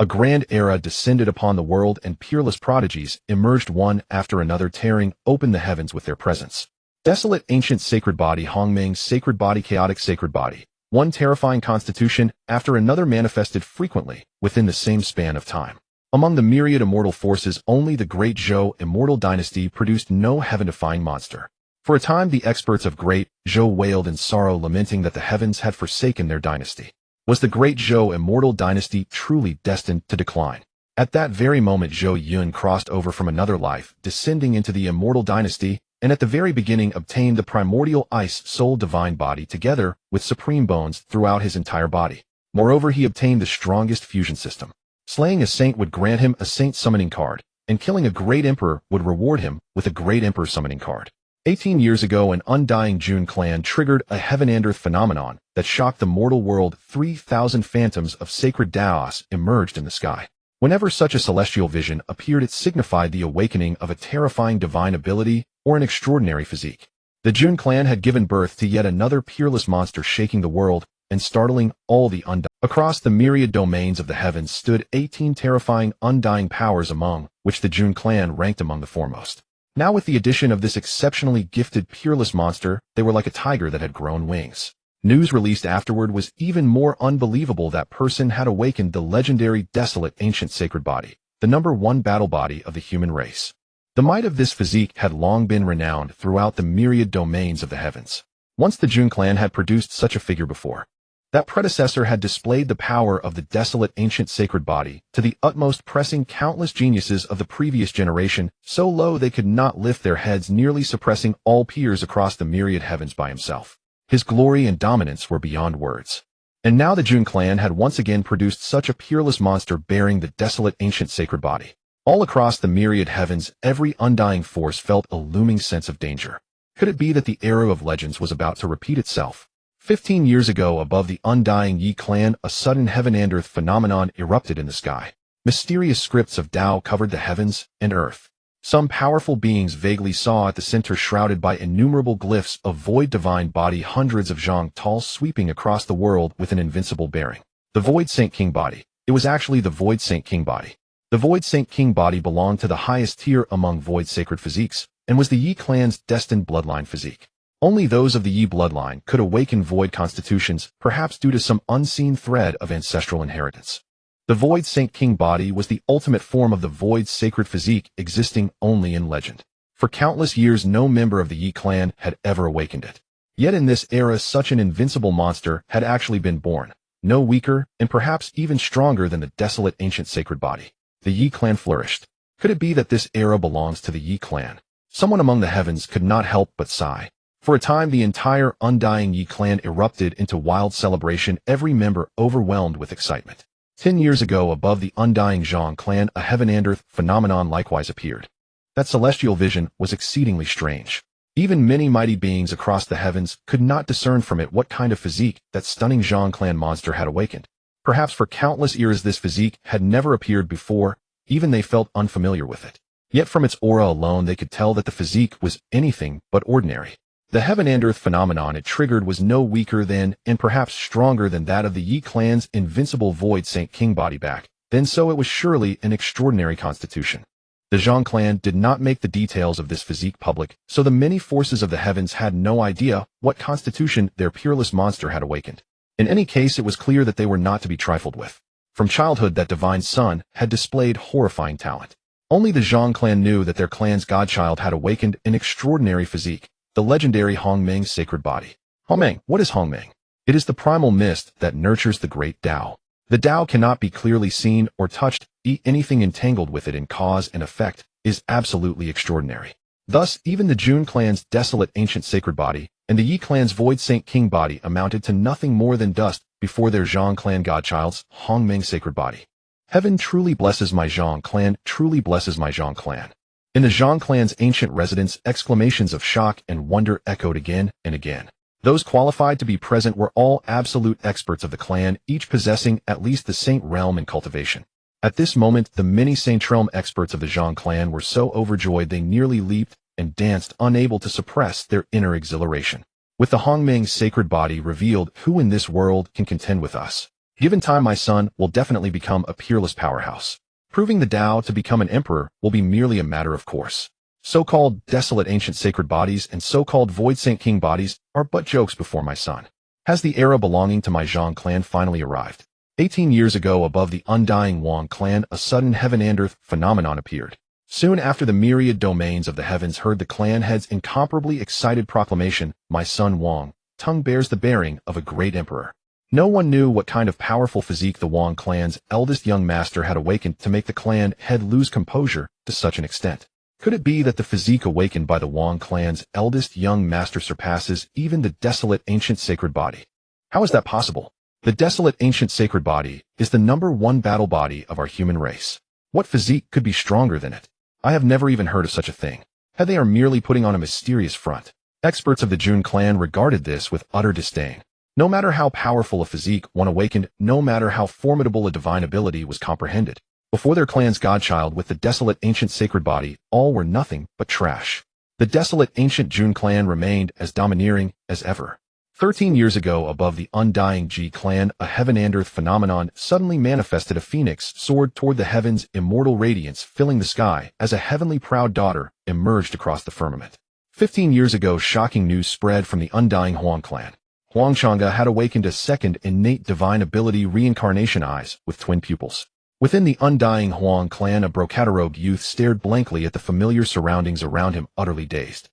A grand era descended upon the world and peerless prodigies emerged one after another, tearing open the heavens with their presence. Desolate ancient sacred body, Hongming sacred body, chaotic sacred body. One terrifying constitution after another manifested frequently within the same span of time. Among the myriad immortal forces, only the Great Zhou Immortal Dynasty produced no heaven-defying monster. For a time, the experts of Great Zhou wailed in sorrow, lamenting that the heavens had forsaken their dynasty. Was the Great Zhou Immortal Dynasty truly destined to decline? At that very moment, Zhou Yun crossed over from another life, descending into the Immortal Dynasty, and at the very beginning obtained the primordial ice soul divine body together with supreme bones throughout his entire body. Moreover, he obtained the strongest fusion system. Slaying a saint would grant him a saint summoning card, and killing a great emperor would reward him with a great emperor summoning card. 18 years ago, an undying Jun clan triggered a heaven and earth phenomenon that shocked the mortal world. 3,000 phantoms of sacred Daos emerged in the sky. Whenever such a celestial vision appeared, it signified the awakening of a terrifying divine ability or an extraordinary physique. The Jun clan had given birth to yet another peerless monster, shaking the world and startling all the undying. Across the myriad domains of the heavens stood 18 terrifying undying powers, among which the Jun clan ranked among the foremost. Now, with the addition of this exceptionally gifted peerless monster, they were like a tiger that had grown wings. News released afterward was even more unbelievable. That person had awakened the legendary desolate ancient sacred body, the #1 battle body of the human race. The might of this physique had long been renowned throughout the myriad domains of the heavens. Once the Jun clan had produced such a figure before. That predecessor had displayed the power of the desolate ancient sacred body to the utmost, pressing countless geniuses of the previous generation so low they could not lift their heads, nearly suppressing all peers across the myriad heavens by himself. His glory and dominance were beyond words. And now the Jun clan had once again produced such a peerless monster bearing the desolate ancient sacred body. All across the myriad heavens, every undying force felt a looming sense of danger. Could it be that the era of legends was about to repeat itself? 15 years ago, above the undying Yi clan, a sudden heaven and earth phenomenon erupted in the sky. Mysterious scripts of Tao covered the heavens and earth. Some powerful beings vaguely saw at the center, shrouded by innumerable glyphs of void divine body, hundreds of Zhang tall sweeping across the world with an invincible bearing. The Void Saint King body. It was actually the Void Saint King body. The Void Saint King body belonged to the highest tier among void sacred physiques, and was the Yi clan's destined bloodline physique. Only those of the Yi bloodline could awaken void constitutions, perhaps due to some unseen thread of ancestral inheritance. The Void Saint King body was the ultimate form of the void sacred physique, existing only in legend. For countless years, no member of the Yi clan had ever awakened it. Yet in this era, such an invincible monster had actually been born, no weaker and perhaps even stronger than the desolate ancient sacred body. The Yi clan flourished. Could it be that this era belongs to the Yi clan? Someone among the heavens could not help but sigh. For a time, the entire undying Yi clan erupted into wild celebration, every member overwhelmed with excitement. 10 years ago, above the undying Zhang clan, a heaven and earth phenomenon likewise appeared. That celestial vision was exceedingly strange. Even many mighty beings across the heavens could not discern from it what kind of physique that stunning Zhang clan monster had awakened. Perhaps for countless eras this physique had never appeared before, even they felt unfamiliar with it. Yet from its aura alone they could tell that the physique was anything but ordinary. The heaven and earth phenomenon it triggered was no weaker than, and perhaps stronger than, that of the Yi clan's invincible Void Saint King body back then, so it was surely an extraordinary constitution. The Zhang clan did not make the details of this physique public, so the many forces of the heavens had no idea what constitution their peerless monster had awakened. In any case, it was clear that they were not to be trifled with. From childhood, that divine son had displayed horrifying talent. Only the Zhang clan knew that their clan's godchild had awakened an extraordinary physique, the legendary Hongming sacred body. Hongming, what is Hongming? It is the primal mist that nurtures the great Tao. The Tao cannot be clearly seen or touched, anything entangled with it in cause and effect is absolutely extraordinary. Thus, even the Jun clan's desolate ancient sacred body and the Yi clan's Void Saint King body amounted to nothing more than dust before their Zhang clan godchild's Hongming sacred body. Heaven truly blesses my Zhang clan, truly blesses my Zhang clan. In the Zhang clan's ancient residence, exclamations of shock and wonder echoed again and again. Those qualified to be present were all absolute experts of the clan, each possessing at least the saint realm in cultivation. At this moment, the many saint realm experts of the Zhang clan were so overjoyed they nearly leaped and danced, unable to suppress their inner exhilaration. With the Hongming sacred body revealed, who in this world can contend with us? Given time, my son will definitely become a peerless powerhouse. Proving the Tao to become an emperor will be merely a matter of course. So-called desolate ancient sacred bodies and so-called void saint king bodies are but jokes before my son. Has the era belonging to my Zhang clan finally arrived? 18 years ago, above the undying Wang clan, a sudden heaven and earth phenomenon appeared. Soon after, the myriad domains of the heavens heard the clan head's incomparably excited proclamation, "My son Wang, tongue bears the bearing of a great emperor." No one knew what kind of powerful physique the Wang clan's eldest young master had awakened to make the clan head lose composure to such an extent. Could it be that the physique awakened by the Wang clan's eldest young master surpasses even the desolate ancient sacred body? How is that possible? The desolate ancient sacred body is the #1 battle body of our human race. What physique could be stronger than it? I have never even heard of such a thing. They are merely putting on a mysterious front. Experts of the Jun clan regarded this with utter disdain. No matter how powerful a physique one awakened, no matter how formidable a divine ability was comprehended, before their clan's godchild with the desolate ancient sacred body, all were nothing but trash. The desolate ancient Jun clan remained as domineering as ever. 13 years ago, above the undying Ji clan, a heaven and earth phenomenon suddenly manifested. A phoenix soared toward the heavens, immortal radiance filling the sky as a heavenly proud daughter emerged across the firmament. 15 years ago, shocking news spread from the undying Huang clan. Huangchanga had awakened a second innate divine ability, reincarnation eyes with twin pupils. Within the undying Huang clan, a brocade-robed youth stared blankly at the familiar surroundings around him, utterly dazed.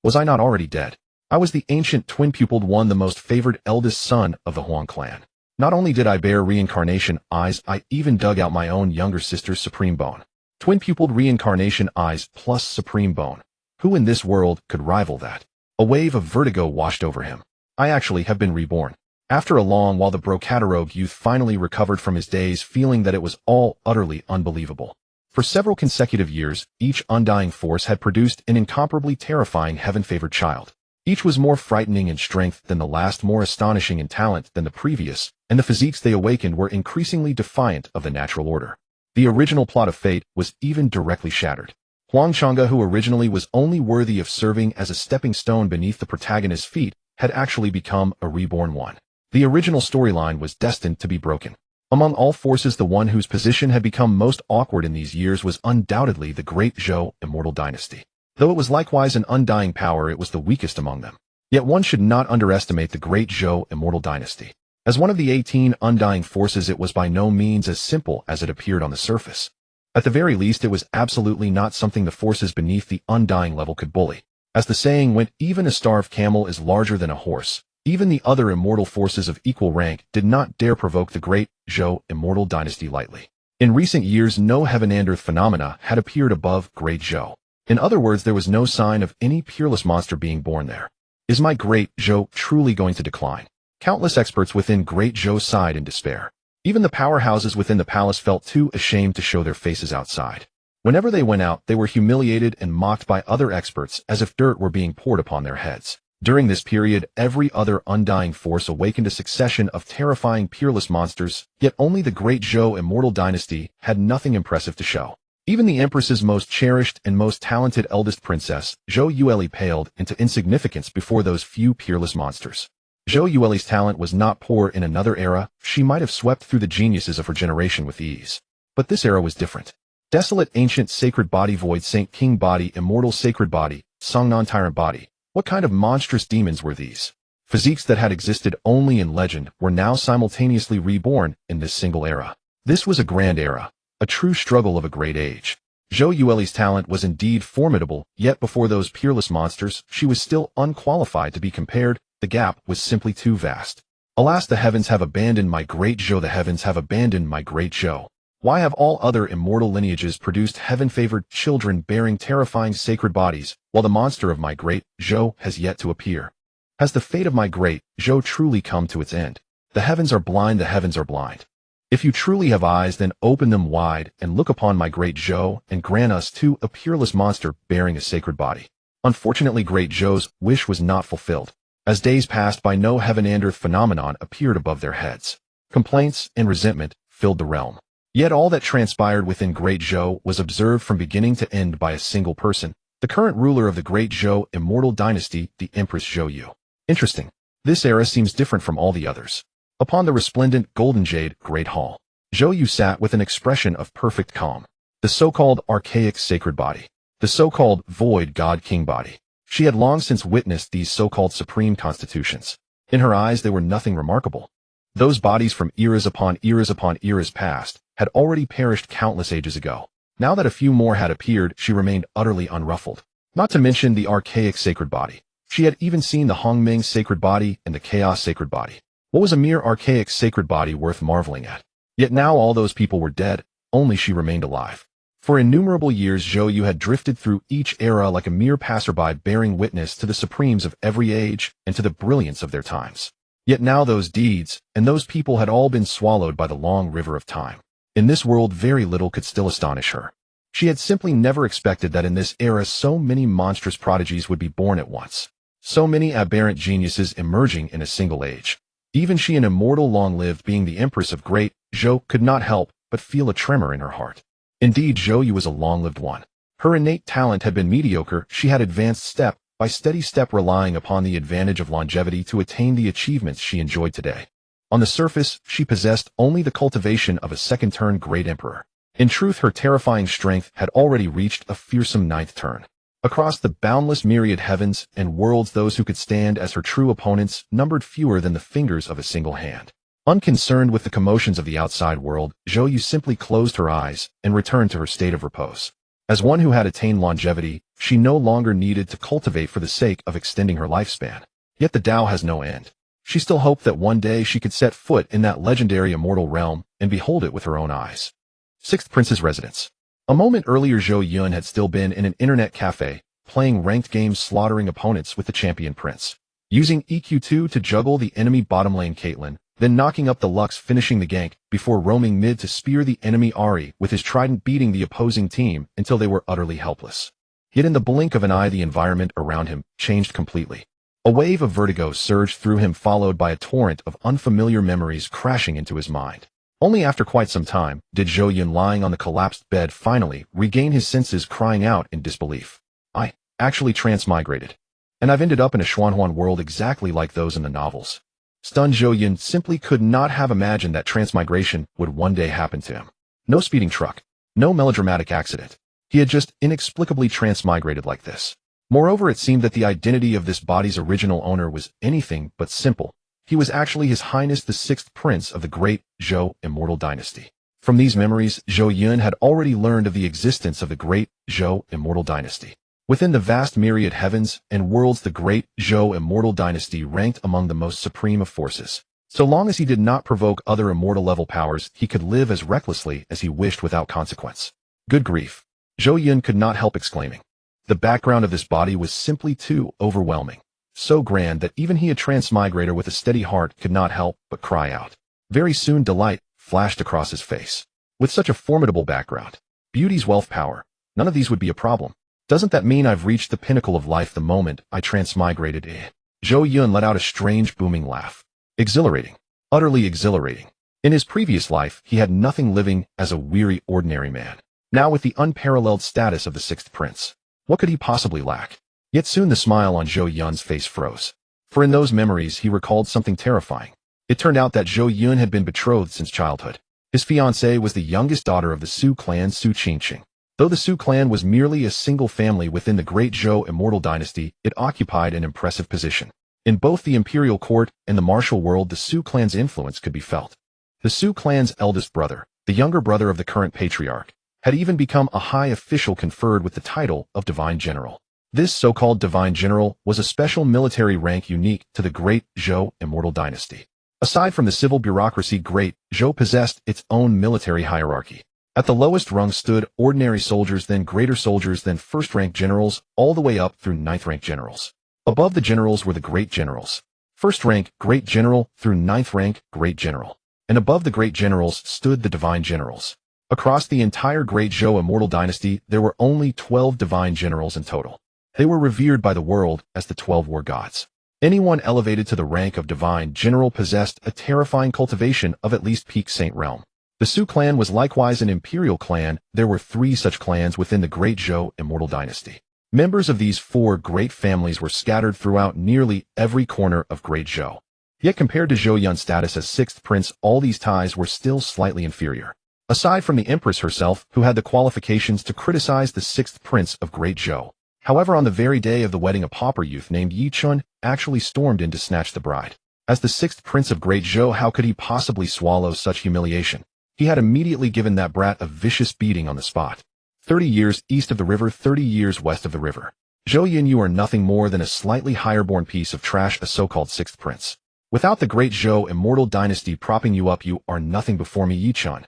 Was I not already dead? I was the ancient twin-pupiled one, the most favored eldest son of the Huang clan. Not only did I bear reincarnation eyes, I even dug out my own younger sister's supreme bone. Twin-pupiled reincarnation eyes plus supreme bone. Who in this world could rival that? A wave of vertigo washed over him. I actually have been reborn. After a long while, the brocade-robed youth finally recovered from his daze, feeling that it was all utterly unbelievable. For several consecutive years, each undying force had produced an incomparably terrifying heaven-favored child. Each was more frightening in strength than the last, more astonishing in talent than the previous, and the physiques they awakened were increasingly defiant of the natural order. The original plot of fate was even directly shattered. Huangchanga, who originally was only worthy of serving as a stepping stone beneath the protagonist's feet, had actually become a reborn one. The original storyline was destined to be broken. Among all forces, the one whose position had become most awkward in these years was undoubtedly the Great Zhou Immortal Dynasty. Though it was likewise an undying power, it was the weakest among them. Yet one should not underestimate the Great Zhou Immortal Dynasty. As one of the 18 undying forces, it was by no means as simple as it appeared on the surface. At the very least, it was absolutely not something the forces beneath the undying level could bully. As the saying went, even a starved camel is larger than a horse. Even the other immortal forces of equal rank did not dare provoke the Great Zhou Immortal Dynasty lightly. In recent years, no heaven and earth phenomena had appeared above Great Zhou. In other words, there was no sign of any peerless monster being born there. Is my Great Zhou truly going to decline? Countless experts within Great Zhou sighed in despair. Even the powerhouses within the palace felt too ashamed to show their faces outside. Whenever they went out, they were humiliated and mocked by other experts as if dirt were being poured upon their heads. During this period, every other undying force awakened a succession of terrifying peerless monsters, yet only the Great Zhou Immortal Dynasty had nothing impressive to show. Even the empress's most cherished and most talented eldest princess, Zhou Yueli, paled into insignificance before those few peerless monsters. Zhou Yueli's talent was not poor. In another era, she might have swept through the geniuses of her generation with ease. But this era was different. Desolate ancient sacred body, void saint king body, immortal sacred body, Songnan tyrant body. What kind of monstrous demons were these? Physiques that had existed only in legend were now simultaneously reborn in this single era. This was a grand era, a true struggle of a great age. Zhou Yueli's talent was indeed formidable, yet before those peerless monsters, she was still unqualified to be compared. The gap was simply too vast. Alas, the heavens have abandoned my Great Zhou. The heavens have abandoned my Great Zhou. Why have all other immortal lineages produced heaven-favored children bearing terrifying sacred bodies, while the monster of my Great Zhou has yet to appear? Has the fate of my Great Zhou truly come to its end? The heavens are blind, the heavens are blind. If you truly have eyes, then open them wide and look upon my Great Zhou and grant us too a peerless monster bearing a sacred body. Unfortunately, Great Zhou's wish was not fulfilled. As days passed by, no heaven and earth phenomenon appeared above their heads. Complaints and resentment filled the realm. Yet all that transpired within Great Zhou was observed from beginning to end by a single person, the current ruler of the Great Zhou Immortal Dynasty, the Empress Zhou Yu. Interesting. This era seems different from all the others. Upon the resplendent golden jade great hall, Zhou Yu sat with an expression of perfect calm. The so-called archaic sacred body, the so-called void god-king body. She had long since witnessed these so-called supreme constitutions. In her eyes, they were nothing remarkable. Those bodies from eras upon eras past had already perished countless ages ago. Now that a few more had appeared, she remained utterly unruffled. Not to mention the archaic sacred body. She had even seen the Hongming sacred body and the chaos sacred body. What was a mere archaic sacred body worth marveling at? Yet now all those people were dead, only she remained alive. For innumerable years Zhou Yu had drifted through each era like a mere passerby bearing witness to the supremes of every age and to the brilliance of their times. Yet now those deeds and those people had all been swallowed by the long river of time. In this world very little could still astonish her. She had simply never expected that in this era so many monstrous prodigies would be born at once. So many aberrant geniuses emerging in a single age. Even she, an immortal long-lived being the empress of Great Zhou, could not help but feel a tremor in her heart. Indeed, Zhou Yu was a long-lived one. Her innate talent had been mediocre. She had advanced step by steady step, relying upon the advantage of longevity to attain the achievements she enjoyed today. On the surface, she possessed only the cultivation of a second-turn great emperor. In truth, her terrifying strength had already reached a fearsome ninth turn. Across the boundless myriad heavens and worlds, those who could stand as her true opponents numbered fewer than the fingers of a single hand. Unconcerned with the commotions of the outside world, Zhou Yu simply closed her eyes and returned to her state of repose. As one who had attained longevity, she no longer needed to cultivate for the sake of extending her lifespan. Yet the Tao has no end. She still hoped that one day she could set foot in that legendary immortal realm and behold it with her own eyes. Sixth Prince's Residence. A moment earlier, Zhou Yun had still been in an internet cafe, playing ranked games, slaughtering opponents with the champion prince. Using EQ2 to juggle the enemy bottom lane Caitlyn, then knocking up the Lux, finishing the gank, before roaming mid to spear the enemy Ahri with his trident, beating the opposing team until they were utterly helpless. Yet in the blink of an eye, the environment around him changed completely. A wave of vertigo surged through him, followed by a torrent of unfamiliar memories crashing into his mind. Only after quite some time did Zhou Yun, lying on the collapsed bed, finally regain his senses, crying out in disbelief. I actually transmigrated. And I've ended up in a Xuanhuan world exactly like those in the novels. Stunned, Zhou Yun simply could not have imagined that transmigration would one day happen to him. No speeding truck. No melodramatic accident. He had just inexplicably transmigrated like this. Moreover, it seemed that the identity of this body's original owner was anything but simple. He was actually His Highness the Sixth Prince of the Great Zhou Immortal Dynasty. From these memories, Zhou Yun had already learned of the existence of the Great Zhou Immortal Dynasty. Within the vast myriad heavens and worlds, the Great Zhou Immortal Dynasty ranked among the most supreme of forces. So long as he did not provoke other immortal-level powers, he could live as recklessly as he wished without consequence. Good grief! Zhou Yun could not help exclaiming. The background of this body was simply too overwhelming. So grand that even he, a transmigrator with a steady heart, could not help but cry out. Very soon delight flashed across his face. With such a formidable background, beauty's wealth, power, none of these would be a problem. Doesn't that mean I've reached the pinnacle of life the moment I transmigrated? Zhou Yun let out a strange booming laugh. Exhilarating. Utterly exhilarating. In his previous life, he had nothing, living as a weary ordinary man. Now, with the unparalleled status of the Sixth Prince, what could he possibly lack? Yet soon the smile on Zhou Yun's face froze. For in those memories he recalled something terrifying. It turned out that Zhou Yun had been betrothed since childhood. His fiancée was the youngest daughter of the Su clan, Su Qingqing. Though the Su clan was merely a single family within the Great Zhou Immortal Dynasty, it occupied an impressive position. In both the imperial court and the martial world, the Su clan's influence could be felt. The Su clan's eldest brother, the younger brother of the current patriarch, had even become a high official conferred with the title of Divine General. This so-called Divine General was a special military rank unique to the Great Zhou Immortal Dynasty. Aside from the civil bureaucracy, Great Zhou possessed its own military hierarchy. At the lowest rung stood ordinary soldiers, then greater soldiers, then first-rank generals, all the way up through ninth-rank generals. Above the generals were the Great Generals. First rank, Great General, through ninth rank, Great General. And above the Great Generals stood the Divine Generals. Across the entire Great Zhou Immortal Dynasty, there were only 12 Divine Generals in total. They were revered by the world as the 12 War Gods. Anyone elevated to the rank of Divine General possessed a terrifying cultivation of at least peak saint realm. The Su clan was likewise an imperial clan. There were 3 such clans within the Great Zhou Immortal Dynasty. Members of these 4 great families were scattered throughout nearly every corner of Great Zhou. Yet compared to Zhou Yun's status as sixth prince, all these ties were still slightly inferior. Aside from the empress herself, who had the qualifications to criticize the sixth prince of Great Zhou. However, on the very day of the wedding, a pauper youth named Yi Chun actually stormed in to snatch the bride. As the sixth prince of Great Zhou, how could he possibly swallow such humiliation? He had immediately given that brat a vicious beating on the spot. 30 years east of the river, 30 years west of the river. Zhou Yun, you are nothing more than a slightly higher-born piece of trash, a so-called sixth prince. Without the Great Zhou Immortal Dynasty propping you up, you are nothing before me, Yi Chun.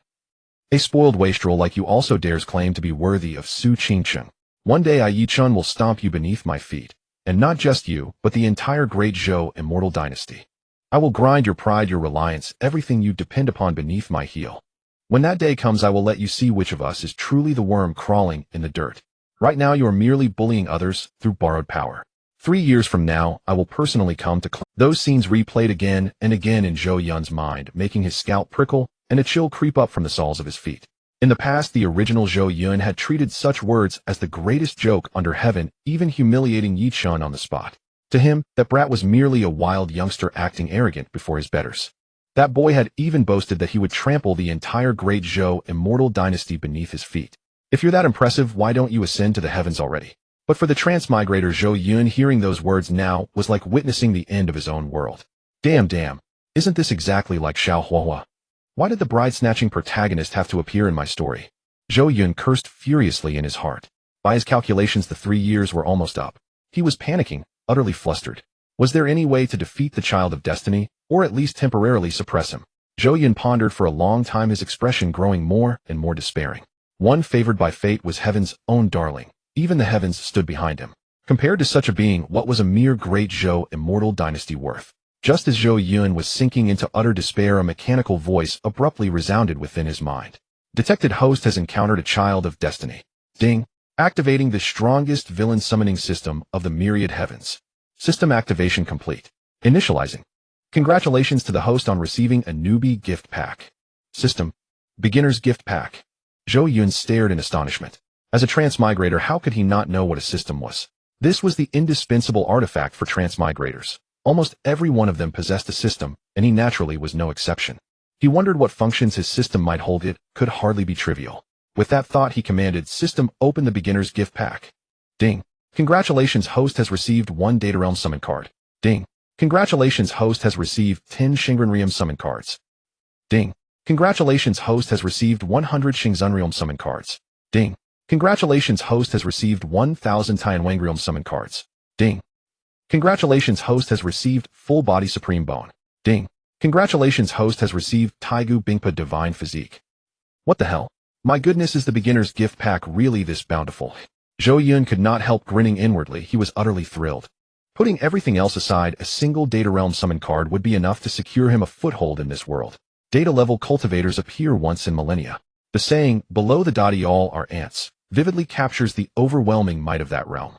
A spoiled wastrel like you also dares claim to be worthy of Su Qingcheng. One day I, Yi Chun, will stomp you beneath my feet. And not just you, but the entire Great Zhou Immortal Dynasty. I will grind your pride, your reliance, everything you depend upon beneath my heel. When that day comes, I will let you see which of us is truly the worm crawling in the dirt. Right now you are merely bullying others through borrowed power. 3 years from now, I will personally come to those scenes replayed again and again in Zhou Yun's mind, making his scalp prickle and a chill creep up from the soles of his feet. In the past, the original Zhou Yun had treated such words as the greatest joke under heaven, even humiliating Yi Chun on the spot. To him, that brat was merely a wild youngster acting arrogant before his betters. That boy had even boasted that he would trample the entire Great Zhou Immortal Dynasty beneath his feet. If you're that impressive, why don't you ascend to the heavens already? But for the transmigrator Zhou Yun, hearing those words now was like witnessing the end of his own world. Damn, isn't this exactly like Xiao Huahua? Why did the bride-snatching protagonist have to appear in my story? Zhou Yun cursed furiously in his heart. By his calculations, the 3 years were almost up. He was panicking, utterly flustered. Was there any way to defeat the child of destiny, or at least temporarily suppress him? Zhou Yun pondered for a long time, his expression growing more and more despairing. One favored by fate was heaven's own darling. Even the heavens stood behind him. Compared to such a being, what was a mere Great Zhou Immortal Dynasty worth? Just as Zhou Yun was sinking into utter despair, a mechanical voice abruptly resounded within his mind. Detected host has encountered a child of destiny. Ding! Activating the strongest villain summoning system of the myriad heavens. System activation complete. Initializing. Congratulations to the host on receiving a newbie gift pack. System. Beginner's gift pack. Zhou Yun stared in astonishment. As a transmigrator, how could he not know what a system was? This was the indispensable artifact for transmigrators. Almost every one of them possessed a system, and he naturally was no exception. He wondered what functions his system might hold. It could hardly be trivial. With that thought, he commanded, "System, open the beginner's gift pack." Ding. Congratulations, host has received 1 Data Realm summon card. Ding. Congratulations, host has received 10 Shingren Realm summon cards. Ding. Congratulations, host has received 100 Xingzun Realm summon cards. Ding. Congratulations, host has received 1000 Tianwang Realm summon cards. Ding. Congratulations, host has received Full Body Supreme Bone. Ding. Congratulations, host has received Taigu Bingpa Divine Physique. What the hell? My goodness, is the beginner's gift pack really this bountiful? Zhou Yun could not help grinning inwardly. He was utterly thrilled. Putting everything else aside, a single Data Realm summon card would be enough to secure him a foothold in this world. Data-level cultivators appear once in millennia. The saying, "below the dotty all are ants," vividly captures the overwhelming might of that realm.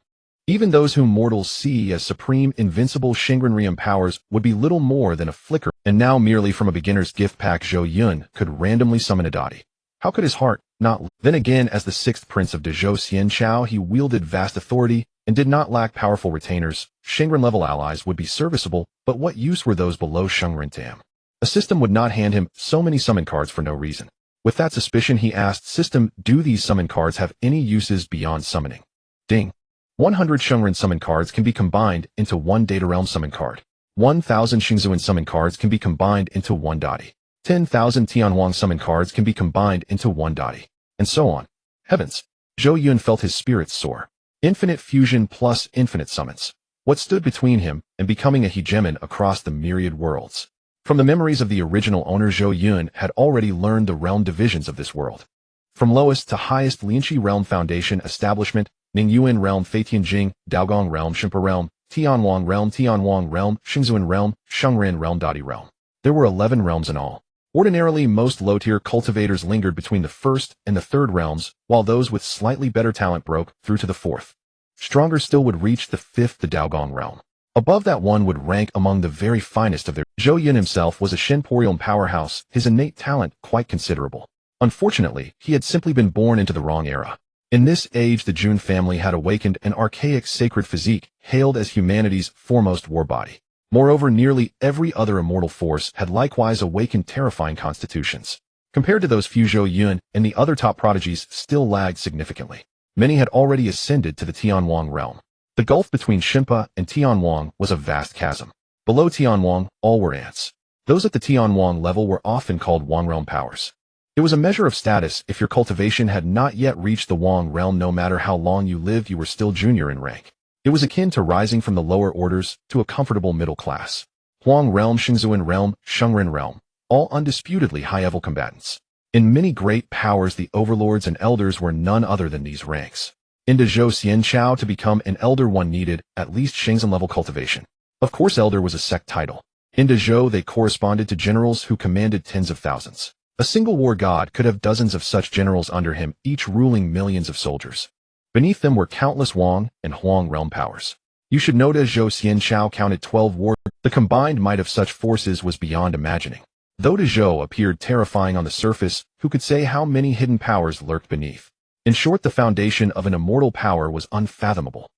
Even those whom mortals see as supreme, invincible Shingren powers would be little more than a flicker, and now merely from a beginner's gift pack Zhou Yun could randomly summon a dotty. How could his heart not? Then again, as the sixth prince of Dezhou Xianchao, he wielded vast authority and did not lack powerful retainers. Shingren-level allies would be serviceable, but what use were those below Shengren to him? A system would not hand him so many summon cards for no reason. With that suspicion, he asked, "System, do these summon cards have any uses beyond summoning?" Ding. 100 Shengren summon cards can be combined into 1 Data Realm summon card. 1000 Xingzun summon cards can be combined into 1 dotty. 10,000 Tianwang summon cards can be combined into 1 dotty. And so on. Heavens! Zhou Yun felt his spirits soar. Infinite fusion plus infinite summons. What stood between him and becoming a hegemon across the myriad worlds? From the memories of the original owner, Zhou Yun had already learned the realm divisions of this world. From lowest to highest, Lianqi Realm Foundation Establishment, Ningyuan Realm, Feitianjing, Daogong Realm, Shimpa Realm, Tianwang Realm, Xingzun Realm, Shengren Realm, Dotty Realm. There were 11 realms in all. Ordinarily, most low-tier cultivators lingered between the first and the third realms, while those with slightly better talent broke through to the fourth. Stronger still would reach the fifth, the Daogong Realm. Above that, one would rank among the very finest of their. Zhou Yun himself was a Shenporial powerhouse, his innate talent quite considerable. Unfortunately, he had simply been born into the wrong era. In this age, the Jun family had awakened an archaic sacred physique, hailed as humanity's foremost war body. Moreover, nearly every other immortal force had likewise awakened terrifying constitutions. Compared to those few, Zhou Yun and the other top prodigies still lagged significantly. Many had already ascended to the Tianwang realm. The gulf between Xinpa and Tianwang was a vast chasm. Below Tianwang, all were ants. Those at the Tianwang level were often called Wang realm powers. It was a measure of status. If your cultivation had not yet reached the Wang realm, no matter how long you lived, you were still junior in rank. It was akin to rising from the lower orders to a comfortable middle class. Huang realm, Xingzuan realm, Shengren realm, all undisputedly high-level combatants. In many great powers, the overlords and elders were none other than these ranks. In the Zhou Xianchao, to become an elder, one needed at least Shengzhen-level cultivation. Of course, elder was a sect title. In the Zhou, they corresponded to generals who commanded tens of thousands. A single war god could have dozens of such generals under him, each ruling millions of soldiers. Beneath them were countless Wang and Huang realm powers. You should note as Zhou Xianchao counted 12 war. The combined might of such forces was beyond imagining. Though the Zhou appeared terrifying on the surface, who could say how many hidden powers lurked beneath? In short, the foundation of an immortal power was unfathomable.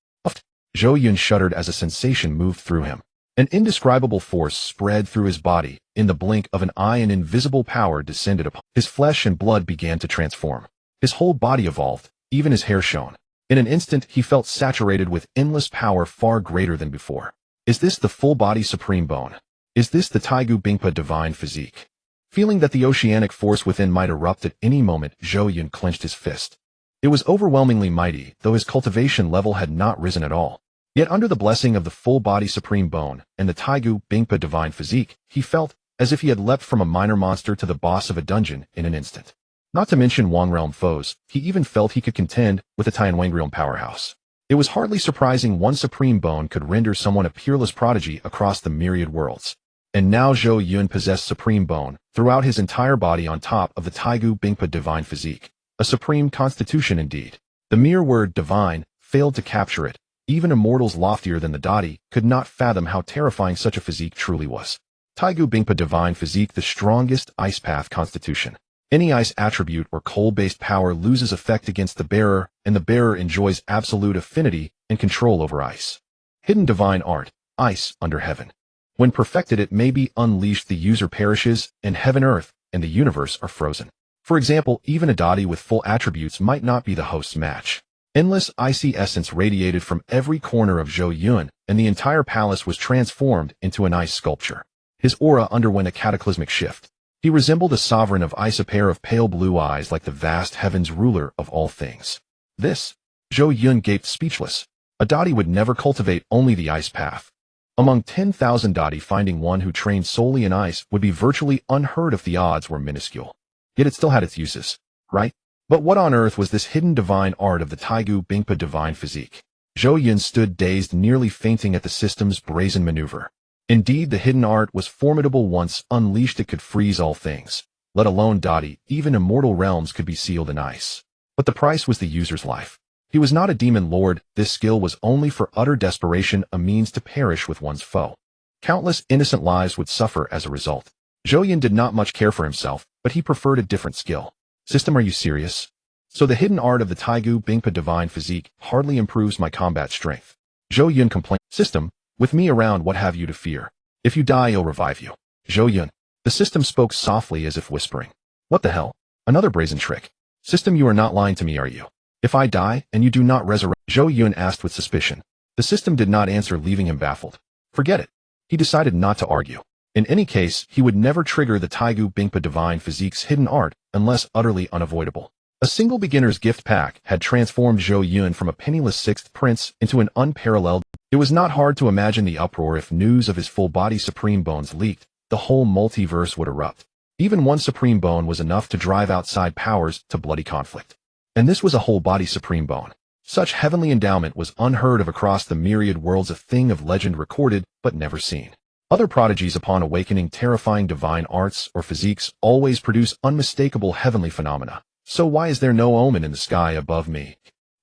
Zhou Yun shuddered as a sensation moved through him. An indescribable force spread through his body. In the blink of an eye, an invisible power descended upon his flesh, and blood began to transform. His whole body evolved, even his hair shone. In an instant, he felt saturated with endless power far greater than before. Is this the full-body supreme bone? Is this the Taigu Bingpa divine physique? Feeling that the oceanic force within might erupt at any moment, Zhou Yun clenched his fist. It was overwhelmingly mighty, though his cultivation level had not risen at all. Yet under the blessing of the full-body supreme bone and the Taigu Bingpa divine physique, he felt as if he had leapt from a minor monster to the boss of a dungeon in an instant. Not to mention Wang realm foes, he even felt he could contend with the Tianwang realm powerhouse. It was hardly surprising one supreme bone could render someone a peerless prodigy across the myriad worlds. And now Zhou Yun possessed supreme bone throughout his entire body on top of the Taigu Bingpa divine physique. A supreme constitution indeed. The mere word divine failed to capture it. Even immortals loftier than the Dadi could not fathom how terrifying such a physique truly was. Taigu Bingpa divine physique, the strongest ice path constitution. Any ice attribute or coal-based power loses effect against the bearer, and the bearer enjoys absolute affinity and control over ice. Hidden divine art, ice under heaven. When perfected, it may be unleashed, the user perishes, and heaven, earth, and the universe are frozen. For example, even a Dadi with full attributes might not be the host's match. Endless icy essence radiated from every corner of Zhou Yun, and the entire palace was transformed into an ice sculpture. His aura underwent a cataclysmic shift. He resembled a sovereign of ice, a pair of pale blue eyes like the vast heavens, ruler of all things. This, Zhou Yun gaped speechless. A Dadi would never cultivate only the ice path. Among 10,000 Dadi, finding one who trained solely in ice would be virtually unheard of. The odds were minuscule. Yet it still had its uses, right? But what on earth was this hidden divine art of the Taigu Bingpa divine physique? Zhou Yun stood dazed, nearly fainting at the system's brazen maneuver. Indeed, the hidden art was formidable. Once unleashed, it could freeze all things, let alone Dadi. Even immortal realms could be sealed in ice. But the price was the user's life. He was not a demon lord. This skill was only for utter desperation, a means to perish with one's foe. Countless innocent lives would suffer as a result. Zhou Yun did not much care for himself, but he preferred a different skill. System, are you serious? So the hidden art of the Taigu Bingpa divine physique hardly improves my combat strength. Zhou Yun complained. System, with me around, what have you to fear? If you die, I'll revive you. Zhou Yun. The system spoke softly as if whispering. What the hell? Another brazen trick. System, you are not lying to me, are you? If I die, and you do not resurrect? Zhou Yun asked with suspicion. The system did not answer, leaving him baffled. Forget it. He decided not to argue. In any case, he would never trigger the Taigu Bingpa divine physique's hidden art unless utterly unavoidable. A single beginner's gift pack had transformed Zhou Yun from a penniless sixth prince into an unparalleled. It was not hard to imagine the uproar if news of his full-body supreme bones leaked. The whole multiverse would erupt. Even one supreme bone was enough to drive outside powers to bloody conflict. And this was a whole-body supreme bone. Such heavenly endowment was unheard of across the myriad worlds, a thing of legend recorded but never seen. Other prodigies, upon awakening terrifying divine arts or physiques, always produce unmistakable heavenly phenomena. So why is there no omen in the sky above me?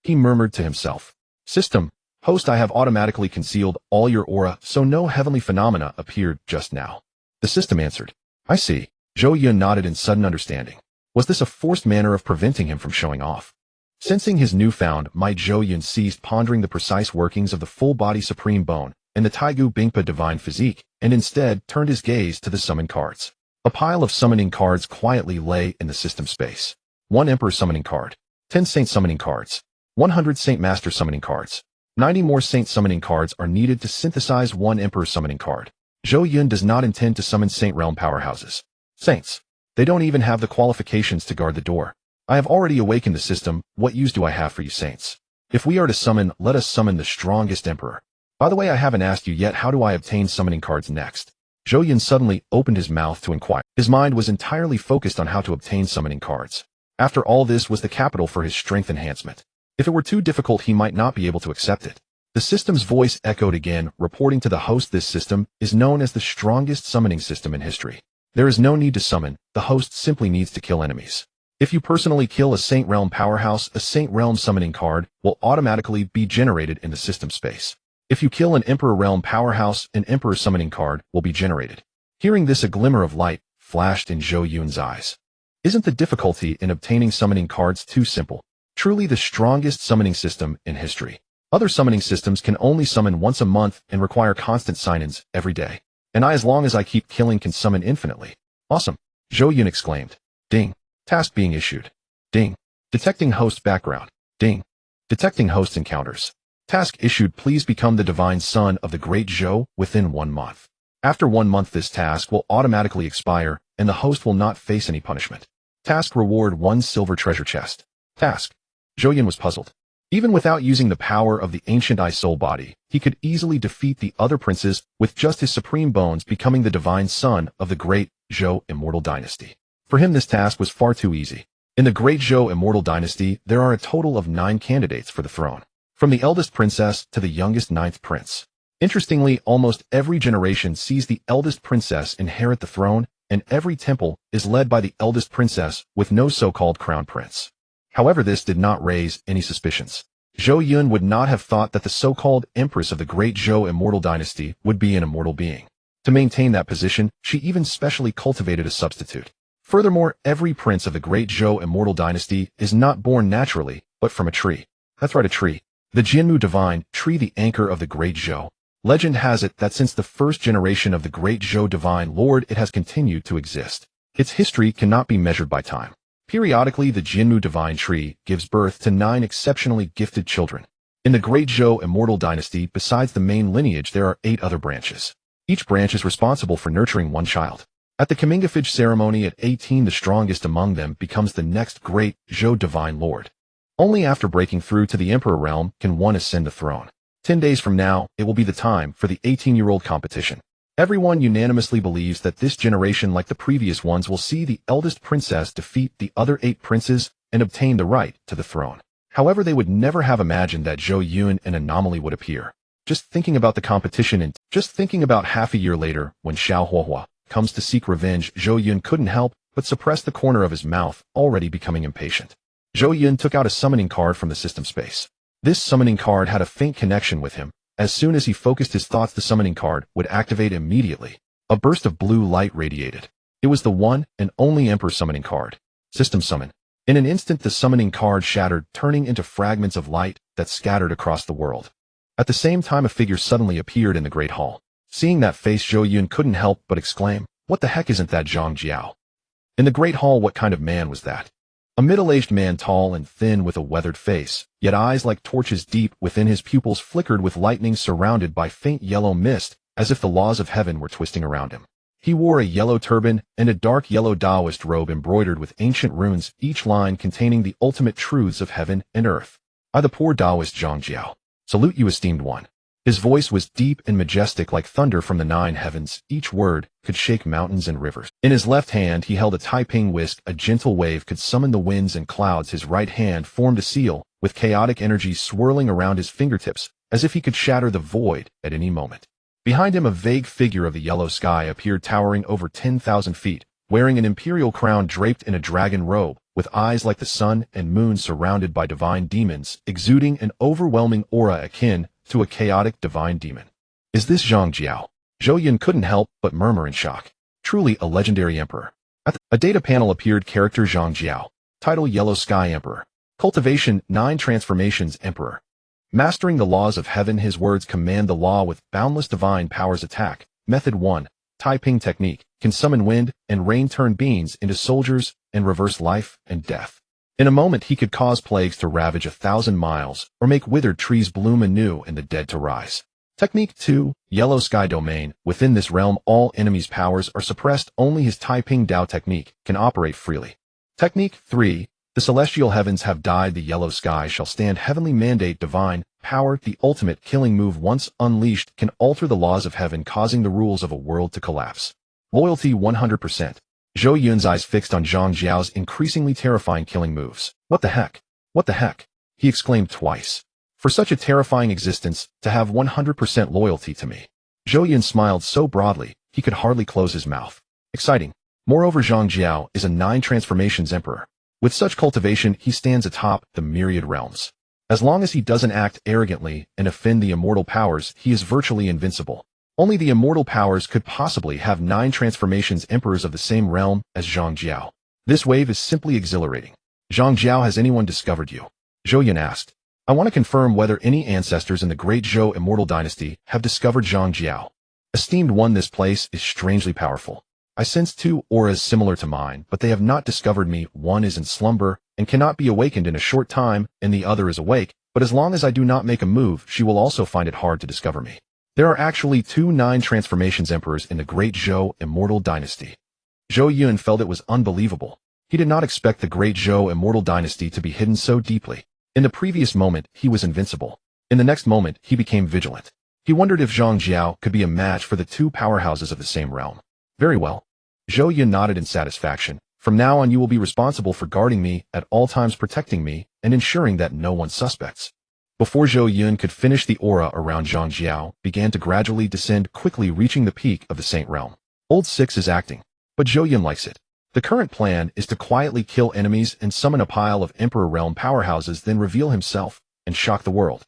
He murmured to himself. System, host, I have automatically concealed all your aura, so no heavenly phenomena appeared just now. The system answered. I see. Zhou Yun nodded in sudden understanding. Was this a forced manner of preventing him from showing off? Sensing his newfound might, Zhou Yun ceased pondering the precise workings of the full-body supreme bone and the Taigu Bingpa divine physique, and instead turned his gaze to the summon cards. A pile of summoning cards quietly lay in the system space. 1 Emperor summoning card, 10 Saint summoning cards, 100 Saint Master summoning cards. 90 more Saint summoning cards are needed to synthesize 1 Emperor summoning card. Zhou Yun does not intend to summon Saint Realm powerhouses. Saints. They don't even have the qualifications to guard the door. I have already awakened the system, what use do I have for you saints? If we are to summon, let us summon the strongest Emperor. By the way, I haven't asked you yet, how do I obtain summoning cards next? Zhou Yun suddenly opened his mouth to inquire. His mind was entirely focused on how to obtain summoning cards. After all, this was the capital for his strength enhancement. If it were too difficult, he might not be able to accept it. The system's voice echoed again, reporting to the host, this system is known as the strongest summoning system in history. There is no need to summon, the host simply needs to kill enemies. If you personally kill a Saint Realm powerhouse, a Saint Realm summoning card will automatically be generated in the system space. If you kill an Emperor Realm powerhouse, an Emperor summoning card will be generated. Hearing this, a glimmer of light flashed in Zhou Yun's eyes. Isn't the difficulty in obtaining summoning cards too simple? Truly the strongest summoning system in history. Other summoning systems can only summon once a month and require constant sign-ins every day. And I, as long as I keep killing, can summon infinitely. Awesome! Zhou Yun exclaimed. Ding. Task being issued. Ding. Detecting host background. Ding. Detecting host encounters. Task issued, please become the divine son of the Great Zhou within 1 month. After 1 month, this task will automatically expire, and the host will not face any punishment. Task reward 1 silver treasure chest. Task. Zhou Yun was puzzled. Even without using the power of the ancient eye soul body, he could easily defeat the other princes with just his supreme bones, becoming the divine son of the Great Zhou Immortal Dynasty. For him, this task was far too easy. In the Great Zhou Immortal Dynasty, there are a total of 9 candidates for the throne, from the eldest princess to the youngest 9th prince. Interestingly, almost every generation sees the eldest princess inherit the throne, and every temple is led by the eldest princess with no so-called crown prince. However, this did not raise any suspicions. Zhou Yun would not have thought that the so-called empress of the Great Zhou Immortal Dynasty would be an immortal being. To maintain that position, she even specially cultivated a substitute. Furthermore, every prince of the Great Zhou Immortal Dynasty is not born naturally, but from a tree. That's right, a tree. The Jianmu Divine Tree, the anchor of the Great Zhou. Legend has it that since the first generation of the Great Zhou Divine Lord, it has continued to exist. Its history cannot be measured by time. Periodically, the Jianmu Divine Tree gives birth to 9 exceptionally gifted children. In the Great Zhou Immortal Dynasty, besides the main lineage, there are 8 other branches. Each branch is responsible for nurturing 1 child. At the comingafage ceremony at 18, the strongest among them becomes the next Great Zhou Divine Lord. Only after breaking through to the Emperor realm can one ascend the throne. 10 days from now, it will be the time for the 18-year-old competition. Everyone unanimously believes that this generation, like the previous ones, will see the eldest princess defeat the other 8 princes and obtain the right to the throne. However, they would never have imagined that Zhou Yun, an anomaly, would appear. Just thinking about the competition and just thinking about half a year later, when Xiao Huohua comes to seek revenge, Zhou Yun couldn't help but suppress the corner of his mouth, already becoming impatient. Zhou Yun took out a summoning card from the system space. This summoning card had a faint connection with him. As soon as he focused his thoughts, the summoning card would activate immediately. A burst of blue light radiated. It was the one and only Emperor summoning card. System summon. In an instant, the summoning card shattered, turning into fragments of light that scattered across the world. At the same time, a figure suddenly appeared in the Great Hall. Seeing that face, Zhou Yun couldn't help but exclaim, "What the heck, isn't that Zhang Jiao?" In the Great Hall, what kind of man was that? A middle-aged man, tall and thin with a weathered face, yet eyes like torches deep within his pupils flickered with lightning, surrounded by faint yellow mist, as if the laws of heaven were twisting around him. He wore a yellow turban and a dark yellow Taoist robe embroidered with ancient runes, each line containing the ultimate truths of heaven and earth. I, the poor Taoist Zhang Jiao, salute you, esteemed one. His voice was deep and majestic like thunder from the 9 heavens. Each word could shake mountains and rivers. In his left hand he held a Taiping whisk. A gentle wave could summon the winds and clouds. His right hand formed a seal, with chaotic energy swirling around his fingertips, as if he could shatter the void at any moment. Behind him, a vague figure of the yellow sky appeared, towering over 10,000 feet, wearing an imperial crown draped in a dragon robe, with eyes like the sun and moon, surrounded by divine demons, exuding an overwhelming aura akin to a chaotic divine demon. Is this Zhang Jiao? Zhou Yun couldn't help but murmur in shock. Truly a legendary emperor. A data panel appeared. Character Zhang Jiao. Title Yellow Sky Emperor. Cultivation 9 Transformations Emperor. Mastering the laws of heaven, his words command the law with boundless divine powers. Attack. Method 1. Taiping technique. Can summon wind and rain, turn beings into soldiers, and reverse life and death. In a moment he could cause plagues to ravage 1,000 miles, or make withered trees bloom anew and the dead to rise. Technique 2. Yellow sky domain. Within this realm all enemies' powers are suppressed, only his Taiping Dao technique can operate freely. Technique 3. The celestial heavens have died, the yellow sky shall stand, heavenly mandate, divine power. The ultimate killing move, once unleashed, can alter the laws of heaven, causing the rules of a world to collapse. Loyalty 100%. Zhou Yun's eyes fixed on Zhang Jiao's increasingly terrifying killing moves. What the heck? What the heck? He exclaimed twice. For such a terrifying existence to have 100% loyalty to me. Zhou Yun smiled so broadly, he could hardly close his mouth. Exciting. Moreover, Zhang Jiao is a 9 transformations emperor. With such cultivation, he stands atop the myriad realms. As long as he doesn't act arrogantly and offend the immortal powers, he is virtually invincible. Only the immortal powers could possibly have 9 transformations emperors of the same realm as Zhang Jiao. This wave is simply exhilarating. Zhang Jiao, has anyone discovered you? Zhou Yun asked. I want to confirm whether any ancestors in the Great Zhou Immortal Dynasty have discovered Zhang Jiao. Esteemed one, this place is strangely powerful. I sense 2 auras similar to mine, but they have not discovered me. One is in slumber and cannot be awakened in a short time, and the other is awake, but as long as I do not make a move, she will also find it hard to discover me. There are actually 2 9 transformations emperors in the Great Zhou Immortal Dynasty. Zhou Yun felt it was unbelievable. He did not expect the Great Zhou Immortal Dynasty to be hidden so deeply. In the previous moment, he was invincible. In the next moment, he became vigilant. He wondered if Zhang Jiao could be a match for the 2 powerhouses of the same realm. Very well. Zhou Yun nodded in satisfaction. From now on you will be responsible for guarding me at all times, protecting me, and ensuring that no one suspects. Before Zhou Yun could finish, the aura around Zhang Jiao began to gradually descend, quickly reaching the peak of the Saint Realm. Old 6 is acting. But Zhou Yun likes it. The current plan is to quietly kill enemies and summon a pile of Emperor Realm powerhouses, then reveal himself and shock the world.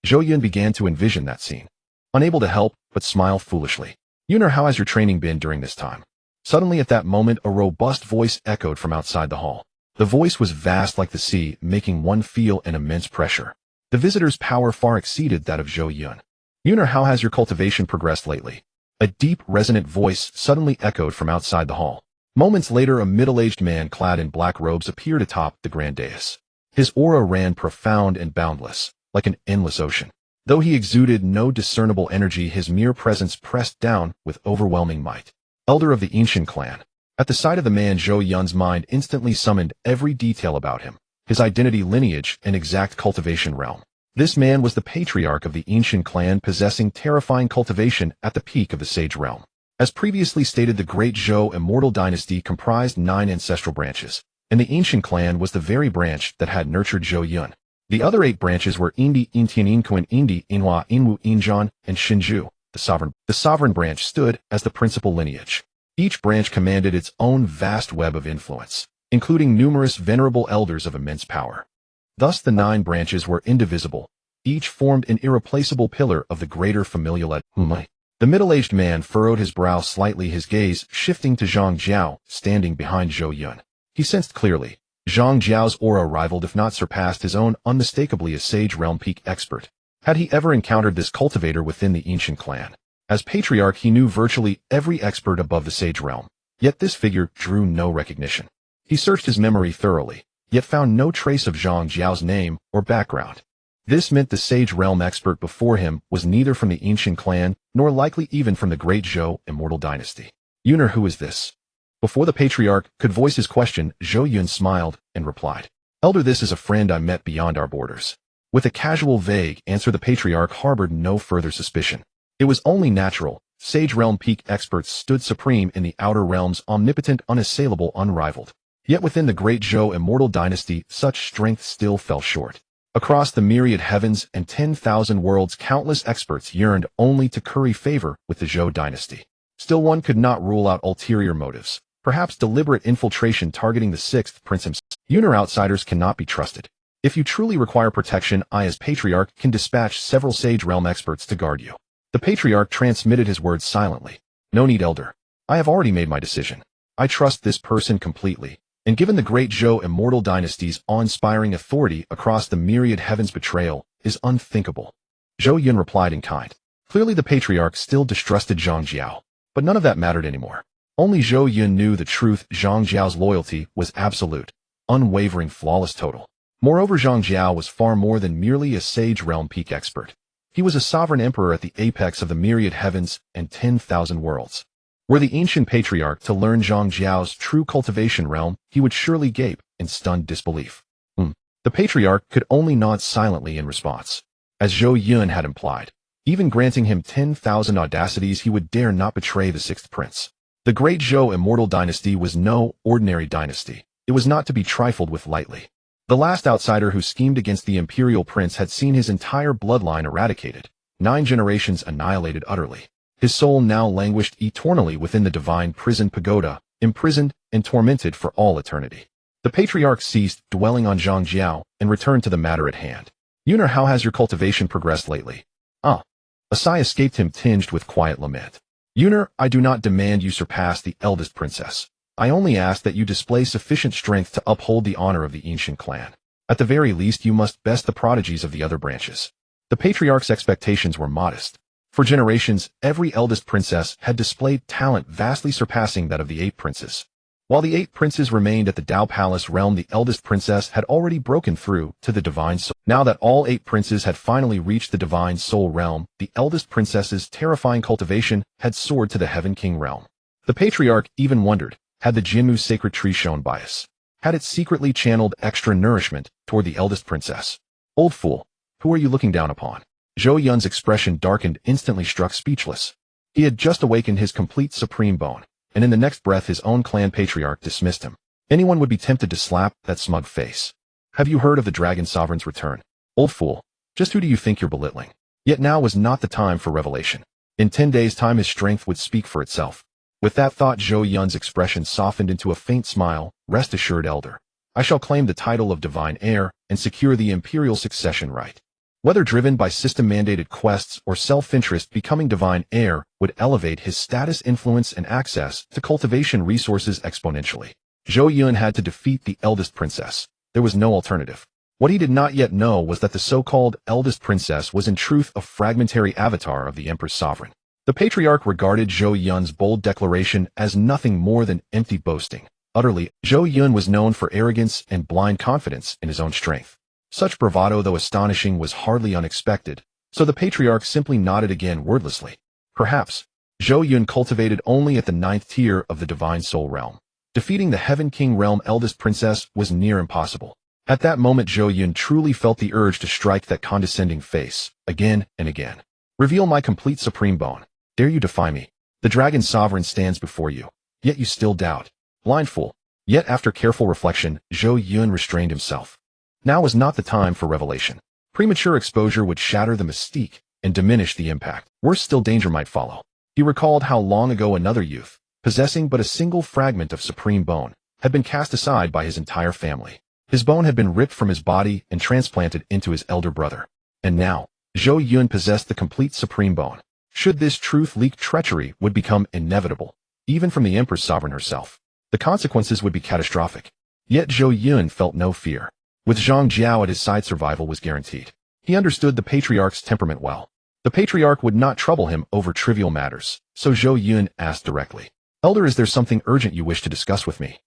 Zhou Yun began to envision that scene. Unable to help but smile foolishly. Yuner, how has your training been during this time? Suddenly at that moment a robust voice echoed from outside the hall. The voice was vast like the sea, making one feel an immense pressure. The visitor's power far exceeded that of Zhou Yun. Yuner, how has your cultivation progressed lately? A deep, resonant voice suddenly echoed from outside the hall. Moments later, a middle-aged man clad in black robes appeared atop the grand dais. His aura ran profound and boundless, like an endless ocean. Though he exuded no discernible energy, his mere presence pressed down with overwhelming might. Elder of the ancient clan. At the sight of the man, Zhou Yun's mind instantly summoned every detail about him, his identity, lineage, and exact cultivation realm. This man was the patriarch of the ancient clan, possessing terrifying cultivation at the peak of the sage realm. As previously stated, the Great Zhou Immortal Dynasty comprised 9 ancestral branches, and the ancient clan was the very branch that had nurtured Zhou Yun. The other 8 branches were Indi, Intian, Inkuan, Indi, Inhua, Inwu, Inzhan, and Xinju, the sovereign. The sovereign branch stood as the principal lineage. Each branch commanded its own vast web of influence, including numerous venerable elders of immense power. Thus the 9 branches were indivisible. Each formed an irreplaceable pillar of the greater familial. The middle-aged man furrowed his brow slightly, his gaze shifting to Zhang Jiao, standing behind Zhou Yun. He sensed clearly. Zhang Jiao's aura rivaled, if not surpassed, his own, unmistakably a Sage Realm peak expert. Had he ever encountered this cultivator within the ancient clan? As patriarch, he knew virtually every expert above the Sage Realm, yet this figure drew no recognition. He searched his memory thoroughly, yet found no trace of Zhang Jiao's name or background. This meant the Sage Realm expert before him was neither from the ancient clan, nor likely even from the Great Zhou Immortal Dynasty. Yuner, who is this? Before the patriarch could voice his question, Zhou Yun smiled and replied, Elder, this is a friend I met beyond our borders. With a casual, vague answer, the patriarch harbored no further suspicion. It was only natural. Sage Realm peak experts stood supreme in the outer realms, omnipotent, unassailable, unrivaled. Yet within the Great Zhou Immortal Dynasty, such strength still fell short. Across the myriad heavens and 10,000 worlds, countless experts yearned only to curry favor with the Zhou dynasty. Still, one could not rule out ulterior motives, perhaps deliberate infiltration targeting the 6th prince himself. Yuner, outsiders cannot be trusted. If you truly require protection, I as patriarch can dispatch several Sage Realm experts to guard you. The patriarch transmitted his words silently. No need, Elder. I have already made my decision. I trust this person completely. And given the Great Zhou Immortal Dynasty's awe-inspiring authority across the myriad heavens, betrayal is unthinkable. Zhou Yun replied in kind. Clearly the patriarch still distrusted Zhang Jiao, but none of that mattered anymore. Only Zhou Yun knew the truth. Zhang Jiao's loyalty was absolute, unwavering, flawless, total. Moreover, Zhang Jiao was far more than merely a sage realm peak expert. He was a sovereign emperor at the apex of the myriad heavens and 10,000 worlds. Were the ancient patriarch to learn Zhang Jiao's true cultivation realm, he would surely gape in stunned disbelief. The patriarch could only nod silently in response. As Zhou Yun had implied, even granting him 10,000 audacities, he would dare not betray the sixth prince. The Great Zhou Immortal Dynasty was no ordinary dynasty. It was not to be trifled with lightly. The last outsider who schemed against the imperial prince had seen his entire bloodline eradicated, 9 generations annihilated utterly. His soul now languished eternally within the divine prison pagoda, imprisoned and tormented for all eternity. The patriarch ceased dwelling on Zhang Jiao and returned to the matter at hand. Yuner, how has your cultivation progressed lately? A sigh escaped him, tinged with quiet lament. Yuner, I do not demand you surpass the eldest princess. I only ask that you display sufficient strength to uphold the honor of the ancient clan. At the very least, you must best the prodigies of the other branches. The patriarch's expectations were modest. For generations, every eldest princess had displayed talent vastly surpassing that of the 8 princes. While the 8 princes remained at the Dao Palace realm, the eldest princess had already broken through to the Divine Soul. Now that all 8 princes had finally reached the Divine Soul realm, the eldest princess's terrifying cultivation had soared to the Heaven King realm. The patriarch even wondered, had the Jinmu sacred tree shown bias? Had it secretly channeled extra nourishment toward the eldest princess? Old fool, who are you looking down upon? Zhou Yun's expression darkened, instantly struck speechless. He had just awakened his complete supreme bone, and in the next breath his own clan patriarch dismissed him. Anyone would be tempted to slap that smug face. Have you heard of the Dragon Sovereign's return? Old fool, just who do you think you're belittling? Yet now was not the time for revelation. In 10 days' time his strength would speak for itself. With that thought, Zhou Yun's expression softened into a faint smile. Rest assured, elder. I shall claim the title of divine heir and secure the imperial succession right. Whether driven by system-mandated quests or self-interest, becoming divine heir would elevate his status, influence, and access to cultivation resources exponentially. Zhou Yun had to defeat the eldest princess. There was no alternative. What he did not yet know was that the so-called eldest princess was in truth a fragmentary avatar of the empress sovereign. The patriarch regarded Zhou Yun's bold declaration as nothing more than empty boasting. Utterly, Zhou Yun was known for arrogance and blind confidence in his own strength. Such bravado, though astonishing, was hardly unexpected, so the patriarch simply nodded again wordlessly. Perhaps Zhou Yun cultivated only at the 9th tier of the Divine Soul realm. Defeating the Heaven King realm eldest princess was near impossible. At that moment, Zhou Yun truly felt the urge to strike that condescending face, again and again. Reveal my complete supreme bone. Dare you defy me? The Dragon Sovereign stands before you, yet you still doubt. Blind fool. Yet after careful reflection, Zhou Yun restrained himself. Now was not the time for revelation. Premature exposure would shatter the mystique and diminish the impact. Worse still, danger might follow. He recalled how long ago another youth, possessing but a single fragment of supreme bone, had been cast aside by his entire family. His bone had been ripped from his body and transplanted into his elder brother. And now, Zhou Yun possessed the complete supreme bone. Should this truth leak, treachery would become inevitable, even from the Empress Sovereign herself. The consequences would be catastrophic. Yet Zhou Yun felt no fear. With Zhang Jiao at his side, survival was guaranteed. He understood the patriarch's temperament well. The patriarch would not trouble him over trivial matters, so Zhou Yun asked directly. Elder, is there something urgent you wish to discuss with me?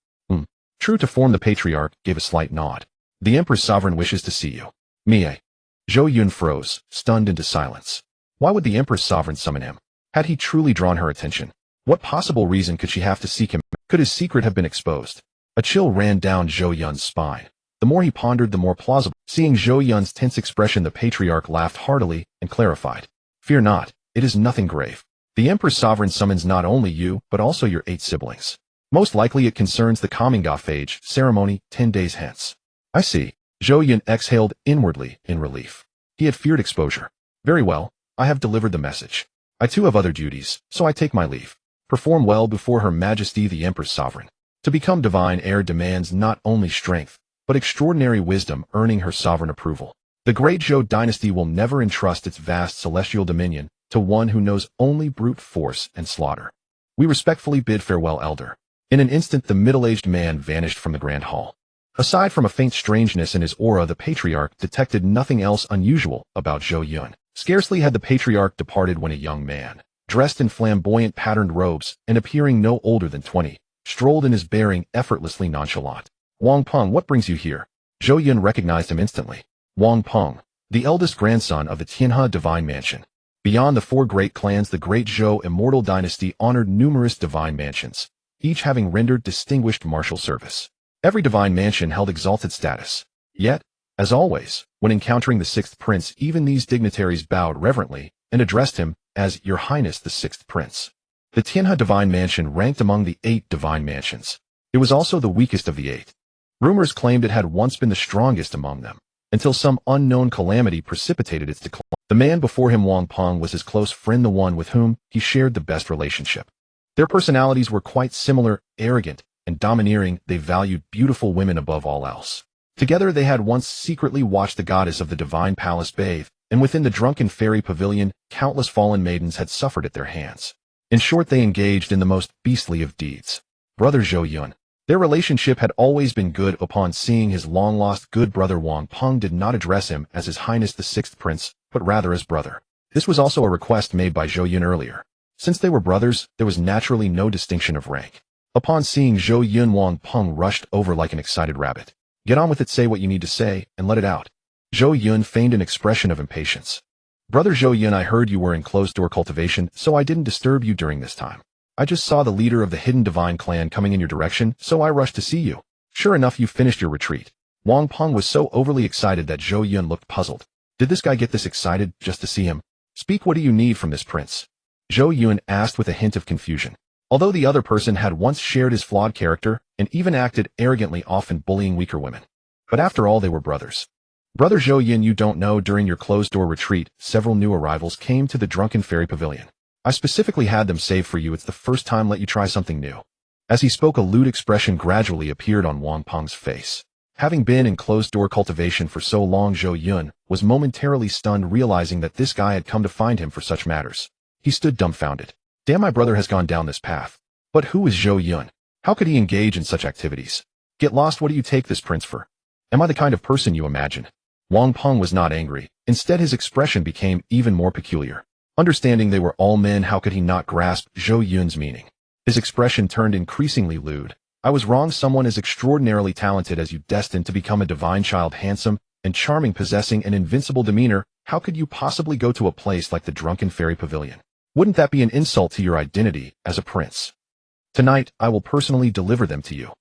True to form, the patriarch gave a slight nod. The Empress Sovereign wishes to see you. Mie. Zhou Yun froze, stunned into silence. Why would the Empress Sovereign summon him? Had he truly drawn her attention? What possible reason could she have to seek him? Could his secret have been exposed? A chill ran down Zhou Yun's spine. The more he pondered, the more plausible. Seeing Zhou Yun's tense expression, the patriarch laughed heartily and clarified. Fear not, it is nothing grave. The Empress Sovereign summons not only you, but also your 8 siblings. Most likely it concerns the coming of age ceremony 10 days hence. I see. Zhou Yun exhaled inwardly in relief. He had feared exposure. Very well, I have delivered the message. I too have other duties, so I take my leave. Perform well before Her Majesty the Empress Sovereign. To become divine heir demands not only strength, but extraordinary wisdom, earning her sovereign approval. The Great Zhou Dynasty will never entrust its vast celestial dominion to one who knows only brute force and slaughter. We respectfully bid farewell, elder. In an instant, the middle-aged man vanished from the grand hall. Aside from a faint strangeness in his aura, the patriarch detected nothing else unusual about Zhou Yun. Scarcely had the patriarch departed when a young man, dressed in flamboyant patterned robes and appearing no older than 20, strolled in, his bearing effortlessly nonchalant. Wang Peng, what brings you here? Zhou Yun recognized him instantly. Wang Peng, the eldest grandson of the Tianhe divine mansion. Beyond the four great clans, the Great Zhou Immortal Dynasty honored numerous divine mansions, each having rendered distinguished martial service. Every divine mansion held exalted status. Yet, as always, when encountering the sixth prince, even these dignitaries bowed reverently and addressed him as Your Highness the Sixth Prince. The Tianhe divine mansion ranked among the 8 divine mansions. It was also the weakest of the 8. Rumors claimed it had once been the strongest among them, until some unknown calamity precipitated its decline. The man before him, Wang Peng, was his close friend, the one with whom he shared the best relationship. Their personalities were quite similar, arrogant and domineering. They valued beautiful women above all else. Together they had once secretly watched the goddess of the divine palace bathe, and within the drunken fairy pavilion, countless fallen maidens had suffered at their hands. In short, they engaged in the most beastly of deeds. Brother Zhou Yun. Their relationship had always been good. Upon seeing his long-lost good brother, Wang Peng did not address him as His Highness the Sixth Prince, but rather as brother. This was also a request made by Zhou Yun earlier. Since they were brothers, there was naturally no distinction of rank. Upon seeing Zhou Yun, Wang Peng rushed over like an excited rabbit. Get on with it, say what you need to say, and let it out. Zhou Yun feigned an expression of impatience. Brother Zhou Yun, I heard you were in closed-door cultivation, so I didn't disturb you during this time. I just saw the leader of the hidden divine clan coming in your direction, so I rushed to see you. Sure enough, you finished your retreat. Wang Peng was so overly excited that Zhou Yun looked puzzled. Did this guy get this excited just to see him? Speak, what do you need from this prince? Zhou Yun asked with a hint of confusion. Although the other person had once shared his flawed character and even acted arrogantly, often bullying weaker women. But after all, they were brothers. Brother Zhou Yun, you don't know, during your closed-door retreat, several new arrivals came to the drunken fairy pavilion. I specifically had them saved for you. It's the first time. Let you try something new. As he spoke, a lewd expression gradually appeared on Wang Peng's face. Having been in closed-door cultivation for so long, Zhou Yun was momentarily stunned, realizing that this guy had come to find him for such matters. He stood dumbfounded. Damn, my brother has gone down this path. But who is Zhou Yun? How could he engage in such activities? Get lost. What do you take this prince for? Am I the kind of person you imagine? Wang Peng was not angry. Instead, his expression became even more peculiar. Understanding they were all men, how could he not grasp Zhou Yun's meaning? His expression turned increasingly lewd. I was wrong. Someone as extraordinarily talented as you, destined to become a divine child, handsome and charming, possessing an invincible demeanor, how could you possibly go to a place like the drunken fairy pavilion? Wouldn't that be an insult to your identity as a prince? Tonight, I will personally deliver them to you.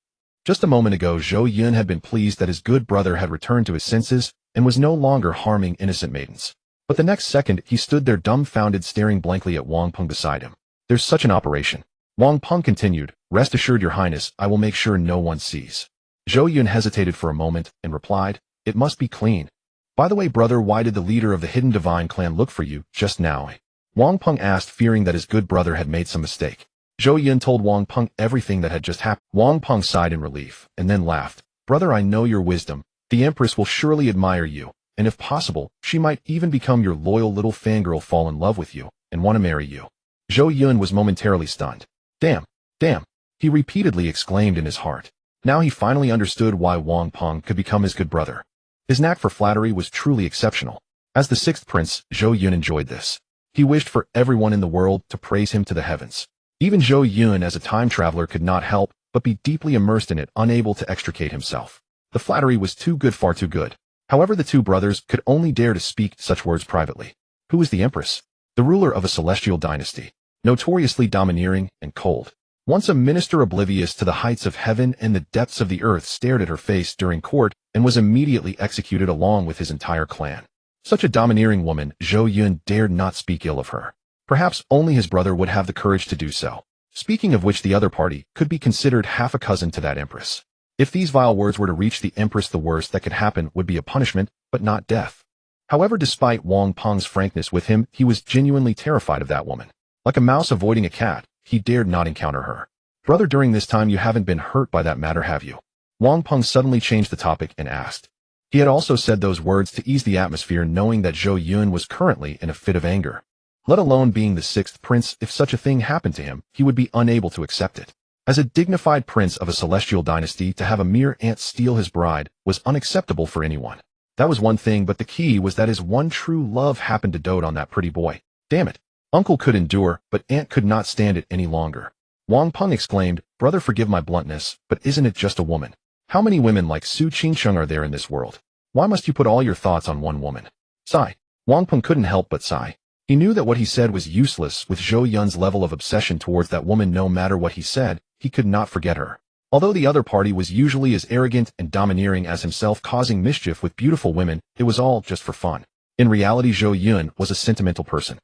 Just a moment ago, Zhou Yun had been pleased that his good brother had returned to his senses and was no longer harming innocent maidens. But the next second, he stood there dumbfounded, staring blankly at Wang Peng beside him. There's such an operation. Wang Peng continued, rest assured, Your Highness, I will make sure no one sees. Zhou Yun hesitated for a moment and replied, it must be clean. By the way, brother, why did the leader of the hidden divine clan look for you just now? Wang Peng asked, fearing that his good brother had made some mistake. Zhou Yun told Wang Peng everything that had just happened. Wang Peng sighed in relief and then laughed. Brother, I know your wisdom. The empress will surely admire you, and if possible, she might even become your loyal little fangirl, fall in love with you, and want to marry you. Zhou Yun was momentarily stunned. Damn, damn, he repeatedly exclaimed in his heart. Now he finally understood why Wang Peng could become his good brother. His knack for flattery was truly exceptional. As the sixth prince, Zhou Yun enjoyed this. He wished for everyone in the world to praise him to the heavens. Even Zhou Yun, as a time traveler, could not help but be deeply immersed in it, unable to extricate himself. The flattery was too good, far too good. However, the two brothers could only dare to speak such words privately. Who is the empress? The ruler of a celestial dynasty, notoriously domineering and cold. Once a minister, oblivious to the heights of heaven and the depths of the earth, stared at her face during court and was immediately executed along with his entire clan. Such a domineering woman, Zhou Yun dared not speak ill of her. Perhaps only his brother would have the courage to do so. Speaking of which, the other party could be considered half a cousin to that empress. If these vile words were to reach the empress, the worst that could happen would be a punishment, but not death. However, despite Wang Peng's frankness with him, he was genuinely terrified of that woman. Like a mouse avoiding a cat, he dared not encounter her. Brother, during this time you haven't been hurt by that matter, have you? Wang Peng suddenly changed the topic and asked. He had also said those words to ease the atmosphere, knowing that Zhou Yun was currently in a fit of anger. Let alone being the sixth prince, if such a thing happened to him, he would be unable to accept it. As a dignified prince of a celestial dynasty, to have a mere ant steal his bride was unacceptable for anyone. That was one thing, but the key was that his one true love happened to dote on that pretty boy. Damn it. Uncle could endure, but Aunt could not stand it any longer. Wang Peng exclaimed, "Brother, forgive my bluntness, but isn't it just a woman? How many women like Su Qingsheng are there in this world? Why must you put all your thoughts on one woman?" Sigh. Wang Peng couldn't help but sigh. He knew that what he said was useless. With Zhou Yun's level of obsession towards that woman, no matter what he said, he could not forget her. Although the other party was usually as arrogant and domineering as himself, causing mischief with beautiful women, it was all just for fun. In reality, Zhou Yun was a sentimental person.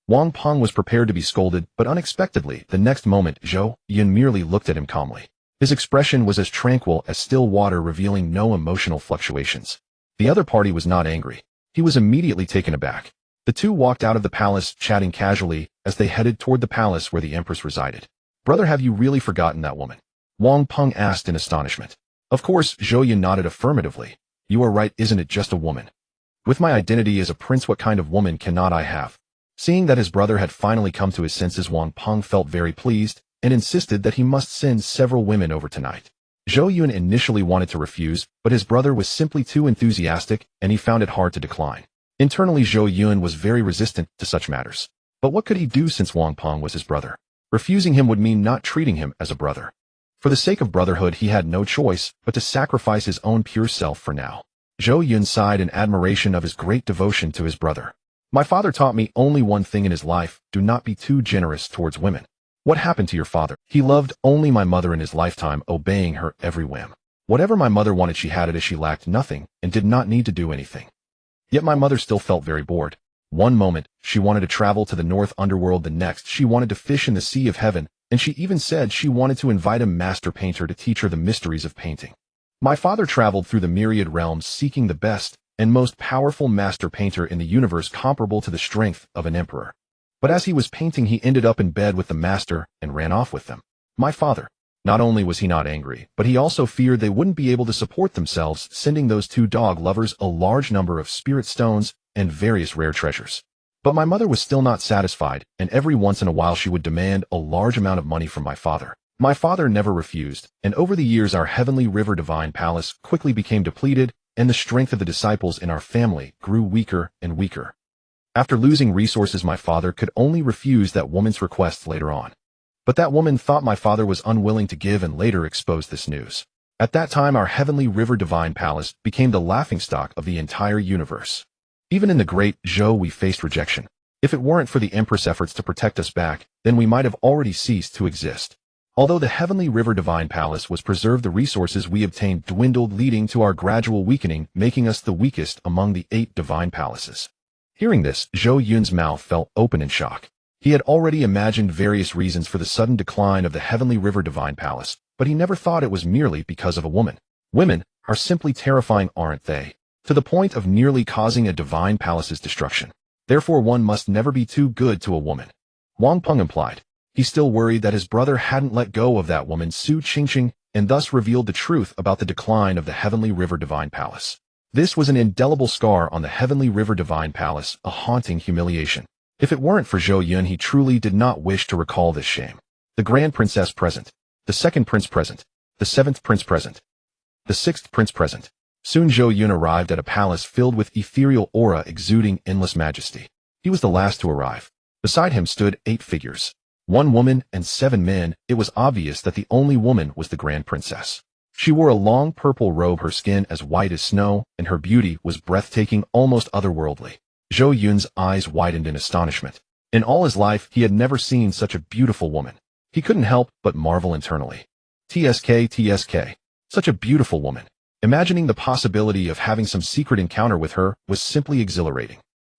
Wang Peng was prepared to be scolded, but unexpectedly, the next moment, Zhou Yun merely looked at him calmly. His expression was as tranquil as still water, revealing no emotional fluctuations. The other party was not angry. He was immediately taken aback. The two walked out of the palace, chatting casually, as they headed toward the palace where the empress resided. "Brother, have you really forgotten that woman?" Wang Peng asked in astonishment. Of course, Zhou Yun nodded affirmatively. "You are right, isn't it just a woman? With my identity as a prince, what kind of woman cannot I have?" Seeing that his brother had finally come to his senses, Wang Peng felt very pleased, and insisted that he must send several women over tonight. Zhou Yun initially wanted to refuse, but his brother was simply too enthusiastic, and he found it hard to decline. Internally, Zhou Yun was very resistant to such matters. But what could he do since Wang Peng was his brother? Refusing him would mean not treating him as a brother. For the sake of brotherhood, he had no choice but to sacrifice his own pure self for now. Zhou Yun sighed in admiration of his great devotion to his brother. "My father taught me only one thing in his life: do not be too generous towards women." "What happened to your father?" "He loved only my mother in his lifetime, obeying her every whim. Whatever my mother wanted, she had it, as she lacked nothing and did not need to do anything. Yet my mother still felt very bored. One moment, she wanted to travel to the north underworld, the next, she wanted to fish in the sea of heaven, and she even said she wanted to invite a master painter to teach her the mysteries of painting. My father traveled through the myriad realms, seeking the best and most powerful master painter in the universe, comparable to the strength of an emperor. But as he was painting, he ended up in bed with the master and ran off with them. My father, not only was he not angry, but he also feared they wouldn't be able to support themselves, sending those two dog lovers a large number of spirit stones and various rare treasures. But my mother was still not satisfied, and every once in a while she would demand a large amount of money from my father. My father never refused, and over the years our heavenly river divine palace quickly became depleted, and the strength of the disciples in our family grew weaker and weaker. After losing resources, my father could only refuse that woman's requests later on. But that woman thought my father was unwilling to give and later exposed this news. At that time, our heavenly river divine palace became the laughingstock of the entire universe. Even in the Great Zhou we faced rejection. If it weren't for the empress' efforts to protect us back, then we might have already ceased to exist. Although the heavenly river divine palace was preserved, the resources we obtained dwindled, leading to our gradual weakening, making us the weakest among the 8 divine palaces. Hearing this, Zhou Yun's mouth fell open in shock. He had already imagined various reasons for the sudden decline of the heavenly river divine palace, but he never thought it was merely because of a woman. Women are simply terrifying, aren't they? To the point of nearly causing a divine palace's destruction. Therefore, one must never be too good to a woman. Wang Peng implied. He still worried that his brother hadn't let go of that woman, Su Qingsheng, and thus revealed the truth about the decline of the heavenly river divine palace. This was an indelible scar on the heavenly river divine palace, a haunting humiliation. If it weren't for Zhou Yun, he truly did not wish to recall this shame. The grand princess present. The second prince present. The 7th prince present. The 6th prince present. Soon Zhou Yun arrived at a palace filled with ethereal aura exuding endless majesty. He was the last to arrive. Beside him stood 8 figures. 1 woman and 7 men. It was obvious that the only woman was the grand princess. She wore a long purple robe, her skin as white as snow, and her beauty was breathtaking, almost otherworldly. Zhou Yun's eyes widened in astonishment. In all his life, he had never seen such a beautiful woman. He couldn't help but marvel internally. TSK. Such a beautiful woman. Imagining the possibility of having some secret encounter with her was simply exhilarating.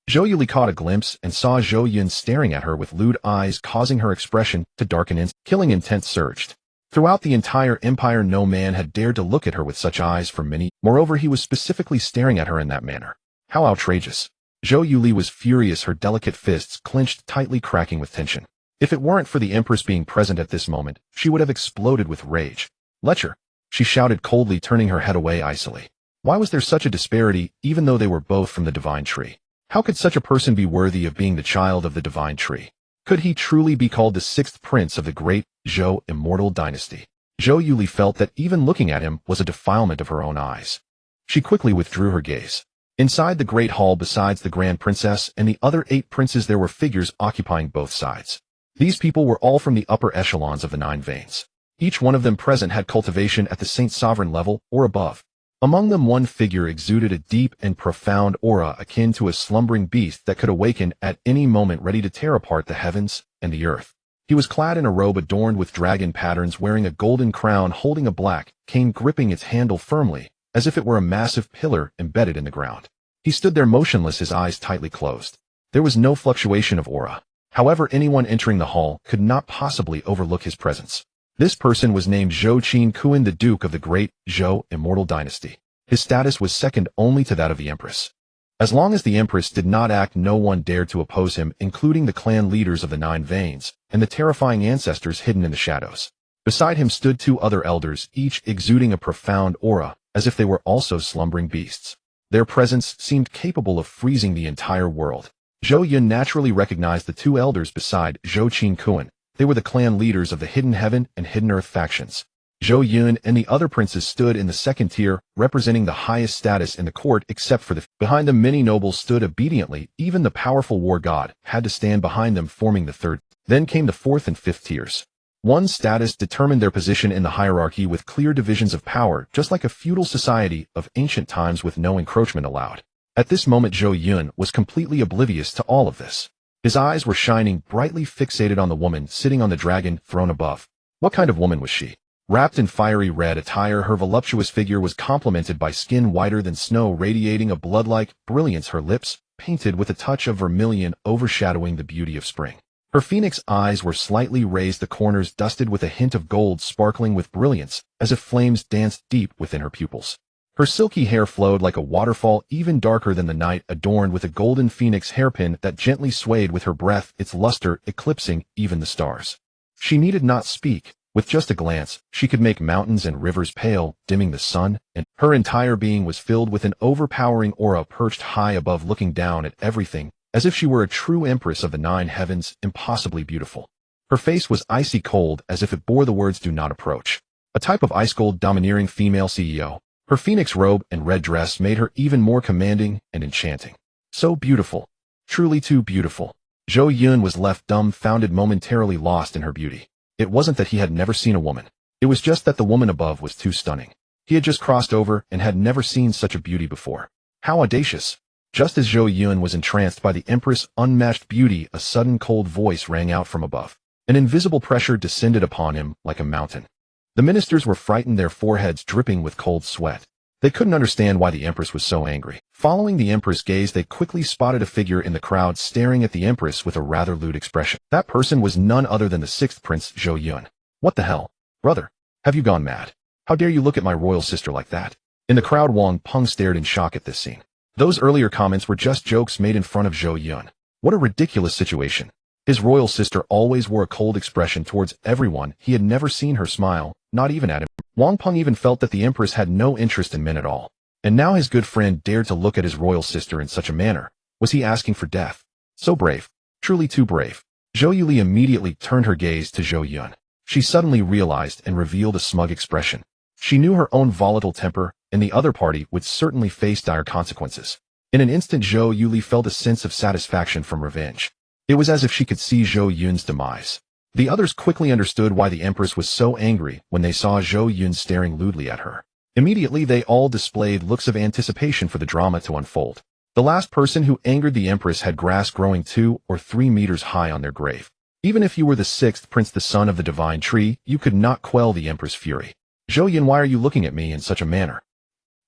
Zhou Yuli caught a glimpse and saw Zhou Yun staring at her with lewd eyes, causing her expression to darken. Killing intent surged. Throughout the entire empire, no man had dared to look at her with such eyes for many. Moreover, he was specifically staring at her in that manner. How outrageous. Zhou Yuli was furious, her delicate fists clenched tightly, cracking with tension. If it weren't for the empress being present at this moment, she would have exploded with rage. "Lecher," she shouted coldly, turning her head away icily. Why was there such a disparity, even though they were both from the divine tree? How could such a person be worthy of being the child of the divine tree? Could he truly be called the sixth prince of the Great Zhou Immortal Dynasty? Zhou Yuli felt that even looking at him was a defilement of her own eyes. She quickly withdrew her gaze. Inside the great hall, besides the Grand Princess and the other 8 princes, there were figures occupying both sides. These people were all from the upper echelons of the 9 veins. Each one of them present had cultivation at the Saint Sovereign level or above. Among them, one figure exuded a deep and profound aura akin to a slumbering beast that could awaken at any moment, ready to tear apart the heavens and the earth. He was clad in a robe adorned with dragon patterns, wearing a golden crown, holding a black cane, gripping its handle firmly, as if it were a massive pillar embedded in the ground. He stood there motionless, his eyes tightly closed. There was no fluctuation of aura. However, anyone entering the hall could not possibly overlook his presence. This person was named Zhou Qin, the Duke of the Great Zhou Immortal Dynasty. His status was second only to that of the Empress. As long as the Empress did not act, no one dared to oppose him, including the clan leaders of the 9 veins and the terrifying ancestors hidden in the shadows. Beside him stood 2 other elders, each exuding a profound aura, as if they were also slumbering beasts. Their presence seemed capable of freezing the entire world. Zhou Yun naturally recognized the 2 elders beside Zhou Qin. They were the clan leaders of the Hidden Heaven and Hidden Earth factions. Zhou Yun and the other princes stood in the second tier, representing the highest status in the court except for the behind them. Many nobles stood obediently. Even the powerful war god had to stand behind them, forming the third. Then came the fourth and fifth tiers. One's status determined their position in the hierarchy, with clear divisions of power, just like a feudal society of ancient times with no encroachment allowed. At this moment, Zhou Yun was completely oblivious to all of this. His eyes were shining, brightly fixated on the woman sitting on the dragon throne above. What kind of woman was she? Wrapped in fiery red attire, her voluptuous figure was complemented by skin whiter than snow, radiating a blood-like brilliance, her lips painted with a touch of vermilion, overshadowing the beauty of spring. Her phoenix eyes were slightly raised, the corners dusted with a hint of gold, sparkling with brilliance, as if flames danced deep within her pupils. Her silky hair flowed like a waterfall, even darker than the night, adorned with a golden phoenix hairpin that gently swayed with her breath, its luster eclipsing even the stars. She needed not speak. With just a glance, she could make mountains and rivers pale, dimming the sun, and her entire being was filled with an overpowering aura, perched high above, looking down at everything, as if she were a true empress of the 9 heavens, impossibly beautiful. Her face was icy cold, as if it bore the words, "Do not approach." A type of ice-cold, domineering female CEO. Her phoenix robe and red dress made her even more commanding and enchanting. So beautiful. Truly too beautiful. Zhou Yun was left dumbfounded, momentarily lost in her beauty. It wasn't that he had never seen a woman. It was just that the woman above was too stunning. He had just crossed over and had never seen such a beauty before. How audacious. Just as Zhou Yun was entranced by the Empress' unmatched beauty, a sudden cold voice rang out from above. An invisible pressure descended upon him like a mountain. The ministers were frightened, their foreheads dripping with cold sweat. They couldn't understand why the Empress was so angry. Following the Empress' gaze, they quickly spotted a figure in the crowd staring at the Empress with a rather lewd expression. That person was none other than the 6th Prince, Zhou Yun. What the hell? Brother, have you gone mad? How dare you look at my royal sister like that? In the crowd, Wang Peng stared in shock at this scene. Those earlier comments were just jokes made in front of Zhou Yun. What a ridiculous situation. His royal sister always wore a cold expression towards everyone. He had never seen her smile, not even at him. Wang Peng even felt that the Empress had no interest in men at all. And now his good friend dared to look at his royal sister in such a manner. Was he asking for death? So brave. Truly too brave. Zhou Yuli immediately turned her gaze to Zhou Yun. She suddenly realized and revealed a smug expression. She knew her own volatile temper, and the other party would certainly face dire consequences. In an instant, Zhou Yuli felt a sense of satisfaction from revenge. It was as if she could see Zhou Yun's demise. The others quickly understood why the Empress was so angry when they saw Zhou Yun staring lewdly at her. Immediately, they all displayed looks of anticipation for the drama to unfold. The last person who angered the Empress had grass growing 2 or 3 meters high on their grave. Even if you were the 6th Prince, the son of the divine tree, you could not quell the Empress' fury. Zhou Yun, why are you looking at me in such a manner?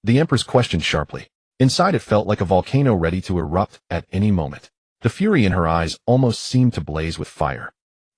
The Empress questioned sharply. Inside, it felt like a volcano ready to erupt at any moment. The fury in her eyes almost seemed to blaze with fire.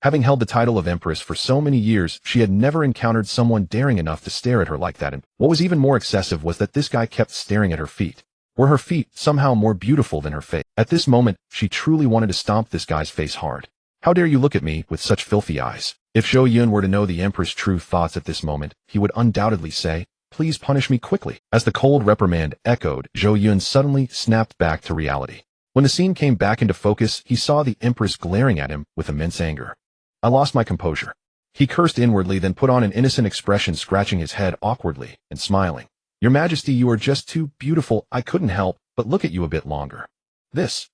Having held the title of Empress for so many years, she had never encountered someone daring enough to stare at her like that, and what was even more excessive was that this guy kept staring at her feet. Were her feet somehow more beautiful than her face? At this moment, she truly wanted to stomp this guy's face hard. How dare you look at me with such filthy eyes? If Zhou Yun were to know the Empress' true thoughts at this moment, he would undoubtedly say, "Please punish me quickly." As the cold reprimand echoed, Zhou Yun suddenly snapped back to reality. When the scene came back into focus, he saw the empress glaring at him with immense anger. I lost my composure. He cursed inwardly, then put on an innocent expression, scratching his head awkwardly and smiling. Your Majesty, you are just too beautiful. I couldn't help but look at you a bit longer. This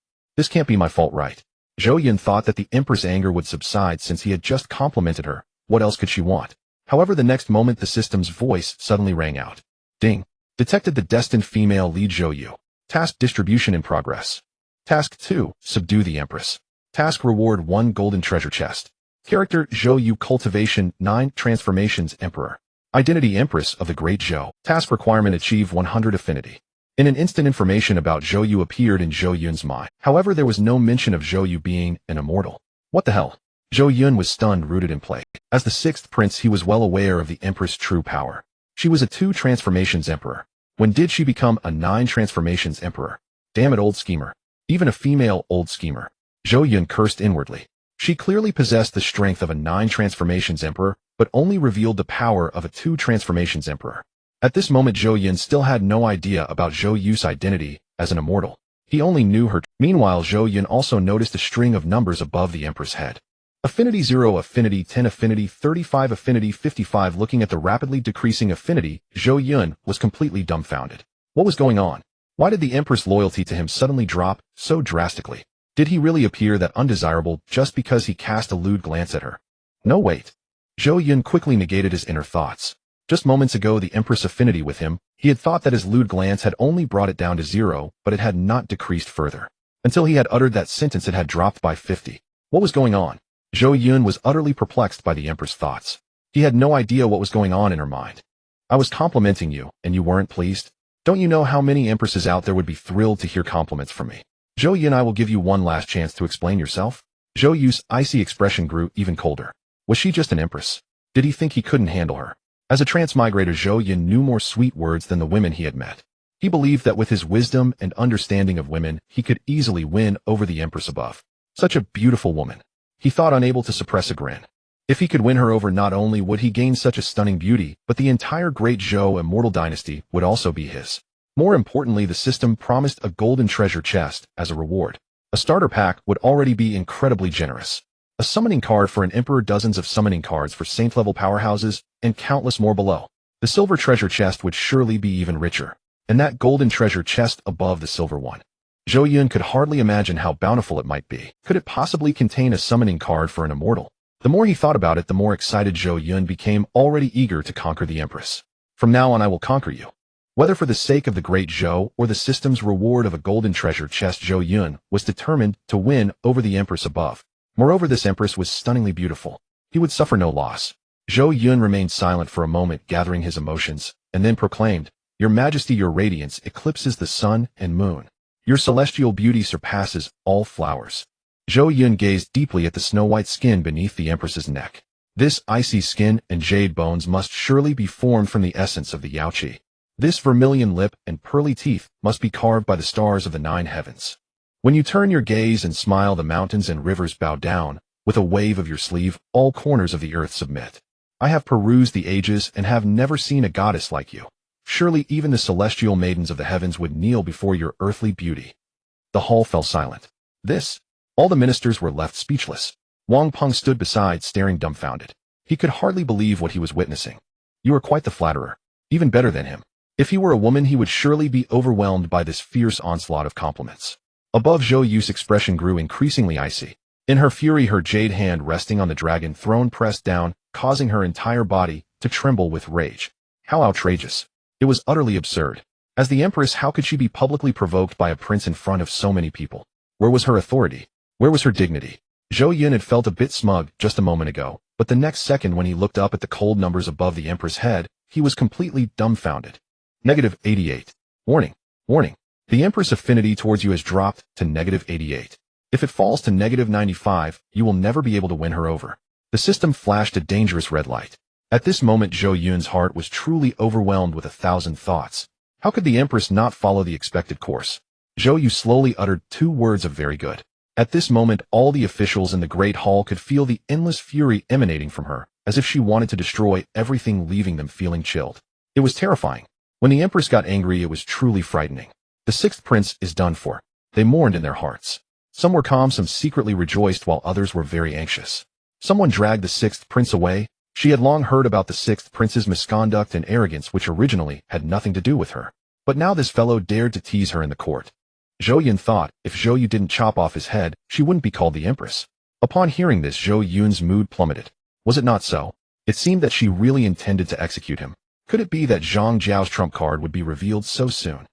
can't be my fault, right? Zhou Yun thought that the empress' anger would subside since he had just complimented her. What else could she want? However, the next moment the system's voice suddenly rang out. Ding. Detected the destined female lead Zhou Yu. Task distribution in progress. Task 2. Subdue the Empress. Task reward 1 golden treasure chest. Character Zhou Yu cultivation 9 transformations Emperor. Identity Empress of the Great Zhou. Task requirement achieve 100 affinity. In an instant, information about Zhou Yu appeared in Zhou Yun's mind. However, there was no mention of Zhou Yu being an immortal. What the hell? Zhou Yun was stunned, rooted in plague. As the 6th prince, he was well aware of the Empress' true power. She was a 2 transformations Emperor. When did she become a 9 transformations Emperor? Damn it, old schemer. Even a female old schemer. Zhou Yun cursed inwardly. She clearly possessed the strength of a 9 transformations Emperor, but only revealed the power of a 2 transformations Emperor. At this moment, Zhou Yun still had no idea about Zhou Yu's identity as an immortal. He only knew her. Meanwhile, Zhou Yun also noticed a string of numbers above the Empress' head. Affinity 0, Affinity 10, Affinity 35, Affinity 55. Looking at the rapidly decreasing affinity, Zhou Yun was completely dumbfounded. What was going on? Why did the Empress' loyalty to him suddenly drop so drastically? Did he really appear that undesirable just because he cast a lewd glance at her? No, wait. Zhou Yun quickly negated his inner thoughts. Just moments ago, the Empress' affinity with him, he had thought that his lewd glance had only brought it down to 0, but it had not decreased further. Until he had uttered that sentence, it had dropped by 50. What was going on? Zhou Yun was utterly perplexed by the Empress' thoughts. He had no idea what was going on in her mind. I was complimenting you, and you weren't pleased? Don't you know how many empresses out there would be thrilled to hear compliments from me? Zhou Yun, I will give you one last chance to explain yourself. Zhou Yu's icy expression grew even colder. Was she just an empress? Did he think he couldn't handle her? As a transmigrator, Zhou Yun knew more sweet words than the women he had met. He believed that with his wisdom and understanding of women, he could easily win over the empress above. Such a beautiful woman. He thought, unable to suppress a grin. If he could win her over, not only would he gain such a stunning beauty, but the entire Great Zhou Immortal Dynasty would also be his. More importantly, the system promised a golden treasure chest as a reward. A starter pack would already be incredibly generous. A summoning card for an emperor, dozens of summoning cards for saint-level powerhouses, and countless more below. The silver treasure chest would surely be even richer. And that golden treasure chest above the silver one. Zhou Yun could hardly imagine how bountiful it might be. Could it possibly contain a summoning card for an immortal? The more he thought about it, the more excited Zhou Yun became, already eager to conquer the Empress. From now on, I will conquer you. Whether for the sake of the Great Zhou or the system's reward of a golden treasure chest, Zhou Yun was determined to win over the Empress above. Moreover, this Empress was stunningly beautiful. He would suffer no loss. Zhou Yun remained silent for a moment, gathering his emotions, and then proclaimed, Your Majesty, your radiance eclipses the sun and moon. Your celestial beauty surpasses all flowers. Zhou Yun gazed deeply at the snow-white skin beneath the Empress's neck. This icy skin and jade bones must surely be formed from the essence of the Yaoqi. This vermilion lip and pearly teeth must be carved by the stars of the 9 heavens. When you turn your gaze and smile, the mountains and rivers bow down. With a wave of your sleeve, all corners of the earth submit. I have perused the ages and have never seen a goddess like you. Surely even the celestial maidens of the heavens would kneel before your earthly beauty. The hall fell silent. All the ministers were left speechless. Wang Peng stood beside, staring dumbfounded. He could hardly believe what he was witnessing. You are quite the flatterer. Even better than him. If he were a woman, he would surely be overwhelmed by this fierce onslaught of compliments. Above, Zhou Yu's expression grew increasingly icy. In her fury, her jade hand resting on the dragon throne pressed down, causing her entire body to tremble with rage. How outrageous. It was utterly absurd. As the Empress, how could she be publicly provoked by a prince in front of so many people? Where was her authority? Where was her dignity? Zhou Yun had felt a bit smug just a moment ago, but the next second when he looked up at the cold numbers above the Empress' head, he was completely dumbfounded. -88. Warning. Warning. The Empress' affinity towards you has dropped to -88. If it falls to -95, you will never be able to win her over. The system flashed a dangerous red light. At this moment, Zhou Yun's heart was truly overwhelmed with 1,000 thoughts. How could the Empress not follow the expected course? Zhou Yu slowly uttered 2 words of very good. At this moment, all the officials in the Great Hall could feel the endless fury emanating from her, as if she wanted to destroy everything, leaving them feeling chilled. It was terrifying. When the Empress got angry, it was truly frightening. The 6th prince is done for. They mourned in their hearts. Some were calm, some secretly rejoiced, while others were very anxious. Someone dragged the sixth prince away. She had long heard about the sixth prince's misconduct and arrogance, which originally had nothing to do with her. But now this fellow dared to tease her in the court. Zhou Yun thought if Zhou Yu didn't chop off his head, she wouldn't be called the empress. Upon hearing this, Zhou Yun's mood plummeted. Was it not so? It seemed that she really intended to execute him. Could it be that Zhang Jiao's trump card would be revealed so soon?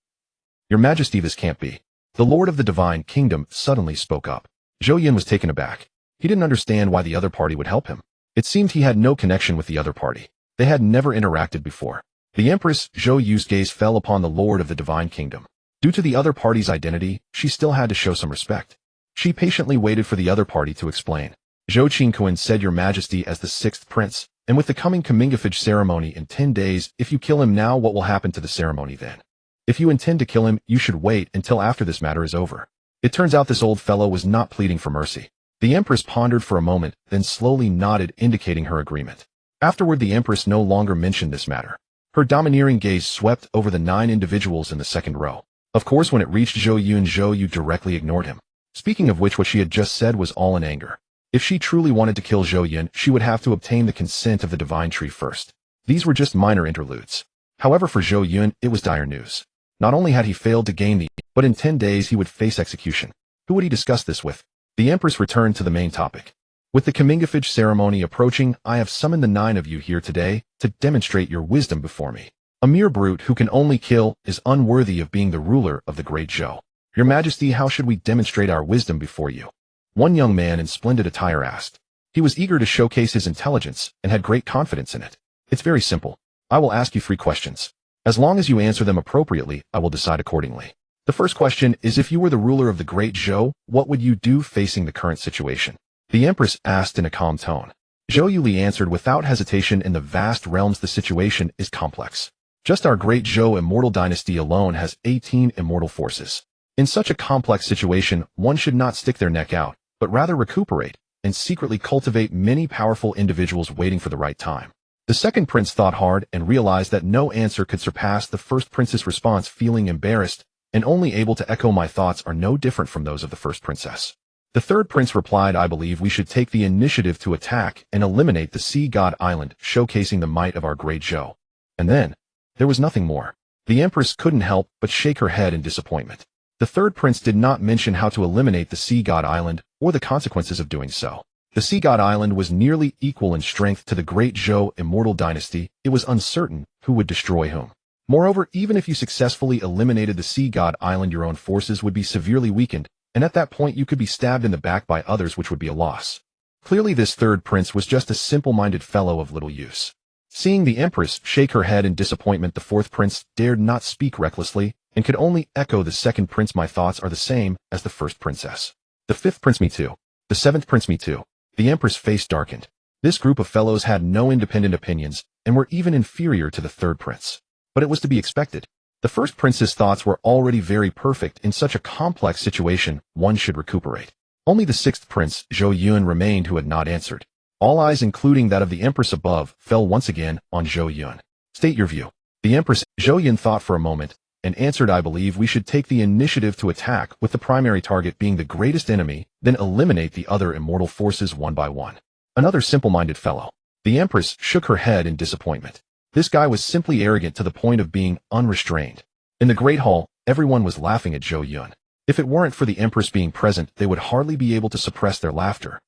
Your Majesty, this can't be. The Lord of the Divine Kingdom suddenly spoke up. Zhou Yun was taken aback. He didn't understand why the other party would help him. It seemed he had no connection with the other party. They had never interacted before. The Empress, Zhou Yu's gaze fell upon the Lord of the Divine Kingdom. Due to the other party's identity, she still had to show some respect. She patiently waited for the other party to explain. Zhou Qingquan said, Your Majesty, as the sixth prince, and with the coming Comingafage ceremony in 10 days, if you kill him now, what will happen to the ceremony then? If you intend to kill him, you should wait until after this matter is over. It turns out this old fellow was not pleading for mercy. The Empress pondered for a moment, then slowly nodded, indicating her agreement. Afterward, the Empress no longer mentioned this matter. Her domineering gaze swept over the 9 individuals in the second row. Of course, when it reached Zhou Yu directly ignored him. Speaking of which, what she had just said was all in anger. If she truly wanted to kill Zhou Yun, she would have to obtain the consent of the Divine Tree first. These were just minor interludes. However, for Zhou Yun, it was dire news. Not only had he failed to gain but in 10 days he would face execution. Who would he discuss this with? The Empress returned to the main topic. With the Comingafage ceremony approaching, I have summoned the 9 of you here today to demonstrate your wisdom before me. A mere brute who can only kill is unworthy of being the ruler of the Great Zhou. Your Majesty, how should we demonstrate our wisdom before you? One young man in splendid attire asked. He was eager to showcase his intelligence and had great confidence in it. It's very simple. I will ask you 3 questions. As long as you answer them appropriately, I will decide accordingly. The first question is, if you were the ruler of the Great Zhou, what would you do facing the current situation? The Empress asked in a calm tone. Zhou Yuli answered without hesitation, in the vast realms the situation is complex. Just our Great Zhou Immortal Dynasty alone has 18 immortal forces. In such a complex situation, one should not stick their neck out, but rather recuperate and secretly cultivate many powerful individuals waiting for the right time. The second prince thought hard and realized that no answer could surpass the first prince's response. Feeling embarrassed and only able to echo, my thoughts are no different from those of the first princess. The third prince replied, I believe we should take the initiative to attack and eliminate the Sea God Island, showcasing the might of our Great Zhou. And then, there was nothing more. The Empress couldn't help but shake her head in disappointment. The third prince did not mention how to eliminate the Sea God Island or the consequences of doing so. The Sea God Island was nearly equal in strength to the Great Zhou Immortal Dynasty. It was uncertain who would destroy whom. Moreover, even if you successfully eliminated the Sea God Island, your own forces would be severely weakened, and at that point you could be stabbed in the back by others, which would be a loss. Clearly this third prince was just a simple-minded fellow of little use. Seeing the Empress shake her head in disappointment, the fourth prince dared not speak recklessly and could only echo the second prince, my thoughts are the same as the first princess. The fifth prince, me too. The seventh prince, me too. The Empress' face darkened. This group of fellows had no independent opinions and were even inferior to the third prince. But it was to be expected. The first prince's thoughts were already very perfect. In such a complex situation, one should recuperate. Only the sixth prince, Zhou Yun, remained, who had not answered. All eyes, including that of the Empress above, fell once again on Zhou Yun. State your view. The Empress, Zhou Yun, thought for a moment and answered, I believe we should take the initiative to attack, with the primary target being the greatest enemy, then eliminate the other immortal forces one by one. Another simple-minded fellow. The Empress shook her head in disappointment. This guy was simply arrogant to the point of being unrestrained. In the Great Hall, everyone was laughing at Zhou Yun. If it weren't for the Empress being present, they would hardly be able to suppress their laughter.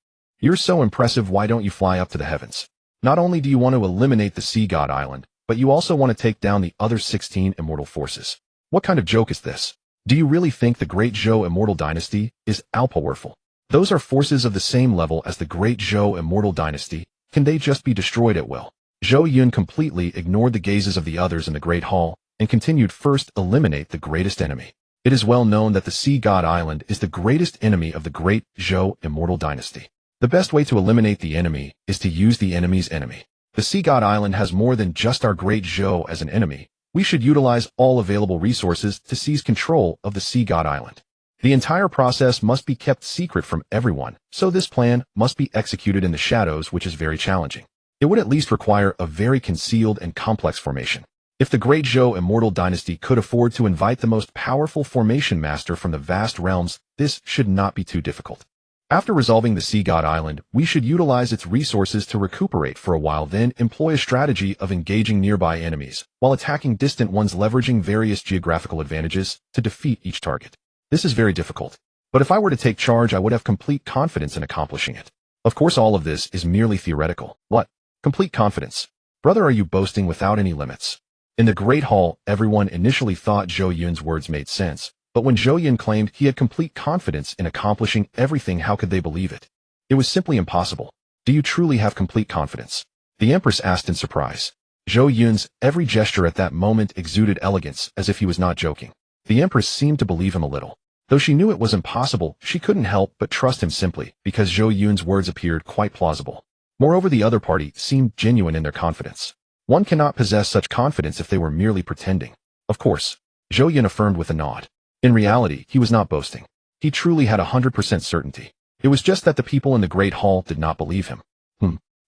You're so impressive, why don't you fly up to the heavens? Not only do you want to eliminate the Sea God Island, but you also want to take down the other 16 immortal forces. What kind of joke is this? Do you really think the Great Zhou Immortal Dynasty is powerful? Those are forces of the same level as the Great Zhou Immortal Dynasty. Can they just be destroyed at will? Zhou Yun completely ignored the gazes of the others in the Great Hall and continued, first, eliminate the greatest enemy. It is well known that the Sea God Island is the greatest enemy of the Great Zhou Immortal Dynasty. The best way to eliminate the enemy is to use the enemy's enemy. The Sea God Island has more than just our Great Zhou as an enemy. We should utilize all available resources to seize control of the Sea God Island. The entire process must be kept secret from everyone, so this plan must be executed in the shadows, which is very challenging. It would at least require a very concealed and complex formation. If the Great Zhou Immortal Dynasty could afford to invite the most powerful formation master from the vast realms, this should not be too difficult. After resolving the Sea God Island, we should utilize its resources to recuperate for a while, then employ a strategy of engaging nearby enemies, while attacking distant ones, leveraging various geographical advantages to defeat each target. This is very difficult. But if I were to take charge, I would have complete confidence in accomplishing it. Of course, all of this is merely theoretical. What? Complete confidence? Brother, are you boasting without any limits? In the Great Hall, everyone initially thought Zhou Yun's words made sense, but when Zhou Yun claimed he had complete confidence in accomplishing everything, how could they believe it? It was simply impossible. Do you truly have complete confidence? The Empress asked in surprise. Zhou Yun's every gesture at that moment exuded elegance, as if he was not joking. The Empress seemed to believe him a little. Though she knew it was impossible, she couldn't help but trust him simply because Zhou Yun's words appeared quite plausible. Moreover, the other party seemed genuine in their confidence. One cannot possess such confidence if they were merely pretending. Of course, Zhou Yun affirmed with a nod. In reality, he was not boasting. He truly had 100% certainty. It was just that the people in the Great Hall did not believe him.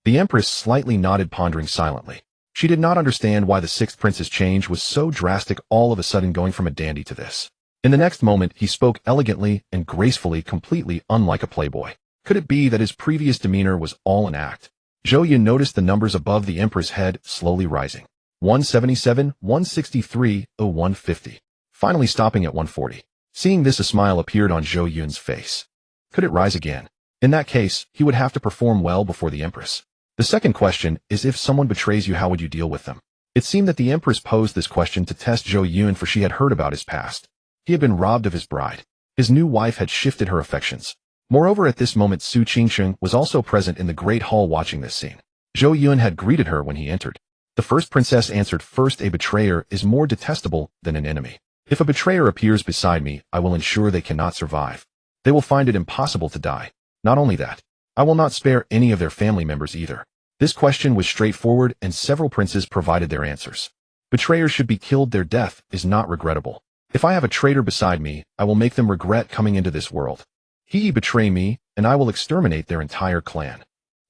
The Empress slightly nodded, pondering silently. She did not understand why the sixth prince's change was so drastic, all of a sudden going from a dandy to this. In the next moment, he spoke elegantly and gracefully, completely unlike a playboy. Could it be that his previous demeanor was all an act? Zhou Yun noticed the numbers above the Empress' head slowly rising. 177, 163, 150. Finally stopping at 140. Seeing this, a smile appeared on Zhou Yun's face. Could it rise again? In that case, he would have to perform well before the Empress. The second question is, if someone betrays you, how would you deal with them? It seemed that the Empress posed this question to test Zhou Yun, for she had heard about his past. He had been robbed of his bride. His new wife had shifted her affections. Moreover, at this moment, Su Qingsheng was also present in the Great Hall watching this scene. Zhou Yun had greeted her when he entered. The first princess answered first. A betrayer is more detestable than an enemy. If a betrayer appears beside me, I will ensure they cannot survive. They will find it impossible to die. Not only that, I will not spare any of their family members either. This question was straightforward, and several princes provided their answers. Betrayers should be killed. Their death is not regrettable. If I have a traitor beside me, I will make them regret coming into this world. He betray me, and I will exterminate their entire clan.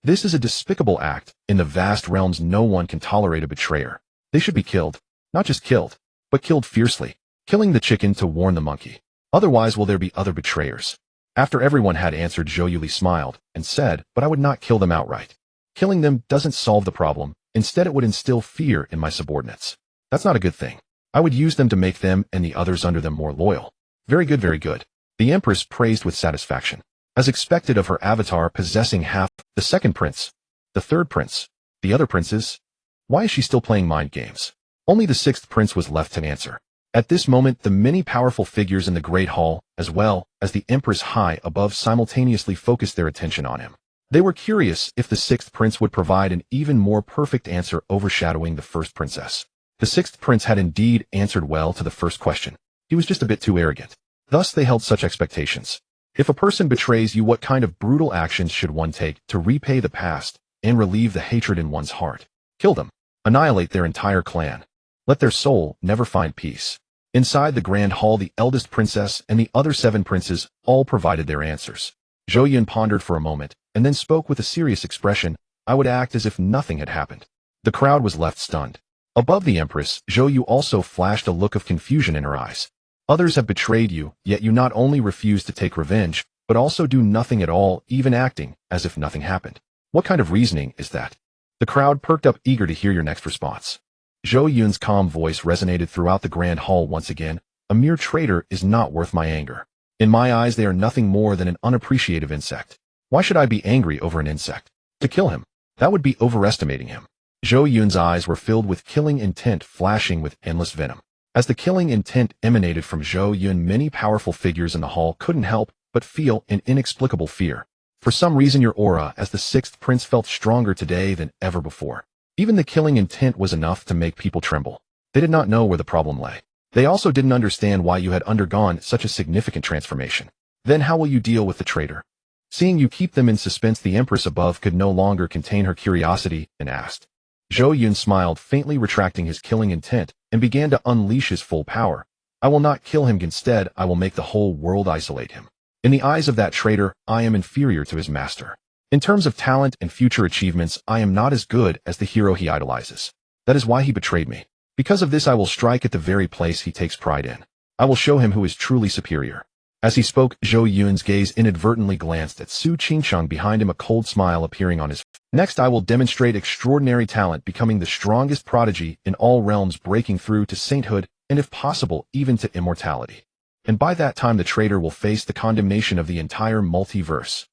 This is a despicable act. In the vast realms, no one can tolerate a betrayer. They should be killed. Not just killed, but killed fiercely. Killing the chicken to warn the monkey. Otherwise, will there be other betrayers? After everyone had answered, Zhou Yuli smiled and said, but I would not kill them outright. Killing them doesn't solve the problem. Instead, it would instill fear in my subordinates. That's not a good thing. I would use them to make them and the others under them more loyal. Very good, very good. The Empress praised with satisfaction. As expected of her avatar possessing half, the second prince, the third prince, the other princes. Why is she still playing mind games? Only the sixth prince was left to answer. At this moment, the many powerful figures in the Great Hall, as well as the Empress high above, simultaneously focused their attention on him. They were curious if the sixth prince would provide an even more perfect answer, overshadowing the first princess. The sixth prince had indeed answered well to the first question. He was just a bit too arrogant. Thus they held such expectations. If a person betrays you, what kind of brutal actions should one take to repay the past and relieve the hatred in one's heart? Kill them. Annihilate their entire clan. Let their soul never find peace. Inside the Grand Hall, the eldest princess and the other 7 princes all provided their answers. Zhou Yun pondered for a moment, and then spoke with a serious expression. I would act as if nothing had happened. The crowd was left stunned. Above the Empress, Zhou Yu also flashed a look of confusion in her eyes. Others have betrayed you, yet you not only refuse to take revenge, but also do nothing at all, even acting as if nothing happened. What kind of reasoning is that? The crowd perked up, eager to hear your next response. Zhou Yun's calm voice resonated throughout the Grand Hall once again. A mere traitor is not worth my anger. In my eyes, they are nothing more than an unappreciative insect. Why should I be angry over an insect? To kill him, that would be overestimating him. Zhou Yun's eyes were filled with killing intent, flashing with endless venom. As the killing intent emanated from Zhou Yun, many powerful figures in the hall couldn't help but feel an inexplicable fear. For some reason, your aura as the sixth prince felt stronger today than ever before. Even the killing intent was enough to make people tremble. They did not know where the problem lay. They also didn't understand why you had undergone such a significant transformation. Then how will you deal with the traitor? Seeing you keep them in suspense, the Empress above could no longer contain her curiosity and asked. Zhou Yun smiled faintly, retracting his killing intent, and began to unleash his full power. I will not kill him. Instead, I will make the whole world isolate him. In the eyes of that traitor, I am inferior to his master. In terms of talent and future achievements, I am not as good as the hero he idolizes. That is why he betrayed me. Because of this I will strike at the very place he takes pride in. I will show him who is truly superior. As he spoke, Zhou Yun's gaze inadvertently glanced at Su Qingsheng behind him, a cold smile appearing on his face. Next I will demonstrate extraordinary talent, becoming the strongest prodigy in all realms, breaking through to sainthood, and if possible, even to immortality. And by that time the traitor will face the condemnation of the entire multiverse.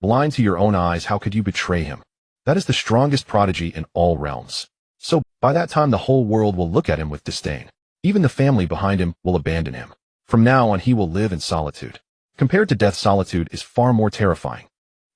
Blind to your own eyes, how could you betray him? That is the strongest prodigy in all realms. So, by that time the whole world will look at him with disdain. Even the family behind him will abandon him. From now on he will live in solitude. Compared to death, solitude is far more terrifying.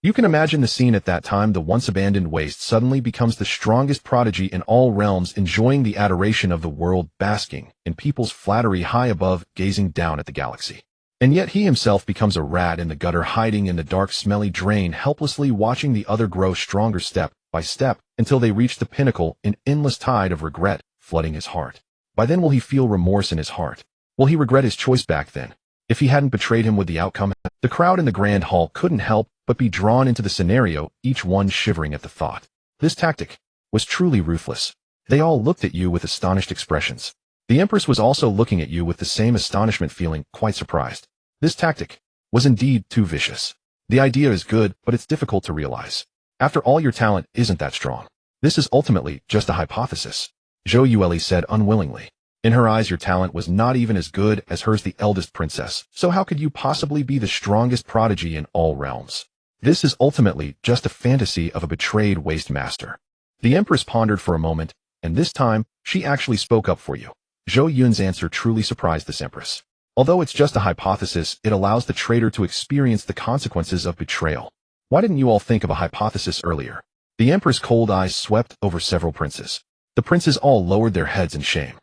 You can imagine the scene at that time. The once abandoned waste suddenly becomes the strongest prodigy in all realms, enjoying the adoration of the world, basking in people's flattery high above, gazing down at the galaxy. And yet he himself becomes a rat in the gutter, hiding in the dark, smelly drain, helplessly watching the other grow stronger step by step until they reach the pinnacle, an endless tide of regret flooding his heart. By then will he feel remorse in his heart? Will he regret his choice back then? If he hadn't betrayed him, with the outcome? The crowd in the grand hall couldn't help but be drawn into the scenario, each one shivering at the thought. This tactic was truly ruthless. They all looked at you with astonished expressions. The Empress was also looking at you with the same astonishment, feeling quite surprised. This tactic was indeed too vicious. The idea is good, but it's difficult to realize. After all, your talent isn't that strong. This is ultimately just a hypothesis, Zhou Yueli said unwillingly. In her eyes, your talent was not even as good as hers, the eldest princess. So how could you possibly be the strongest prodigy in all realms? This is ultimately just a fantasy of a betrayed waste master. The Empress pondered for a moment, and this time, she actually spoke up for you. Zhou Yun's answer truly surprised this Empress. Although it's just a hypothesis, it allows the traitor to experience the consequences of betrayal. Why didn't you all think of a hypothesis earlier? The Empress' cold eyes swept over several princes. The princes all lowered their heads in shame.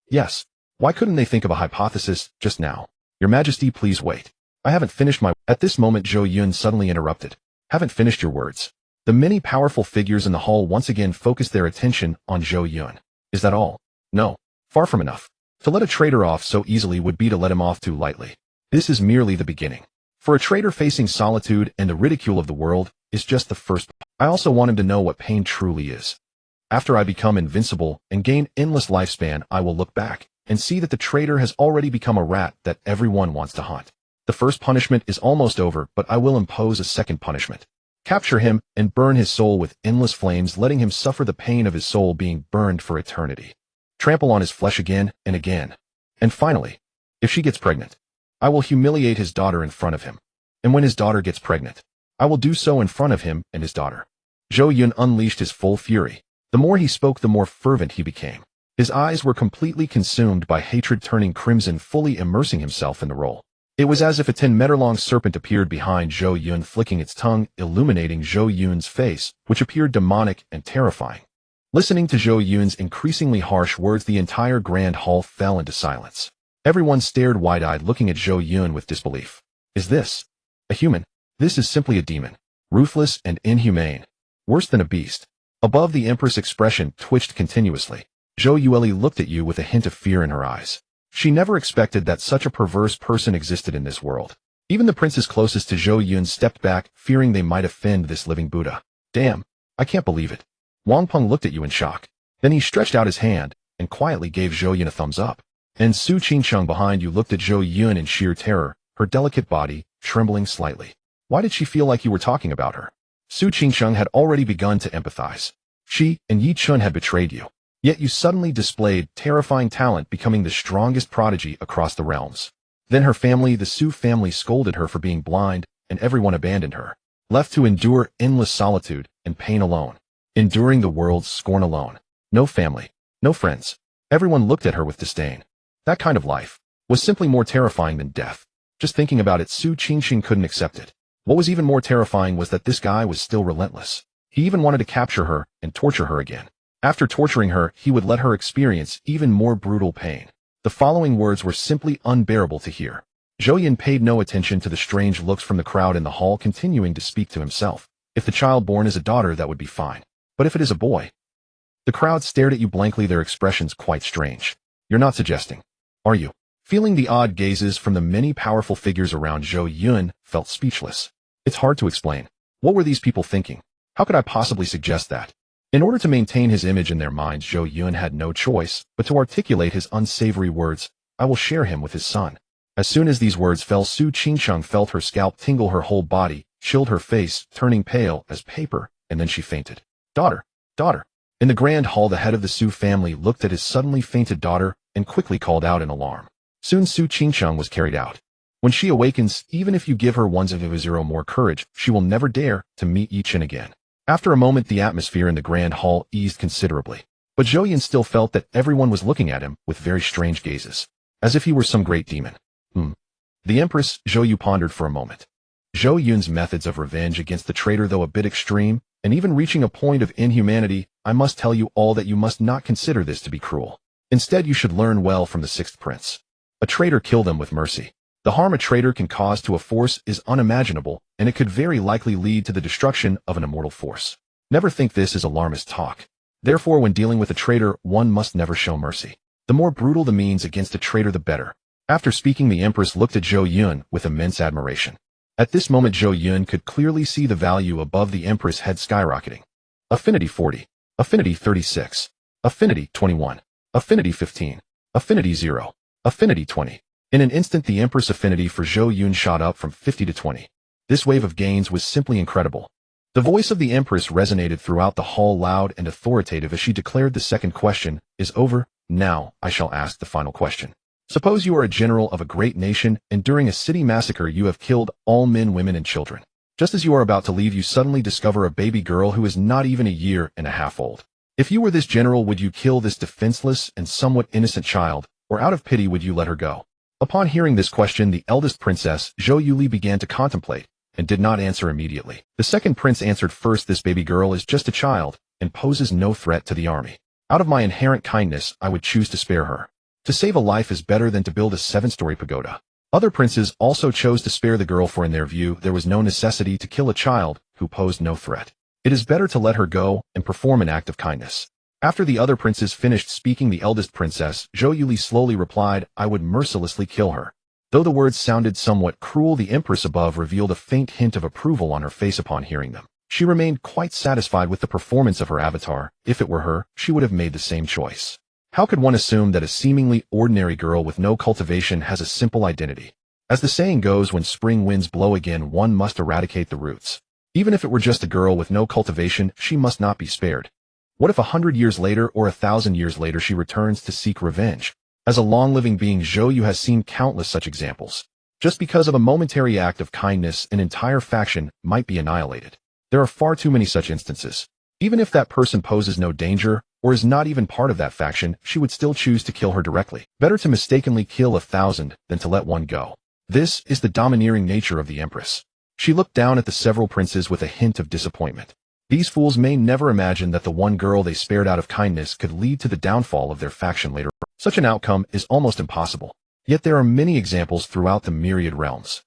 Yes, why couldn't they think of a hypothesis just now? Your Majesty, please wait. I haven't finished my— At this moment Zhou Yun suddenly interrupted. Haven't finished your words. The many powerful figures in the hall once again focused their attention on Zhou Yun. Is that all? No, far from enough. To let a traitor off so easily would be to let him off too lightly. This is merely the beginning. For a traitor, facing solitude and the ridicule of the world is just the first. I also want him to know what pain truly is. After I become invincible and gain endless lifespan, I will look back and see that the traitor has already become a rat that everyone wants to hunt. The first punishment is almost over, but I will impose a second punishment. Capture him and burn his soul with endless flames, letting him suffer the pain of his soul being burned for eternity. Trample on his flesh again and again. And finally, if she gets pregnant, I will humiliate his daughter in front of him. And when his daughter gets pregnant, I will do so in front of him and his daughter. Zhou Yun unleashed his full fury. The more he spoke, the more fervent he became. His eyes were completely consumed by hatred, turning crimson, fully immersing himself in the role. It was as if a 10-meter-long serpent appeared behind Zhou Yun, flicking its tongue, illuminating Zhou Yun's face, which appeared demonic and terrifying. Listening to Zhou Yun's increasingly harsh words, the entire grand hall fell into silence. Everyone stared wide-eyed, looking at Zhou Yun with disbelief. Is this a human? This is simply a demon. Ruthless and inhumane. Worse than a beast. Above, the Empress' expression twitched continuously. Zhou Yueli looked at you with a hint of fear in her eyes. She never expected that such a perverse person existed in this world. Even the princes closest to Zhou Yun stepped back, fearing they might offend this living Buddha. Damn, I can't believe it. Wang Peng looked at you in shock. Then he stretched out his hand and quietly gave Zhou Yun a thumbs up. And Su Qingsheng behind you looked at Zhou Yun in sheer terror, her delicate body trembling slightly. Why did she feel like you were talking about her? Su Qingsheng had already begun to empathize. She and Yi Chun had betrayed you. Yet you suddenly displayed terrifying talent, becoming the strongest prodigy across the realms. Then her family, the Su family, scolded her for being blind, and everyone abandoned her, left to endure endless solitude and pain alone. Enduring the world's scorn alone. No family, no friends. Everyone looked at her with disdain. That kind of life was simply more terrifying than death. Just thinking about it, Su Qingsheng couldn't accept it. What was even more terrifying was that this guy was still relentless. He even wanted to capture her and torture her again. After torturing her, he would let her experience even more brutal pain. The following words were simply unbearable to hear. Zhou Yun paid no attention to the strange looks from the crowd in the hall, continuing to speak to himself. If the child born is a daughter, that would be fine. But if it is a boy? The crowd stared at you blankly, their expressions quite strange. You're not suggesting, are you? Feeling the odd gazes from the many powerful figures around, Zhou Yun felt speechless. It's hard to explain. What were these people thinking? How could I possibly suggest that? In order to maintain his image in their minds, Zhou Yun had no choice but to articulate his unsavory words, "I will share him with his son." As soon as these words fell, Su Qingsheng felt her scalp tingle, her whole body chilled, her face turning pale as paper, and then she fainted. "Daughter, daughter." In the grand hall, the head of the Su family looked at his suddenly fainted daughter and quickly called out in alarm. Soon Su Qingsheng was carried out. When she awakens, even if you give her 100 more courage, she will never dare to meet Yi Chen again. After a moment, the atmosphere in the grand hall eased considerably. But Zhou Yun still felt that everyone was looking at him with very strange gazes, as if he were some great demon. The Empress, Zhou Yu pondered for a moment. Zhou Yun's methods of revenge against the traitor, though a bit extreme, and even reaching a point of inhumanity, I must tell you all that you must not consider this to be cruel. Instead, you should learn well from the sixth prince. A traitor, kill them with mercy. The harm a traitor can cause to a force is unimaginable, and it could very likely lead to the destruction of an immortal force. Never think this is alarmist talk. Therefore, when dealing with a traitor, one must never show mercy. The more brutal the means against a traitor, the better. After speaking, the Empress looked at Zhou Yun with immense admiration. At this moment, Zhou Yun could clearly see the value above the Empress' head skyrocketing. Affinity 40. Affinity 36. Affinity 21. Affinity 15. Affinity 0. Affinity 20. In an instant, the Empress' affinity for Zhou Yun shot up from 50 to 20. This wave of gains was simply incredible. The voice of the Empress resonated throughout the hall, loud and authoritative, as she declared, "The second question is over. Now I shall ask the final question. Suppose you are a general of a great nation, and during a city massacre you have killed all men, women, and children. Just as you are about to leave, you suddenly discover a baby girl who is not even a year and a half old. If you were this general, would you kill this defenseless and somewhat innocent child, or out of pity would you let her go?" Upon hearing this question, the eldest princess, Zhou Yuli, began to contemplate, and did not answer immediately. The second prince answered first. "This baby girl is just a child, and poses no threat to the army. Out of my inherent kindness, I would choose to spare her. To save a life is better than to build a 7-story pagoda." Other princes also chose to spare the girl, for in their view there was no necessity to kill a child who posed no threat. It is better to let her go and perform an act of kindness. After the other princes finished speaking, the eldest princess, Zhou Yuli, slowly replied, "I would mercilessly kill her." Though the words sounded somewhat cruel, the Empress above revealed a faint hint of approval on her face upon hearing them. She remained quite satisfied with the performance of her avatar. If it were her, she would have made the same choice. How could one assume that a seemingly ordinary girl with no cultivation has a simple identity? As the saying goes, when spring winds blow again, one must eradicate the roots. Even if it were just a girl with no cultivation, she must not be spared. What if 100 years later or 1,000 years later she returns to seek revenge? As a long-living being, Zhou Yu has seen countless such examples. Just because of a momentary act of kindness, an entire faction might be annihilated. There are far too many such instances. Even if that person poses no danger, or is not even part of that faction, she would still choose to kill her directly. Better to mistakenly kill 1,000 than to let one go. This is the domineering nature of the Empress. She looked down at the several princes with a hint of disappointment. These fools may never imagine that the one girl they spared out of kindness could lead to the downfall of their faction later. Such an outcome is almost impossible. Yet there are many examples throughout the myriad realms.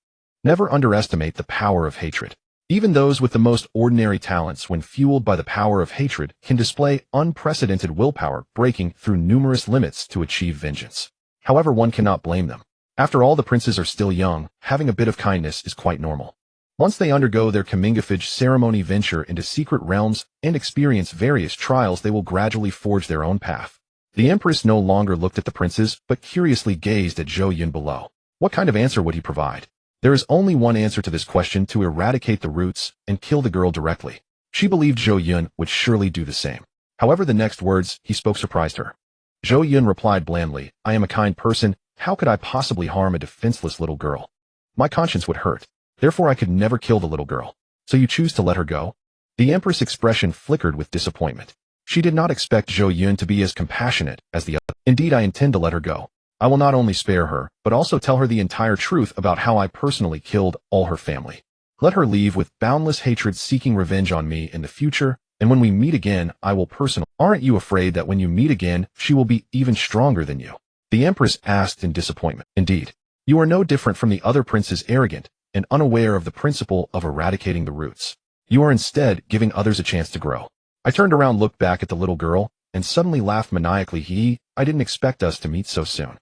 Never underestimate the power of hatred. Even those with the most ordinary talents, when fueled by the power of hatred, can display unprecedented willpower, breaking through numerous limits to achieve vengeance. However, one cannot blame them. After all, the princes are still young. Having a bit of kindness is quite normal. Once they undergo their comingafage ceremony, venture into secret realms, and experience various trials, they will gradually forge their own path. The Empress no longer looked at the princes, but curiously gazed at Zhou Yun below. What kind of answer would he provide? There is only one answer to this question: to eradicate the roots and kill the girl directly. She believed Zhou Yun would surely do the same. However, the next words he spoke surprised her. Zhou Yun replied blandly, "I am a kind person. How could I possibly harm a defenseless little girl? My conscience would hurt. Therefore, I could never kill the little girl. So you choose to let her go?" The Empress' expression flickered with disappointment. She did not expect Zhou Yun to be as compassionate as the other. "Indeed, I intend to let her go. I will not only spare her, but also tell her the entire truth about how I personally killed all her family. Let her leave with boundless hatred, seeking revenge on me in the future, and when we meet again, I will personally—" "Aren't you afraid that when you meet again, she will be even stronger than you?" the Empress asked in disappointment. "Indeed, you are no different from the other princes, arrogant and unaware of the principle of eradicating the roots. You are instead giving others a chance to grow." I turned around, looked back at the little girl, and suddenly laughed maniacally. I didn't expect us to meet so soon."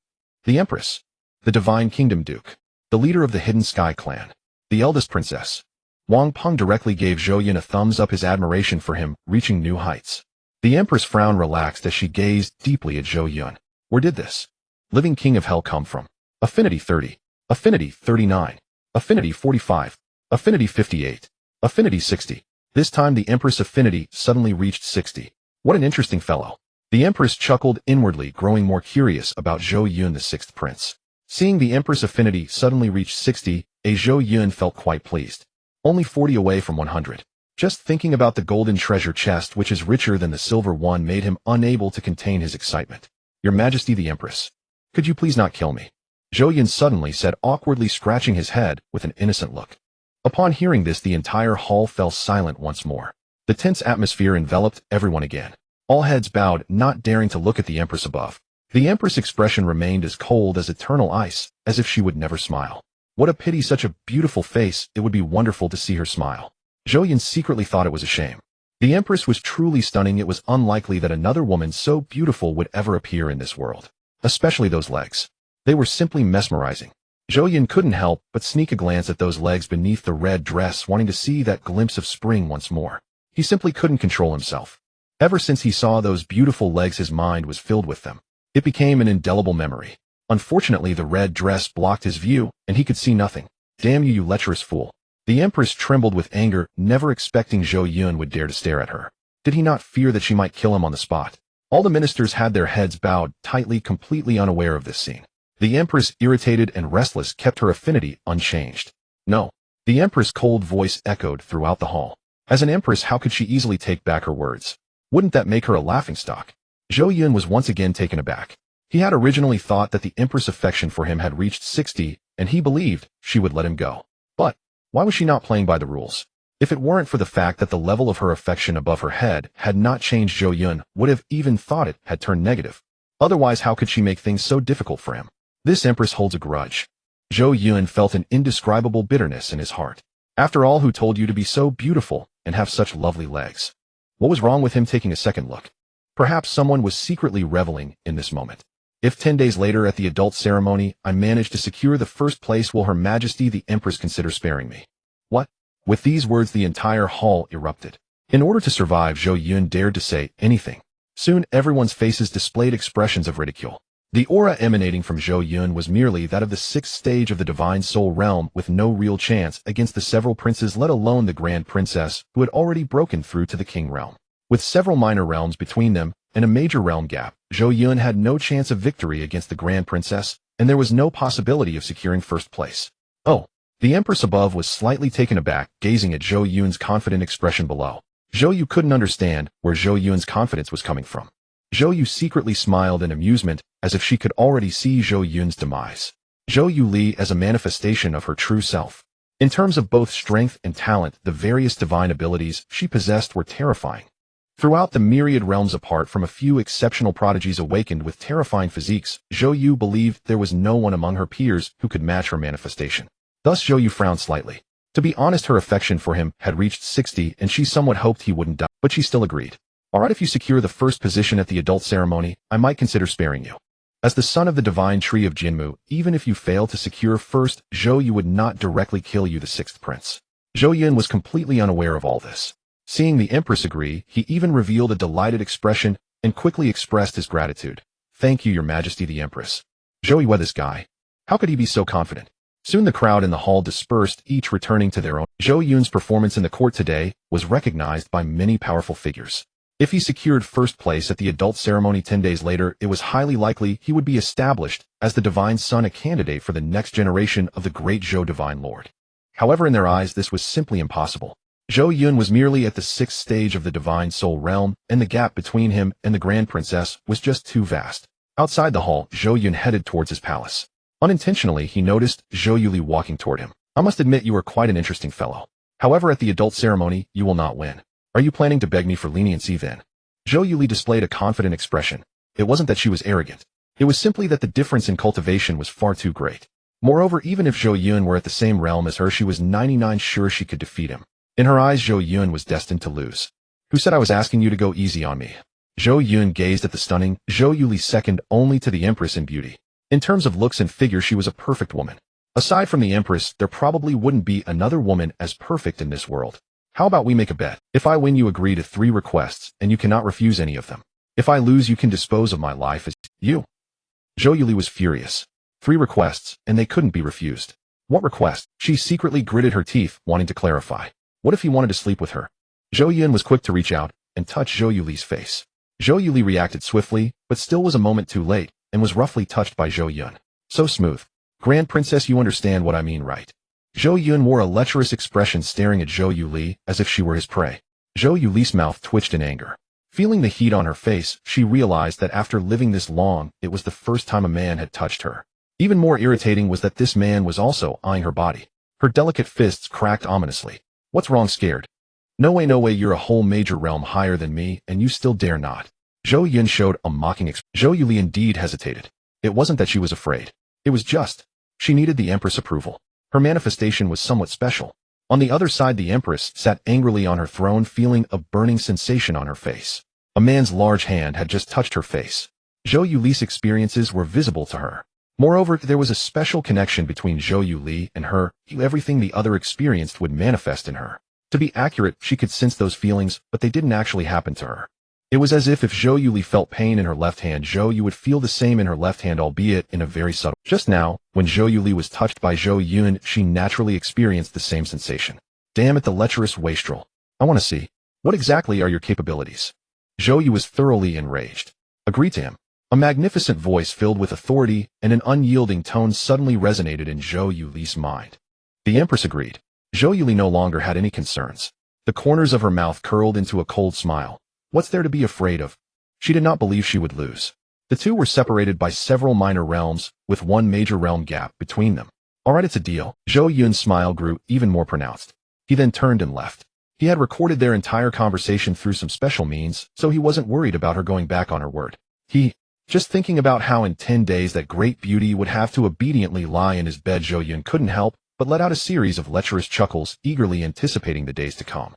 The Empress, the Divine Kingdom Duke, the leader of the Hidden Sky clan, the eldest princess. Wang Peng directly gave Zhou Yun a thumbs up, his admiration for him reaching new heights. The Empress' frown relaxed as she gazed deeply at Zhou Yun. Where did this living king of hell come from? Affinity 30. Affinity 39. Affinity 45. Affinity 58. Affinity 60. This time the Empress' affinity suddenly reached 60. What an interesting fellow. The Empress chuckled inwardly, growing more curious about Zhou Yun, the sixth prince. Seeing the Empress' affinity suddenly reach 60, Zhou Yun felt quite pleased. Only 40 away from 100. Just thinking about the golden treasure chest, which is richer than the silver one, made him unable to contain his excitement. Your Majesty the Empress, could you please not kill me? Zhou Yun suddenly said, awkwardly scratching his head with an innocent look. Upon hearing this, the entire hall fell silent once more. The tense atmosphere enveloped everyone again. All heads bowed, not daring to look at the Empress above. The Empress' expression remained as cold as eternal ice, as if she would never smile. What a pity, such a beautiful face, it would be wonderful to see her smile. Zhou Yun secretly thought it was a shame. The Empress was truly stunning. It was unlikely that another woman so beautiful would ever appear in this world. Especially those legs. They were simply mesmerizing. Zhou Yun couldn't help but sneak a glance at those legs beneath the red dress, wanting to see that glimpse of spring once more. He simply couldn't control himself. Ever since he saw those beautiful legs, his mind was filled with them. It became an indelible memory. Unfortunately, the red dress blocked his view, and he could see nothing. Damn you, you lecherous fool. The Empress trembled with anger, never expecting Zhou Yun would dare to stare at her. Did he not fear that she might kill him on the spot? All the ministers had their heads bowed tightly, completely unaware of this scene. The Empress, irritated and restless, kept her affinity unchanged. No. The Empress' cold voice echoed throughout the hall. As an Empress, how could she easily take back her words? Wouldn't that make her a laughingstock? Zhou Yun was once again taken aback. He had originally thought that the Empress' affection for him had reached 60, and he believed she would let him go. But why was she not playing by the rules? If it weren't for the fact that the level of her affection above her head had not changed, Zhou Yun would have even thought it had turned negative. Otherwise, how could she make things so difficult for him? This Empress holds a grudge. Zhou Yun felt an indescribable bitterness in his heart. After all, who told you to be so beautiful and have such lovely legs? What was wrong with him taking a second look? Perhaps someone was secretly reveling in this moment. If 10 days later at the adult ceremony I manage to secure the first place, will Her Majesty the Empress consider sparing me? What? With these words the entire hall erupted. In order to survive, Zhou Yun dared to say anything. Soon everyone's faces displayed expressions of ridicule. The aura emanating from Zhou Yun was merely that of the sixth stage of the divine soul realm, with no real chance against the several princes, let alone the grand princess, who had already broken through to the king realm. With several minor realms between them and a major realm gap, Zhou Yun had no chance of victory against the grand princess, and there was no possibility of securing first place. Oh. The Empress above was slightly taken aback, gazing at Zhou Yun's confident expression below. Zhou Yu couldn't understand where Zhou Yun's confidence was coming from. Zhou Yu secretly smiled in amusement, as if she could already see Zhou Yun's demise. Zhou Yu Li as a manifestation of her true self. In terms of both strength and talent, the various divine abilities she possessed were terrifying. Throughout the myriad realms, apart from a few exceptional prodigies awakened with terrifying physiques, Zhou Yu believed there was no one among her peers who could match her manifestation. Thus Zhou Yu frowned slightly. To be honest, her affection for him had reached 60, and she somewhat hoped he wouldn't die, but she still agreed. Alright, if you secure the first position at the adult ceremony, I might consider sparing you. As the son of the divine tree of Jinmu, even if you fail to secure first, Zhou Yu would not directly kill you, the sixth prince. Zhou Yun was completely unaware of all this. Seeing the Empress agree, he even revealed a delighted expression and quickly expressed his gratitude. Thank you, Your Majesty the Empress. Zhou Yu, this guy. How could he be so confident? Soon the crowd in the hall dispersed, each returning to their own. Zhou Yun's performance in the court today was recognized by many powerful figures. If he secured first place at the adult ceremony 10 days later, it was highly likely he would be established as the divine son, a candidate for the next generation of the Great Zhou Divine Lord. However, in their eyes, this was simply impossible. Zhou Yun was merely at the sixth stage of the divine soul realm, and the gap between him and the grand princess was just too vast. Outside the hall, Zhou Yun headed towards his palace. Unintentionally, he noticed Zhou Yuli walking toward him. I must admit, you are quite an interesting fellow. However, at the adult ceremony, you will not win. Are you planning to beg me for leniency then? Zhou Yuli displayed a confident expression. It wasn't that she was arrogant. It was simply that the difference in cultivation was far too great. Moreover, even if Zhou Yun were at the same realm as her, she was 99% sure she could defeat him. In her eyes, Zhou Yun was destined to lose. Who said I was asking you to go easy on me? Zhou Yun gazed at the stunning Zhou Yuli, second only to the Empress in beauty. In terms of looks and figure, she was a perfect woman. Aside from the Empress, there probably wouldn't be another woman as perfect in this world. How about we make a bet? If I win, you agree to 3 requests, and you cannot refuse any of them. If I lose, you can dispose of my life as you. Zhou Yuli was furious. 3 requests, and they couldn't be refused. What request? She secretly gritted her teeth, wanting to clarify. What if he wanted to sleep with her? Zhou Yun was quick to reach out and touch Zhou Yuli's face. Zhou Yuli reacted swiftly, but still was a moment too late, and was roughly touched by Zhou Yun. So smooth. Grand Princess, you understand what I mean, right? Zhou Yun wore a lecherous expression, staring at Zhou Yuli as if she were his prey. Zhou Yuli's mouth twitched in anger. Feeling the heat on her face, she realized that after living this long, it was the first time a man had touched her. Even more irritating was that this man was also eyeing her body. Her delicate fists cracked ominously. What's wrong, scared? No way, you're a whole major realm higher than me, and you still dare not. Zhou Yun showed a mocking expression. Zhou Yuli indeed hesitated. It wasn't that she was afraid. It was just, she needed the Empress' approval. Her manifestation was somewhat special. On the other side, the Empress sat angrily on her throne, feeling a burning sensation on her face. A man's large hand had just touched her face. Zhou Yuli's experiences were visible to her. Moreover, there was a special connection between Zhou Yuli and her. Everything the other experienced would manifest in her. To be accurate, she could sense those feelings, but they didn't actually happen to her. It was as if Zhou Yuli felt pain in her left hand, Zhou Yu would feel the same in her left hand, albeit in a very subtle. Just now, when Zhou Yuli was touched by Zhou Yun, she naturally experienced the same sensation. Damn it, the lecherous wastrel. I want to see. What exactly are your capabilities? Zhou Yu was thoroughly enraged. Agree to him. A magnificent voice filled with authority and an unyielding tone suddenly resonated in Zhou Yuli's mind. The Empress agreed. Zhou Yuli no longer had any concerns. The corners of her mouth curled into a cold smile. What's there to be afraid of? She did not believe she would lose. The two were separated by several minor realms, with one major realm gap between them. Alright, it's a deal. Zhou Yun's smile grew even more pronounced. He then turned and left. He had recorded their entire conversation through some special means, so he wasn't worried about her going back on her word. Just thinking about how in 10 days that great beauty would have to obediently lie in his bed, Zhou Yun couldn't help but let out a series of lecherous chuckles, eagerly anticipating the days to come.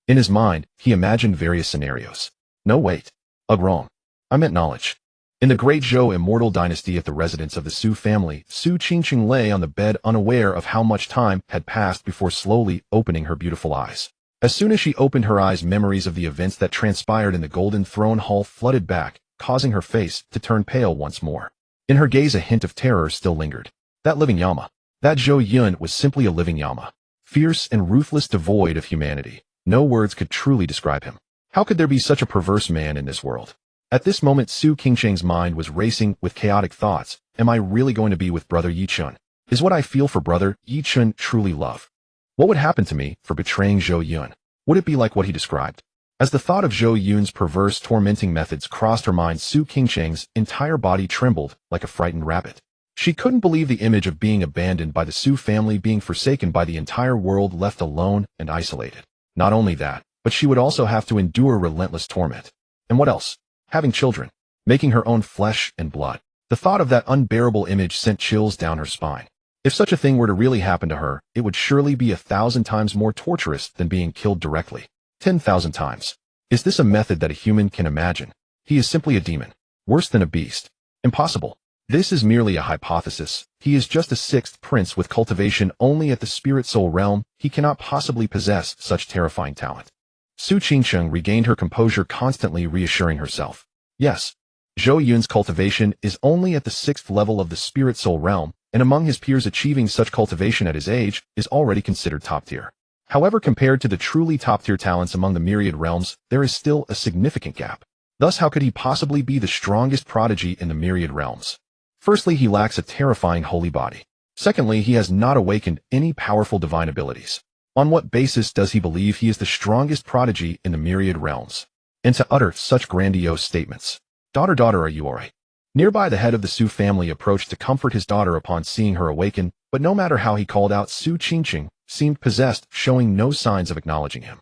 In his mind, he imagined various scenarios. No, wait. Wrong. I meant knowledge. In the Great Zhou Immortal Dynasty, at the residence of the Su family, Su Qingqing lay on the bed, unaware of how much time had passed before slowly opening her beautiful eyes. As soon as she opened her eyes, memories of the events that transpired in the Golden Throne Hall flooded back, causing her face to turn pale once more. In her gaze, a hint of terror still lingered. That living Yama. That Zhou Yun was simply a living Yama. Fierce and ruthless, devoid of humanity. No words could truly describe him. How could there be such a perverse man in this world? At this moment, Su Qingqing's mind was racing with chaotic thoughts. Am I really going to be with Brother Yichun? Is what I feel for Brother Yichun truly love? What would happen to me for betraying Zhou Yun? Would it be like what he described? As the thought of Zhou Yun's perverse, tormenting methods crossed her mind, Su Qingqing's entire body trembled like a frightened rabbit. She couldn't believe the image of being abandoned by the Su family, being forsaken by the entire world, left alone and isolated. Not only that, but she would also have to endure relentless torment. And what else? Having children. Making her own flesh and blood. The thought of that unbearable image sent chills down her spine. If such a thing were to really happen to her, it would surely be 1,000 times more torturous than being killed directly. 10,000 times. Is this a method that a human can imagine? He is simply a demon. Worse than a beast. Impossible. This is merely a hypothesis. He is just a 6th prince with cultivation only at the spirit soul realm. He cannot possibly possess such terrifying talent. Su Qingqing regained her composure, constantly reassuring herself. Yes, Zhou Yun's cultivation is only at the 6th level of the spirit soul realm, and among his peers achieving such cultivation at his age is already considered top tier. However, compared to the truly top tier talents among the myriad realms, there is still a significant gap. Thus, how could he possibly be the strongest prodigy in the myriad realms? Firstly, he lacks a terrifying holy body. Secondly, he has not awakened any powerful divine abilities. On what basis does he believe he is the strongest prodigy in the myriad realms? And to utter such grandiose statements. Daughter, are you alright? Nearby, the head of the Su family approached to comfort his daughter upon seeing her awaken, but no matter how he called out, Su Qingqing seemed possessed, showing no signs of acknowledging him.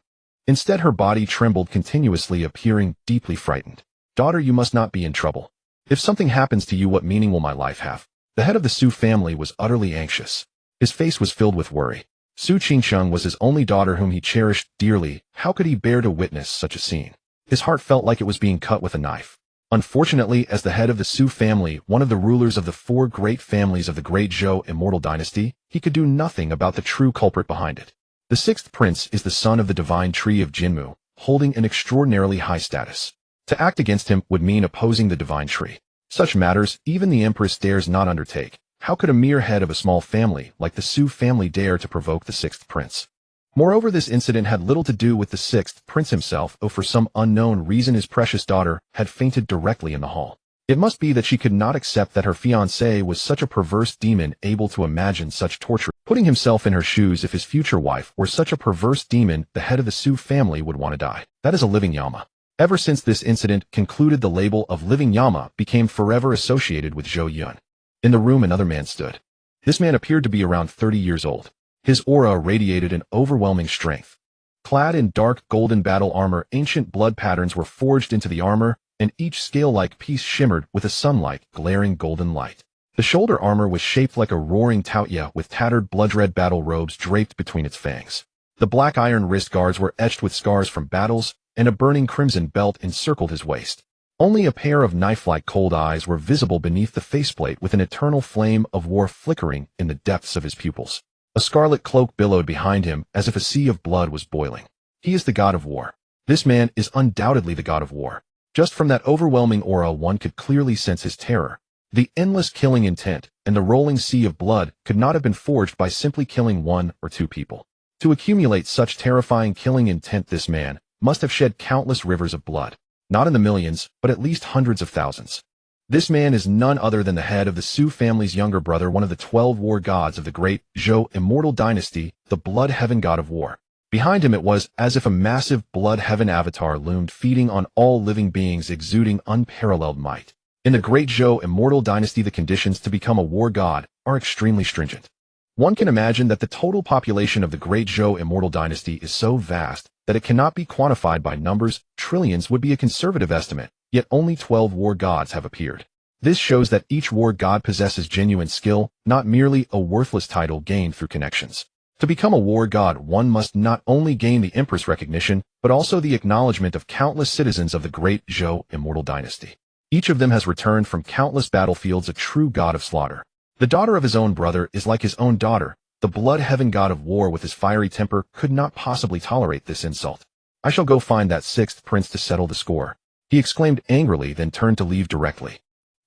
Instead, her body trembled continuously, appearing deeply frightened. Daughter, you must not be in trouble. If something happens to you, what meaning will my life have? The head of the Su family was utterly anxious. His face was filled with worry. Su Qingqing was his only daughter, whom he cherished dearly. How could he bear to witness such a scene? His heart felt like it was being cut with a knife. Unfortunately, as the head of the Su family, one of the rulers of the 4 great families of the Great Zhou Immortal Dynasty, he could do nothing about the true culprit behind it. The sixth prince is the son of the divine tree of Jinmu, holding an extraordinarily high status. To act against him would mean opposing the divine tree. Such matters even the empress dares not undertake. How could a mere head of a small family like the Su family dare to provoke the sixth prince? Moreover, this incident had little to do with the sixth prince himself, though for some unknown reason his precious daughter had fainted directly in the hall. It must be that she could not accept that her fiancé was such a perverse demon able to imagine such torture. Putting himself in her shoes, if his future wife were such a perverse demon, the head of the Su family would want to die. That is a living Yama. Ever since this incident concluded, the label of living Yama became forever associated with Zhou Yun. In the room another man stood. This man appeared to be around 30 years old. His aura radiated an overwhelming strength. Clad in dark golden battle armor, ancient blood patterns were forged into the armor, and each scale-like piece shimmered with a sunlight, glaring golden light. The shoulder armor was shaped like a roaring taotia with tattered blood-red battle robes draped between its fangs. The black iron wrist guards were etched with scars from battles, and a burning crimson belt encircled his waist. Only a pair of knife-like cold eyes were visible beneath the faceplate, with an eternal flame of war flickering in the depths of his pupils. A scarlet cloak billowed behind him as if a sea of blood was boiling. He is the god of war. This man is undoubtedly the god of war. Just from that overwhelming aura one could clearly sense his terror. The endless killing intent and the rolling sea of blood could not have been forged by simply killing one or two people. To accumulate such terrifying killing intent, this man must have shed countless rivers of blood. Not in the millions, but at least hundreds of thousands. This man is none other than the head of the Su family's younger brother, one of the 12 war gods of the Great Zhou Immortal Dynasty, the blood heaven god of war. Behind him it was as if a massive blood heaven avatar loomed, feeding on all living beings, exuding unparalleled might. In the Great Zhou Immortal Dynasty, the conditions to become a war god are extremely stringent. One can imagine that the total population of the Great Zhou Immortal Dynasty is so vast that it cannot be quantified by numbers. Trillions would be a conservative estimate, yet only 12 war gods have appeared. This shows that each war god possesses genuine skill, not merely a worthless title gained through connections. To become a war god, one must not only gain the empress recognition, but also the acknowledgement of countless citizens of the Great Zhou Immortal Dynasty. Each of them has returned from countless battlefields a true god of slaughter. The daughter of his own brother is like his own daughter. The blood heaven god of war with his fiery temper could not possibly tolerate this insult. I shall go find that sixth prince to settle the score, he exclaimed angrily, then turned to leave directly.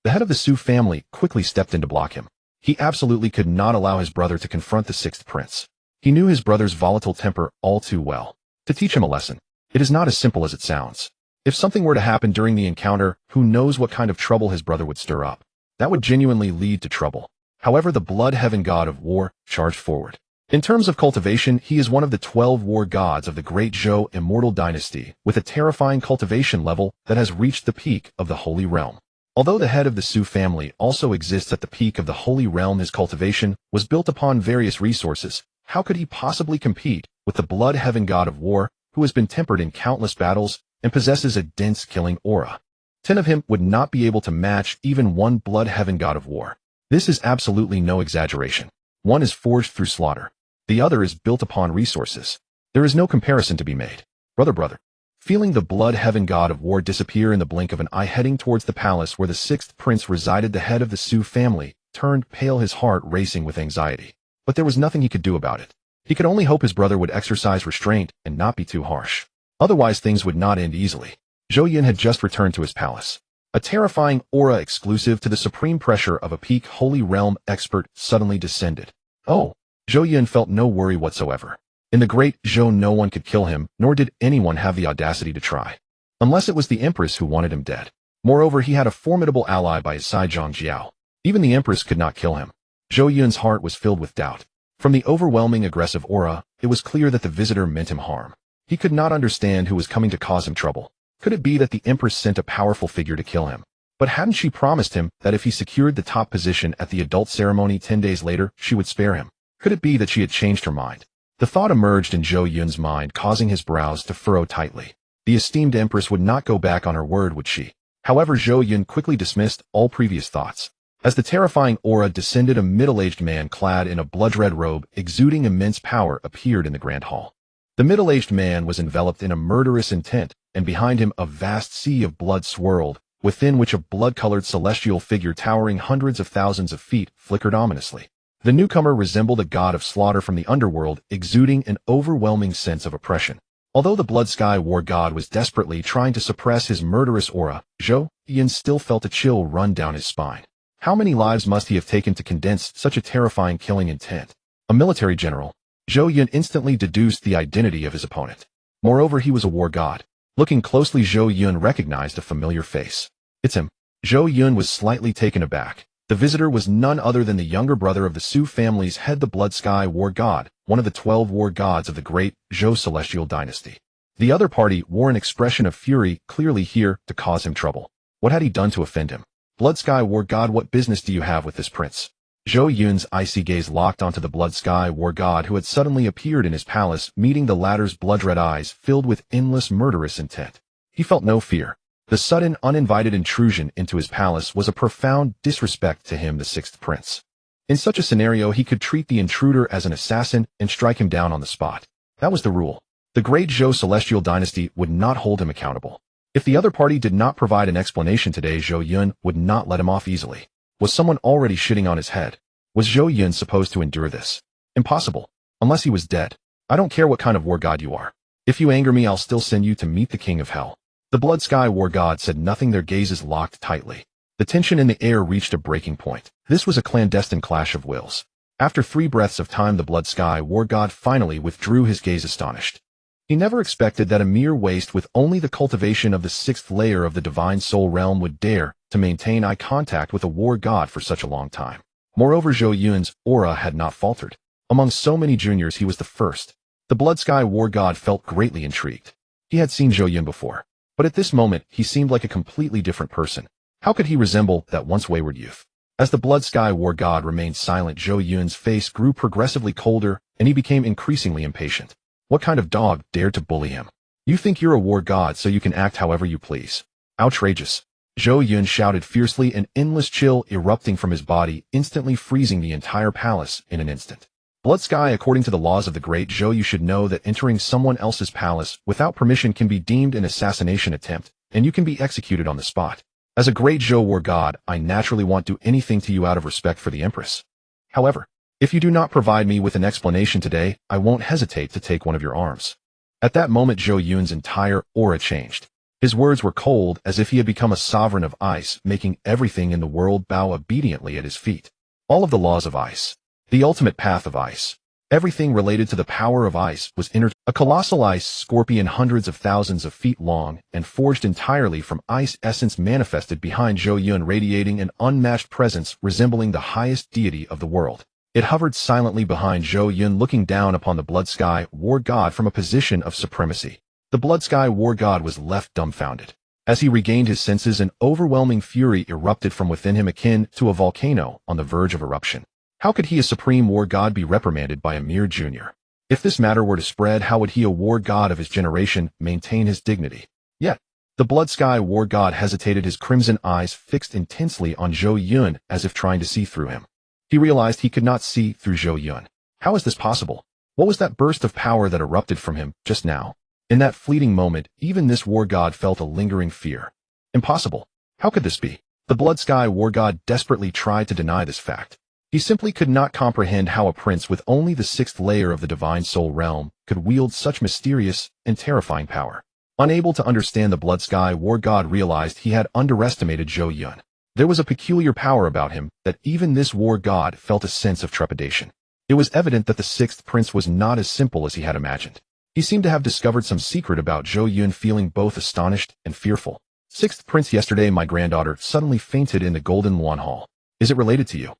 The head of the Su family quickly stepped in to block him. He absolutely could not allow his brother to confront the sixth prince. He knew his brother's volatile temper all too well. To teach him a lesson, it is not as simple as it sounds. If something were to happen during the encounter, who knows what kind of trouble his brother would stir up. That would genuinely lead to trouble. However, the blood heaven god of war charged forward. In terms of cultivation, he is one of the 12 war gods of the Great Zhou Immortal Dynasty, with a terrifying cultivation level that has reached the peak of the Holy Realm. Although the head of the Su family also exists at the peak of the Holy Realm, his cultivation was built upon various resources. How could he possibly compete with the blood heaven god of war, who has been tempered in countless battles and possesses a dense killing aura? 10 of him would not be able to match even one blood heaven god of war. This is absolutely no exaggeration. One is forged through slaughter. The other is built upon resources. There is no comparison to be made. Brother. Feeling the blood heaven god of war disappear in the blink of an eye, heading towards the palace where the sixth prince resided, the head of the Su family turned pale, his heart racing with anxiety. But there was nothing he could do about it. He could only hope his brother would exercise restraint and not be too harsh. Otherwise things would not end easily. Zhou Yun had just returned to his palace. A terrifying aura exclusive to the supreme pressure of a peak Holy Realm expert suddenly descended. Oh, Zhou Yun felt no worry whatsoever. In the Great Zhou no one could kill him, nor did anyone have the audacity to try. Unless it was the empress who wanted him dead. Moreover, he had a formidable ally by his side, Jiao. Even the empress could not kill him. Zhou Yun's heart was filled with doubt. From the overwhelming aggressive aura, it was clear that the visitor meant him harm. He could not understand who was coming to cause him trouble. Could it be that the empress sent a powerful figure to kill him? But hadn't she promised him that if he secured the top position at the adult ceremony 10 days later, she would spare him? Could it be that she had changed her mind? The thought emerged in Zhou Yun's mind, causing his brows to furrow tightly. The esteemed empress would not go back on her word, would she? However, Zhou Yun quickly dismissed all previous thoughts. As the terrifying aura descended, a middle-aged man clad in a blood-red robe, exuding immense power, appeared in the grand hall. The middle-aged man was enveloped in a murderous intent, and behind him a vast sea of blood swirled, within which a blood-colored celestial figure towering hundreds of thousands of feet flickered ominously. The newcomer resembled a god of slaughter from the underworld, exuding an overwhelming sense of oppression. Although the Blood Sky War God was desperately trying to suppress his murderous aura, Zhou Yun still felt a chill run down his spine. How many lives must he have taken to condense such a terrifying killing intent? A military general, Zhou Yun instantly deduced the identity of his opponent. Moreover, he was a war god. Looking closely, Zhou Yun recognized a familiar face. It's him. Zhou Yun was slightly taken aback. The visitor was none other than the younger brother of the Su family's head, the Blood Sky War God, one of the 12 war gods of the Great Zhou Celestial Dynasty. The other party wore an expression of fury, clearly here to cause him trouble. What had he done to offend him? Blood Sky War God, what business do you have with this prince? Zhou Yun's icy gaze locked onto the Blood Sky War God, who had suddenly appeared in his palace, meeting the latter's blood-red eyes filled with endless murderous intent. He felt no fear. The sudden, uninvited intrusion into his palace was a profound disrespect to him, the sixth prince. In such a scenario, he could treat the intruder as an assassin and strike him down on the spot. That was the rule. The Great Zhou Celestial Dynasty would not hold him accountable. If the other party did not provide an explanation today, Zhou Yun would not let him off easily. Was someone already shitting on his head? Was Zhou Yun supposed to endure this? Impossible. Unless he was dead. I don't care what kind of war god you are. If you anger me, I'll still send you to meet the King of Hell. The Blood Sky War God said nothing, their gazes locked tightly. The tension in the air reached a breaking point. This was a clandestine clash of wills. After 3 breaths of time, the Blood Sky War God finally withdrew his gaze, astonished. He never expected that a mere waste with only the cultivation of the 6th layer of the Divine Soul Realm would dare to maintain eye contact with a war god for such a long time. Moreover, Zhou Yun's aura had not faltered. Among so many juniors, he was the first. The Blood Sky War God felt greatly intrigued. He had seen Zhou Yun before. But at this moment, he seemed like a completely different person. How could he resemble that once wayward youth? As the Blood Sky War God remained silent, Zhou Yun's face grew progressively colder, and he became increasingly impatient. What kind of dog dared to bully him? You think you're a war god so you can act however you please. Outrageous. Zhou Yun shouted fiercely, an endless chill erupting from his body, instantly freezing the entire palace in an instant. Blood Sky, according to the laws of the Great Zhou, you should know that entering someone else's palace without permission can be deemed an assassination attempt, and you can be executed on the spot. As a Great Zhou war god, I naturally won't do anything to you out of respect for the empress. However, if you do not provide me with an explanation today, I won't hesitate to take one of your arms. At that moment, Zhou Yun's entire aura changed. His words were cold, as if he had become a sovereign of ice, making everything in the world bow obediently at his feet. All of the laws of ice. The ultimate path of ice. Everything related to the power of ice was entered. A colossal ice scorpion hundreds of thousands of feet long and forged entirely from ice essence manifested behind Zhou Yun, radiating an unmatched presence resembling the highest deity of the world. It hovered silently behind Zhou Yun, looking down upon the Blood Sky War God from a position of supremacy. The Blood Sky War God was left dumbfounded. As he regained his senses, an overwhelming fury erupted from within him, akin to a volcano on the verge of eruption. How could he, a supreme war god, be reprimanded by a mere junior? If this matter were to spread, how would he, a war god of his generation, maintain his dignity? Yet, the Blood Sky War God hesitated, his crimson eyes fixed intensely on Zhou Yun as if trying to see through him. He realized he could not see through Zhou Yun. How is this possible? What was that burst of power that erupted from him just now? In that fleeting moment, even this war god felt a lingering fear. Impossible. How could this be? The Blood Sky War God desperately tried to deny this fact. He simply could not comprehend how a prince with only the 6th layer of the Divine Soul Realm could wield such mysterious and terrifying power. Unable to understand, the Blood Sky War God realized he had underestimated Zhou Yun. There was a peculiar power about him that even this war god felt a sense of trepidation. It was evident that the 6th prince was not as simple as he had imagined. He seemed to have discovered some secret about Zhou Yun, feeling both astonished and fearful. 6th prince, yesterday my granddaughter suddenly fainted in the Golden Luan Hall. Is it related to you?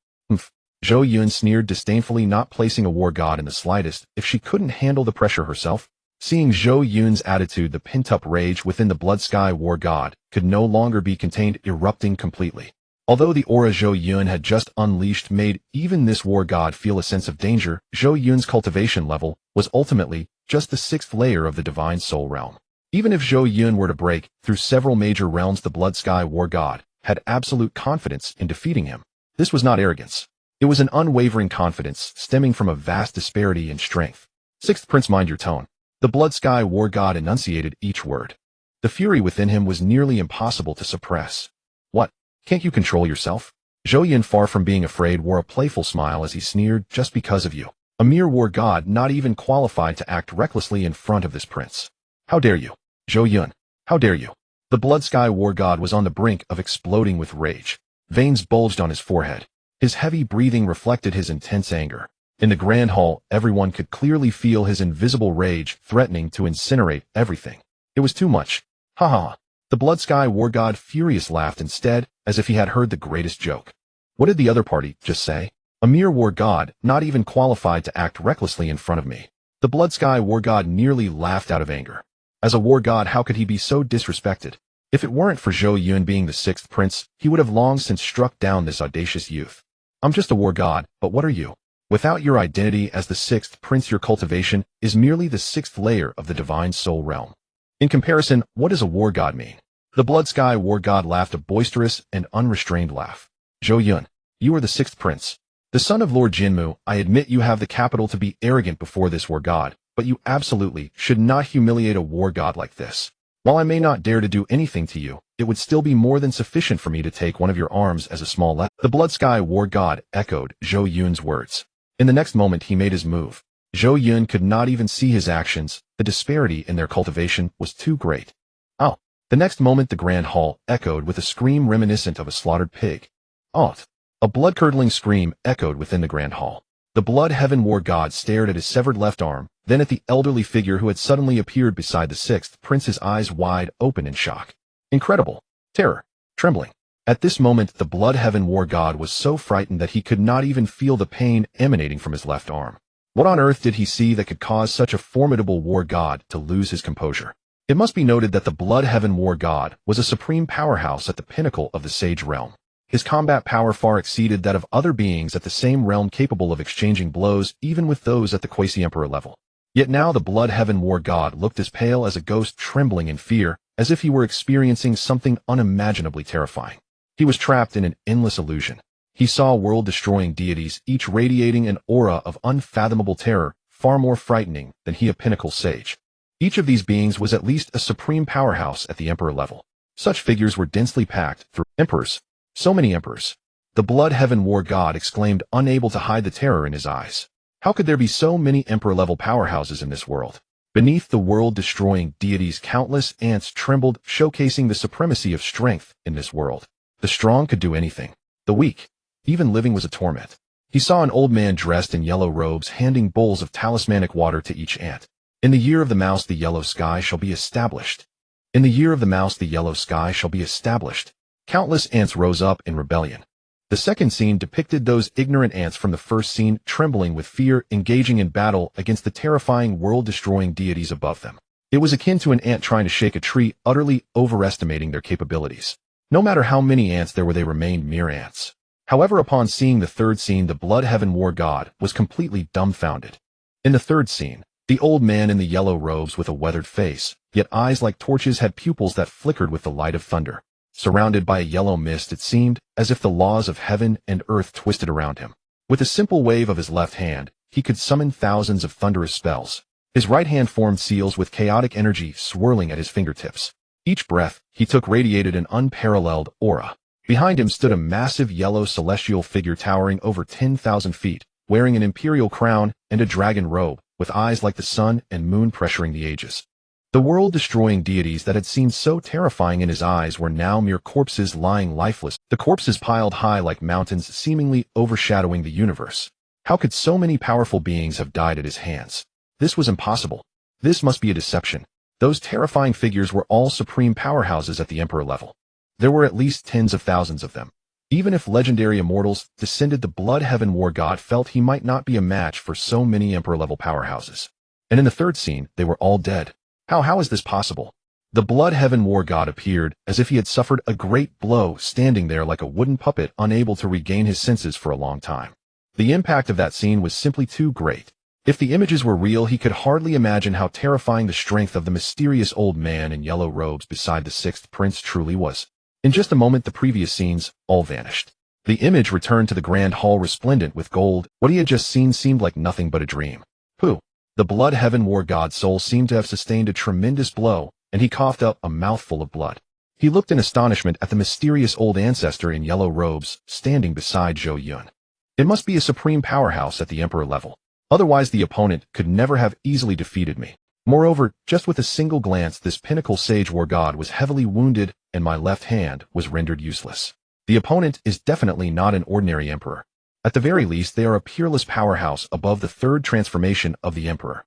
Zhou Yun sneered disdainfully, not placing a war god in the slightest if she couldn't handle the pressure herself. Seeing Zhou Yun's attitude, the pent-up rage within the Blood Sky War God could no longer be contained, erupting completely. Although the aura Zhou Yun had just unleashed made even this war god feel a sense of danger, Zhou Yun's cultivation level was ultimately just the 6th layer of the Divine Soul Realm. Even if Zhou Yun were to break through several major realms, the Blood Sky War God had absolute confidence in defeating him. This was not arrogance. It was an unwavering confidence stemming from a vast disparity in strength. 6th Prince, mind your tone. The Blood Sky War God enunciated each word. The fury within him was nearly impossible to suppress. What? Can't you control yourself? Zhou Yun, far from being afraid, wore a playful smile as he sneered, "Just because of you. A mere war god, not even qualified to act recklessly in front of this prince. How dare you? Zhou Yun, how dare you?" The blood sky war god was on the brink of exploding with rage. Veins bulged on his forehead. His heavy breathing reflected his intense anger. In the grand hall, everyone could clearly feel his invisible rage threatening to incinerate everything. It was too much. Ha ha. The blood sky war god furious laughed instead, as if he had heard the greatest joke. What did the other party just say? A mere war god, not even qualified to act recklessly in front of me. The blood sky war god nearly laughed out of anger. As a war god, how could he be so disrespected? If it weren't for Zhou Yun being the sixth prince, he would have long since struck down this audacious youth. I'm just a war god, but what are you? Without your identity as the sixth prince, your cultivation is merely the sixth layer of the divine soul realm. In comparison, what does a war god mean? The blood sky war god laughed a boisterous and unrestrained laugh. Zhou Yun, you are the sixth prince. The son of Lord Jinmu. I admit you have the capital to be arrogant before this war god, but you absolutely should not humiliate a war god like this. While I may not dare to do anything to you, it would still be more than sufficient for me to take one of your arms as a small lesson. The blood sky war god echoed Zhou Yun's words. In the next moment he made his move. Zhou Yun could not even see his actions. The disparity in their cultivation was too great. Oh! The next moment the grand hall echoed with a scream reminiscent of a slaughtered pig. Oh! A blood-curdling scream echoed within the grand hall. The blood heaven war god stared at his severed left arm, then at the elderly figure who had suddenly appeared beside the sixth prince, his eyes wide open in shock. Incredible. Terror. Trembling. At this moment the blood heaven war god was so frightened that he could not even feel the pain emanating from his left arm. What on earth did he see that could cause such a formidable war god to lose his composure? It must be noted that the blood heaven war god was a supreme powerhouse at the pinnacle of the sage realm. His combat power far exceeded that of other beings at the same realm, capable of exchanging blows even with those at the quasi-emperor level. Yet now the blood heaven war god looked as pale as a ghost, trembling in fear, as if he were experiencing something unimaginably terrifying. He was trapped in an endless illusion. He saw world-destroying deities, each radiating an aura of unfathomable terror, far more frightening than he, a pinnacle sage. Each of these beings was at least a supreme powerhouse at the emperor level. Such figures were densely packed through emperors. So many emperors. The blood heaven war god exclaimed, unable to hide the terror in his eyes. How could there be so many emperor-level powerhouses in this world? Beneath the world-destroying deities, countless ants trembled, showcasing the supremacy of strength in this world. The strong could do anything. The weak, even living, was a torment. He saw an old man dressed in yellow robes handing bowls of talismanic water to each ant. In the year of the mouse, the yellow sky shall be established. In the year of the mouse, the yellow sky shall be established. Countless ants rose up in rebellion. The second scene depicted those ignorant ants from the first scene, trembling with fear, engaging in battle against the terrifying world-destroying deities above them. It was akin to an ant trying to shake a tree, utterly overestimating their capabilities. No matter how many ants there were, they remained mere ants. However, upon seeing the third scene, the blood heaven war god was completely dumbfounded. In the third scene, the old man in the yellow robes with a weathered face, yet eyes like torches, had pupils that flickered with the light of thunder. Surrounded by a yellow mist, it seemed as if the laws of heaven and earth twisted around him. With a simple wave of his left hand, he could summon thousands of thunderous spells. His right hand formed seals with chaotic energy swirling at his fingertips. Each breath he took radiated an unparalleled aura. Behind him stood a massive yellow celestial figure towering over 10,000 feet, wearing an imperial crown and a dragon robe, with eyes like the sun and moon pressuring the ages. The world-destroying deities that had seemed so terrifying in his eyes were now mere corpses lying lifeless, the corpses piled high like mountains, seemingly overshadowing the universe. How could so many powerful beings have died at his hands? This was impossible. This must be a deception. Those terrifying figures were all supreme powerhouses at the emperor level. There were at least tens of thousands of them. Even if legendary immortals descended, the blood heaven war god felt he might not be a match for so many emperor-level powerhouses. And in the third scene, they were all dead. How is this possible? The blood heaven war god appeared as if he had suffered a great blow, standing there like a wooden puppet, unable to regain his senses for a long time. The impact of that scene was simply too great. If the images were real, he could hardly imagine how terrifying the strength of the mysterious old man in yellow robes beside the sixth prince truly was. In just a moment, the previous scenes all vanished. The image returned to the grand hall resplendent with gold. What he had just seen seemed like nothing but a dream. Pooh! The blood heaven war god's soul seemed to have sustained a tremendous blow, and he coughed up a mouthful of blood. He looked in astonishment at the mysterious old ancestor in yellow robes standing beside Zhou Yun. It must be a supreme powerhouse at the emperor level. Otherwise the opponent could never have easily defeated me. Moreover, just with a single glance this pinnacle sage war god was heavily wounded and my left hand was rendered useless. The opponent is definitely not an ordinary emperor. At the very least they are a peerless powerhouse above the third transformation of the emperor.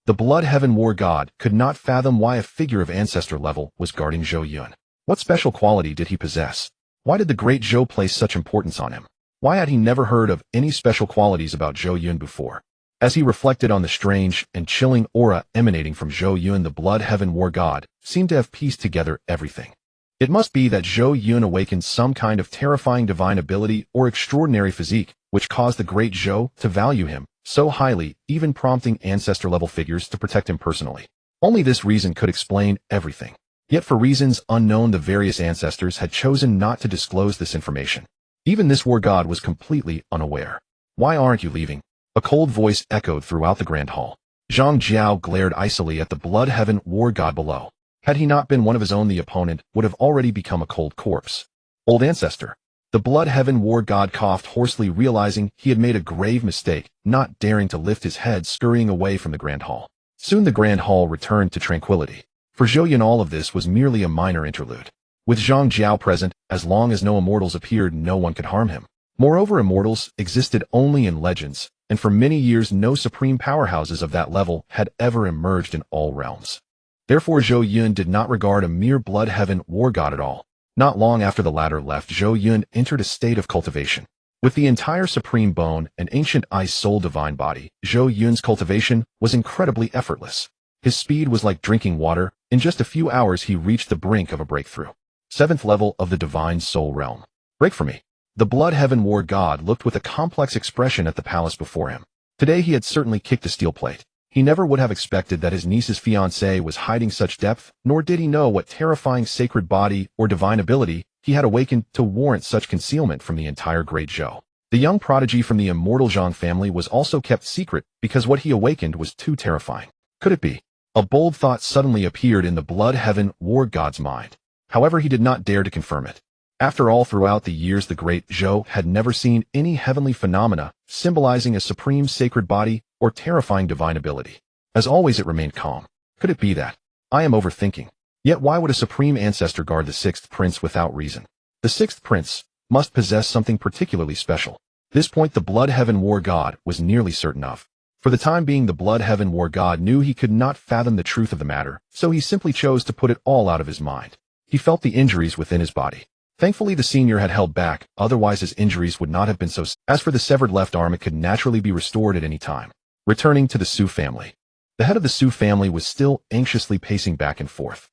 The Blood Heaven War God could not fathom why a figure of ancestor level was guarding Zhou Yun. What special quality did he possess? Why did the Great Zhou place such importance on him? Why had he never heard of any special qualities about Zhou Yun before? As he reflected on the strange and chilling aura emanating from Zhou Yun, the Blood Heaven War God seemed to have pieced together everything. It must be that Zhou Yun awakened some kind of terrifying divine ability or extraordinary physique, which caused the Great Zhou to value him so highly, even prompting ancestor-level figures to protect him personally. Only this reason could explain everything. Yet for reasons unknown the various ancestors had chosen not to disclose this information. Even this war god was completely unaware. "Why aren't you leaving?" A cold voice echoed throughout the grand hall. Zhang Jiao glared icily at the Blood Heaven war god below. Had he not been one of his own, the opponent would have already become a cold corpse. "Old ancestor." The Blood Heaven war god coughed hoarsely, realizing he had made a grave mistake, not daring to lift his head, scurrying away from the grand hall. Soon the grand hall returned to tranquility. For Zhou Yun all of this was merely a minor interlude. With Zhang Jiao present, as long as no immortals appeared, no one could harm him. Moreover, immortals existed only in legends, and for many years no supreme powerhouses of that level had ever emerged in all realms. Therefore Zhou Yun did not regard a mere Blood Heaven war god at all. Not long after the latter left, Zhou Yun entered a state of cultivation. With the entire supreme bone and ancient ice soul divine body, Zhou Yun's cultivation was incredibly effortless. His speed was like drinking water. In just a few hours he reached the brink of a breakthrough. 7th level of the divine soul realm. "Break for me." The Blood Heaven war god looked with a complex expression at the palace before him. Today he had certainly kicked a steel plate. He never would have expected that his niece's fiancé was hiding such depth, nor did he know what terrifying sacred body or divine ability he had awakened to warrant such concealment from the entire Great Zhou. The young prodigy from the immortal Zhang family was also kept secret because what he awakened was too terrifying. Could it be? A bold thought suddenly appeared in the Blood Heaven war god's mind. However, he did not dare to confirm it. After all, throughout the years the Great Zhou had never seen any heavenly phenomena symbolizing a supreme sacred body or terrifying divine ability. As always it remained calm. Could it be that I am overthinking? Yet why would a supreme ancestor guard the 6th prince without reason? The 6th prince must possess something particularly special. This point the Blood Heaven war god was nearly certain of. For the time being the Blood Heaven war god knew he could not fathom the truth of the matter, so he simply chose to put it all out of his mind. He felt the injuries within his body. Thankfully the senior had held back, otherwise his injuries would not have been so. As for the severed left arm, it could naturally be restored at any time. Returning to the Su family. The head of the Su family was still anxiously pacing back and forth.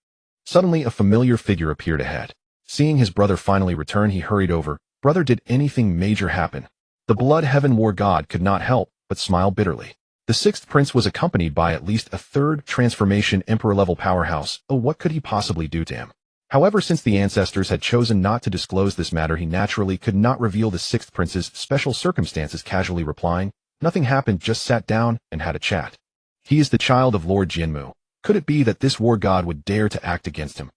Suddenly a familiar figure appeared ahead. Seeing his brother finally return, he hurried over. "Brother, did anything major happen?" The Blood Heaven war god could not help but smile bitterly. The 6th prince was accompanied by at least a 3rd transformation emperor-level powerhouse. Oh, what could he possibly do to him? However, since the ancestors had chosen not to disclose this matter, he naturally could not reveal the 6th prince's special circumstances, casually replying, "Nothing happened, just sat down and had a chat." He is the child of Lord Jinmu. Could it be that this war god would dare to act against him?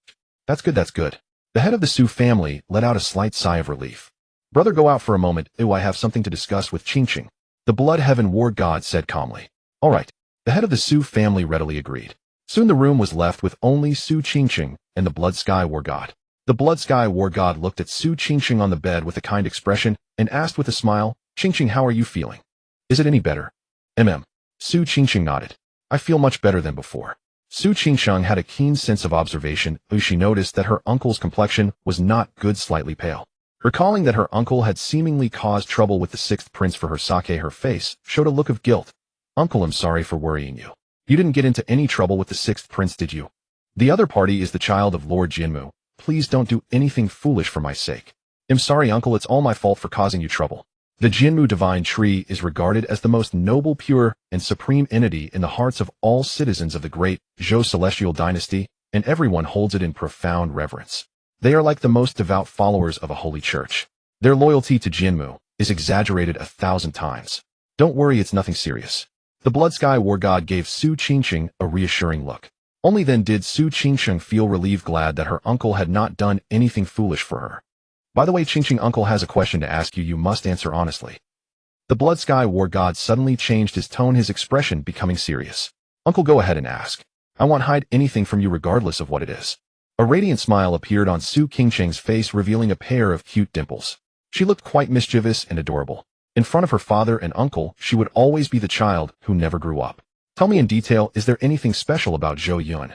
That's good, that's good. The head of the Su family let out a slight sigh of relief. "Brother, go out for a moment. I have something to discuss with Qingqing," the Blood Heaven war god said calmly. "All right." The head of the Su family readily agreed. Soon the room was left with only Su Qingqing and the Blood Sky war god. The Blood Sky war god looked at Su Qingqing on the bed with a kind expression and asked with a smile, "Qingqing, how are you feeling? Is it any better?" Su Qingqing nodded. "I feel much better than before." Su Qingqing had a keen sense of observation. She noticed that her uncle's complexion was not good, slightly pale. Recalling that her uncle had seemingly caused trouble with the 6th prince for her sake, her face showed a look of guilt. "Uncle, I'm sorry for worrying you. You didn't get into any trouble with the 6th prince, did you? The other party is the child of Lord Jinmu. Please don't do anything foolish for my sake." "I'm sorry, uncle, it's all my fault for causing you trouble." The Jinmu divine tree is regarded as the most noble, pure, and supreme entity in the hearts of all citizens of the Great Zhou Celestial Dynasty, and everyone holds it in profound reverence. They are like the most devout followers of a holy church. Their loyalty to Jinmu is exaggerated 1,000 times. "Don't worry, it's nothing serious." The Blood Sky war god gave Su Qingqing a reassuring look. Only then did Su Qingsheng feel relieved, glad that her uncle had not done anything foolish for her. By the way, Qingsheng, uncle has a question to ask you. You must answer honestly. The blood sky war god suddenly changed his tone, his expression becoming serious. Uncle, go ahead and ask. I won't hide anything from you regardless of what it is. A radiant smile appeared on Su Qingsheng's face, revealing a pair of cute dimples. She looked quite mischievous and adorable. In front of her father and uncle, she would always be the child who never grew up. Tell me in detail, is there anything special about Zhou Yun?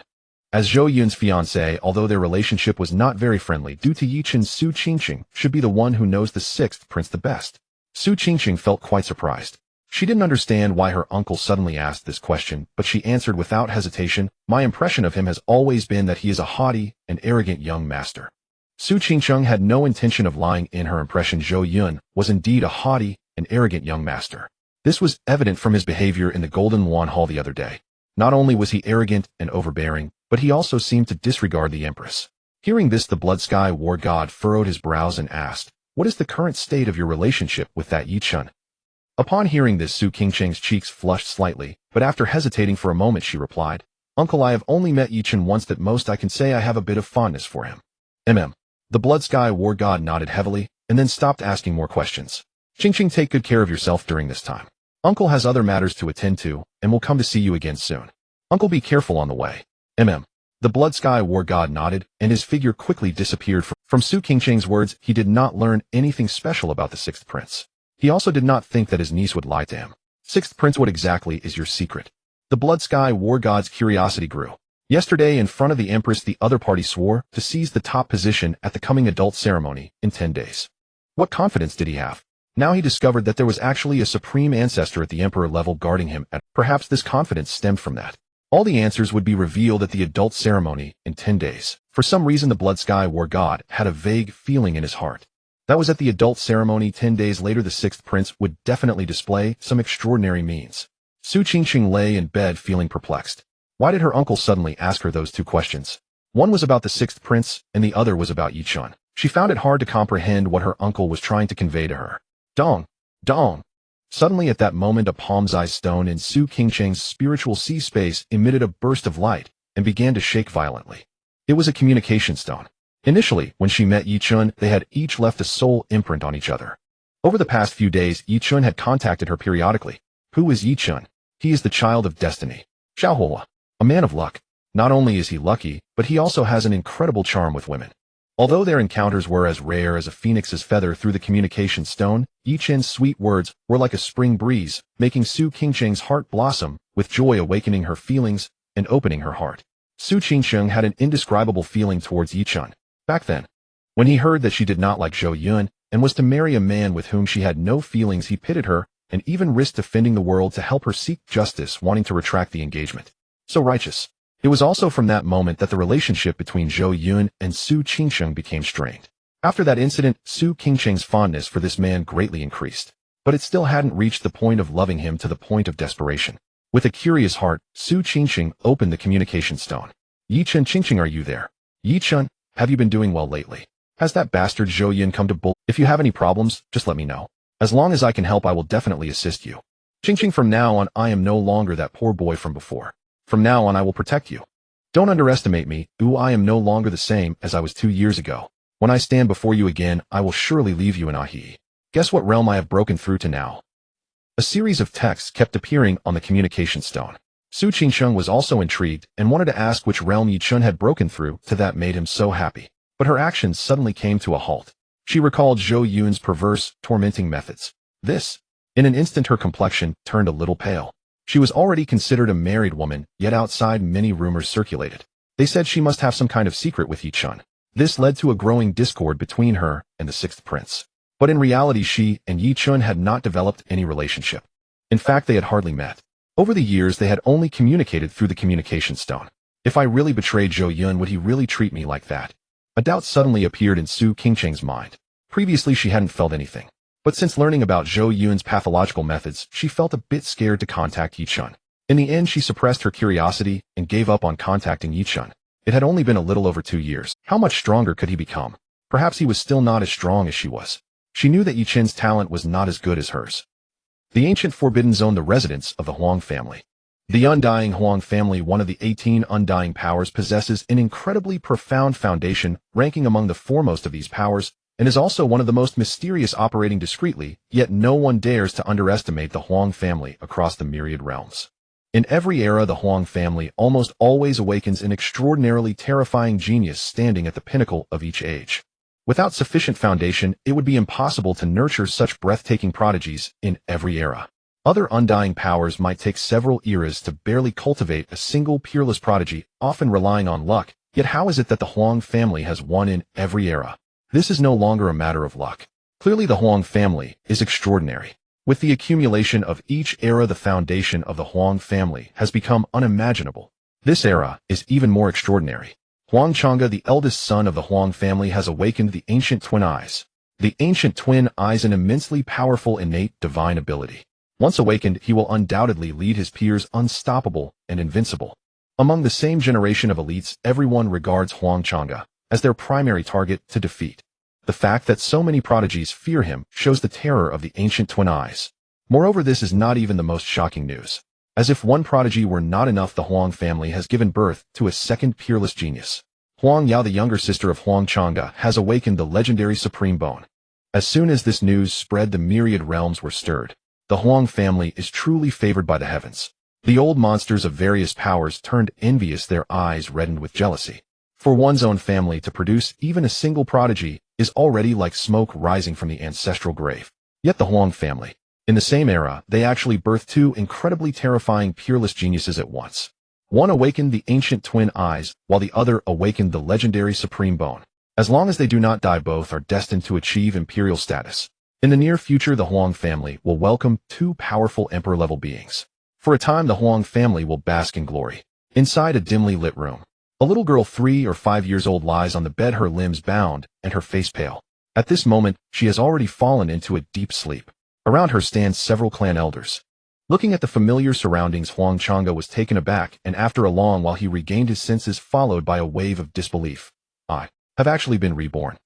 As Zhou Yun's fiancée, although their relationship was not very friendly due to Yichen, Su Qingsheng should be the one who knows the sixth prince the best. Su Qingsheng felt quite surprised. She didn't understand why her uncle suddenly asked this question, but she answered without hesitation, my impression of him has always been that he is a haughty and arrogant young master. Su Qingsheng had no intention of lying. In her impression, Zhou Yun was indeed a haughty and arrogant young master. This was evident from his behavior in the Golden Wan Hall the other day. Not only was he arrogant and overbearing, but he also seemed to disregard the empress. Hearing this, the blood sky war god furrowed his brows and asked, what is the current state of your relationship with that Yichen? Upon hearing this, Su Qingsheng's cheeks flushed slightly, but after hesitating for a moment she replied, Uncle, I have only met Yichen once. At most I can say I have a bit of fondness for him. The blood sky war god nodded heavily, and then stopped asking more questions. Qingsheng, take good care of yourself during this time. Uncle has other matters to attend to, and will come to see you again soon. Uncle, be careful on the way. The blood sky war god nodded, and his figure quickly disappeared. From Su Qingsheng's words, he did not learn anything special about the sixth prince. He also did not think that his niece would lie to him. Sixth prince, what exactly is your secret? The blood sky war god's curiosity grew. Yesterday, in front of the empress, the other party swore to seize the top position at the coming adult ceremony in 10 days. What confidence did he have? Now he discovered that there was actually a supreme ancestor at the emperor level guarding him, and perhaps this confidence stemmed from that. All the answers would be revealed at the adult ceremony in 10 days. For some reason, the blood sky war god had a vague feeling in his heart. That was at the adult ceremony 10 days later, the sixth prince would definitely display some extraordinary means. Su Qingsheng lay in bed feeling perplexed. Why did her uncle suddenly ask her those two questions? One was about the sixth prince, and the other was about Yichen. She found it hard to comprehend what her uncle was trying to convey to her. Dong! Dong! Suddenly at that moment, a palm's eye stone in Su Qingsheng's spiritual sea space emitted a burst of light and began to shake violently. It was a communication stone. Initially, when she met Yichen, they had each left a soul imprint on each other. Over the past few days, Yichen had contacted her periodically. Who is Yichen? He is the child of destiny. Xiaohua, a man of luck. Not only is he lucky, but he also has an incredible charm with women. Although their encounters were as rare as a phoenix's feather through the communication stone, Yichen's sweet words were like a spring breeze, making Su Qingsheng's heart blossom, with joy awakening her feelings and opening her heart. Su Qingsheng had an indescribable feeling towards Yichen. Back then, when he heard that she did not like Zhou Yun and was to marry a man with whom she had no feelings, he pitied her and even risked defending the world to help her seek justice, wanting to retract the engagement. So righteous. It was also from that moment that the relationship between Zhou Yun and Su Qingsheng became strained. After that incident, Su Qingsheng's fondness for this man greatly increased, but it still hadn't reached the point of loving him to the point of desperation. With a curious heart, Su Qingsheng opened the communication stone. Yichen, Qingsheng, are you there? Yichen, have you been doing well lately? Has that bastard Zhou Yun come to bull? If you have any problems, just let me know. As long as I can help, I will definitely assist you. Qingsheng, from now on, I am no longer that poor boy from before. From now on, I will protect you. Don't underestimate me. I am no longer the same as I was 2 years ago. When I stand before you again, I will surely leave you in ahi. Guess what realm I have broken through to now? A series of texts kept appearing on the communication stone. Su Qingsheng was also intrigued and wanted to ask which realm Yichen had broken through to that made him so happy. But her actions suddenly came to a halt. She recalled Zhou Yun's perverse, tormenting methods. In an instant, her complexion turned a little pale. She was already considered a married woman, yet outside many rumors circulated. They said she must have some kind of secret with Yichen. This led to a growing discord between her and the sixth prince. But in reality, she and Yichen had not developed any relationship. In fact, they had hardly met. Over the years, they had only communicated through the communication stone. If I really betrayed Zhou Yun, would he really treat me like that? A doubt suddenly appeared in Su Qingsheng's mind. Previously, she hadn't felt anything. But since learning about Zhou Yun's pathological methods, she felt a bit scared to contact Yichen. In the end, she suppressed her curiosity and gave up on contacting Yichen. It had only been a little over 2 years. How much stronger could he become? Perhaps he was still not as strong as she was. She knew that Yichen's talent was not as good as hers. The ancient Forbidden Zone, the residence of the Huang family. The undying Huang family, one of the 18 undying powers, possesses an incredibly profound foundation, ranking among the foremost of these powers, and is also one of the most mysterious, operating discreetly, yet no one dares to underestimate the Huang family across the myriad realms. In every era, the Huang family almost always awakens an extraordinarily terrifying genius standing at the pinnacle of each age. Without sufficient foundation, it would be impossible to nurture such breathtaking prodigies in every era. Other undying powers might take several eras to barely cultivate a single peerless prodigy, often relying on luck, yet how is it that the Huang family has won in every era? This is no longer a matter of luck. Clearly, the Huang family is extraordinary. With the accumulation of each era, the foundation of the Huang family has become unimaginable. This era is even more extraordinary. Huang Chang'e, the eldest son of the Huang family, has awakened the ancient twin eyes. The ancient twin eyes, an immensely powerful innate divine ability. Once awakened, he will undoubtedly lead his peers unstoppable and invincible. Among the same generation of elites, everyone regards Huang Chang'e as their primary target to defeat. The fact that so many prodigies fear him shows the terror of the ancient twin eyes. Moreover, this is not even the most shocking news. As if one prodigy were not enough, the Huang family has given birth to a second peerless genius. Huang Yao, the younger sister of Huang Chang'e, has awakened the legendary Supreme Bone. As soon as this news spread, the myriad realms were stirred. The Huang family is truly favored by the heavens. The old monsters of various powers turned envious, their eyes reddened with jealousy. For one's own family to produce even a single prodigy is already like smoke rising from the ancestral grave. Yet the Huang family, in the same era, they actually birthed two incredibly terrifying peerless geniuses at once. One awakened the ancient twin eyes, while the other awakened the legendary Supreme Bone. As long as they do not die, both are destined to achieve imperial status. In the near future, the Huang family will welcome two powerful emperor-level beings. For a time, the Huang family will bask in glory. Inside a dimly lit room, a little girl 3 or 5 years old lies on the bed, her limbs bound and her face pale. At this moment, she has already fallen into a deep sleep. Around her stand several clan elders. Looking at the familiar surroundings, Huang Chang'e was taken aback, and after a long while he regained his senses, followed by a wave of disbelief. I have actually been reborn.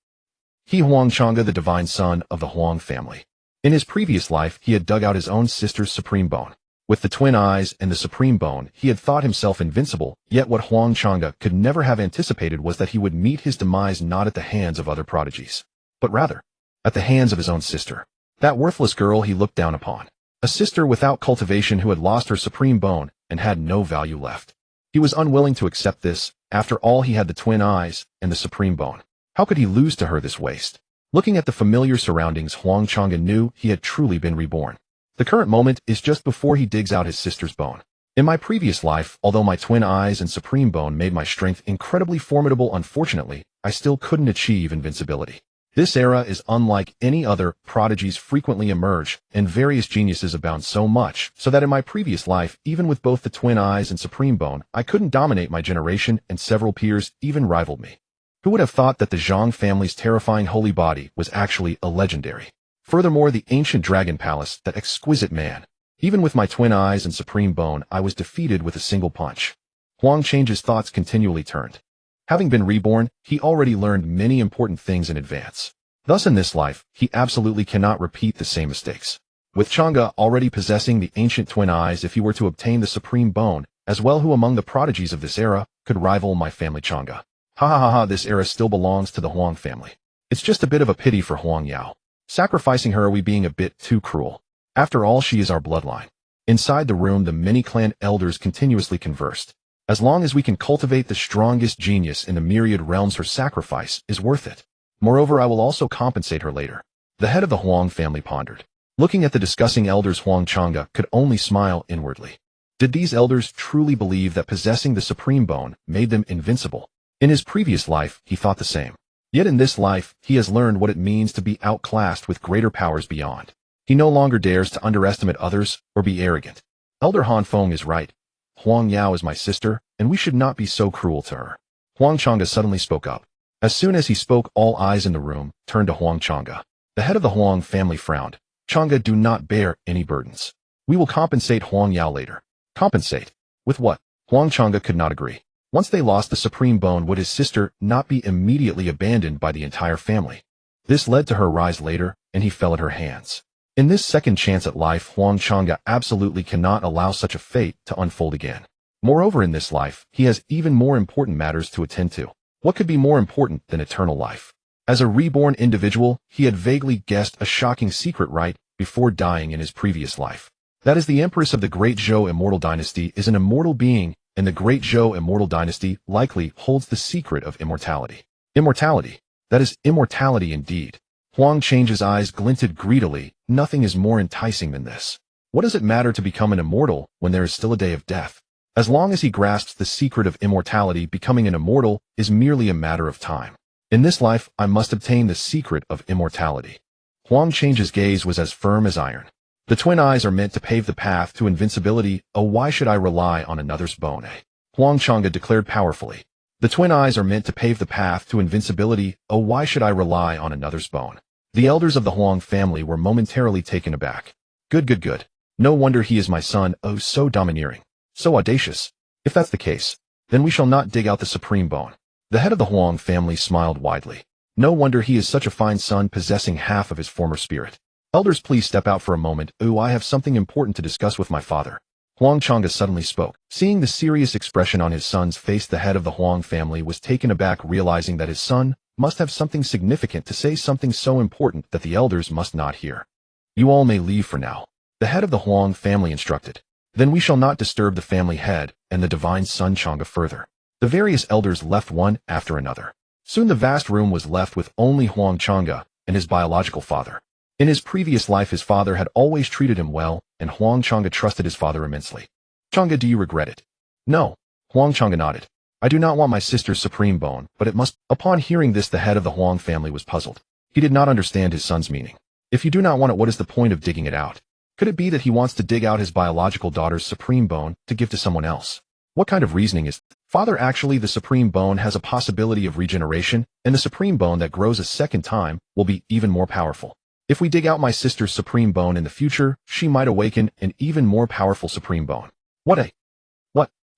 He, Huang Chang'e, the divine son of the Huang family. In his previous life, he had dug out his own sister's Supreme Bone. With the twin eyes and the Supreme Bone, he had thought himself invincible, yet what Huang Chang'e could never have anticipated was that he would meet his demise not at the hands of other prodigies, but rather at the hands of his own sister. That worthless girl he looked down upon. A sister without cultivation who had lost her Supreme Bone and had no value left. He was unwilling to accept this. After all, he had the twin eyes and the Supreme Bone. How could he lose to her this waste? Looking at the familiar surroundings, Huang Chang'e knew he had truly been reborn. The current moment is just before he digs out his sister's bone. In my previous life, although my twin eyes and Supreme Bone made my strength incredibly formidable, unfortunately, I still couldn't achieve invincibility. This era is unlike any other. Prodigies frequently emerge, and various geniuses abound so much, so that in my previous life, even with both the twin eyes and Supreme Bone, I couldn't dominate my generation, and several peers even rivaled me. Who would have thought that the Zhang family's terrifying holy body was actually a legendary? Furthermore, the ancient dragon palace, that exquisite man. Even with my twin eyes and Supreme Bone, I was defeated with a single punch. Huang Chang'e's thoughts continually turned. Having been reborn, he already learned many important things in advance. Thus in this life, he absolutely cannot repeat the same mistakes. With Chang'e already possessing the ancient twin eyes, if he were to obtain the Supreme Bone, as well, who among the prodigies of this era could rival my family Chang'e? Ha ha ha ha, this era still belongs to the Huang family. It's just a bit of a pity for Huang Yao. Sacrificing her, are we being a bit too cruel? After all, she is our bloodline. Inside the room, the many clan elders continuously conversed. As long as we can cultivate the strongest genius in the myriad realms, her sacrifice is worth it. Moreover, I will also compensate her later. The head of the Huang family pondered. Looking at the discussing elders, Huang Chang'e could only smile inwardly. Did these elders truly believe that possessing the Supreme Bone made them invincible? In his previous life, he thought the same. Yet in this life, he has learned what it means to be outclassed with greater powers beyond. He no longer dares to underestimate others or be arrogant. Elder Han Feng is right. Huang Yao is my sister, and we should not be so cruel to her. Huang Chang'e suddenly spoke up. As soon as he spoke, all eyes in the room turned to Huang Chang'e. The head of the Huang family frowned. Chang'e, do not bear any burdens. We will compensate Huang Yao later. Compensate? With what? Huang Chang'e could not agree. Once they lost the Supreme Bone, would his sister not be immediately abandoned by the entire family? This led to her rise later, and he fell at her hands. In this second chance at life, Huang Chang'e absolutely cannot allow such a fate to unfold again. Moreover, in this life, he has even more important matters to attend to. What could be more important than eternal life? As a reborn individual, he had vaguely guessed a shocking secret right before dying in his previous life. That is, the empress of the Great Zhou Immortal Dynasty is an immortal being, and the Great Zhou Immortal Dynasty likely holds the secret of immortality. Immortality. That is immortality indeed. Huang Chang's eyes glinted greedily. Nothing is more enticing than this. What does it matter to become an immortal when there is still a day of death? As long as he grasps the secret of immortality, becoming an immortal is merely a matter of time. In this life, I must obtain the secret of immortality. Huang Chang's gaze was as firm as iron. The twin eyes are meant to pave the path to invincibility. Oh, why should I rely on another's bone? Huang Chang'e declared powerfully. The twin eyes are meant to pave the path to invincibility. Oh, why should I rely on another's bone? The elders of the Huang family were momentarily taken aback. Good. No wonder he is my son. Oh, so domineering. So audacious. If that's the case, then we shall not dig out the supreme bone. The head of the Huang family smiled widely. No wonder he is such a fine son, possessing half of his former spirit. Elders, please step out for a moment. Oh, I have something important to discuss with my father. Huang Chang'e suddenly spoke. Seeing the serious expression on his son's face, the head of the Huang family was taken aback, realizing that his son must have something significant to say, something so important that the elders must not hear. You all may leave for now, the head of the Huang family instructed. Then we shall not disturb the family head and the divine son Chang'e further. The various elders left one after another. Soon the vast room was left with only Huang Chang'e and his biological father. In his previous life, his father had always treated him well, and Huang Chang'e trusted his father immensely. Chang'e, do you regret it? No. Huang Chang'e nodded. I do not want my sister's supreme bone, but it must. Upon hearing this, the head of the Huang family was puzzled. He did not understand his son's meaning. If you do not want it, what is the point of digging it out? Could it be that he wants to dig out his biological daughter's supreme bone to give to someone else? What kind of reasoning is that? Father, actually the supreme bone has a possibility of regeneration, and the supreme bone that grows a second time will be even more powerful. If we dig out my sister's supreme bone in the future, she might awaken an even more powerful supreme bone. What?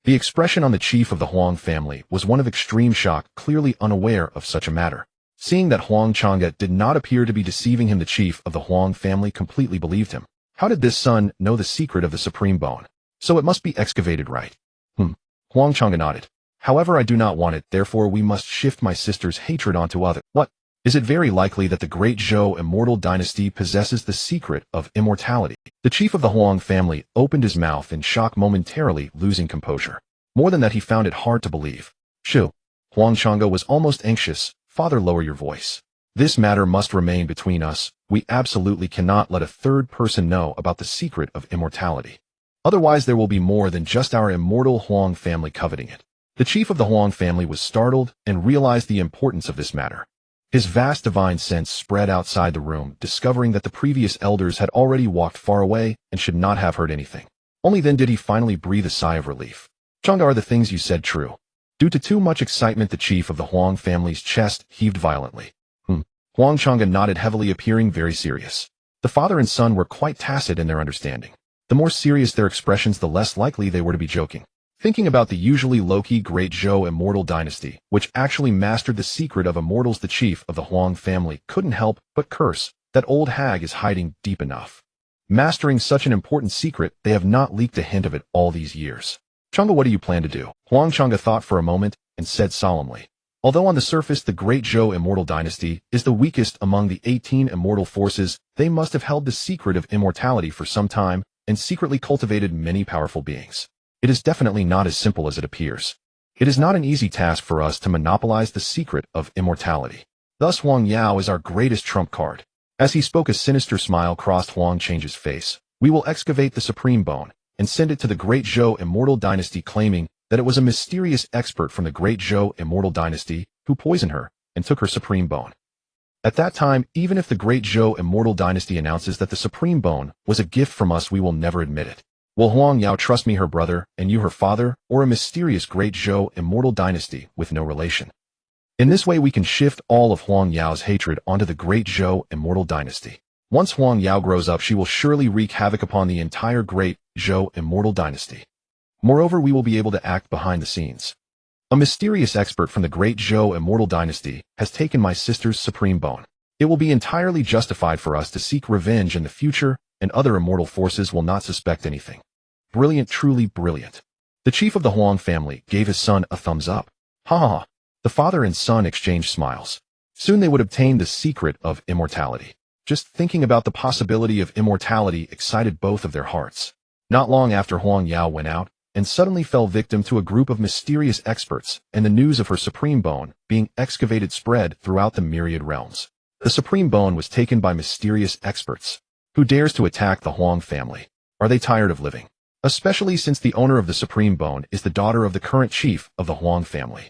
The expression on the chief of the Huang family was one of extreme shock, clearly unaware of such a matter. Seeing that Huang Chang'e did not appear to be deceiving him, the chief of the Huang family completely believed him. How did this son know the secret of the supreme bone? So it must be excavated, right? Huang Chang'e nodded. However, I do not want it, therefore we must shift my sister's hatred onto others. What? Is it very likely that the Great Zhou Immortal Dynasty possesses the secret of immortality? The chief of the Huang family opened his mouth in shock, momentarily losing composure. More than that, he found it hard to believe. Shoo. Huang Chang'e was almost anxious. Father, lower your voice. This matter must remain between us. We absolutely cannot let a third person know about the secret of immortality. Otherwise, there will be more than just our immortal Huang family coveting it. The chief of the Huang family was startled and realized the importance of this matter. His vast divine sense spread outside the room, discovering that the previous elders had already walked far away and should not have heard anything. Only then did he finally breathe a sigh of relief. Chang'e, are the things you said true? Due to too much excitement, the chief of the Huang family's chest heaved violently. Huang Chang'e nodded heavily, appearing very serious. The father and son were quite tacit in their understanding. The more serious their expressions, the less likely they were to be joking. Thinking about the usually low-key Great Zhou Immortal Dynasty, which actually mastered the secret of immortals, the chief of the Huang family couldn't help but curse. That old hag is hiding deep enough. Mastering such an important secret, they have not leaked a hint of it all these years. Chang'e, what do you plan to do? Huang Chang'e thought for a moment and said solemnly. Although on the surface the Great Zhou Immortal Dynasty is the weakest among the 18 immortal forces, they must have held the secret of immortality for some time and secretly cultivated many powerful beings. It is definitely not as simple as it appears. It is not an easy task for us to monopolize the secret of immortality. Thus Huang Yao is our greatest trump card. As he spoke, a sinister smile crossed Huang Chang's face. We will excavate the supreme bone and send it to the Great Zhou Immortal Dynasty, claiming that it was a mysterious expert from the Great Zhou Immortal Dynasty who poisoned her and took her supreme bone. At that time, even if the Great Zhou Immortal Dynasty announces that the supreme bone was a gift from us, we will never admit it. Will Huang Yao trust me, her brother, and you, her father, or a mysterious Great Zhou Immortal Dynasty with no relation? In this way, we can shift all of Huang Yao's hatred onto the Great Zhou Immortal Dynasty. Once Huang Yao grows up, she will surely wreak havoc upon the entire Great Zhou Immortal Dynasty. Moreover, we will be able to act behind the scenes. A mysterious expert from the Great Zhou Immortal Dynasty has taken my sister's supreme bone. It will be entirely justified for us to seek revenge in the future, and other immortal forces will not suspect anything. Brilliant, truly brilliant. The chief of the Huang family gave his son a thumbs up. Ha ha ha. The father and son exchanged smiles. Soon they would obtain the secret of immortality. Just thinking about the possibility of immortality excited both of their hearts. Not long after Huang Yao went out, and suddenly fell victim to a group of mysterious experts, and the news of her supreme bone being excavated spread throughout the myriad realms. The supreme bone was taken by mysterious experts. Who dares to attack the Huang family? Are they tired of living? Especially since the owner of the supreme bone is the daughter of the current chief of the Huang family.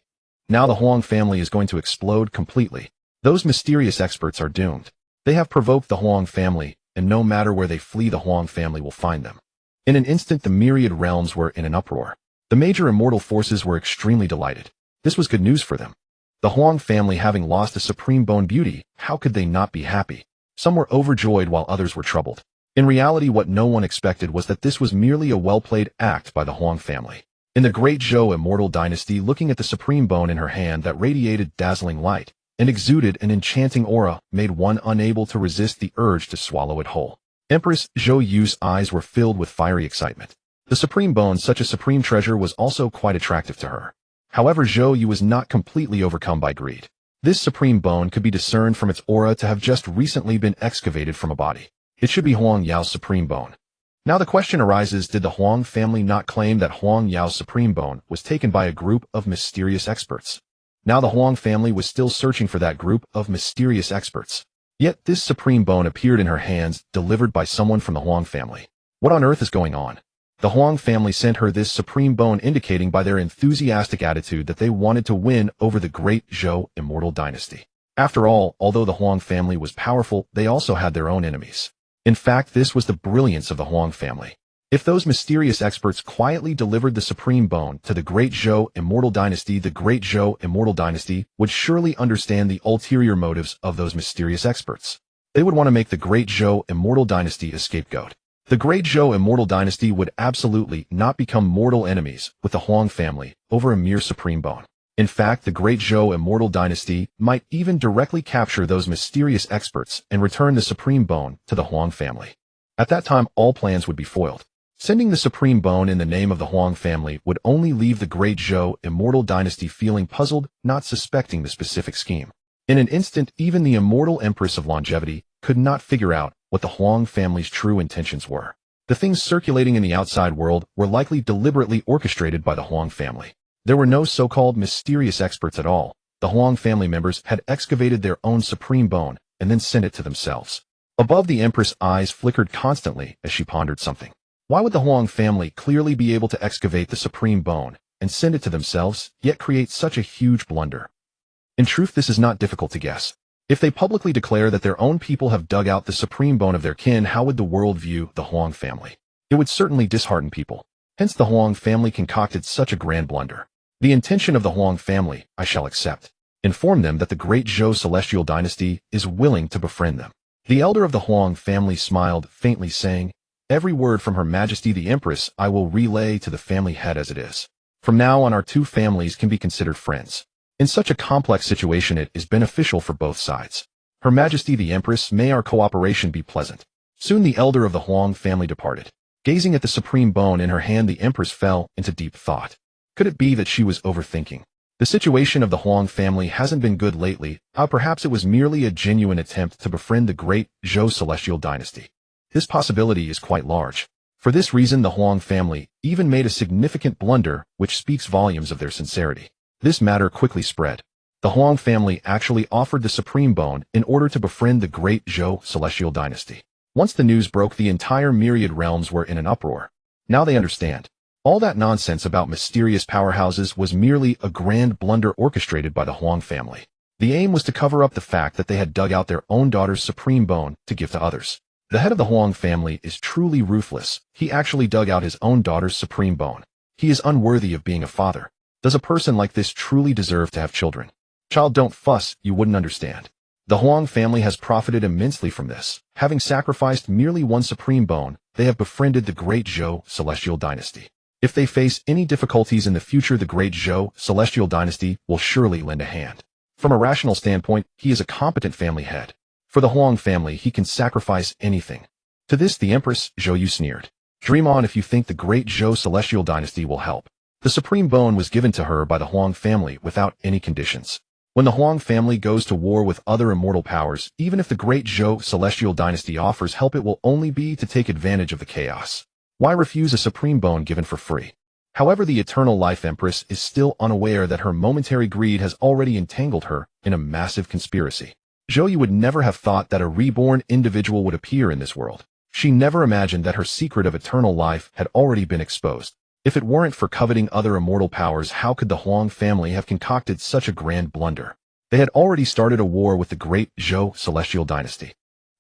Now the Huang family is going to explode completely. Those mysterious experts are doomed. They have provoked the Huang family, and no matter where they flee, the Huang family will find them. In an instant, the myriad realms were in an uproar. The major immortal forces were extremely delighted. This was good news for them. The Huang family having lost a supreme bone beauty, how could they not be happy? Some were overjoyed while others were troubled. In reality, what no one expected was that this was merely a well-played act by the Huang family. In the Great Zhou Immortal Dynasty, looking at the supreme bone in her hand that radiated dazzling light and exuded an enchanting aura, made one unable to resist the urge to swallow it whole. Empress Zhou Yu's eyes were filled with fiery excitement. The supreme bone, such a supreme treasure, was also quite attractive to her. However, Zhou Yu was not completely overcome by greed. This supreme bone could be discerned from its aura to have just recently been excavated from a body. It should be Huang Yao's supreme bone. Now the question arises, did the Huang family not claim that Huang Yao's supreme bone was taken by a group of mysterious experts? Now the Huang family was still searching for that group of mysterious experts. Yet this supreme bone appeared in her hands, delivered by someone from the Huang family. What on earth is going on? The Huang family sent her this supreme bone, indicating by their enthusiastic attitude that they wanted to win over the Great Zhou Immortal Dynasty. After all, although the Huang family was powerful, they also had their own enemies. In fact, this was the brilliance of the Huang family. If those mysterious experts quietly delivered the supreme bone to the Great Zhou Immortal Dynasty, the Great Zhou Immortal Dynasty would surely understand the ulterior motives of those mysterious experts. They would want to make the Great Zhou Immortal Dynasty a scapegoat. The Great Zhou Immortal Dynasty would absolutely not become mortal enemies with the Huang family over a mere supreme bone. In fact, the Great Zhou Immortal Dynasty might even directly capture those mysterious experts and return the supreme bone to the Huang family. At that time, all plans would be foiled. Sending the supreme bone in the name of the Huang family would only leave the Great Zhou Immortal Dynasty feeling puzzled, not suspecting the specific scheme. In an instant, even the immortal Empress of Longevity could not figure out what the Huang family's true intentions were. The things circulating in the outside world were likely deliberately orchestrated by the Huang family. There were no so-called mysterious experts at all. The Huang family members had excavated their own supreme bone and then sent it to themselves. Above, the Empress' eyes flickered constantly as she pondered something. Why would the Huang family clearly be able to excavate the supreme bone and send it to themselves, yet create such a huge blunder? In truth, this is not difficult to guess. If they publicly declare that their own people have dug out the supreme bone of their kin, how would the world view the Huang family? It would certainly dishearten people. Hence the Huang family concocted such a grand blunder. The intention of the Huang family I shall accept. Inform them that the Great Zhou Celestial Dynasty is willing to befriend them. The elder of the Huang family smiled faintly, saying, "Every word from Her Majesty the Empress I will relay to the family head as it is. From now on, our two families can be considered friends. In such a complex situation, it is beneficial for both sides. Her Majesty the Empress, may our cooperation be pleasant." Soon the elder of the Huang family departed. Gazing at the supreme bone in her hand, the Empress fell into deep thought. Could it be that she was overthinking? The situation of the Huang family hasn't been good lately. Perhaps it was merely a genuine attempt to befriend the Great Zhou Celestial Dynasty. This possibility is quite large. For this reason, the Huang family even made a significant blunder, which speaks volumes of their sincerity. This matter quickly spread. The Huang family actually offered the supreme bone in order to befriend the Great Zhou Celestial Dynasty. Once the news broke, the entire myriad realms were in an uproar. Now they understand. All that nonsense about mysterious powerhouses was merely a grand blunder orchestrated by the Huang family. The aim was to cover up the fact that they had dug out their own daughter's supreme bone to give to others. The head of the Huang family is truly ruthless. He actually dug out his own daughter's supreme bone. He is unworthy of being a father. Does a person like this truly deserve to have children? Child, don't fuss, you wouldn't understand. The Huang family has profited immensely from this. Having sacrificed merely one supreme bone, they have befriended the Great Zhou Celestial Dynasty. If they face any difficulties in the future, the Great Zhou Celestial Dynasty will surely lend a hand. From a rational standpoint, he is a competent family head. For the Huang family, he can sacrifice anything. To this the Empress, Zhou sneered. Dream on if you think the Great Zhou Celestial Dynasty will help. The supreme bone was given to her by the Huang family without any conditions. When the Huang family goes to war with other immortal powers, even if the Great Zhou Celestial Dynasty offers help, it will only be to take advantage of the chaos. Why refuse a supreme bone given for free? However, the Eternal Life Empress is still unaware that her momentary greed has already entangled her in a massive conspiracy. Zhou would never have thought that a reborn individual would appear in this world. She never imagined that her secret of eternal life had already been exposed. If it weren't for coveting other immortal powers, how could the Huang family have concocted such a grand blunder? They had already started a war with the Great Zhou Celestial Dynasty.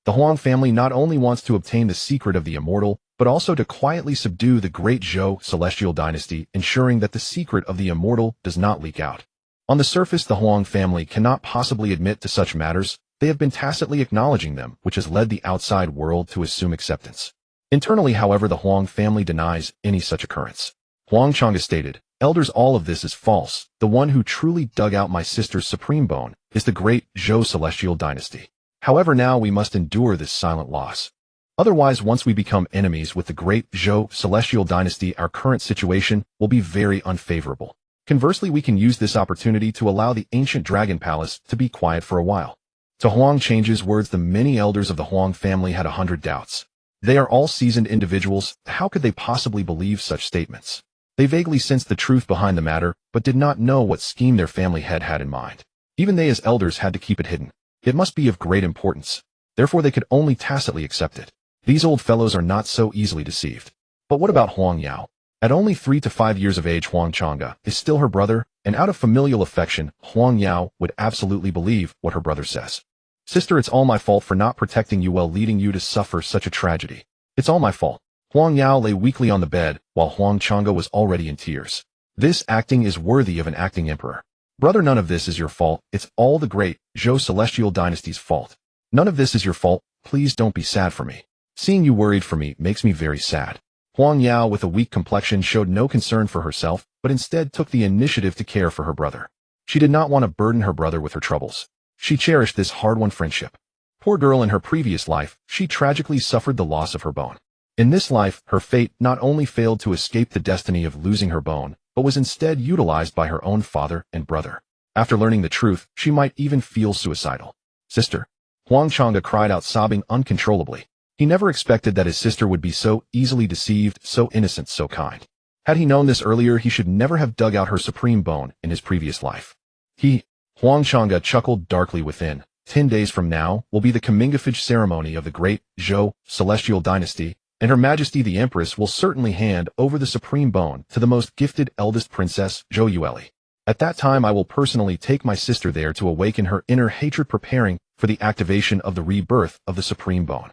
The Huang family not only wants to obtain the secret of the immortal, but also to quietly subdue the Great Zhou Celestial Dynasty, ensuring that the secret of the immortal does not leak out. On the surface, the Huang family cannot possibly admit to such matters. They have been tacitly acknowledging them, which has led the outside world to assume acceptance. Internally, however, the Huang family denies any such occurrence. Huang Chang'e stated, "Elders, all of this is false. The one who truly dug out my sister's supreme bone is the Great Zhou Celestial Dynasty. However, now we must endure this silent loss. Otherwise, once we become enemies with the Great Zhou Celestial Dynasty, our current situation will be very unfavorable. Conversely, we can use this opportunity to allow the ancient Dragon Palace to be quiet for a while." To Huang Chang'e's words, the many elders of the Huang family had 100 doubts. They are all seasoned individuals. How could they possibly believe such statements? They vaguely sensed the truth behind the matter, but did not know what scheme their family had in mind. Even they as elders had to keep it hidden. It must be of great importance. Therefore, they could only tacitly accept it. These old fellows are not so easily deceived. But what about Huang Yao? At only 3 to 5 years of age, Huang Chang'e is still her brother, and out of familial affection, Huang Yao would absolutely believe what her brother says. "Sister, it's all my fault for not protecting you well, leading you to suffer such a tragedy. It's all my fault." Huang Yao lay weakly on the bed, while Huang Chang'e was already in tears. "This acting is worthy of an acting emperor. Brother, none of this is your fault. It's all the Great Zhou Celestial Dynasty's fault. None of this is your fault. Please don't be sad for me. Seeing you worried for me makes me very sad." Huang Yao, with a weak complexion, showed no concern for herself, but instead took the initiative to care for her brother. She did not want to burden her brother with her troubles. She cherished this hard-won friendship. Poor girl, in her previous life, she tragically suffered the loss of her bone. In this life, her fate not only failed to escape the destiny of losing her bone, but was instead utilized by her own father and brother. After learning the truth, she might even feel suicidal. "Sister," Huang Chang'e cried out, sobbing uncontrollably. He never expected that his sister would be so easily deceived, so innocent, so kind. Had he known this earlier, he should never have dug out her supreme bone in his previous life. Huang Chang'e chuckled darkly within. 10 days from now will be the comminglage ceremony of the Great Zhou Celestial Dynasty, and Her Majesty the Empress will certainly hand over the supreme bone to the most gifted eldest princess, Zhou Yueli. At that time, I will personally take my sister there to awaken her inner hatred, preparing for the activation of the rebirth of the supreme bone.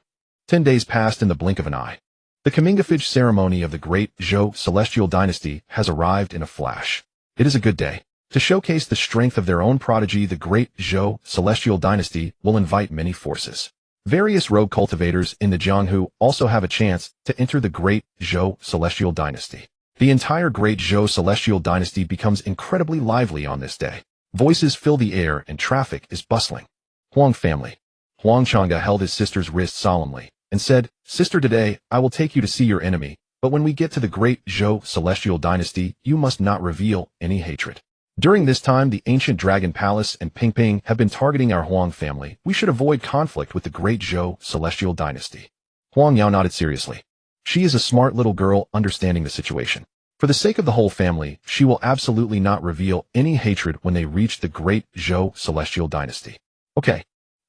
10 days passed in the blink of an eye. The comminglage ceremony of the Great Zhou Celestial Dynasty has arrived in a flash. It is a good day. To showcase the strength of their own prodigy, the Great Zhou Celestial Dynasty will invite many forces. Various rogue cultivators in the Jiang also have a chance to enter the Great Zhou Celestial Dynasty. The entire Great Zhou Celestial Dynasty becomes incredibly lively on this day. Voices fill the air and traffic is bustling. Huang family. Huang Chang'e held his sister's wrist solemnly and said, "Sister, today I will take you to see your enemy, but when we get to the Great Zhou Celestial Dynasty, you must not reveal any hatred. During this time, the ancient Dragon Palace and Ping have been targeting our Huang family. We should avoid conflict with the Great Zhou Celestial Dynasty." Huang Yao nodded seriously. She is a smart little girl, understanding the situation. For the sake of the whole family, she will absolutely not reveal any hatred when they reach the Great Zhou Celestial Dynasty. "Okay."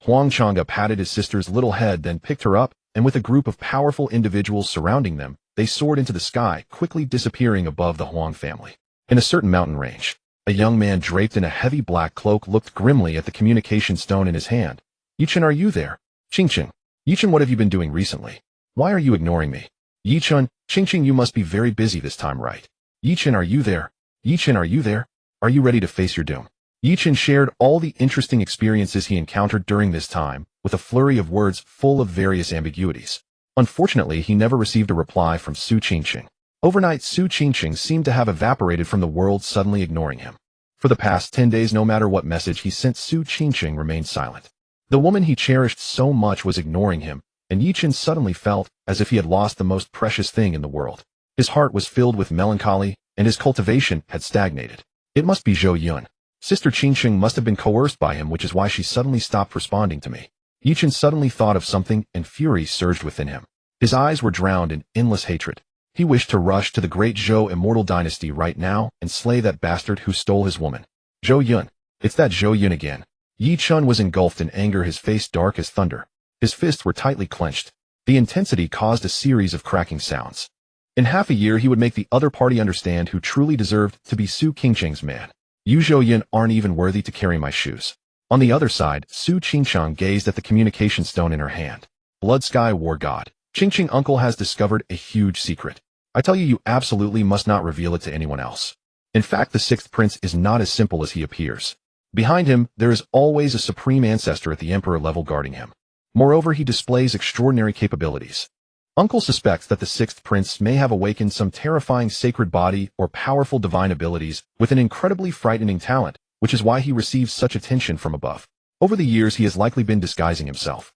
Huang Chang'e patted his sister's little head, then picked her up, and with a group of powerful individuals surrounding them, they soared into the sky, quickly disappearing above the Huang family. In a certain mountain range, a young man draped in a heavy black cloak looked grimly at the communication stone in his hand. "Yichen, are you there?" "Qingqing. Yichen, what have you been doing recently? Why are you ignoring me?" "Yichen, Qingqing, you must be very busy this time, right?" "Yichen, are you there? Yichen, are you there? Are you ready to face your doom?" Yichen shared all the interesting experiences he encountered during this time, with a flurry of words full of various ambiguities. Unfortunately, he never received a reply from Su Qingqing. Overnight, Su Qingqing seemed to have evaporated from the world, suddenly ignoring him. For the past 10 days, no matter what message he sent, Su Qingqing remained silent. The woman he cherished so much was ignoring him, and Yichen suddenly felt as if he had lost the most precious thing in the world. His heart was filled with melancholy, and his cultivation had stagnated. It must be Zhou Yun. Sister Qingsheng must have been coerced by him, which is why she suddenly stopped responding to me. Yichen suddenly thought of something, and fury surged within him. His eyes were drowned in endless hatred. He wished to rush to the Great Zhou Immortal Dynasty right now and slay that bastard who stole his woman. Zhou Yun. It's that Zhou Yun again. Yi Chun was engulfed in anger, his face dark as thunder. His fists were tightly clenched. The intensity caused a series of cracking sounds. In half a year he would make the other party understand who truly deserved to be Su Qingsheng's man. You Zhou Yun aren't even worthy to carry my shoes. On the other side, Su Qingsheng gazed at the communication stone in her hand. Blood Sky War God. Qingsheng uncle has discovered a huge secret. I tell you, you absolutely must not reveal it to anyone else. In fact, the sixth prince is not as simple as he appears. Behind him, there is always a supreme ancestor at the emperor level guarding him. Moreover, he displays extraordinary capabilities. Uncle suspects that the sixth prince may have awakened some terrifying sacred body or powerful divine abilities with an incredibly frightening talent, which is why he receives such attention from above. Over the years, he has likely been disguising himself.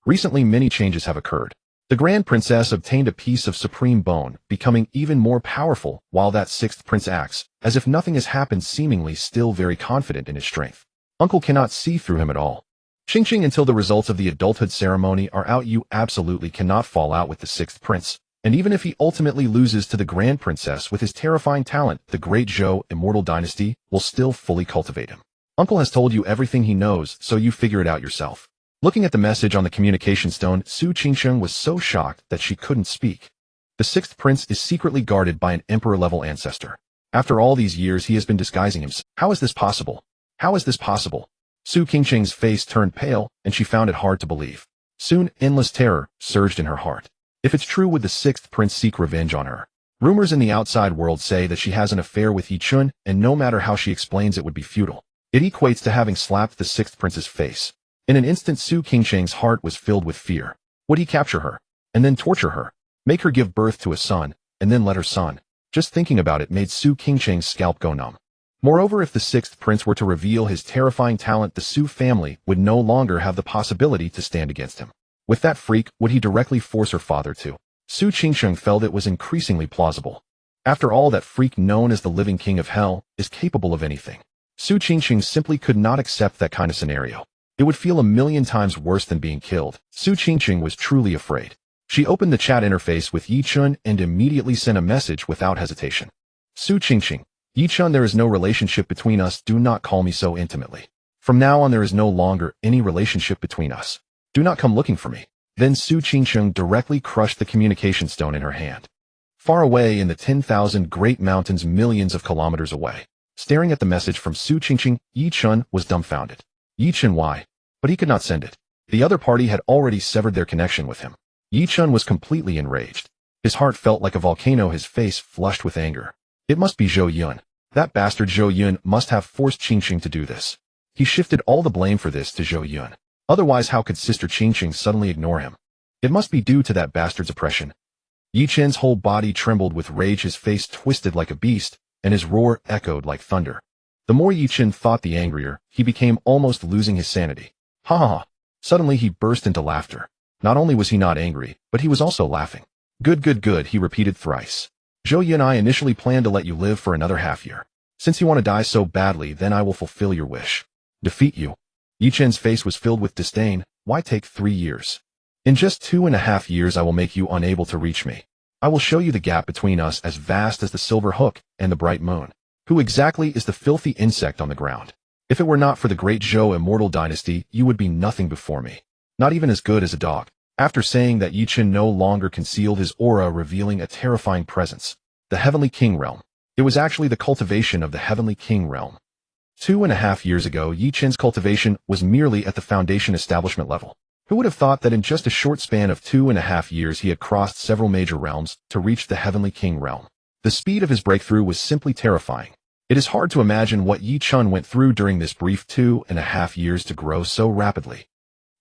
Recently, many changes have occurred. The Grand Princess obtained a piece of supreme bone, becoming even more powerful, while that sixth prince acts as if nothing has happened, seemingly still very confident in his strength. Uncle cannot see through him at all. Qingsheng, until the results of the adulthood ceremony are out, you absolutely cannot fall out with the sixth prince, and even if he ultimately loses to the Grand Princess with his terrifying talent, the Great Zhou Immortal Dynasty will still fully cultivate him. Uncle has told you everything he knows, so you figure it out yourself. Looking at the message on the communication stone, Su Qingsheng was so shocked that she couldn't speak. The sixth prince is secretly guarded by an emperor-level ancestor. After all these years, he has been disguising himself. How is this possible? How is this possible? Su Qingsheng's face turned pale, and she found it hard to believe. Soon, endless terror surged in her heart. If it's true, would the sixth prince seek revenge on her? Rumors in the outside world say that she has an affair with Yi Chun, and no matter how she explains it would be futile. It equates to having slapped the sixth prince's face. In an instant, Su Qingsheng's heart was filled with fear. Would he capture her, and then torture her, make her give birth to a son, and then let her son? Just thinking about it made Su Qingsheng's scalp go numb. Moreover, if the sixth prince were to reveal his terrifying talent, the Su family would no longer have the possibility to stand against him. With that freak, would he directly force her father to? Su Qingsheng felt it was increasingly plausible. After all, that freak known as the living king of hell is capable of anything. Su Qingsheng simply could not accept that kind of scenario. It would feel a million times worse than being killed. Su Qingsheng was truly afraid. She opened the chat interface with Yi Chun and immediately sent a message without hesitation. Su Qingsheng. Yi Chun, there is no relationship between us. Do not call me so intimately. From now on, there is no longer any relationship between us. Do not come looking for me. Then Su Qingsheng directly crushed the communication stone in her hand. Far away in the 10,000 great mountains millions of kilometers away, staring at the message from Su Qingsheng, Yi Chun was dumbfounded. Yi Chun, why? But he could not send it. The other party had already severed their connection with him. Yi Chun was completely enraged. His heart felt like a volcano, his face flushed with anger. It must be Zhou Yun. That bastard Zhou Yun must have forced Qingsheng to do this. He shifted all the blame for this to Zhou Yun. Otherwise, how could Sister Qingsheng suddenly ignore him? It must be due to that bastard's oppression. Yi Chen's whole body trembled with rage, his face twisted like a beast, and his roar echoed like thunder. The more Yi Chen thought, the angrier he became, almost losing his sanity. Ha ha ha. Suddenly he burst into laughter. Not only was he not angry, but he was also laughing. Good, good, good, he repeated thrice. Zhou Yun, I initially planned to let you live for another half year. Since you want to die so badly, then I will fulfill your wish. Defeat you. Yi Chen's face was filled with disdain. Why take 3 years? In just 2.5 years I will make you unable to reach me. I will show you the gap between us as vast as the silver hook and the bright moon. Who exactly is the filthy insect on the ground? If it were not for the Great Zhou Immortal Dynasty, you would be nothing before me. Not even as good as a dog. After saying that, Yi Chen no longer concealed his aura, revealing a terrifying presence. The Heavenly King Realm. It was actually the cultivation of the Heavenly King Realm. 2.5 years ago, Yi Chen's cultivation was merely at the foundation establishment level. Who would have thought that in just a short span of 2.5 years he had crossed several major realms to reach the Heavenly King Realm? The speed of his breakthrough was simply terrifying. It is hard to imagine what Yi Chun went through during this brief 2.5 years to grow so rapidly.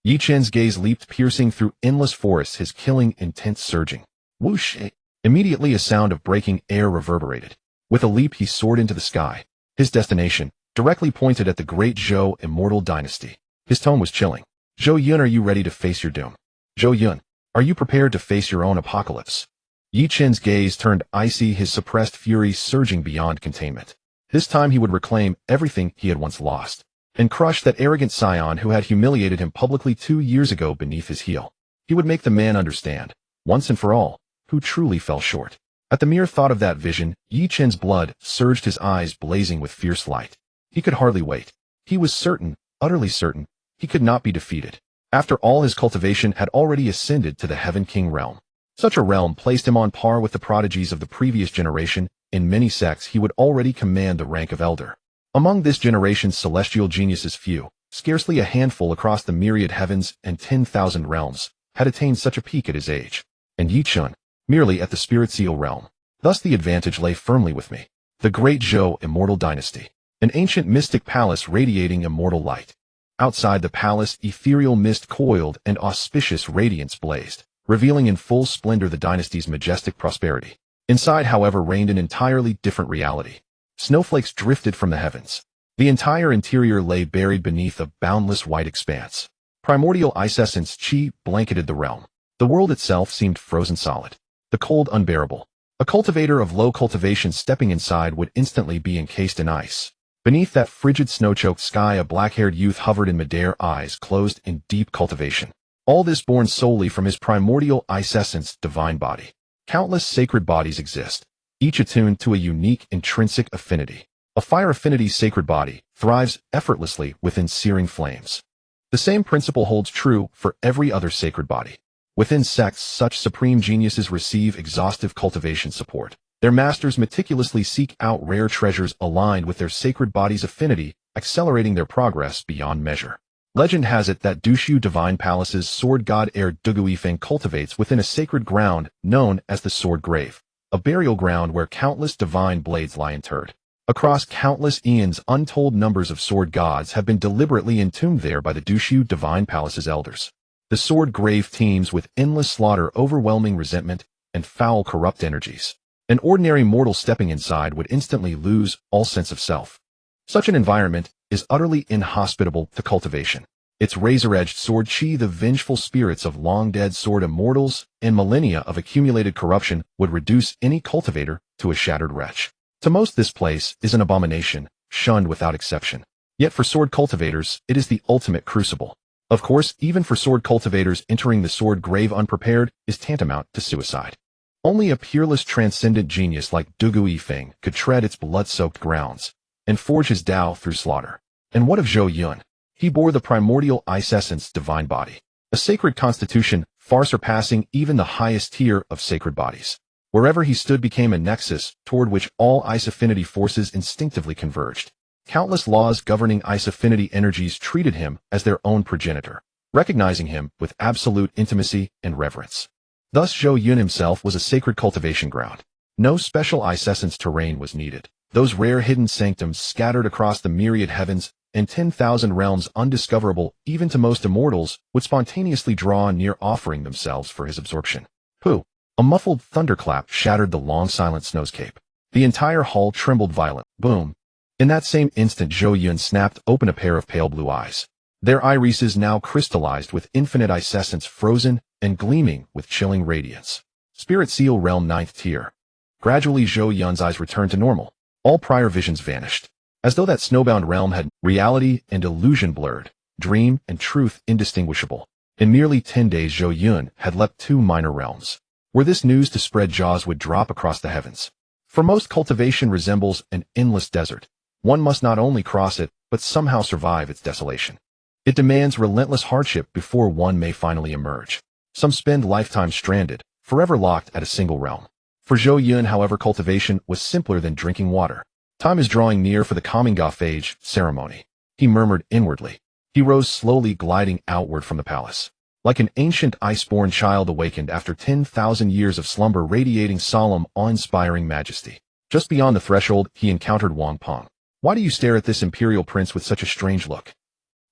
Yi Chen's gaze leaped, piercing through endless forests, his killing intent surging. Whoosh! Immediately a sound of breaking air reverberated. With a leap he soared into the sky. His destination, directly pointed at the Great Zhou Immortal Dynasty. His tone was chilling. Zhou Yun, are you ready to face your doom? Zhou Yun, are you prepared to face your own apocalypse? Yi Qin's gaze turned icy, his suppressed fury surging beyond containment. This time he would reclaim everything he had once lost, and crush that arrogant scion who had humiliated him publicly 2 years ago beneath his heel. He would make the man understand, once and for all, who truly fell short. At the mere thought of that vision, Yi Qin's blood surged, his eyes blazing with fierce light. He could hardly wait. He was certain, utterly certain, he could not be defeated. After all, his cultivation had already ascended to the Heaven King realm. Such a realm placed him on par with the prodigies of the previous generation. In many sects he would already command the rank of elder. Among this generation's celestial geniuses, few, scarcely a handful across the myriad heavens and 10,000 realms, had attained such a peak at his age. And Yi Qin, merely at the spirit seal realm. Thus the advantage lay firmly with me. The Great Zhou Immortal Dynasty. An ancient mystic palace radiating immortal light. Outside the palace, ethereal mist coiled and auspicious radiance blazed, revealing in full splendor the dynasty's majestic prosperity. Inside, however, reigned an entirely different reality. Snowflakes drifted from the heavens. The entire interior lay buried beneath a boundless white expanse. Primordial ice essence chi blanketed the realm. The world itself seemed frozen solid. The cold unbearable. A cultivator of low cultivation stepping inside would instantly be encased in ice. Beneath that frigid snow-choked sky, a black-haired youth hovered in midair, eyes closed in deep cultivation. All this born solely from his primordial ice essence divine body. Countless sacred bodies exist, each attuned to a unique intrinsic affinity. A fire affinity's sacred body thrives effortlessly within searing flames. The same principle holds true for every other sacred body. Within sects, such supreme geniuses receive exhaustive cultivation support. Their masters meticulously seek out rare treasures aligned with their sacred body's affinity, accelerating their progress beyond measure. Legend has it that Dushu Divine Palace's sword god heir Duguifeng cultivates within a sacred ground known as the Sword Grave, a burial ground where countless divine blades lie interred. Across countless eons, untold numbers of sword gods have been deliberately entombed there by the Dushu Divine Palace's elders. The Sword Grave teems with endless slaughter, overwhelming resentment, and foul corrupt energies. An ordinary mortal stepping inside would instantly lose all sense of self. Such an environment is utterly inhospitable to cultivation. Its razor-edged sword chi, the vengeful spirits of long-dead sword immortals, and millennia of accumulated corruption would reduce any cultivator to a shattered wretch. To most, this place is an abomination, shunned without exception. Yet for sword cultivators, it is the ultimate crucible. Of course, even for sword cultivators, entering the sword grave unprepared is tantamount to suicide. Only a peerless transcendent genius like Duguifeng could tread its blood-soaked grounds and forge his Tao through slaughter. And what of Zhou Yun? He bore the primordial ice essence divine body, a sacred constitution far surpassing even the highest tier of sacred bodies. Wherever he stood became a nexus toward which all ice affinity forces instinctively converged. Countless laws governing ice affinity energies treated him as their own progenitor, recognizing him with absolute intimacy and reverence. Thus Zhou Yun himself was a sacred cultivation ground. No special ice essence terrain was needed. Those rare hidden sanctums scattered across the myriad heavens and 10,000 realms, undiscoverable even to most immortals, would spontaneously draw near, offering themselves for his absorption. Pooh! A muffled thunderclap shattered the long silent snowscape. The entire hall trembled violent. Boom! In that same instant, Zhou Yun snapped open a pair of pale blue eyes. Their irises now crystallized with infinite ice essence, frozen and gleaming with chilling radiance. Spirit Seal Realm 9th Tier. Gradually Zhou Yun's eyes returned to normal. All prior visions vanished. As though that snowbound realm had reality and illusion blurred, dream and truth indistinguishable. In merely 10 days Zhou Yun had leapt 2 minor realms. Were this news to spread, jaws would drop across the heavens. For most, cultivation resembles an endless desert. One must not only cross it, but somehow survive its desolation. It demands relentless hardship before one may finally emerge. Some spend lifetimes stranded, forever locked at a single realm. For Zhou Yun, however, cultivation was simpler than drinking water. Time is drawing near for the Kaminga phage ceremony. He murmured inwardly. He rose slowly, gliding outward from the palace. Like an ancient ice-born child awakened after 10,000 years of slumber, radiating solemn, awe-inspiring majesty. Just beyond the threshold, he encountered Wang Peng. "Why do you stare at this imperial prince with such a strange look?"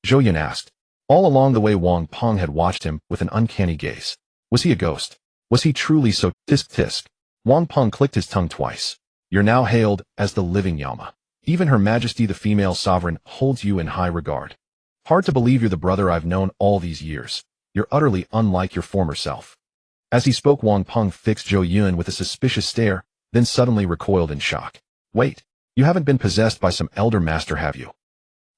Zhou Yun asked. All along the way, Wang Peng had watched him with an uncanny gaze. Was he a ghost? Was he truly so? Tisk tisk. Wang Peng clicked his tongue twice. "You're now hailed as the living Yama. Even Her Majesty the female sovereign holds you in high regard." Hard to believe you're the brother I've known all these years. You're utterly unlike your former self. As he spoke, Wang Peng fixed Zhou Yun with a suspicious stare, then suddenly recoiled in shock. Wait, you haven't been possessed by some elder master, have you?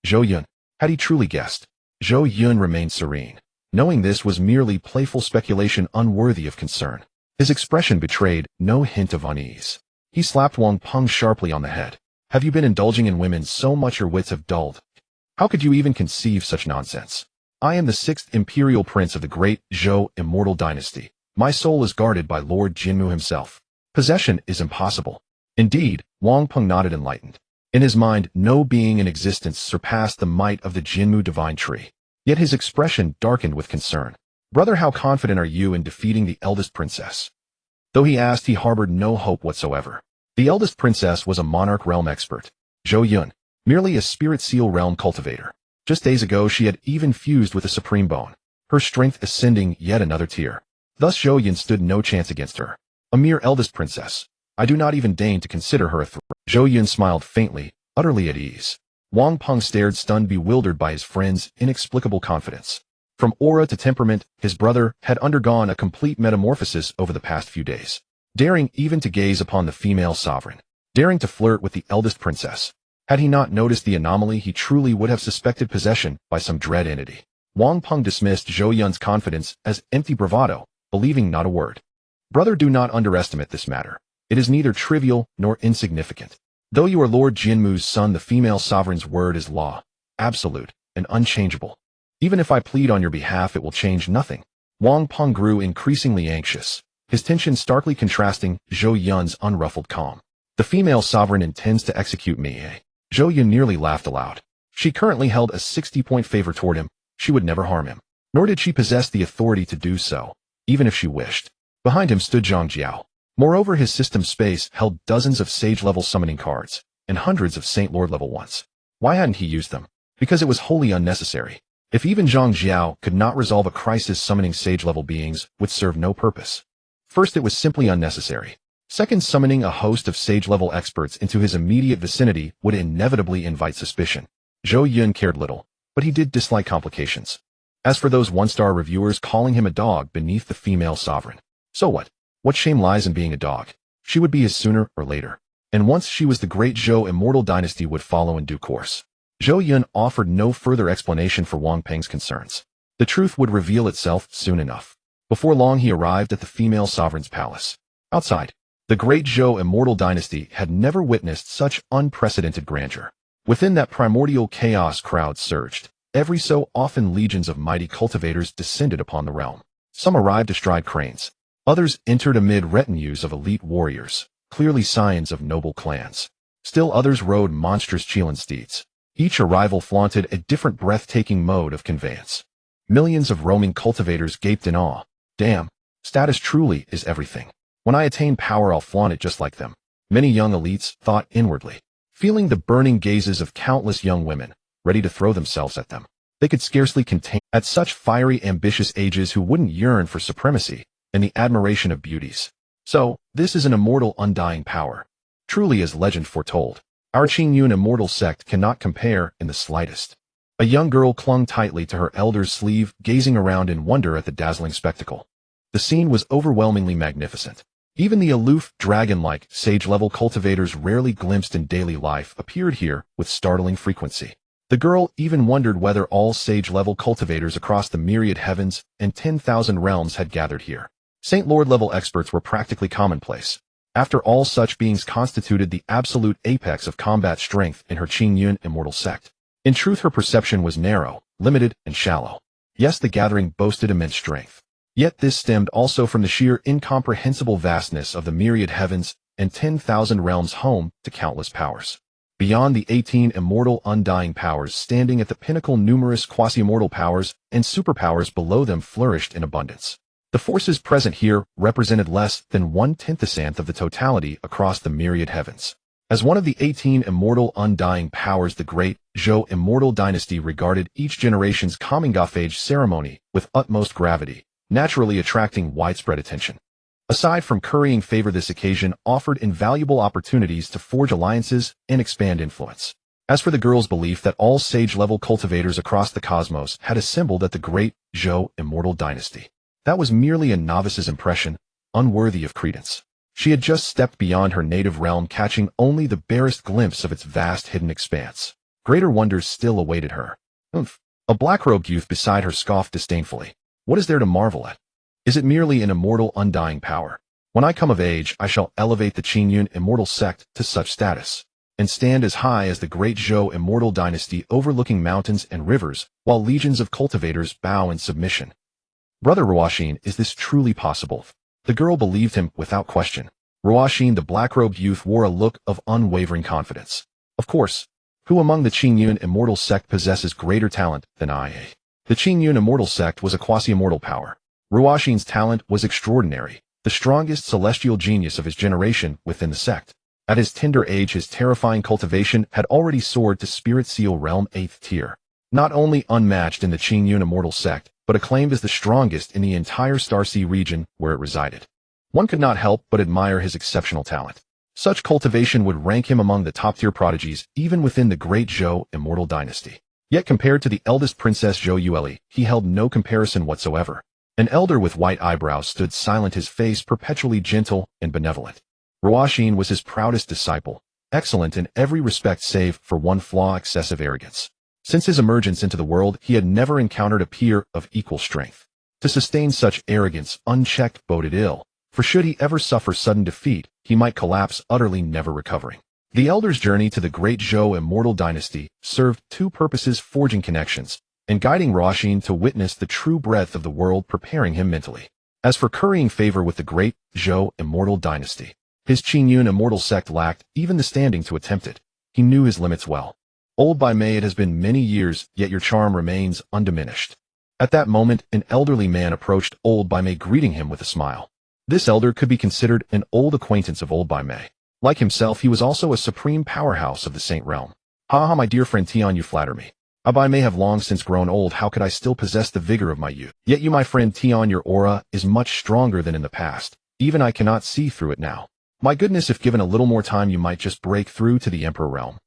Zhou Yun. Had he truly guessed? Zhou Yun remained serene, knowing this was merely playful speculation unworthy of concern. His expression betrayed no hint of unease. He slapped Wang Peng sharply on the head. Have you been indulging in women so much your wits have dulled? How could you even conceive such nonsense? I am the 6th imperial prince of the Great Zhou Immortal Dynasty. My soul is guarded by Lord Jinmu himself. Possession is impossible. Indeed, Wang Peng nodded, enlightened. In his mind, no being in existence surpassed the might of the Jinmu divine tree. Yet his expression darkened with concern. Brother, how confident are you in defeating the eldest princess? Though he asked, he harbored no hope whatsoever. The eldest princess was a monarch realm expert, Zhou Yun, merely a spirit seal realm cultivator. Just days ago she had even fused with the supreme bone, her strength ascending yet another tier. Thus Zhou Yun stood no chance against her. A mere eldest princess. I do not even deign to consider her a threat. Zhou Yun smiled faintly, utterly at ease. Wang Peng stared, stunned, bewildered by his friend's inexplicable confidence. From aura to temperament, his brother had undergone a complete metamorphosis over the past few days. Daring even to gaze upon the female sovereign. Daring to flirt with the eldest princess. Had he not noticed the anomaly, he truly would have suspected possession by some dread entity. Wang Peng dismissed Zhou Yun's confidence as empty bravado, believing not a word. Brother, do not underestimate this matter. It is neither trivial nor insignificant. Though you are Lord Jinmu's son, the female sovereign's word is law, absolute and unchangeable. Even if I plead on your behalf, it will change nothing. Wang Peng grew increasingly anxious, his tension starkly contrasting Zhou Yun's unruffled calm. The female sovereign intends to execute me, eh? Zhou Yun nearly laughed aloud. She currently held a 60-point favor toward him. She would never harm him. Nor did she possess the authority to do so, even if she wished. Behind him stood Zhang Jiao. Moreover, his system space held dozens of sage-level summoning cards, and hundreds of Saint Lord-level ones. Why hadn't he used them? Because it was wholly unnecessary. If even Zhang Jiao could not resolve a crisis, summoning sage-level beings would serve no purpose. First, it was simply unnecessary. Second, summoning a host of sage-level experts into his immediate vicinity would inevitably invite suspicion. Zhou Yun cared little, but he did dislike complications. As for those one-star reviewers calling him a dog beneath the female sovereign, so what? What shame lies in being a dog? She would be his sooner or later. And once she was, the Great Zhou Immortal Dynasty would follow in due course. Zhou Yun offered no further explanation for Wang Peng's concerns. The truth would reveal itself soon enough. Before long, he arrived at the female sovereign's palace. Outside, the Great Zhou Immortal Dynasty had never witnessed such unprecedented grandeur. Within that primordial chaos, crowds surged. Every so often, legions of mighty cultivators descended upon the realm. Some arrived astride cranes. Others entered amid retinues of elite warriors, clearly scions of noble clans. Still others rode monstrous Qilin steeds. Each arrival flaunted a different breathtaking mode of conveyance. Millions of roaming cultivators gaped in awe. Damn, status truly is everything. When I attain power, I'll flaunt it just like them. Many young elites thought inwardly, feeling the burning gazes of countless young women, ready to throw themselves at them. They could scarcely contain at such fiery, ambitious ages who wouldn't yearn for supremacy and the admiration of beauties. So, this is an immortal, undying power. Truly, as legend foretold, our Qingyun immortal sect cannot compare in the slightest. A young girl clung tightly to her elder's sleeve, gazing around in wonder at the dazzling spectacle. The scene was overwhelmingly magnificent. Even the aloof, dragon-like, sage-level cultivators rarely glimpsed in daily life appeared here with startling frequency. The girl even wondered whether all sage-level cultivators across the myriad heavens and 10,000 realms had gathered here. Saint Lord-level experts were practically commonplace. After all, such beings constituted the absolute apex of combat strength in her Qingyun immortal sect. In truth, her perception was narrow, limited, and shallow. Yes, the gathering boasted immense strength. Yet this stemmed also from the sheer incomprehensible vastness of the myriad heavens and 10,000 realms, home to countless powers. Beyond the 18 immortal undying powers standing at the pinnacle, numerous quasi-immortal powers and superpowers below them flourished in abundance. The forces present here represented less than 1/10th of the totality across the myriad heavens. As one of the 18 immortal undying powers, the Great Zhou Immortal Dynasty regarded each generation's coming-of-age ceremony with utmost gravity, naturally attracting widespread attention. Aside from currying favor, this occasion offered invaluable opportunities to forge alliances and expand influence. As for the girl's belief that all sage-level cultivators across the cosmos had assembled at the Great Zhou Immortal Dynasty, that was merely a novice's impression, unworthy of credence. She had just stepped beyond her native realm, catching only the barest glimpse of its vast hidden expanse. Greater wonders still awaited her. Oomph! A black-robed youth beside her scoffed disdainfully. What is there to marvel at? Is it merely an immortal, undying power? When I come of age, I shall elevate the Qingyun immortal sect to such status, and stand as high as the Great Zhou Immortal Dynasty, overlooking mountains and rivers, while legions of cultivators bow in submission. Brother Ruoxin, is this truly possible? The girl believed him without question. Ruoxin, the black-robed youth, wore a look of unwavering confidence. Of course. Who among the Qingyun immortal sect possesses greater talent than I? The Qingyun immortal sect was a quasi-immortal power. Ruoxin's talent was extraordinary, the strongest celestial genius of his generation within the sect. At his tender age, his terrifying cultivation had already soared to Spirit Seal Realm 8th tier. Not only unmatched in the Qingyun immortal sect, but acclaimed as the strongest in the entire Starsea region where it resided. One could not help but admire his exceptional talent. Such cultivation would rank him among the top-tier prodigies even within the Great Zhou Immortal Dynasty. Yet compared to the eldest Princess Zhou Yueli, he held no comparison whatsoever. An elder with white eyebrows stood silent, his face perpetually gentle and benevolent. Ruoxin was his proudest disciple, excellent in every respect save for one flaw: excessive arrogance. Since his emergence into the world, he had never encountered a peer of equal strength. To sustain such arrogance unchecked boded ill, for should he ever suffer sudden defeat, he might collapse utterly, never recovering. The elder's journey to the Great Zhou Immortal Dynasty served two purposes: forging connections, and guiding Ruoxin to witness the true breadth of the world, preparing him mentally. As for currying favor with the Great Zhou Immortal Dynasty, his Qingyun immortal sect lacked even the standing to attempt it. He knew his limits well. Old Bai Mei, it has been many years, yet your charm remains undiminished. At that moment, an elderly man approached Old Bai Mei, greeting him with a smile. This elder could be considered an old acquaintance of Old Bai Mei. Like himself, he was also a supreme powerhouse of the Saint Realm. Ha ha, my dear friend Tian, you flatter me. I may have long since grown old, how could I still possess the vigor of my youth? Yet you, my friend Tian, your aura is much stronger than in the past. Even I cannot see through it now. My goodness, if given a little more time, you might just break through to the Emperor realm.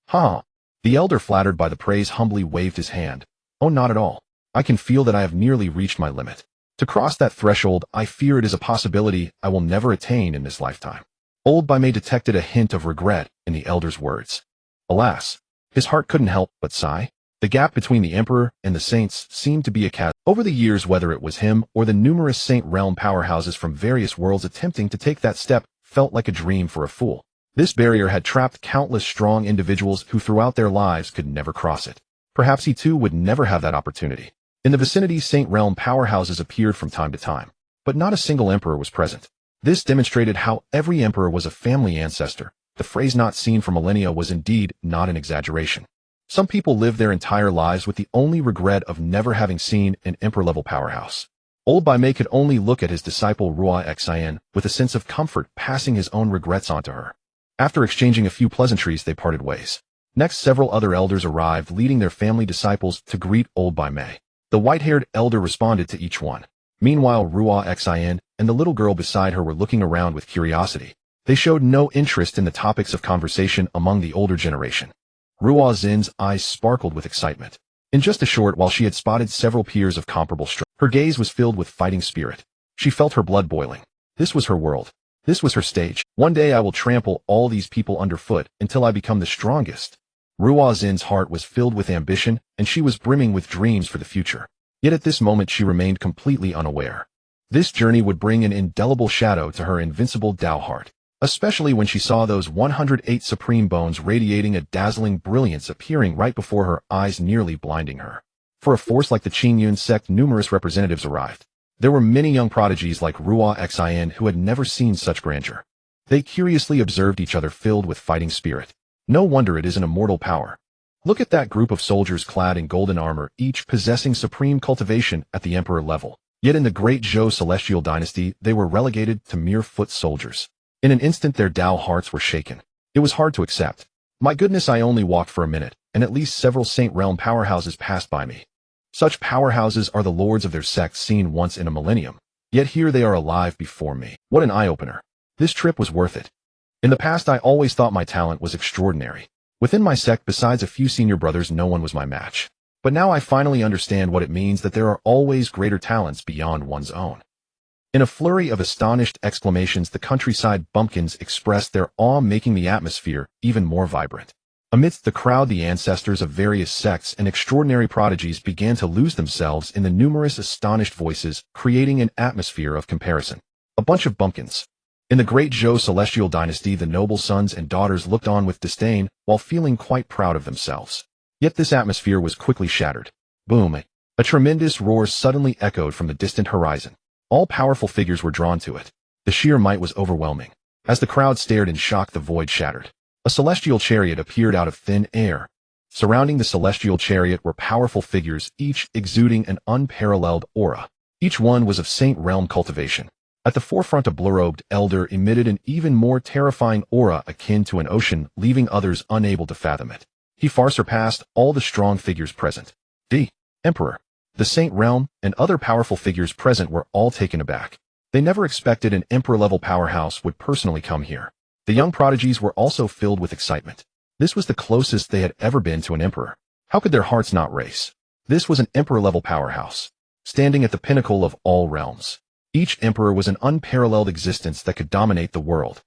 Ha! The elder, flattered by the praise, humbly waved his hand. Oh, not at all. I can feel that I have nearly reached my limit. To cross that threshold, I fear it is a possibility I will never attain in this lifetime. Old Bai Mei detected a hint of regret in the elder's words. Alas, his heart couldn't help but sigh. The gap between the Emperor and the Saints seemed to be a chasm. Over the years, whether it was him or the numerous Saint Realm powerhouses from various worlds attempting to take that step felt like a dream for a fool. This barrier had trapped countless strong individuals who throughout their lives could never cross it. Perhaps he too would never have that opportunity. In the vicinity, Saint Realm powerhouses appeared from time to time, but not a single emperor was present. This demonstrated how every emperor was a family ancestor. The phrase "not seen for millennia" was indeed not an exaggeration. Some people live their entire lives with the only regret of never having seen an emperor-level powerhouse. Old Bai Mei could only look at his disciple Ruoxin with a sense of comfort, passing his own regrets on to her. After exchanging a few pleasantries, they parted ways. Next, several other elders arrived, leading their family disciples to greet Old Bai Mei. The white-haired elder responded to each one. Meanwhile, Ruoxin and the little girl beside her were looking around with curiosity. They showed no interest in the topics of conversation among the older generation. Ruoxin's eyes sparkled with excitement. In just a short while, she had spotted several peers of comparable strength. Her gaze was filled with fighting spirit. She felt her blood boiling. This was her world. This was her stage. One day I will trample all these people underfoot until I become the strongest. Ruoxin's heart was filled with ambition, and she was brimming with dreams for the future. Yet at this moment she remained completely unaware. This journey would bring an indelible shadow to her invincible Tao heart, especially when she saw those 108 supreme bones radiating a dazzling brilliance appearing right before her eyes, nearly blinding her. For a force like the Qingyun sect, numerous representatives arrived. There were many young prodigies like Ruoxin who had never seen such grandeur. They curiously observed each other, filled with fighting spirit. No wonder it is an immortal power. Look at that group of soldiers clad in golden armor, each possessing supreme cultivation at the emperor level. Yet in the Great Zhou Celestial Dynasty, they were relegated to mere foot soldiers. In an instant their Tao hearts were shaken. It was hard to accept. My goodness, I only walked for a minute, and at least several Saint Realm powerhouses passed by me. Such powerhouses are the lords of their sects, seen once in a millennium. Yet here they are alive before me. What an eye-opener. This trip was worth it. In the past I always thought my talent was extraordinary. Within my sect, besides a few senior brothers, no one was my match. But now I finally understand what it means that there are always greater talents beyond one's own. In a flurry of astonished exclamations, the countryside bumpkins expressed their awe, making the atmosphere even more vibrant. Amidst the crowd, the ancestors of various sects and extraordinary prodigies began to lose themselves in the numerous astonished voices, creating an atmosphere of comparison. A bunch of bumpkins. In the Great Zhou Celestial Dynasty, the noble sons and daughters looked on with disdain while feeling quite proud of themselves. Yet this atmosphere was quickly shattered. Boom! A tremendous roar suddenly echoed from the distant horizon. All powerful figures were drawn to it. The sheer might was overwhelming. As the crowd stared in shock, the void shattered. A celestial chariot appeared out of thin air. Surrounding the celestial chariot were powerful figures, each exuding an unparalleled aura. Each one was of Saint Realm cultivation. At the forefront, a blue-robed elder emitted an even more terrifying aura akin to an ocean, leaving others unable to fathom it. He far surpassed all the strong figures present. The Emperor, the Saint Realm, and other powerful figures present were all taken aback. They never expected an Emperor-level powerhouse would personally come here. The young prodigies were also filled with excitement. This was the closest they had ever been to an emperor. How could their hearts not race? This was an emperor-level powerhouse, standing at the pinnacle of all realms. Each emperor was an unparalleled existence that could dominate the world.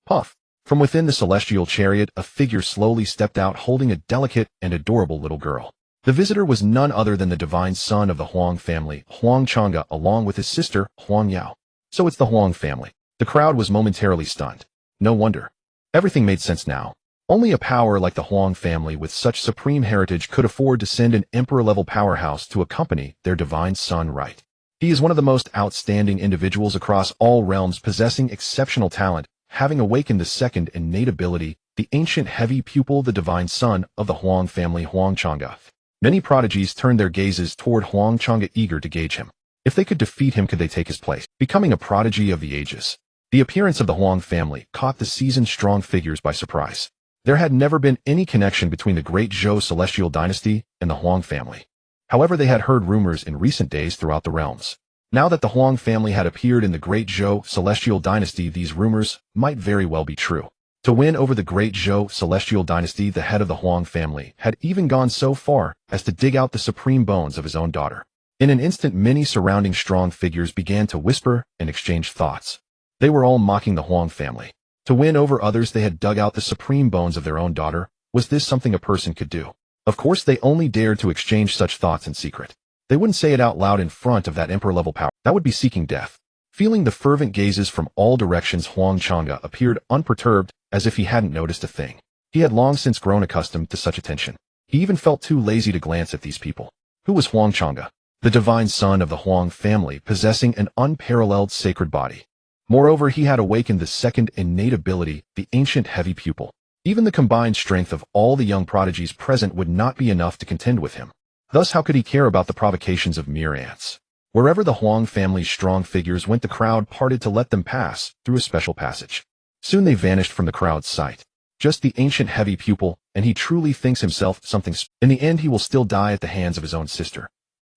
Puff! From within the celestial chariot, a figure slowly stepped out holding a delicate and adorable little girl. The visitor was none other than the divine son of the Huang family, Huang Chang'e, along with his sister, Huang Yao. So it's the Huang family. The crowd was momentarily stunned. No wonder. Everything made sense now. Only a power like the Huang family with such supreme heritage could afford to send an emperor-level powerhouse to accompany their divine son, right? He is one of the most outstanding individuals across all realms, possessing exceptional talent, having awakened the second innate ability, the ancient heavy pupil, the divine son of the Huang family, Huang Chang'e. Many prodigies turned their gazes toward Huang Chang'e, eager to gauge him. If they could defeat him, could they take his place, becoming a prodigy of the ages? The appearance of the Huang family caught the seasoned strong figures by surprise. There had never been any connection between the Great Zhou Celestial Dynasty and the Huang family. However, they had heard rumors in recent days throughout the realms. Now that the Huang family had appeared in the Great Zhou Celestial Dynasty, these rumors might very well be true. To win over the Great Zhou Celestial Dynasty, the head of the Huang family had even gone so far as to dig out the supreme bones of his own daughter. In an instant, many surrounding strong figures began to whisper and exchange thoughts. They were all mocking the Huang family. To win over others, they had dug out the supreme bones of their own daughter. Was this something a person could do? Of course, they only dared to exchange such thoughts in secret. They wouldn't say it out loud in front of that emperor-level power. That would be seeking death. Feeling the fervent gazes from all directions, Huang Chang'e appeared unperturbed, as if he hadn't noticed a thing. He had long since grown accustomed to such attention. He even felt too lazy to glance at these people. Who was Huang Chang'e? The divine son of the Huang family, possessing an unparalleled sacred body. Moreover, he had awakened the second innate ability, the ancient heavy pupil. Even the combined strength of all the young prodigies present would not be enough to contend with him. Thus, how could he care about the provocations of mere ants? Wherever the Huang family's strong figures went, the crowd parted to let them pass through a special passage. Soon they vanished from the crowd's sight. Just the ancient heavy pupil, and he truly thinks himself something. In the end, he will still die at the hands of his own sister.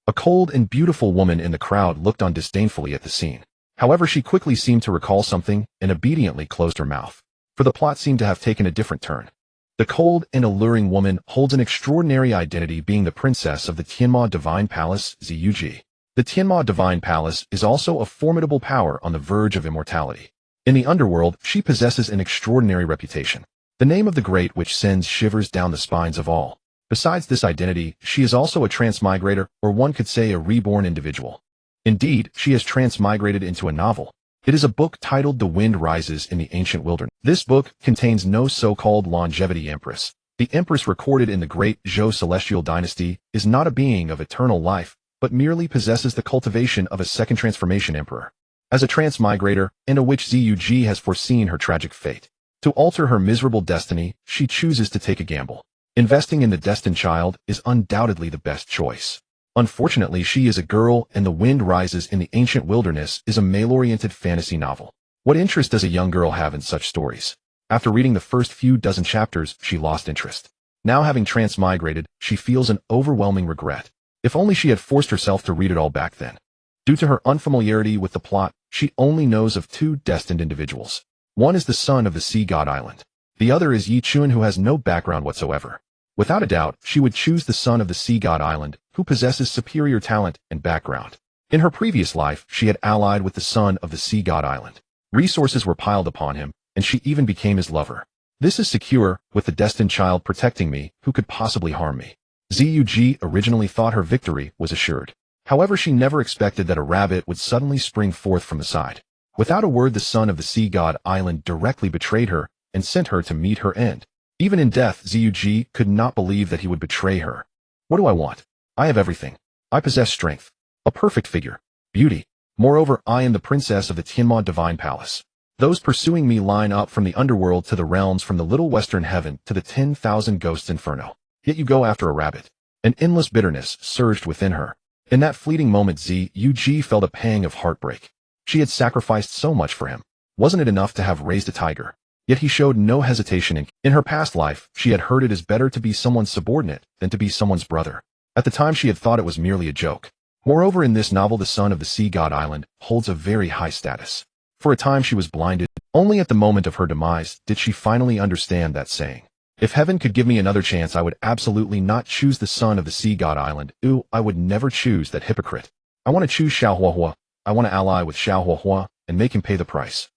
A cold and beautiful woman in the crowd looked on disdainfully at the scene. However, she quickly seemed to recall something and obediently closed her mouth. For the plot seemed to have taken a different turn. The cold and alluring woman holds an extraordinary identity, being the princess of the Tianma Divine Palace, Zhang. The Tianma Divine Palace is also a formidable power on the verge of immortality. In the underworld, she possesses an extraordinary reputation. The name of the great witch sends shivers down the spines of all. Besides this identity, she is also a transmigrator, or one could say a reborn individual. Indeed, she has transmigrated into a novel. It is a book titled The Wind Rises in the Ancient Wilderness. This book contains no so-called longevity empress. The empress recorded in the Great Zhou Celestial Dynasty is not a being of eternal life, but merely possesses the cultivation of a second transformation emperor. As a transmigrator, and a witch, Zhang has foreseen her tragic fate. To alter her miserable destiny, she chooses to take a gamble. Investing in the destined child is undoubtedly the best choice. Unfortunately, she is a girl, and The Wind Rises in the Ancient Wilderness is a male-oriented fantasy novel. What interest does a young girl have in such stories? After reading the first few dozen chapters, she lost interest. Now, having transmigrated, she feels an overwhelming regret. If only she had forced herself to read it all back then. Due to her unfamiliarity with the plot, she only knows of two destined individuals. One is the son of the sea god island. The other is Yi Chun, who has no background whatsoever. Without a doubt, she would choose the son of the sea god island, who possesses superior talent and background. In her previous life, she had allied with the son of the sea god island. Resources were piled upon him, and she even became his lover. This is secure, with the destined child protecting me, who could possibly harm me. Zhang originally thought her victory was assured. However, she never expected that a rabbit would suddenly spring forth from the side. Without a word, the son of the sea god island directly betrayed her and sent her to meet her end. Even in death, Zhang could not believe that he would betray her. What do I want? I have everything. I possess strength, a perfect figure, beauty. Moreover, I am the princess of the Tianma Divine Palace. Those pursuing me line up from the underworld to the realms, from the little western heaven to the 10,000 ghosts inferno. Yet you go after a rabbit. An endless bitterness surged within her. In that fleeting moment, Zhang felt a pang of heartbreak. She had sacrificed so much for him. Wasn't it enough to have raised a tiger? Yet he showed no hesitation. In her past life, she had heard it is better to be someone's subordinate than to be someone's brother. At the time, she had thought it was merely a joke. Moreover, in this novel, the son of the sea god island holds a very high status. For a time, she was blinded. Only at the moment of her demise did she finally understand that saying. If heaven could give me another chance, I would absolutely not choose the son of the sea god island. I would never choose that hypocrite. I want to choose Xiao Huahua. I want to ally with Xiao Huahua and make him pay the price.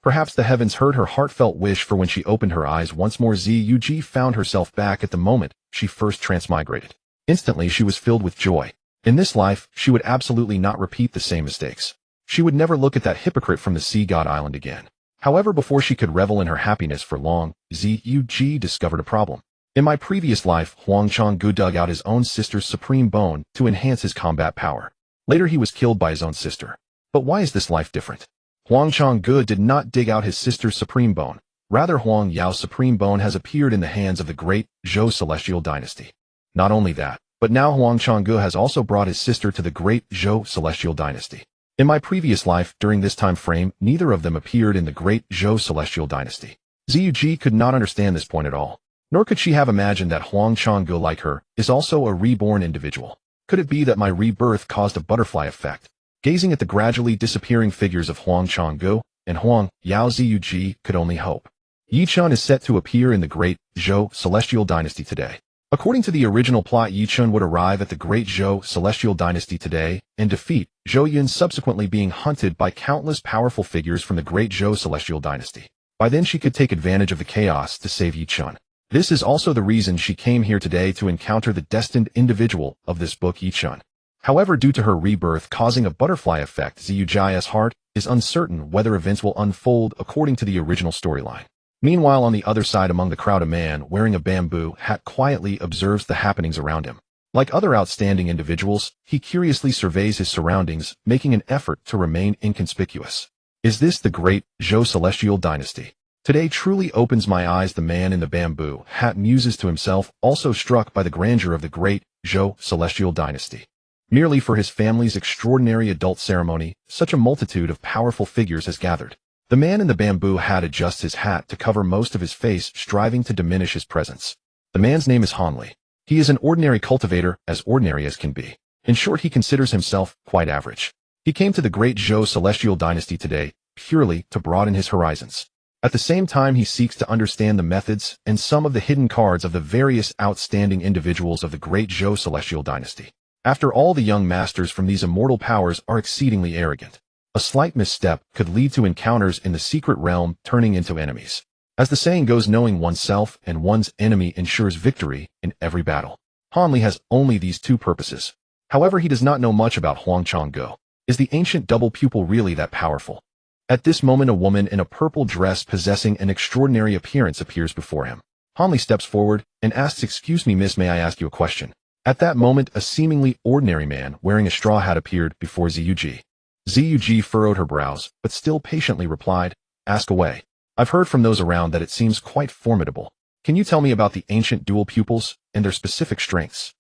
Perhaps the heavens heard her heartfelt wish, for when she opened her eyes once more, Zhang found herself back at the moment she first transmigrated. Instantly, she was filled with joy. In this life, she would absolutely not repeat the same mistakes. She would never look at that hypocrite from the sea god island again. However, before she could revel in her happiness for long, Zhang discovered a problem. In my previous life, Huang Changgu dug out his own sister's supreme bone to enhance his combat power. Later, he was killed by his own sister. But why is this life different? Huang Changgu did not dig out his sister's supreme bone. Rather, Huang Yao's supreme bone has appeared in the hands of the Great Zhou Celestial Dynasty. Not only that, but now Huang Changgu has also brought his sister to the Great Zhou Celestial Dynasty. In my previous life, during this time frame, neither of them appeared in the Great Zhou Celestial Dynasty. Zhang could not understand this point at all. Nor could she have imagined that Huang Changgu, like her, is also a reborn individual. Could it be that my rebirth caused a butterfly effect? Gazing at the gradually disappearing figures of Huang Changgu and Huang Yao, Zhang could only hope. Yi Chun is set to appear in the Great Zhou Celestial Dynasty today. According to the original plot, Yi Chun would arrive at the Great Zhou Celestial Dynasty today and defeat Zhou Yun, subsequently being hunted by countless powerful figures from the Great Zhou Celestial Dynasty. By then, she could take advantage of the chaos to save Yi Chun. This is also the reason she came here today, to encounter the destined individual of this book, Yi Chun. However, due to her rebirth causing a butterfly effect, Zhang's heart is uncertain whether events will unfold according to the original storyline. Meanwhile, on the other side, among the crowd, a man wearing a bamboo hat quietly observes the happenings around him. Like other outstanding individuals, he curiously surveys his surroundings, making an effort to remain inconspicuous. Is this the Great Zhou Celestial Dynasty? Today truly opens my eyes. The man in the bamboo hat muses to himself, also struck by the grandeur of the Great Zhou Celestial Dynasty. Merely for his family's extraordinary adult ceremony, such a multitude of powerful figures has gathered. The man in the bamboo hat adjusts his hat to cover most of his face, striving to diminish his presence. The man's name is Hanli. He is an ordinary cultivator, as ordinary as can be. In short, he considers himself quite average. He came to the Great Zhou Celestial Dynasty today purely to broaden his horizons. At the same time, he seeks to understand the methods and some of the hidden cards of the various outstanding individuals of the Great Zhou Celestial Dynasty. After all, the young masters from these immortal powers are exceedingly arrogant. A slight misstep could lead to encounters in the secret realm turning into enemies. As the saying goes, knowing oneself and one's enemy ensures victory in every battle. Hanli has only these two purposes. However, he does not know much about Huang Changgu. Is the ancient double pupil really that powerful? At this moment, a woman in a purple dress possessing an extraordinary appearance appears before him. Hanli steps forward and asks, "Excuse me, miss, may I ask you a question?" At that moment, a seemingly ordinary man wearing a straw hat appeared before Zhang. Zhang furrowed her brows, but still patiently replied, "Ask away. I've heard from those around that it seems quite formidable. Can you tell me about the ancient dual pupils and their specific strengths?"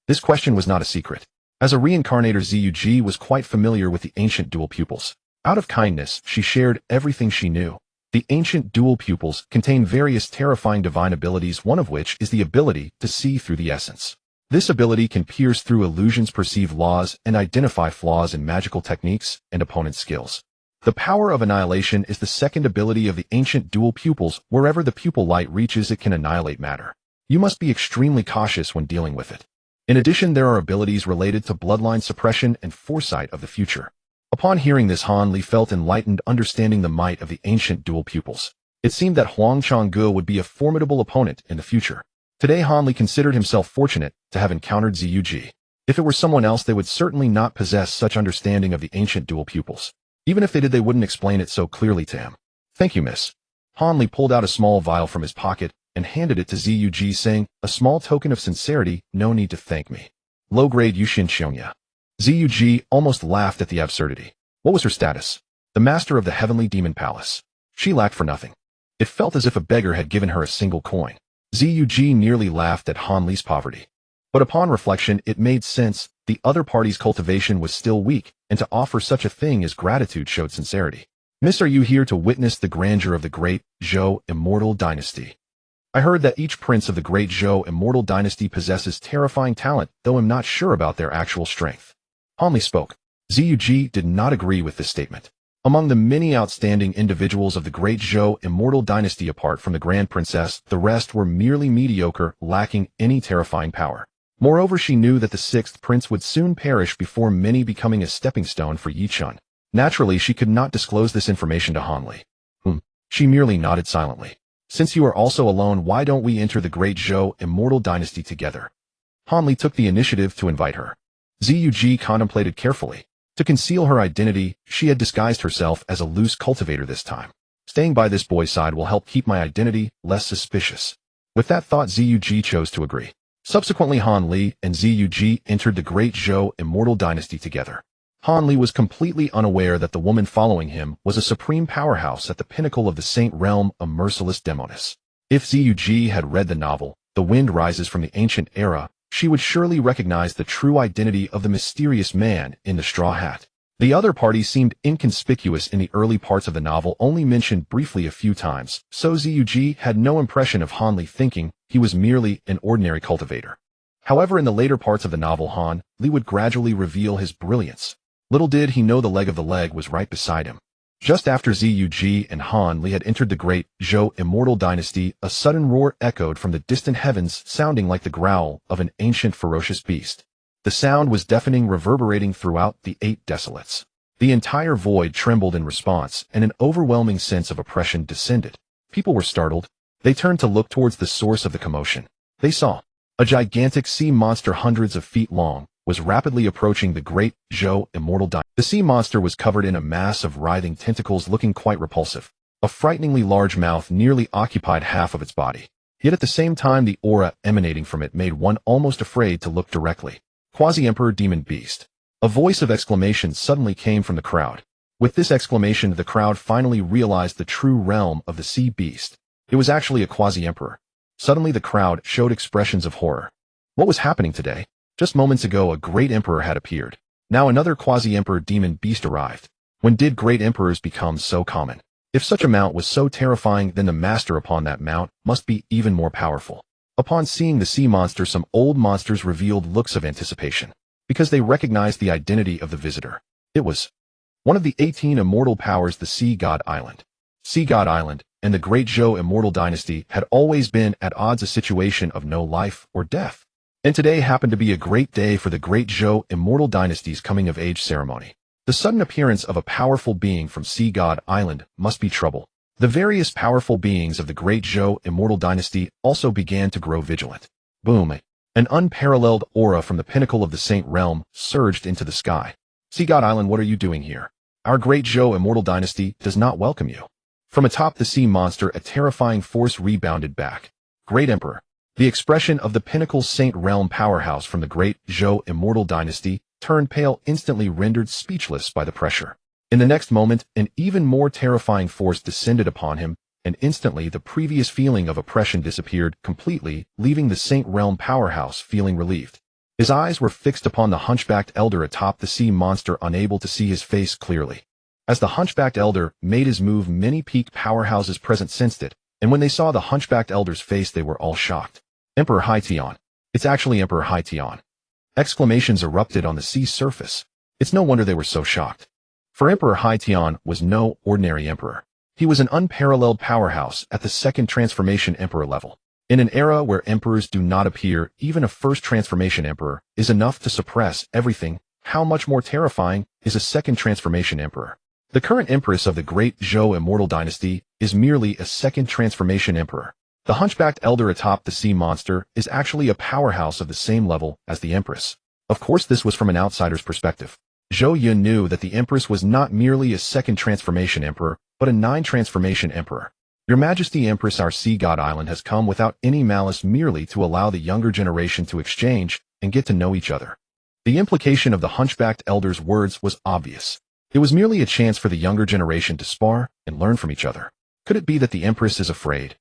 This question was not a secret. As a reincarnator, Zhang was quite familiar with the ancient dual pupils. Out of kindness, she shared everything she knew. The ancient dual pupils contain various terrifying divine abilities, one of which is the ability to see through the essence. This ability can pierce through illusions, perceive laws, and identify flaws in magical techniques and opponents' skills. The power of annihilation is the second ability of the ancient dual pupils. Wherever the pupil light reaches, it can annihilate matter. You must be extremely cautious when dealing with it. In addition, there are abilities related to bloodline suppression and foresight of the future. Upon hearing this, Han Li felt enlightened, understanding the might of the ancient dual pupils. It seemed that Huang Changge would be a formidable opponent in the future. Today, Han Li considered himself fortunate to have encountered Ziyuji. If it were someone else, they would certainly not possess such understanding of the ancient dual pupils. Even if they did, they wouldn't explain it so clearly to him. Thank you, miss. Han Li pulled out a small vial from his pocket and handed it to Ziyuji, saying, a small token of sincerity, no need to thank me. Low-grade Yushin Xiongya. Ziyuji almost laughed at the absurdity. What was her status? The master of the Heavenly Demon Palace. She lacked for nothing. It felt as if a beggar had given her a single coin. Ziyuji nearly laughed at Han Li's poverty. But upon reflection, it made sense. The other party's cultivation was still weak, and to offer such a thing as gratitude showed sincerity. Miss, are you here to witness the grandeur of the Great Zhou Immortal Dynasty? I heard that each prince of the Great Zhou Immortal Dynasty possesses terrifying talent, though I'm not sure about their actual strength. Han Li spoke. Ziyuji did not agree with this statement. Among the many outstanding individuals of the Great Zhou Immortal Dynasty, apart from the Grand Princess, the rest were merely mediocre, lacking any terrifying power. Moreover, she knew that the sixth prince would soon perish before many, becoming a stepping stone for Yichun. Naturally, she could not disclose this information to Han Li. She merely nodded silently. Since you are also alone, why don't we enter the Great Zhou Immortal Dynasty together? Han Li took the initiative to invite her. Ziyuji contemplated carefully. To conceal her identity, she had disguised herself as a loose cultivator this time. Staying by this boy's side will help keep my identity less suspicious. With that thought, Ziyuji chose to agree. Subsequently, Han Li and Ziyuji entered the Great Zhou Immortal Dynasty together. Han Li was completely unaware that the woman following him was a supreme powerhouse at the pinnacle of the Saint Realm, a merciless demoness. If Ziyuji had read the novel, The Wind Rises from the Ancient Era, she would surely recognize the true identity of the mysterious man in the straw hat. The other party seemed inconspicuous in the early parts of the novel, only mentioned briefly a few times, so Ziyuji had no impression of Han Li, thinking he was merely an ordinary cultivator. However, in the later parts of the novel, Han Li would gradually reveal his brilliance. Little did he know the leg of the leg was right beside him. Just after Ziyuji and Han Li had entered the Great Zhou Immortal Dynasty, a sudden roar echoed from the distant heavens, sounding like the growl of an ancient ferocious beast. The sound was deafening, reverberating throughout the 8 desolates. The entire void trembled in response, and an overwhelming sense of oppression descended. People were startled. They turned to look towards the source of the commotion. They saw a gigantic sea monster hundreds of feet long was rapidly approaching the Great Zhou Immortal Dynasty. The sea monster was covered in a mass of writhing tentacles, looking quite repulsive. A frighteningly large mouth nearly occupied half of its body. Yet at the same time, the aura emanating from it made one almost afraid to look directly. Quasi-Emperor Demon Beast. A voice of exclamation suddenly came from the crowd. With this exclamation, the crowd finally realized the true realm of the sea beast. It was actually a quasi-emperor. Suddenly the crowd showed expressions of horror. What was happening today? Just moments ago, a great emperor had appeared. Now another quasi-emperor demon beast arrived. When did great emperors become so common? If such a mount was so terrifying, then the master upon that mount must be even more powerful. Upon seeing the sea monster, some old monsters revealed looks of anticipation, because they recognized the identity of the visitor. It was one of the 18 immortal powers, the Sea God Island. Sea God Island and the Great Zhou Immortal Dynasty had always been at odds, a situation of no life or death. And today happened to be a great day for the Great Zhou Immortal Dynasty's coming-of-age ceremony. The sudden appearance of a powerful being from Sea God Island must be trouble. The various powerful beings of the Great Zhou Immortal Dynasty also began to grow vigilant. Boom! An unparalleled aura from the pinnacle of the Saint Realm surged into the sky. Sea God Island, what are you doing here? Our Great Zhou Immortal Dynasty does not welcome you. From atop the sea monster, a terrifying force rebounded back. Great Emperor. The expression of the pinnacle's Saint Realm powerhouse from the Great Zhou Immortal Dynasty turned pale, instantly rendered speechless by the pressure. In the next moment, an even more terrifying force descended upon him, and instantly the previous feeling of oppression disappeared completely, leaving the Saint Realm powerhouse feeling relieved. His eyes were fixed upon the hunchbacked elder atop the sea monster, unable to see his face clearly. As the hunchbacked elder made his move, many peak powerhouses present sensed it, and when they saw the hunchbacked elder's face, they were all shocked. Emperor Haitian. It's actually Emperor Haitian. Exclamations erupted on the sea's surface. It's no wonder they were so shocked. For Emperor Haitian was no ordinary emperor. He was an unparalleled powerhouse at the second transformation emperor level. In an era where emperors do not appear, even a first transformation emperor is enough to suppress everything. How much more terrifying is a second transformation emperor? The current empress of the Great Zhou Immortal Dynasty is merely a second transformation emperor. The hunchbacked elder atop the sea monster is actually a powerhouse of the same level as the empress. Of course, this was from an outsider's perspective. Zhou Yun knew that the empress was not merely a second transformation emperor, but a 9 transformation emperor. Your Majesty Empress, our sea god island has come without any malice, merely to allow the younger generation to exchange and get to know each other. The implication of the hunchbacked elder's words was obvious. It was merely a chance for the younger generation to spar and learn from each other. Could it be that the empress is afraid?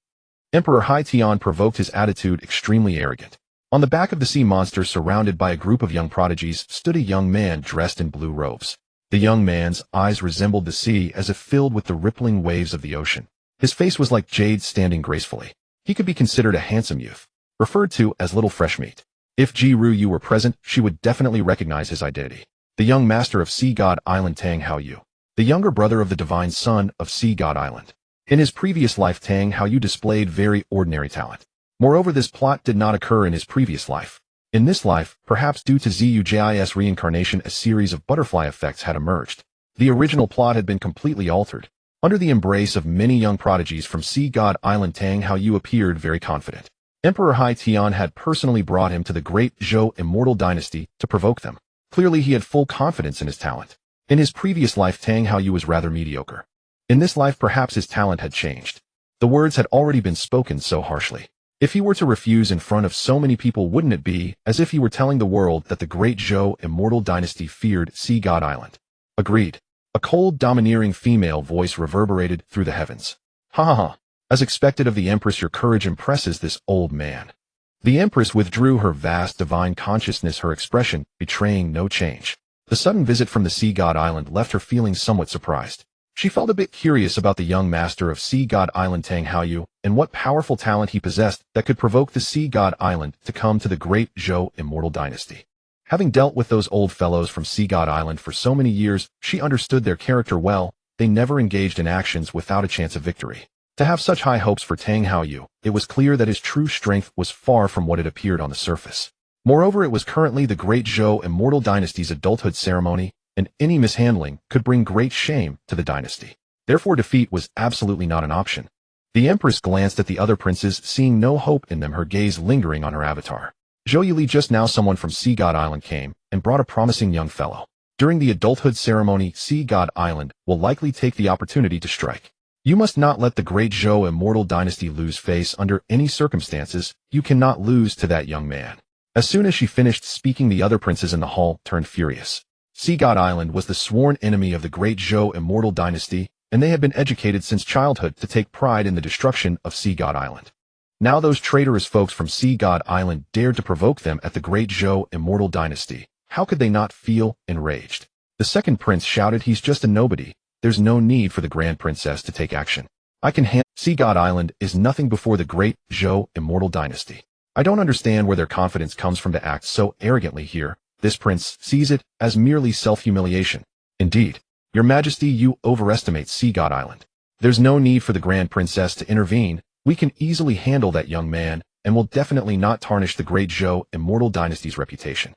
Emperor Haitian provoked his attitude extremely arrogant. On the back of the sea monster, surrounded by a group of young prodigies, stood a young man dressed in blue robes. The young man's eyes resembled the sea as if filled with the rippling waves of the ocean. His face was like jade standing gracefully. He could be considered a handsome youth, referred to as little fresh meat. If Ji Yu were present, she would definitely recognize his identity. The young master of Sea God Island, Tang Haoyu, the younger brother of the divine son of Sea God Island. In his previous life, Tang Haoyu displayed very ordinary talent. Moreover, this plot did not occur in his previous life. In this life, perhaps due to Zhu Jiao's reincarnation, a series of butterfly effects had emerged. The original plot had been completely altered. Under the embrace of many young prodigies from Sea God Island, Tang Haoyu appeared very confident. Emperor Haitian had personally brought him to the Great Zhou Immortal Dynasty to provoke them. Clearly, he had full confidence in his talent. In his previous life, Tang Haoyu was rather mediocre. In this life, perhaps his talent had changed. The words had already been spoken so harshly. If he were to refuse in front of so many people, wouldn't it be as if he were telling the world that the Great Zhou Immortal Dynasty feared Sea God Island? Agreed. A cold, domineering female voice reverberated through the heavens. Ha ha ha. As expected of the Empress, your courage impresses this old man. The Empress withdrew her vast divine consciousness, her expression betraying no change. The sudden visit from the Sea God Island left her feeling somewhat surprised. She felt a bit curious about the young master of Sea God Island, Tang Haoyu, and what powerful talent he possessed that could provoke the Sea God Island to come to the Great Zhou Immortal Dynasty. Having dealt with those old fellows from Sea God Island for so many years, she understood their character well. They never engaged in actions without a chance of victory. To have such high hopes for Tang Haoyu, it was clear that his true strength was far from what it appeared on the surface. Moreover, it was currently the Great Zhou Immortal Dynasty's adulthood ceremony, and any mishandling could bring great shame to the dynasty. Therefore, defeat was absolutely not an option. The Empress glanced at the other princes, seeing no hope in them, her gaze lingering on her avatar. Zhou Yuli, just now someone from Sea God Island came and brought a promising young fellow. During the adulthood ceremony, Sea God Island will likely take the opportunity to strike. You must not let the Great Zhou Immortal Dynasty lose face under any circumstances. You cannot lose to that young man. As soon as she finished speaking, the other princes in the hall turned furious. Sea God Island was the sworn enemy of the Great Zhou Immortal Dynasty, and they had been educated since childhood to take pride in the destruction of Sea God Island. Now those traitorous folks from Sea God Island dared to provoke them at the Great Zhou Immortal Dynasty. How could they not feel enraged? The second prince shouted, he's just a nobody. There's no need for the Grand Princess to take action. I can handle. Sea God Island is nothing before the Great Zhou Immortal Dynasty. I don't understand where their confidence comes from to act so arrogantly here. This prince sees it as merely self-humiliation. Indeed, Your Majesty, you overestimate Sea God Island. There's no need for the Grand Princess to intervene. We can easily handle that young man, and will definitely not tarnish the Great Zhou Immortal Dynasty's reputation.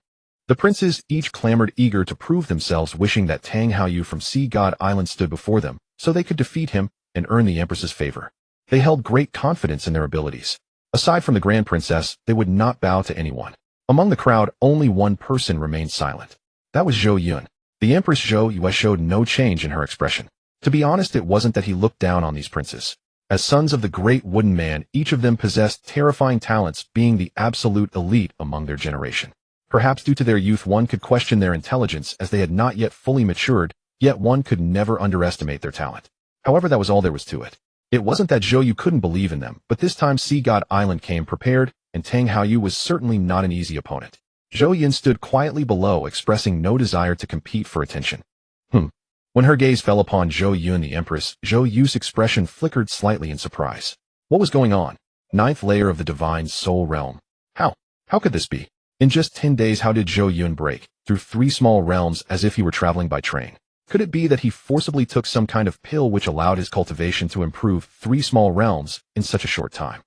The princes each clamored, eager to prove themselves, wishing that Tang Haoyu from Sea God Island stood before them, so they could defeat him and earn the Empress's favor. They held great confidence in their abilities. Aside from the Grand Princess, they would not bow to anyone. Among the crowd, only one person remained silent. That was Zhou Yun. The Empress Zhou Yue showed no change in her expression. To be honest, it wasn't that he looked down on these princes. As sons of the Great Wooden Man, each of them possessed terrifying talents, being the absolute elite among their generation. Perhaps due to their youth, one could question their intelligence as they had not yet fully matured, yet one could never underestimate their talent. However, that was all there was to it. It wasn't that Zhou Yu couldn't believe in them, but this time Sea God Island came prepared, and Tang Haoyu was certainly not an easy opponent. Zhou Yun stood quietly below, expressing no desire to compete for attention. When her gaze fell upon Zhou Yun, the Empress, Zhou Yu's expression flickered slightly in surprise. What was going on? Ninth layer of the divine soul realm. How could this be? In just 10 days, how did Zhou Yun break through 3 small realms as if he were traveling by train? Could it be that he forcibly took some kind of pill which allowed his cultivation to improve 3 small realms in such a short time?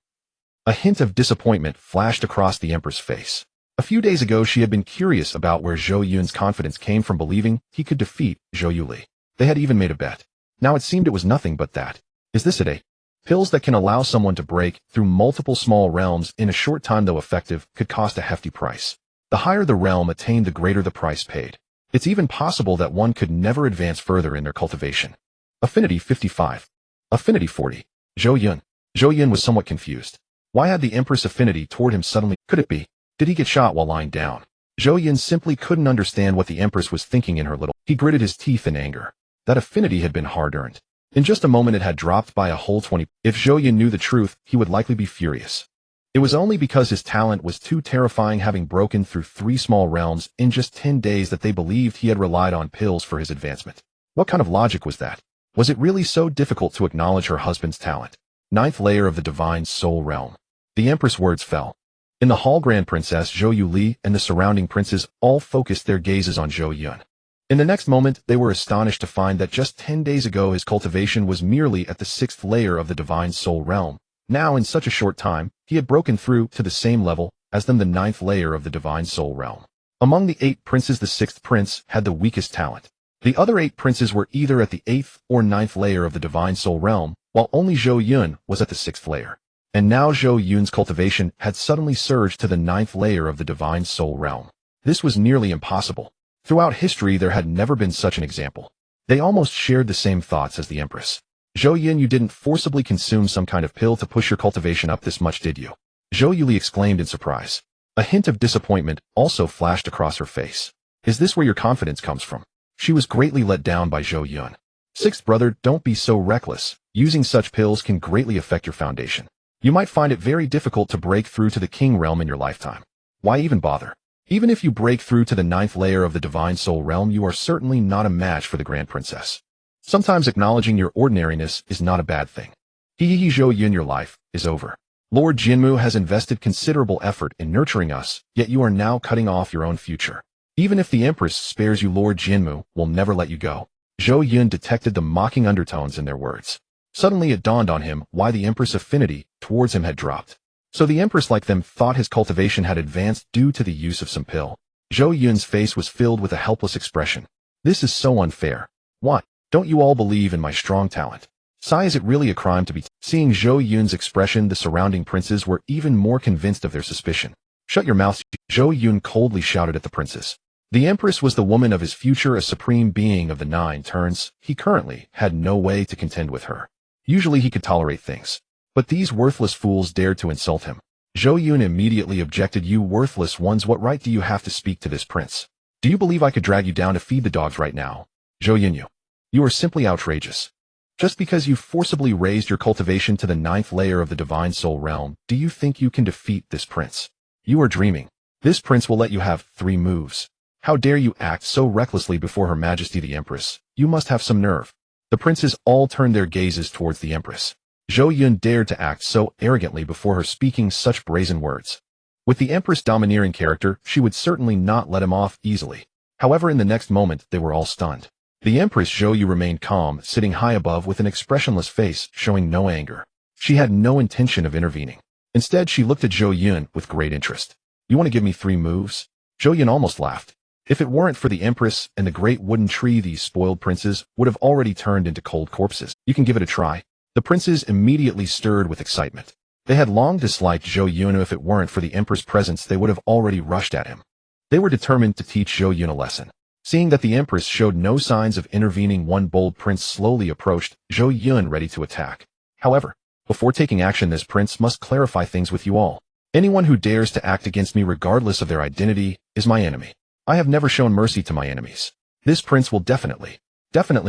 A hint of disappointment flashed across the Empress' face. A few days ago she had been curious about where Zhou Yun's confidence came from, believing he could defeat Zhou Yuli. They had even made a bet. Now it seemed it was nothing but that. Is this it? Pills that can allow someone to break through multiple small realms in a short time, though effective, could cost a hefty price. The higher the realm attained, the greater the price paid. It's even possible that one could never advance further in their cultivation. Affinity 55. Affinity 40. Zhou Yun. Zhou Yun was somewhat confused. Why had the Empress affinity toward him suddenly? Could it be? Did he get shot while lying down? Zhou Yun simply couldn't understand what the Empress was thinking in her little. He gritted his teeth in anger. That affinity had been hard-earned. In just a moment it had dropped by a whole 20. If Zhou Yun knew the truth, he would likely be furious. It was only because his talent was too terrifying, having broken through 3 small realms in just 10 days, that they believed he had relied on pills for his advancement. What kind of logic was that? Was it really so difficult to acknowledge her husband's talent? 9th layer of the Divine Soul Realm. The Empress' words fell. In the hall, Grand Princess Zhou Yuli and the surrounding princes all focused their gazes on Zhou Yun. In the next moment, they were astonished to find that just 10 days ago his cultivation was merely at the 6th layer of the Divine Soul Realm. Now, in such a short time, he had broken through to the same level as them, the 9th layer of the Divine Soul Realm. Among the 8 princes, the 6th prince had the weakest talent. The other 8 princes were either at the 8th or 9th layer of the Divine Soul Realm, while only Zhou Yun was at the 6th layer. And now Zhou Yun's cultivation had suddenly surged to the 9th layer of the Divine Soul Realm. This was nearly impossible. Throughout history there had never been such an example. They almost shared the same thoughts as the Empress. Zhou Yun, you didn't forcibly consume some kind of pill to push your cultivation up this much, did you? Zhou Yuli exclaimed in surprise. A hint of disappointment also flashed across her face. Is this where your confidence comes from? She was greatly let down by Zhou Yun. 6th brother, don't be so reckless. Using such pills can greatly affect your foundation. You might find it very difficult to break through to the King realm in your lifetime. Why even bother? Even if you break through to the 9th layer of the Divine Soul Realm, you are certainly not a match for the Grand Princess. Sometimes acknowledging your ordinariness is not a bad thing. Zhou Yun, your life is over. Lord Jinmu has invested considerable effort in nurturing us, yet you are now cutting off your own future. Even if the Empress spares you, Lord Jinmu will never let you go. Zhou Yun detected the mocking undertones in their words. Suddenly it dawned on him why the Empress' affinity towards him had dropped. So the Empress, like them, thought his cultivation had advanced due to the use of some pill. Zhou Yun's face was filled with a helpless expression. This is so unfair. What? Don't you all believe in my strong talent? Sigh, is it really a crime to be? Seeing Zhou Yun's expression, the surrounding princes were even more convinced of their suspicion. Shut your mouth, Zhou Yun coldly shouted at the princes. The Empress was the woman of his future, a supreme being of the 9 turns. He currently had no way to contend with her. Usually he could tolerate things. But these worthless fools dared to insult him. Zhou Yun immediately objected. You worthless ones, what right do you have to speak to this prince? Do you believe I could drag you down to feed the dogs right now? Zhou Yun, you are simply outrageous. Just because you forcibly raised your cultivation to the 9th layer of the Divine Soul Realm, do you think you can defeat this prince? You are dreaming. This prince will let you have 3 moves. How dare you act so recklessly before Her Majesty the Empress? You must have some nerve. The princes all turned their gazes towards the Empress. Zhou Yun dared to act so arrogantly before her, speaking such brazen words. With the Empress' domineering character, she would certainly not let him off easily. However, in the next moment, they were all stunned. The Empress Zhou Yu remained calm, sitting high above with an expressionless face, showing no anger. She had no intention of intervening. Instead, she looked at Zhou Yun with great interest. You want to give me 3 moves? Zhou Yun almost laughed. If it weren't for the Empress and the great wooden tree, these spoiled princes would have already turned into cold corpses. You can give it a try. The princes immediately stirred with excitement. They had long disliked Zhou Yun. If it weren't for the Emperor's presence, they would have already rushed at him. They were determined to teach Zhou Yun a lesson. Seeing that the Empress showed no signs of intervening, one bold prince slowly approached Zhou Yun, ready to attack. However, before taking action, this prince must clarify things with you all. Anyone who dares to act against me regardless of their identity is my enemy. I have never shown mercy to my enemies. This prince will definitely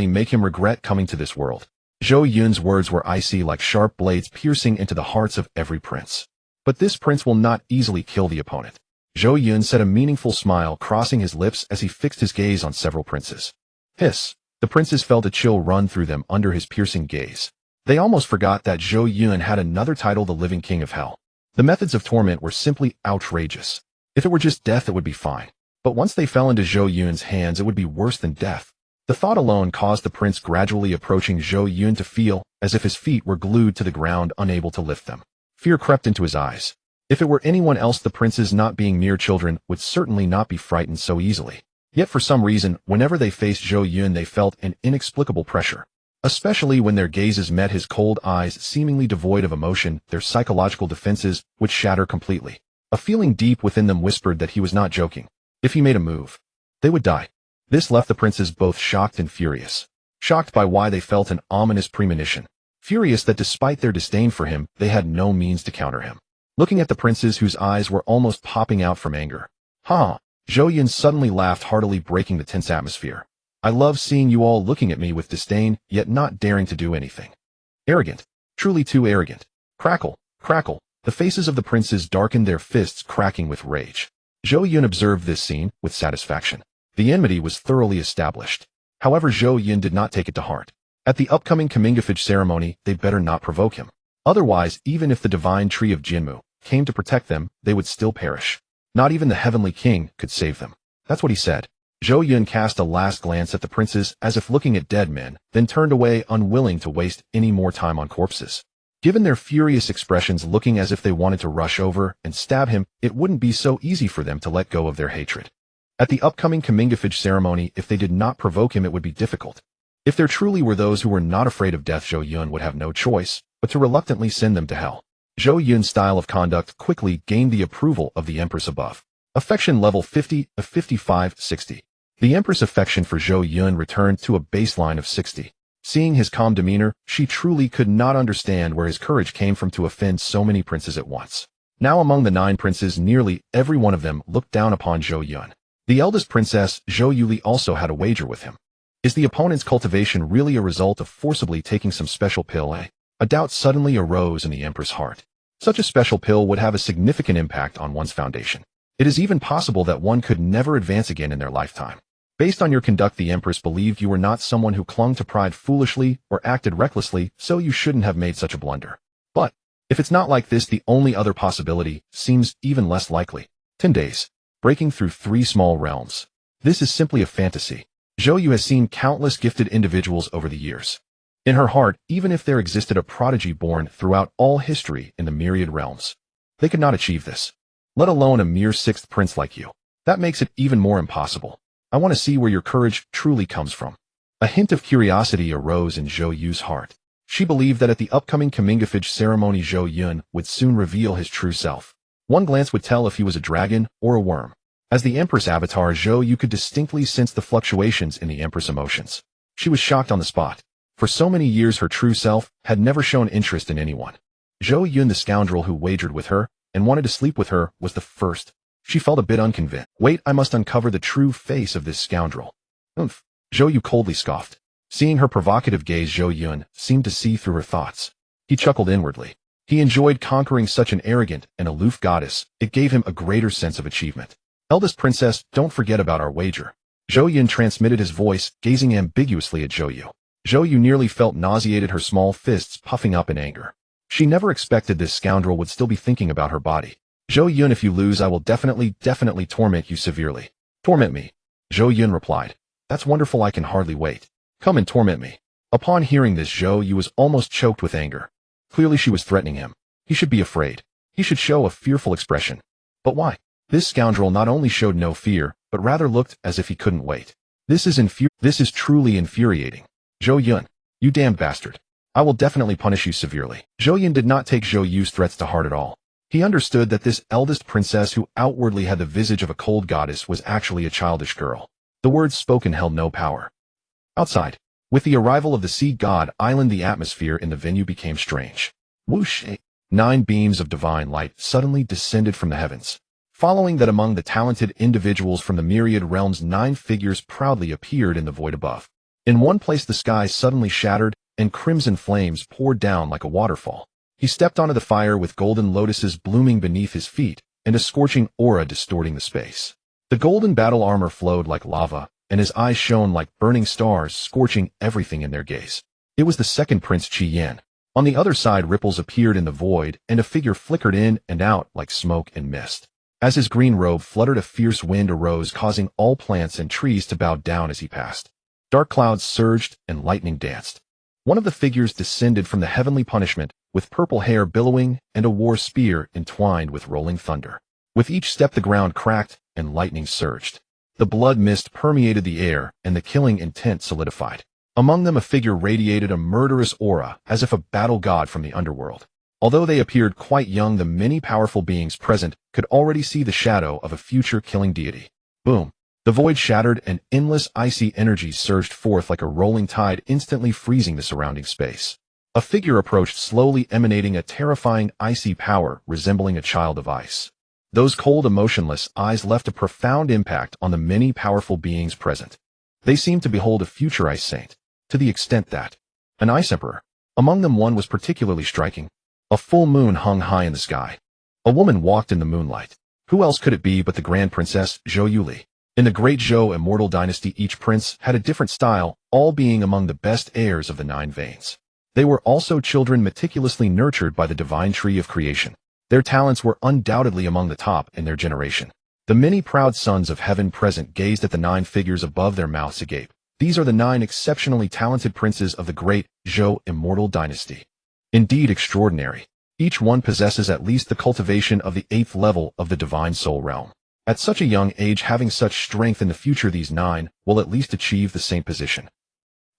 make him regret coming to this world. Zhou Yun's words were icy, like sharp blades piercing into the hearts of every prince. But this prince will not easily kill the opponent. Zhou Yun said, a meaningful smile crossing his lips as he fixed his gaze on several princes. Hiss! The princes felt a chill run through them under his piercing gaze. They almost forgot that Zhou Yun had another title, the Living King of Hell. The methods of torment were simply outrageous. If it were just death, it would be fine. But once they fell into Zhou Yun's hands, it would be worse than death. The thought alone caused the prince gradually approaching Zhou Yun to feel as if his feet were glued to the ground, unable to lift them. Fear crept into his eyes. If it were anyone else, the princes, not being mere children, would certainly not be frightened so easily. Yet for some reason, whenever they faced Zhou Yun, they felt an inexplicable pressure. Especially when their gazes met his cold eyes, seemingly devoid of emotion, their psychological defenses would shatter completely. A feeling deep within them whispered that he was not joking. If he made a move, they would die. This left the princes both shocked and furious. Shocked by why they felt an ominous premonition. Furious that despite their disdain for him, they had no means to counter him. Looking at the princes whose eyes were almost popping out from anger. Ha! Zhou Yun suddenly laughed heartily, breaking the tense atmosphere. I love seeing you all looking at me with disdain, yet not daring to do anything. Arrogant. Truly too arrogant. Crackle, crackle. The faces of the princes darkened, their fists cracking with rage. Zhou Yun observed this scene with satisfaction. The enmity was thoroughly established. However, Zhou Yun did not take it to heart. At the upcoming Comingafage ceremony, they better not provoke him. Otherwise, even if the divine tree of Jinmu came to protect them, they would still perish. Not even the heavenly king could save them. That's what he said. Zhou Yun cast a last glance at the princes as if looking at dead men, then turned away, unwilling to waste any more time on corpses. Given their furious expressions, looking as if they wanted to rush over and stab him, it wouldn't be so easy for them to let go of their hatred. At the upcoming Comingafage ceremony, if they did not provoke him, it would be difficult. If there truly were those who were not afraid of death, Zhou Yun would have no choice but to reluctantly send them to hell. Zhou Yun's style of conduct quickly gained the approval of the empress above. Affection level 50 of 55-60. The empress' affection for Zhou Yun returned to a baseline of 60. Seeing his calm demeanor, she truly could not understand where his courage came from to offend so many princes at once. Now among the 9 princes, nearly every one of them looked down upon Zhou Yun. The eldest princess, Zhou Yuli, also had a wager with him. Is the opponent's cultivation really a result of forcibly taking some special pill, eh? A doubt suddenly arose in the empress' heart. Such a special pill would have a significant impact on one's foundation. It is even possible that one could never advance again in their lifetime. Based on your conduct, the empress believed you were not someone who clung to pride foolishly or acted recklessly, so you shouldn't have made such a blunder. But if it's not like this, the only other possibility seems even less likely. 10 days. Breaking through 3 small realms. This is simply a fantasy. Zhou Yu has seen countless gifted individuals over the years. In her heart, even if there existed a prodigy born throughout all history in the myriad realms, they could not achieve this. Let alone a mere 6th prince like you. That makes it even more impossible. I want to see where your courage truly comes from. A hint of curiosity arose in Zhou Yu's heart. She believed that at the upcoming Comingafage ceremony, Zhou Yun would soon reveal his true self. One glance would tell if he was a dragon or a worm. As the Empress avatar, Zhou Yu could distinctly sense the fluctuations in the Empress emotions. She was shocked on the spot. For so many years, her true self had never shown interest in anyone. Zhou Yun, the scoundrel who wagered with her and wanted to sleep with her, was the first. She felt a bit unconvinced. Wait, I must uncover the true face of this scoundrel. Oomph. Zhou Yu coldly scoffed. Seeing her provocative gaze, Zhou Yun seemed to see through her thoughts. He chuckled inwardly. He enjoyed conquering such an arrogant and aloof goddess. It gave him a greater sense of achievement. Eldest princess, don't forget about our wager. Zhou Yun transmitted his voice, gazing ambiguously at Zhou Yu. Zhou Yu nearly felt nauseated, her small fists puffing up in anger. She never expected this scoundrel would still be thinking about her body. Zhou Yun, if you lose, I will definitely torment you severely. Torment me. Zhou Yun replied. That's wonderful, I can hardly wait. Come and torment me. Upon hearing this, Zhou Yu was almost choked with anger. Clearly she was threatening him. He should be afraid. He should show a fearful expression. But why? This scoundrel not only showed no fear, but rather looked as if he couldn't wait. This is truly infuriating. Zhou Yun, you damned bastard. I will definitely punish you severely. Zhou Yun did not take Zhou Yu's threats to heart at all. He understood that this eldest princess, who outwardly had the visage of a cold goddess, was actually a childish girl. The words spoken held no power. Outside, with the arrival of the sea god island, the atmosphere in the venue became strange. Whoosh! 9 beams of divine light suddenly descended from the heavens. Following that, among the talented individuals from the myriad realms, 9 figures proudly appeared in the void above. In one place, the sky suddenly shattered, and crimson flames poured down like a waterfall. He stepped onto the fire with golden lotuses blooming beneath his feet, and a scorching aura distorting the space. The golden battle armor flowed like lava, and his eyes shone like burning stars, scorching everything in their gaze. It was the 2nd Prince Qi Yan. On the other side, ripples appeared in the void, and a figure flickered in and out like smoke and mist. As his green robe fluttered, a fierce wind arose, causing all plants and trees to bow down as he passed. Dark clouds surged and lightning danced. One of the figures descended from the heavenly punishment, with purple hair billowing and a war spear entwined with rolling thunder. With each step the ground cracked and lightning surged. The blood mist permeated the air and the killing intent solidified. Among them a figure radiated a murderous aura as if a battle god from the underworld. Although they appeared quite young, the many powerful beings present could already see the shadow of a future killing deity. Boom! The void shattered and endless icy energy surged forth like a rolling tide, instantly freezing the surrounding space. A figure approached slowly, emanating a terrifying icy power resembling a child of ice. Those cold, emotionless eyes left a profound impact on the many powerful beings present. They seemed to behold a future ice saint, to the extent that an ice emperor. Among them one was particularly striking. A full moon hung high in the sky. A woman walked in the moonlight. Who else could it be but the Grand Princess Zhou? In the Great Zhou Immortal Dynasty, each prince had a different style, all being among the best heirs of the 9 veins. They were also children meticulously nurtured by the divine tree of creation. Their talents were undoubtedly among the top in their generation. The many proud sons of heaven present gazed at the 9 figures above, their mouths agape. These are the 9 exceptionally talented princes of the Great Zhou Immortal Dynasty. Indeed extraordinary. Each one possesses at least the cultivation of the 8th level of the divine soul realm. At such a young age, having such strength in the future, these 9 will at least achieve the saint position.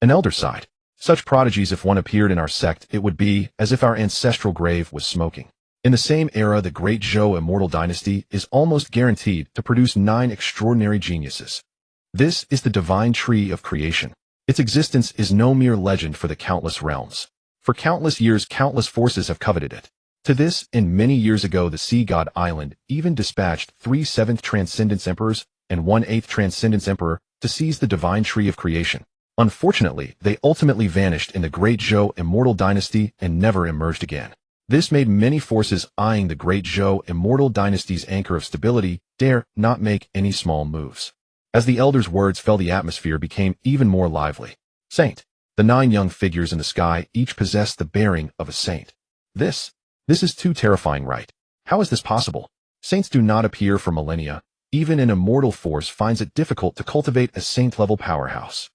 An elder sighed. Such prodigies, if one appeared in our sect, it would be as if our ancestral grave was smoking. In the same era, the Great Zhou Immortal Dynasty is almost guaranteed to produce 9 extraordinary geniuses. This is the divine tree of creation. Its existence is no mere legend for the countless realms. For countless years, countless forces have coveted it. To this, and many years ago, the Sea God Island even dispatched 3 7th Transcendence Emperors and 1 8th Transcendence Emperor to seize the divine tree of creation. Unfortunately, they ultimately vanished in the Great Zhou Immortal Dynasty and never emerged again. This made many forces eyeing the Great Zhou Immortal Dynasty's anchor of stability dare not make any small moves. As the elder's words fell, the atmosphere became even more lively. Saint. The 9 young figures in the sky each possessed the bearing of a saint. This is too terrifying, right? How is this possible? Saints do not appear for millennia. Even an immortal force finds it difficult to cultivate a saint-level powerhouse.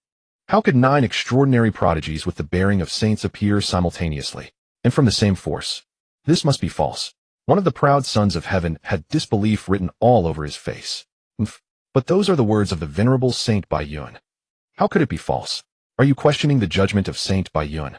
How could 9 extraordinary prodigies with the bearing of saints appear simultaneously, and from the same force? This must be false. One of the proud sons of heaven had disbelief written all over his face. But those are the words of the venerable Saint Baiyun. How could it be false? Are you questioning the judgment of Saint Baiyun?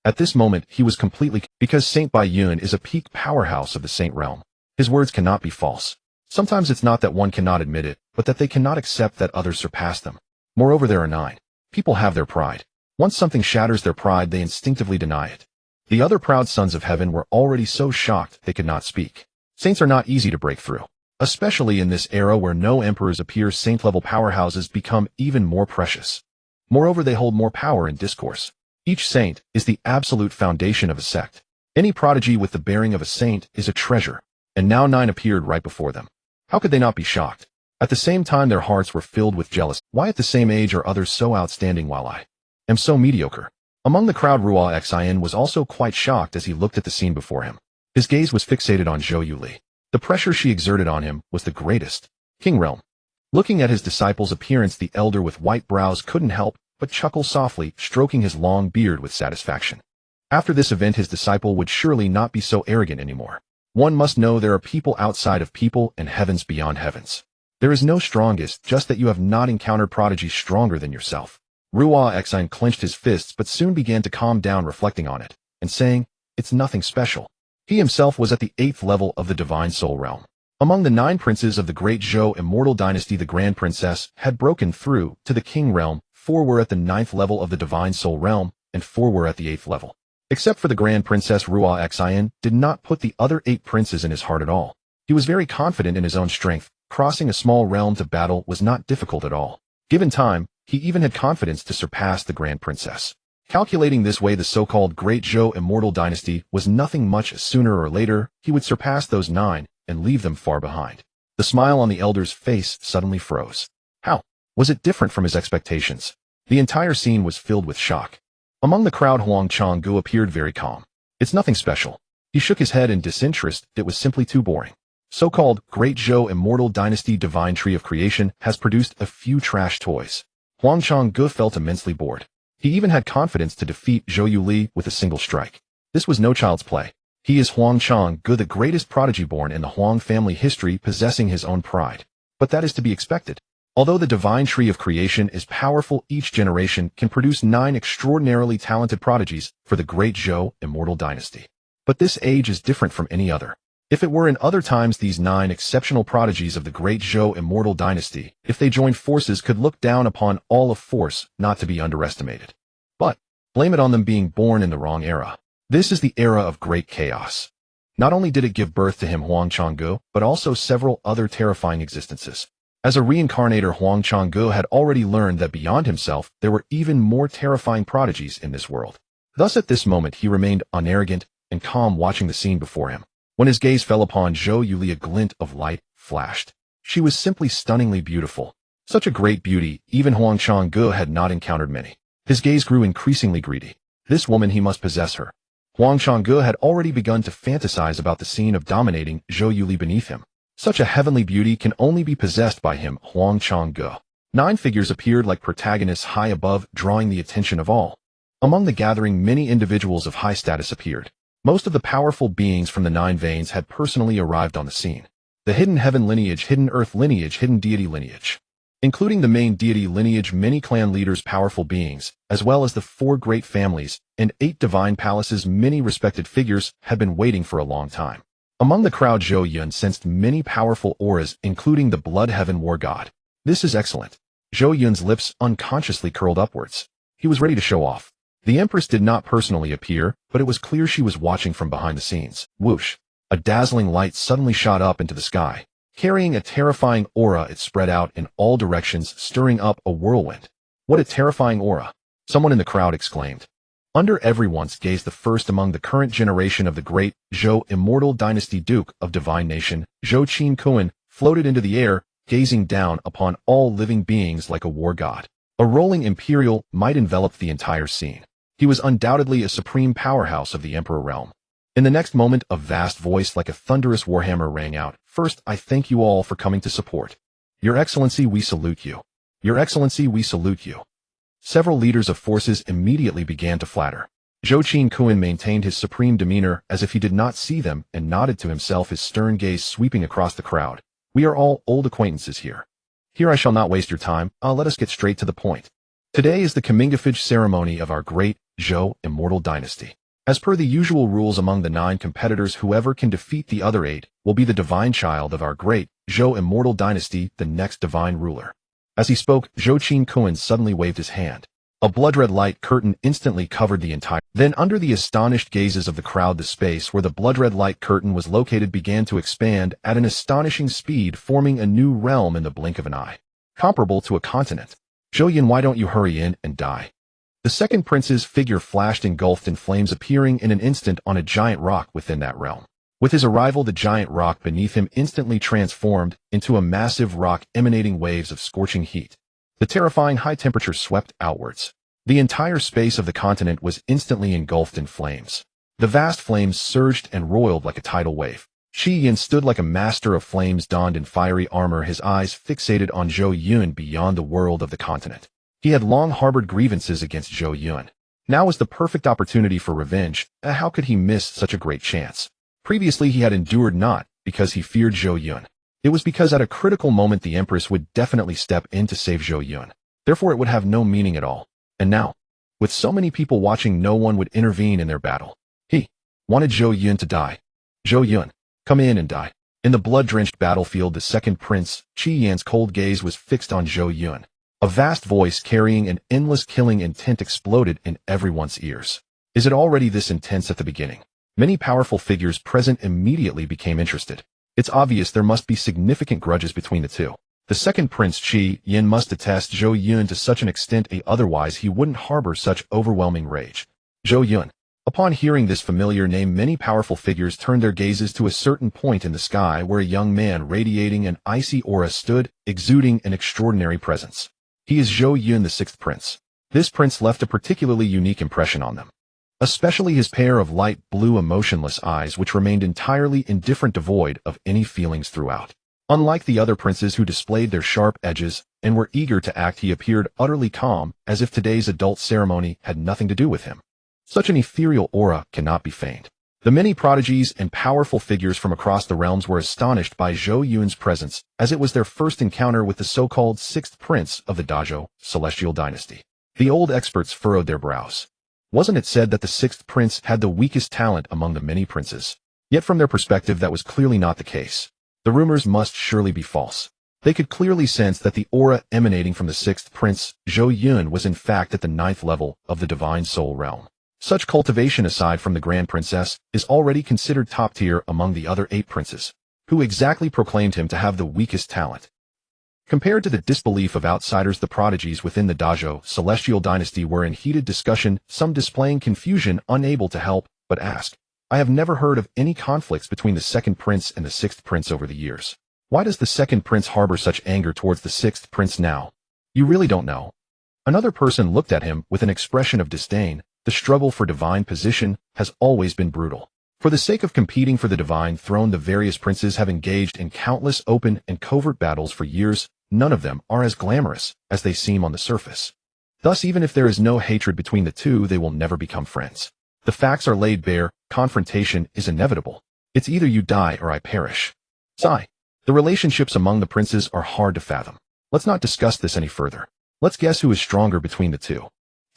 At this moment, he was completely, because Saint Baiyun is a peak powerhouse of the saint realm. His words cannot be false. Sometimes it's not that one cannot admit it, but that they cannot accept that others surpass them. Moreover, there are 9. People have their pride. Once something shatters their pride, they instinctively deny it. The other proud sons of heaven were already so shocked they could not speak. Saints are not easy to break through. Especially in this era where no emperors appear, saint-level powerhouses become even more precious. Moreover, they hold more power in discourse. Each saint is the absolute foundation of a sect. Any prodigy with the bearing of a saint is a treasure, and now 9 appeared right before them. How could they not be shocked? At the same time, their hearts were filled with jealousy. Why at the same age are others so outstanding while I am so mediocre? Among the crowd, Ruo Xin was also quite shocked as he looked at the scene before him. His gaze was fixated on Zhou Yuli. The pressure she exerted on him was the greatest. King Realm. Looking at his disciple's appearance, the elder with white brows couldn't help but chuckle softly, stroking his long beard with satisfaction. After this event, his disciple would surely not be so arrogant anymore. One must know there are people outside of people and heavens beyond heavens. There is no strongest, just that you have not encountered prodigies stronger than yourself. Ruo Xin clenched his fists but soon began to calm down, reflecting on it, and saying, it's nothing special. He himself was at the 8th level of the divine soul realm. Among the 9 princes of the Great Zhou Immortal Dynasty, the Grand Princess had broken through to the King Realm. 4 were at the 9th level of the divine soul realm, and 4 were at the 8th level. Except for the Grand Princess, Ruo Xin did not put the other 8 princes in his heart at all. He was very confident in his own strength. Crossing a small realm to battle was not difficult at all. Given time, he even had confidence to surpass the Grand Princess. Calculating this way, the so-called Great Zhou Immortal Dynasty was nothing much. Sooner or later, he would surpass those 9 and leave them far behind. The smile on the elder's face suddenly froze. How was it different from his expectations? The entire scene was filled with shock. Among the crowd, Huang Changgu appeared very calm. It's nothing special. He shook his head in disinterest. It was simply too boring. So-called Great Zhou Immortal Dynasty Divine Tree of Creation has produced a few trash toys. Huang Changge felt immensely bored. He even had confidence to defeat Zhou Yuli with a single strike. This was no child's play. He is Huang Changge, the greatest prodigy born in the Huang family history, possessing his own pride. But that is to be expected. Although the divine tree of creation is powerful, each generation can produce 9 extraordinarily talented prodigies for the Great Zhou Immortal Dynasty. But this age is different from any other. If it were in other times, these 9 exceptional prodigies of the Great Zhou Immortal Dynasty, if they joined forces, could look down upon all of force, not to be underestimated. But blame it on them being born in the wrong era. This is the era of great chaos. Not only did it give birth to him, Huang Changge, but also several other terrifying existences. As a reincarnator, Huang Changge had already learned that beyond himself, there were even more terrifying prodigies in this world. Thus at this moment he remained unarrogant and calm, watching the scene before him. When his gaze fell upon Zhou Yuli, a glint of light flashed. She was simply stunningly beautiful. Such a great beauty, even Huang Changge had not encountered many. His gaze grew increasingly greedy. This woman, he must possess her. Huang Changge had already begun to fantasize about the scene of dominating Zhou Yuli beneath him. Such a heavenly beauty can only be possessed by him, Huang Changge. 9 figures appeared like protagonists high above, drawing the attention of all. Among the gathering, many individuals of high status appeared. Most of the powerful beings from the 9 veins had personally arrived on the scene. The hidden heaven lineage, hidden earth lineage, hidden deity lineage. Including the main deity lineage, many clan leaders, powerful beings, as well as the 4 great families, and 8 divine palaces, many respected figures had been waiting for a long time. Among the crowd, Zhou Yun sensed many powerful auras, including the Blood Heaven War God. This is excellent. Zhou Yun's lips unconsciously curled upwards. He was ready to show off. The Empress did not personally appear, but it was clear she was watching from behind the scenes. Whoosh! A dazzling light suddenly shot up into the sky. Carrying a terrifying aura, it spread out in all directions, stirring up a whirlwind. What a terrifying aura! Someone in the crowd exclaimed. Under everyone's gaze, the first among the current generation of the Great Zhou Immortal Dynasty, Duke of Divine Nation, Zhou Qin, floated into the air, gazing down upon all living beings like a war god. A rolling imperial might enveloped the entire scene. He was undoubtedly a supreme powerhouse of the Emperor realm. In the next moment, a vast voice like a thunderous warhammer rang out. First, I thank you all for coming to support. Your Excellency, we salute you. Your Excellency, we salute you. Several leaders of forces immediately began to flatter. Zhou Qin maintained his supreme demeanor as if he did not see them and nodded to himself, his stern gaze sweeping across the crowd. We are all old acquaintances here. Here I shall not waste your time. Let us get straight to the point. Today is the comingafage ceremony of our Great Zhou Immortal Dynasty. As per the usual rules among the 9 competitors, whoever can defeat the other 8 will be the divine child of our Great Zhou Immortal Dynasty, the next divine ruler. As he spoke, Zhou Qin suddenly waved his hand. A blood-red light curtain instantly covered the entire. Then under the astonished gazes of the crowd, the space where the blood-red light curtain was located began to expand at an astonishing speed, forming a new realm in the blink of an eye. Comparable to a continent. Zhou Yun, why don't you hurry in and die? The second prince's figure flashed, engulfed in flames, appearing in an instant on a giant rock within that realm. With his arrival, the giant rock beneath him instantly transformed into a massive rock emanating waves of scorching heat. The terrifying high temperature swept outwards. The entire space of the continent was instantly engulfed in flames. The vast flames surged and roiled like a tidal wave. Shi Yin stood like a master of flames, donned in fiery armor, his eyes fixated on Zhou Yun beyond the world of the continent. He had long harbored grievances against Zhou Yun. Now was the perfect opportunity for revenge. How could he miss such a great chance? Previously he had endured not because he feared Zhou Yun. It was because at a critical moment the Empress would definitely step in to save Zhou Yun. Therefore it would have no meaning at all. And now, with so many people watching, no one would intervene in their battle. He wanted Zhou Yun to die. Zhou Yun, come in and die. In the blood-drenched battlefield, the second prince, Qi Yan's cold gaze was fixed on Zhou Yun. A vast voice carrying an endless killing intent exploded in everyone's ears. Is it already this intense at the beginning? Many powerful figures present immediately became interested. It's obvious there must be significant grudges between the two. The second prince, Qi Yan, must detest Zhou Yun to such an extent, otherwise he wouldn't harbor such overwhelming rage. Zhou Yun. Upon hearing this familiar name, many powerful figures turned their gazes to a certain point in the sky where a young man radiating an icy aura stood, exuding an extraordinary presence. He is Zhou Yun, the 6th prince. This prince left a particularly unique impression on them. Especially his pair of light blue emotionless eyes, which remained entirely indifferent, devoid of any feelings throughout. Unlike the other princes who displayed their sharp edges and were eager to act, he appeared utterly calm, as if today's adult ceremony had nothing to do with him. Such an ethereal aura cannot be feigned. The many prodigies and powerful figures from across the realms were astonished by Zhou Yun's presence, as it was their first encounter with the so-called sixth prince of the Jiao celestial dynasty. The old experts furrowed their brows. Wasn't it said that the sixth prince had the weakest talent among the many princes? Yet from their perspective that was clearly not the case. The rumors must surely be false. They could clearly sense that the aura emanating from the sixth prince, Zhou Yun, was in fact at the 9th level of the divine soul realm. Such cultivation, aside from the Grand Princess, is already considered top tier among the other 8 princes, who exactly proclaimed him to have the weakest talent. Compared to the disbelief of outsiders, the prodigies within the Jiao celestial dynasty were in heated discussion, some displaying confusion, unable to help but ask. I have never heard of any conflicts between the second prince and the sixth prince over the years. Why does the second prince harbor such anger towards the sixth prince now? You really don't know. Another person looked at him with an expression of disdain. The struggle for divine position has always been brutal. For the sake of competing for the divine throne, the various princes have engaged in countless open and covert battles for years. None of them are as glamorous as they seem on the surface. Thus, even if there is no hatred between the two, they will never become friends. The facts are laid bare. Confrontation is inevitable. It's either you die or I perish. Sigh. The relationships among the princes are hard to fathom. Let's not discuss this any further. Let's guess who is stronger between the two.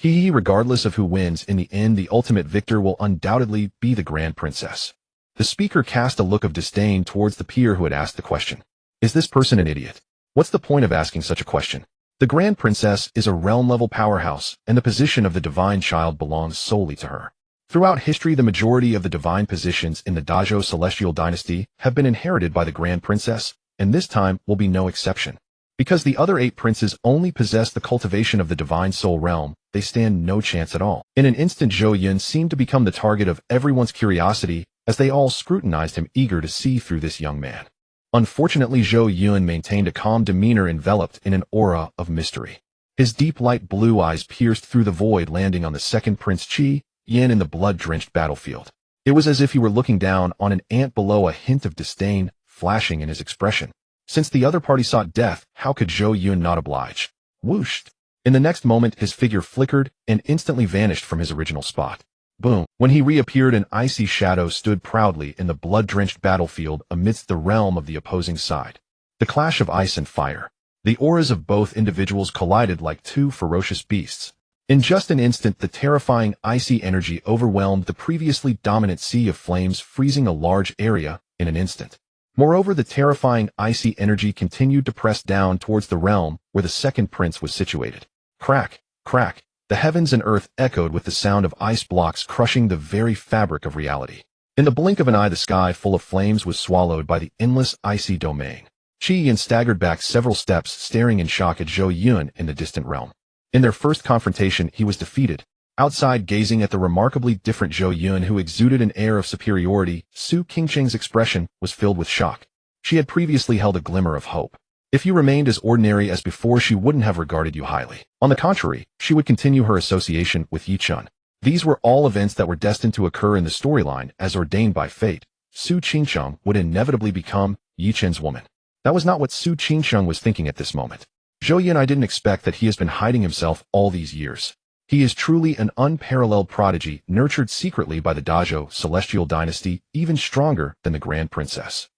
Regardless of who wins, in the end, the ultimate victor will undoubtedly be the Grand Princess. The speaker cast a look of disdain towards the peer who had asked the question. Is this person an idiot? What's the point of asking such a question? The Grand Princess is a realm-level powerhouse, and the position of the divine child belongs solely to her. Throughout history, the majority of the divine positions in the Jiao celestial dynasty have been inherited by the Grand Princess, and this time will be no exception. Because the other 8 princes only possess the cultivation of the divine soul realm, they stand no chance at all. In an instant, Zhou Yun seemed to become the target of everyone's curiosity, as they all scrutinized him, eager to see through this young man. Unfortunately, Zhou Yun maintained a calm demeanor enveloped in an aura of mystery. His deep light blue eyes pierced through the void, landing on the second Prince Qi Yin in the blood-drenched battlefield. It was as if he were looking down on an ant below, a hint of disdain flashing in his expression. Since the other party sought death, how could Zhou Yun not oblige? Whooshed. In the next moment, his figure flickered and instantly vanished from his original spot. Boom. When he reappeared, an icy shadow stood proudly in the blood-drenched battlefield amidst the realm of the opposing side. The clash of ice and fire. The auras of both individuals collided like 2 ferocious beasts. In just an instant, the terrifying icy energy overwhelmed the previously dominant sea of flames, freezing a large area in an instant. Moreover, the terrifying icy energy continued to press down towards the realm where the second prince was situated. Crack, crack. The heavens and earth echoed with the sound of ice blocks crushing the very fabric of reality. In the blink of an eye, the sky full of flames was swallowed by the endless icy domain. Qi Yin staggered back several steps, staring in shock at Zhou Yun in the distant realm. In their first confrontation, he was defeated. Outside, gazing at the remarkably different Zhou Yun, who exuded an air of superiority, Su Qingcheng's expression was filled with shock. She had previously held a glimmer of hope. If you remained as ordinary as before, she wouldn't have regarded you highly. On the contrary, she would continue her association with Yichun. These were all events that were destined to occur in the storyline, as ordained by fate. Su Qingcheng would inevitably become Yichun's woman. That was not what Su Qingcheng was thinking at this moment. Zhou Yun, I didn't expect that he has been hiding himself all these years. He is truly an unparalleled prodigy, nurtured secretly by the Jiao celestial dynasty, even stronger than the Grand Princess.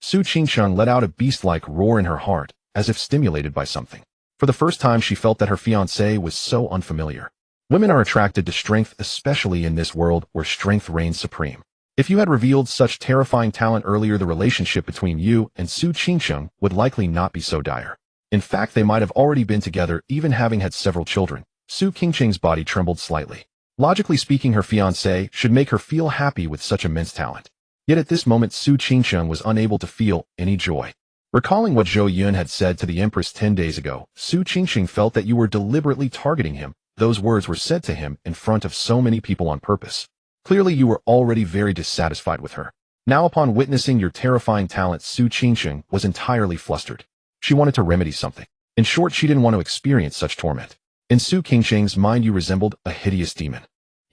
Su Qingcheng let out a beast-like roar in her heart, as if stimulated by something. For the first time, she felt that her fiancé was so unfamiliar. Women are attracted to strength, especially in this world where strength reigns supreme. If you had revealed such terrifying talent earlier, the relationship between you and Su Qingcheng would likely not be so dire. In fact, they might have already been together, even having had several children. Su Qingcheng's body trembled slightly. Logically speaking, her fiancé should make her feel happy with such immense talent. Yet at this moment, Su Qingcheng was unable to feel any joy. Recalling what Zhou Yun had said to the Empress 10 days ago, Su Qingcheng felt that you were deliberately targeting him. Those words were said to him in front of so many people on purpose. Clearly, you were already very dissatisfied with her. Now, upon witnessing your terrifying talent, Su Qingcheng was entirely flustered. She wanted to remedy something. In short, she didn't want to experience such torment. In Su Qingcheng's mind, you resembled a hideous demon.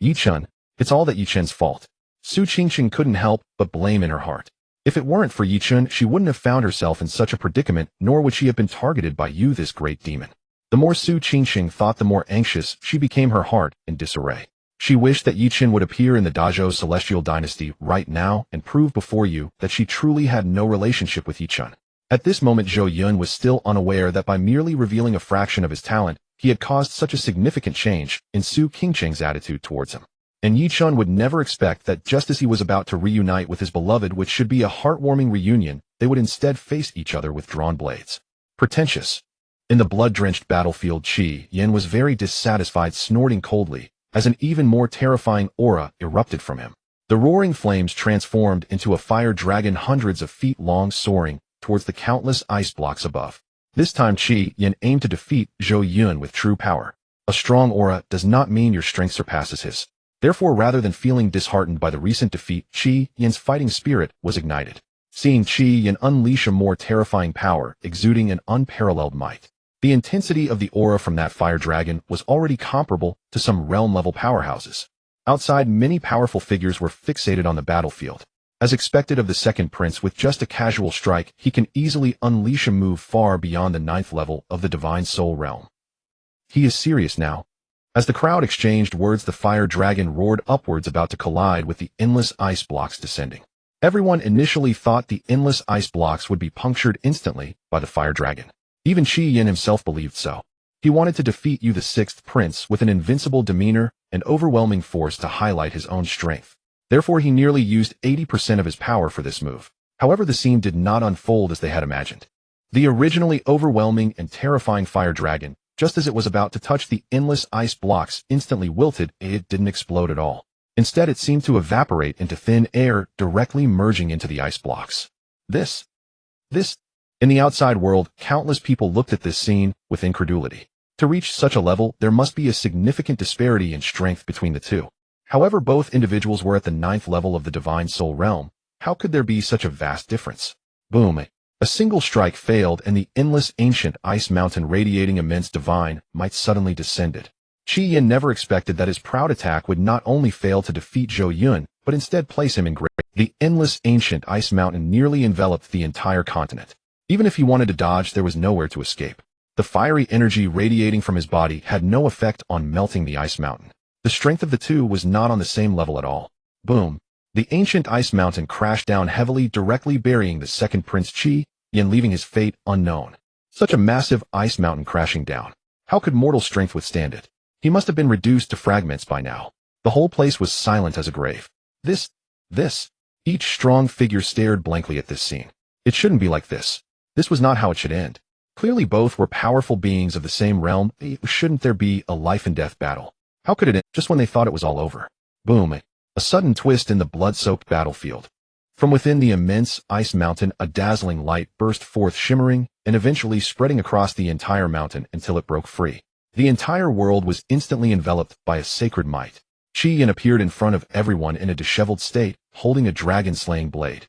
Yichun, it's all that Yichun's fault. Su Qingcheng couldn't help but blame in her heart. If it weren't for Yi Chun, she wouldn't have found herself in such a predicament, nor would she have been targeted by you, this great demon. The more Su Qingxing thought, the more anxious she became, her heart in disarray. She wished that Yi Chun would appear in the Dazhou Celestial Dynasty right now and prove before you that she truly had no relationship with Yi Chun. At this moment, Zhou Yun was still unaware that by merely revealing a fraction of his talent, he had caused such a significant change in Su Qingxing's attitude towards him. And Yi Chun would never expect that just as he was about to reunite with his beloved, which should be a heartwarming reunion, they would instead face each other with drawn blades. Pretentious. In the blood-drenched battlefield, Qi Yin was very dissatisfied, snorting coldly, as an even more terrifying aura erupted from him. The roaring flames transformed into a fire dragon hundreds of feet long, soaring towards the countless ice blocks above. This time Qi Yin aimed to defeat Zhou Yun with true power. A strong aura does not mean your strength surpasses his. Therefore, rather than feeling disheartened by the recent defeat, Qi Yin's fighting spirit was ignited. Seeing Qi Yin unleash a more terrifying power, exuding an unparalleled might. The intensity of the aura from that fire dragon was already comparable to some realm-level powerhouses. Outside, many powerful figures were fixated on the battlefield. As expected of the second prince, with just a casual strike, he can easily unleash a move far beyond the 9th level of the Divine Soul realm. He is serious now. As the crowd exchanged words, the fire dragon roared upwards, about to collide with the endless ice blocks descending. Everyone initially thought the endless ice blocks would be punctured instantly by the fire dragon. Even Qi Yin himself believed so. He wanted to defeat you, the 6th prince, with an invincible demeanor and overwhelming force to highlight his own strength. Therefore, he nearly used 80% of his power for this move. However, the scene did not unfold as they had imagined. The originally overwhelming and terrifying fire dragon, just as it was about to touch the endless ice blocks, instantly wilted. It didn't explode at all. Instead, it seemed to evaporate into thin air, directly merging into the ice blocks. This. In the outside world, countless people looked at this scene with incredulity. To reach such a level, there must be a significant disparity in strength between the two. However, both individuals were at the 9th level of the Divine Soul realm. How could there be such a vast difference? Boom. A single strike failed, and the endless ancient ice mountain, radiating immense divine might, suddenly descended. Qi Yin never expected that his proud attack would not only fail to defeat Zhou Yun, but instead place him in great. The endless ancient ice mountain nearly enveloped the entire continent. Even if he wanted to dodge, there was nowhere to escape. The fiery energy radiating from his body had no effect on melting the ice mountain. The strength of the two was not on the same level at all. Boom. The ancient ice mountain crashed down heavily, directly burying the second prince Qi Yin, leaving his fate unknown. Such a massive ice mountain crashing down. How could mortal strength withstand it? He must have been reduced to fragments by now. The whole place was silent as a grave. This. Each strong figure stared blankly at this scene. It shouldn't be like this. This was not how it should end. Clearly both were powerful beings of the same realm. Shouldn't there be a life and death battle? How could it end just when they thought it was all over? Boom. A sudden twist in the blood-soaked battlefield. From within the immense ice mountain, a dazzling light burst forth, shimmering and eventually spreading across the entire mountain until it broke free. The entire world was instantly enveloped by a sacred might. Qi Yin appeared in front of everyone in a disheveled state, holding a dragon-slaying blade.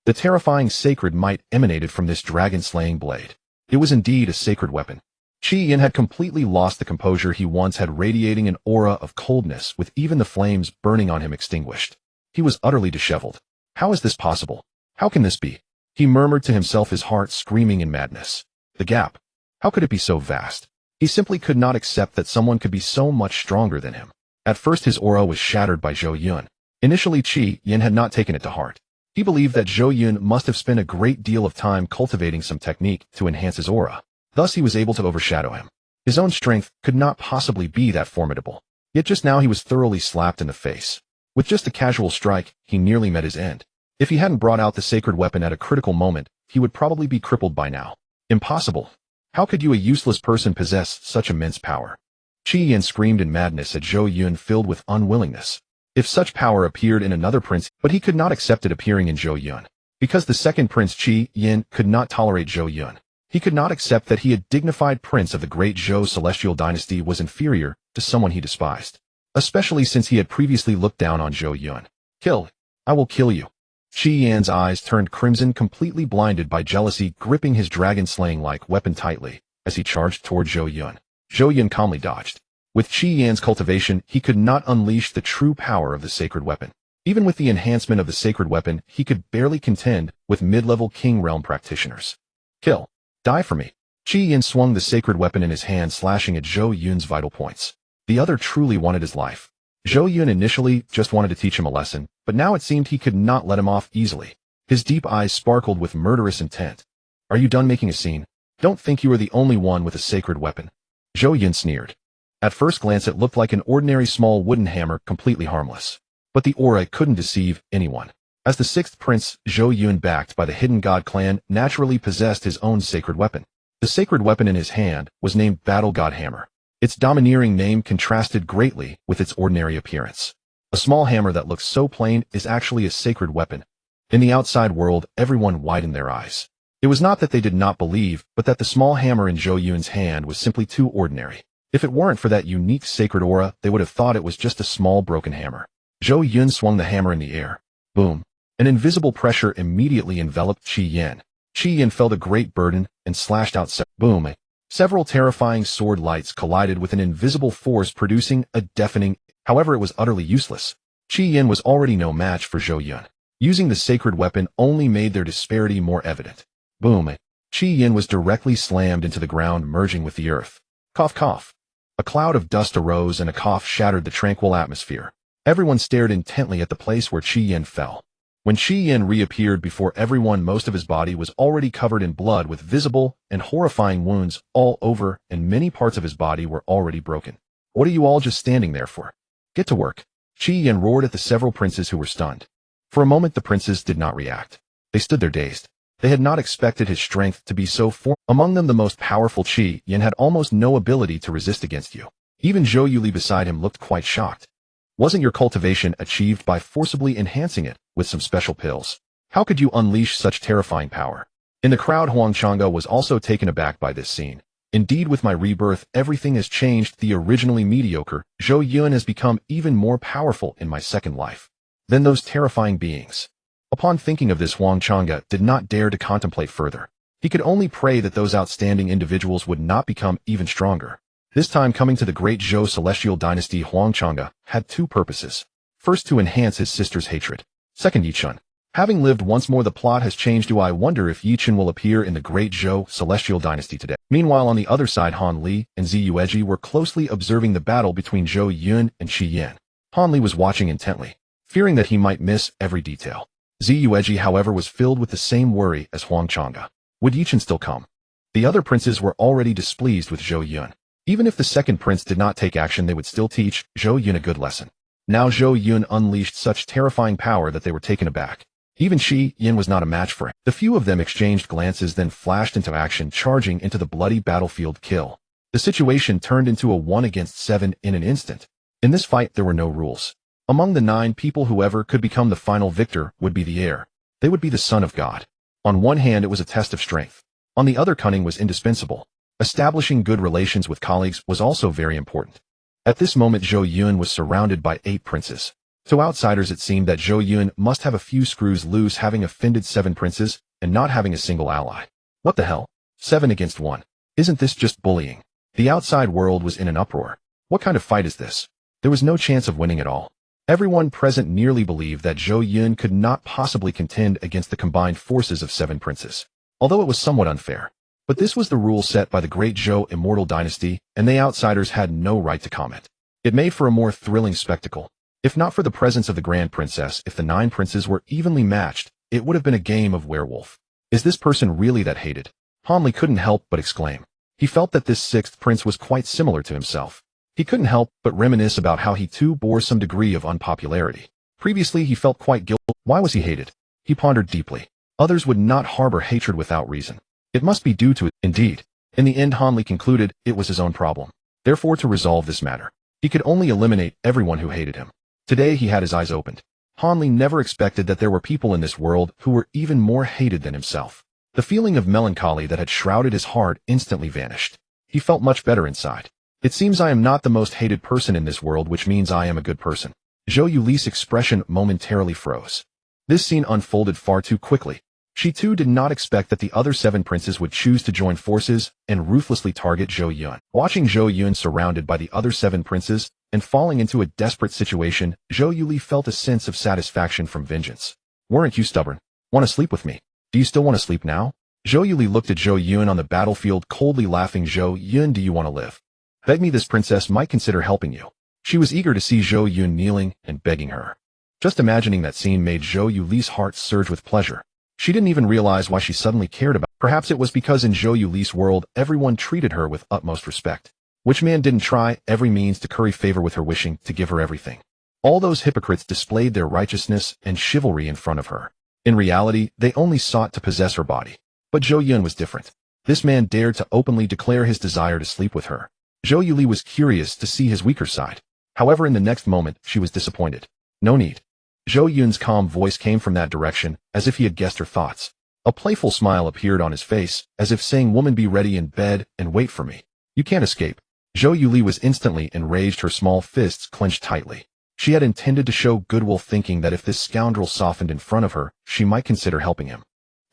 The terrifying sacred might emanated from this dragon-slaying blade. It was indeed a sacred weapon. Qi Yin had completely lost the composure he once had, radiating an aura of coldness, with even the flames burning on him extinguished. He was utterly disheveled. How is this possible? How can this be? He murmured to himself, his heart screaming in madness. The gap. How could it be so vast? He simply could not accept that someone could be so much stronger than him. At first his aura was shattered by Zhou Yun. Initially Qi Yin had not taken it to heart. He believed that Zhou Yun must have spent a great deal of time cultivating some technique to enhance his aura. Thus he was able to overshadow him. His own strength could not possibly be that formidable. Yet just now he was thoroughly slapped in the face. With just a casual strike, he nearly met his end. If he hadn't brought out the sacred weapon at a critical moment, he would probably be crippled by now. Impossible. How could you, a useless person, possess such immense power? Qi Yin screamed in madness at Zhou Yun, filled with unwillingness. If such power appeared in another prince, but he could not accept it appearing in Zhou Yun. Because the second prince Qi Yin could not tolerate Zhou Yun. He could not accept that he, a dignified prince of the Great Zhou Celestial Dynasty, was inferior to someone he despised. Especially since he had previously looked down on Zhou Yun. Kill. I will kill you. Qi Yan's eyes turned crimson, completely blinded by jealousy, gripping his dragon-slaying-like weapon tightly as he charged toward Zhou Yun. Zhou Yun calmly dodged. With Qi Yan's cultivation, he could not unleash the true power of the sacred weapon. Even with the enhancement of the sacred weapon, he could barely contend with mid-level King Realm practitioners. Kill. Die for me. Qi Yin swung the sacred weapon in his hand, slashing at Zhou Yun's vital points. The other truly wanted his life. Zhou Yun initially just wanted to teach him a lesson, but now it seemed he could not let him off easily. His deep eyes sparkled with murderous intent. Are you done making a scene? Don't think you are the only one with a sacred weapon. Zhou Yun sneered. At first glance it looked like an ordinary small wooden hammer, completely harmless. But the aura couldn't deceive anyone. As the sixth prince, Zhou Yun, backed by the Hidden God clan, naturally possessed his own sacred weapon. The sacred weapon in his hand was named Battle God Hammer. Its domineering name contrasted greatly with its ordinary appearance. A small hammer that looks so plain is actually a sacred weapon. In the outside world, everyone widened their eyes. It was not that they did not believe, but that the small hammer in Zhou Yun's hand was simply too ordinary. If it weren't for that unique sacred aura, they would have thought it was just a small broken hammer. Zhou Yun swung the hammer in the air. Boom. An invisible pressure immediately enveloped Qi Yin. Qi Yin felt a great burden and slashed out. Boom. Several terrifying sword lights collided with an invisible force, producing a deafening. However, it was utterly useless. Qi Yin was already no match for Zhou Yun. Using the sacred weapon only made their disparity more evident. Boom. Qi Yin was directly slammed into the ground, merging with the earth. Cough, cough. A cloud of dust arose and a cough shattered the tranquil atmosphere. Everyone stared intently at the place where Qi Yin fell. When Qi Yin reappeared before everyone, most of his body was already covered in blood, with visible and horrifying wounds all over, and many parts of his body were already broken. What are you all just standing there for? Get to work. Qi Yin roared at the several princes who were stunned. For a moment the princes did not react. They stood there dazed. They had not expected his strength to be so formidable. Among them, the most powerful Qi Yin had almost no ability to resist against you. Even Zhou Yuli beside him looked quite shocked. Wasn't your cultivation achieved by forcibly enhancing it with some special pills? How could you unleash such terrifying power? In the crowd, Huangchanga was also taken aback by this scene. Indeed, with my rebirth, everything has changed. The originally mediocre Zhou Yun has become even more powerful in my second life than those terrifying beings. Upon thinking of this, Huangchanga did not dare to contemplate further. He could only pray that those outstanding individuals would not become even stronger. This time, coming to the Great Zhou Celestial Dynasty, Huangchanga had two purposes. First, to enhance his sister's hatred. Second, Yichun. Having lived once more, the plot has changed. Do I wonder if Yichun will appear in the Great Zhou Celestial Dynasty today? Meanwhile, on the other side, Han Li and Ziyueji were closely observing the battle between Zhou Yun and Qi Yin. Han Li was watching intently, fearing that he might miss every detail. Ziyueji, however, was filled with the same worry as Huangchanga. Would Yichun still come? The other princes were already displeased with Zhou Yun. Even if the second prince did not take action, they would still teach Zhou Yun a good lesson. Now Zhou Yun unleashed such terrifying power that they were taken aback. Even Qi Yin was not a match for him. The few of them exchanged glances, then flashed into action, charging into the bloody battlefield. Kill. The situation turned into a 1-against-7 in an instant. In this fight, there were no rules. Among the 9 people, whoever could become the final victor would be the heir. They would be the son of God. On one hand, it was a test of strength. On the other, cunning was indispensable. Establishing good relations with colleagues was also very important. At this moment, Zhou Yun was surrounded by 8 princes. To outsiders, it seemed that Zhou Yun must have a few screws loose, having offended 7 princes and not having a single ally. What the hell? 7 against 1. Isn't this just bullying? The outside world was in an uproar. What kind of fight is this? There was no chance of winning at all. Everyone present nearly believed that Zhou Yun could not possibly contend against the combined forces of 7 princes, although it was somewhat unfair. But this was the rule set by the Great Zhou Immortal Dynasty, and they outsiders had no right to comment. It made for a more thrilling spectacle. If not for the presence of the Grand Princess, if the 9 princes were evenly matched, it would have been a game of werewolf. Is this person really that hated? Han Li couldn't help but exclaim. He felt that this 6th prince was quite similar to himself. He couldn't help but reminisce about how he too bore some degree of unpopularity. Previously, he felt quite guilty. Why was he hated? He pondered deeply. Others would not harbor hatred without reason. It must be due to it. Indeed. In the end, Han Li concluded it was his own problem. Therefore, to resolve this matter, he could only eliminate everyone who hated him. Today, he had his eyes opened. Han Li never expected that there were people in this world who were even more hated than himself. The feeling of melancholy that had shrouded his heart instantly vanished. He felt much better inside. It seems I am not the most hated person in this world, which means I am a good person. Zhou Yuli's expression momentarily froze. This scene unfolded far too quickly. She too did not expect that the other 7 princes would choose to join forces and ruthlessly target Zhou Yun. Watching Zhou Yun surrounded by the other 7 princes, and falling into a desperate situation, Zhou Yuli felt a sense of satisfaction from vengeance. Weren't you stubborn? Want to sleep with me? Do you still want to sleep now? Zhou Yuli looked at Zhou Yun on the battlefield, coldly laughing. Zhou Yun, do you want to live? Beg me, this princess might consider helping you. She was eager to see Zhou Yun kneeling and begging her. Just imagining that scene made Zhou Yuli's heart surge with pleasure. She didn't even realize why she suddenly cared about. Perhaps it was because in Zhou Yuli's world, everyone treated her with utmost respect. Which man didn't try every means to curry favor with her, wishing to give her everything? All those hypocrites displayed their righteousness and chivalry in front of her. In reality, they only sought to possess her body. But Zhou Yun was different. This man dared to openly declare his desire to sleep with her. Zhou Yuli was curious to see his weaker side. However, in the next moment, she was disappointed. No need. Zhou Yun's calm voice came from that direction, as if he had guessed her thoughts. A playful smile appeared on his face, as if saying, "Woman, be ready in bed and wait for me. You can't escape." Zhou Yuli was instantly enraged, her small fists clenched tightly. She had intended to show goodwill, thinking that if this scoundrel softened in front of her, she might consider helping him.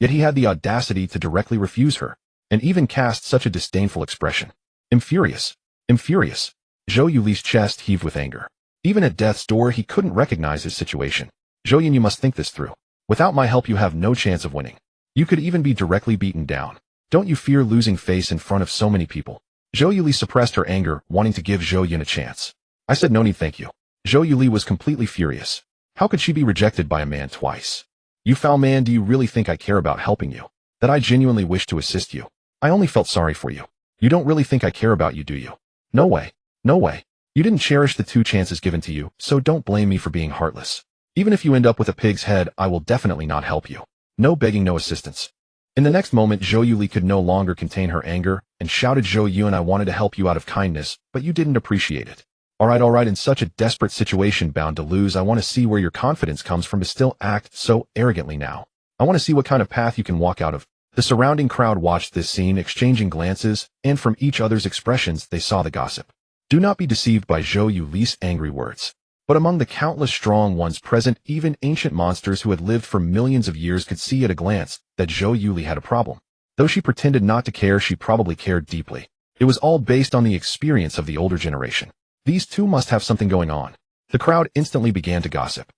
Yet he had the audacity to directly refuse her, and even cast such a disdainful expression. Furious. Zhou Yuli's chest heaved with anger. Even at death's door, he couldn't recognize his situation. Zhou Yun, you must think this through. Without my help, you have no chance of winning. You could even be directly beaten down. Don't you fear losing face in front of so many people? Zhou Yuli suppressed her anger, wanting to give Zhou Yun a chance. I said no need, thank you. Zhou Yuli was completely furious. How could she be rejected by a man twice? You foul man, do you really think I care about helping you? That I genuinely wish to assist you? I only felt sorry for you. You don't really think I care about you, do you? No way. No way. You didn't cherish the 2 chances given to you, so don't blame me for being heartless. Even if you end up with a pig's head, I will definitely not help you. No begging, no assistance. In the next moment, Zhou Yuli could no longer contain her anger, and shouted, Zhou Yun, I wanted to help you out of kindness, but you didn't appreciate it. Alright, in such a desperate situation, bound to lose, I want to see where your confidence comes from to still act so arrogantly now. I want to see what kind of path you can walk out of. The surrounding crowd watched this scene, exchanging glances, and from each other's expressions, they saw the gossip. Do not be deceived by Zhou Yuli's angry words. But among the countless strong ones present, even ancient monsters who had lived for millions of years could see at a glance that Zhou Yuli had a problem. Though she pretended not to care, she probably cared deeply. It was all based on the experience of the older generation. These two must have something going on. The crowd instantly began to gossip.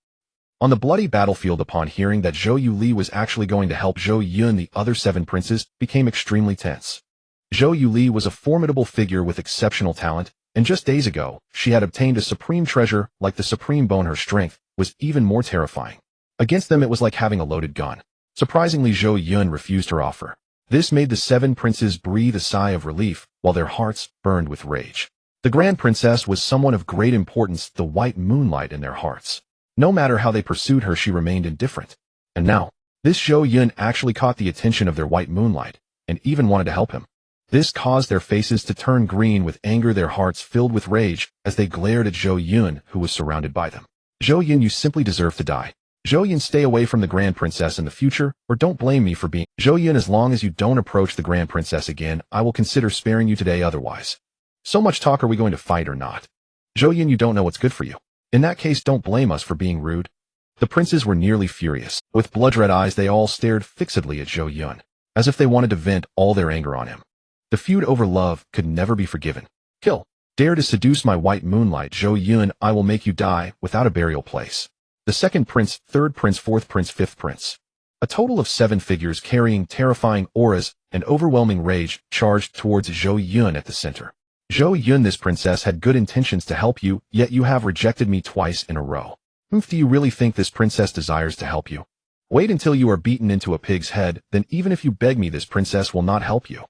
On the bloody battlefield, upon hearing that Zhou Yuli was actually going to help Zhou Yun, the other 7 princes became extremely tense. Zhou Yuli was a formidable figure with exceptional talent, and just days ago, she had obtained a supreme treasure like the supreme bone. Her strength was even more terrifying. Against them, it was like having a loaded gun. Surprisingly, Zhou Yun refused her offer. This made the 7 princes breathe a sigh of relief, while their hearts burned with rage. The Grand Princess was someone of great importance, the white moonlight in their hearts. No matter how they pursued her, she remained indifferent. And now, this Zhou Yun actually caught the attention of their white moonlight, and even wanted to help him. This caused their faces to turn green with anger, their hearts filled with rage, as they glared at Zhou Yun, who was surrounded by them. Zhou Yun, you simply deserve to die. Zhou Yun, stay away from the Grand Princess in the future, or don't blame me for being Zhou Yun. As long as you don't approach the Grand Princess again, I will consider sparing you today otherwise. So much talk, are we going to fight or not? Zhou Yun, you don't know what's good for you. In that case, don't blame us for being rude. The princes were nearly furious. With blood-red eyes, they all stared fixedly at Zhou Yun, as if they wanted to vent all their anger on him. The feud over love could never be forgiven. Kill. Dare to seduce my white moonlight, Zhou Yun, I will make you die without a burial place. The 2nd prince, 3rd prince, 4th prince, 5th prince. A total of 7 figures carrying terrifying auras and overwhelming rage charged towards Zhou Yun at the center. Zhou Yun, this princess had good intentions to help you, yet you have rejected me twice in a row. Do you really think this princess desires to help you? Wait until you are beaten into a pig's head, then even if you beg me, this princess will not help you.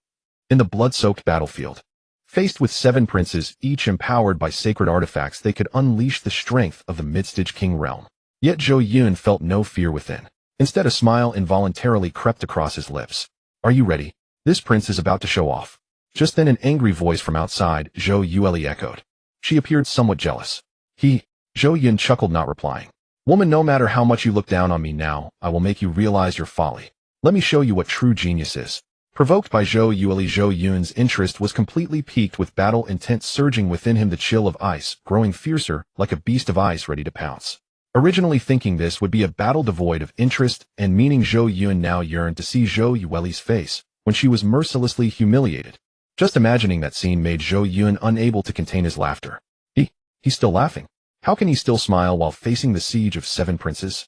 In the blood-soaked battlefield, faced with 7 princes, each empowered by sacred artifacts, they could unleash the strength of the Mid-Stage King realm. Yet Zhou Yun felt no fear within. Instead, a smile involuntarily crept across his lips. Are you ready? This prince is about to show off. Just then, an angry voice from outside Zhou Yuli echoed. She appeared somewhat jealous. Zhou Yun chuckled, not replying. Woman, no matter how much you look down on me now, I will make you realize your folly. Let me show you what true genius is. Provoked by Zhou Yuli, Zhou Yun's interest was completely piqued, with battle intent surging within him, the chill of ice growing fiercer, like a beast of ice ready to pounce. Originally thinking this would be a battle devoid of interest and meaning, Zhou Yun now yearned to see Zhou Yuli's face when she was mercilessly humiliated. Just imagining that scene made Zhou Yun unable to contain his laughter. He's still laughing. How can he still smile while facing the siege of 7 princes?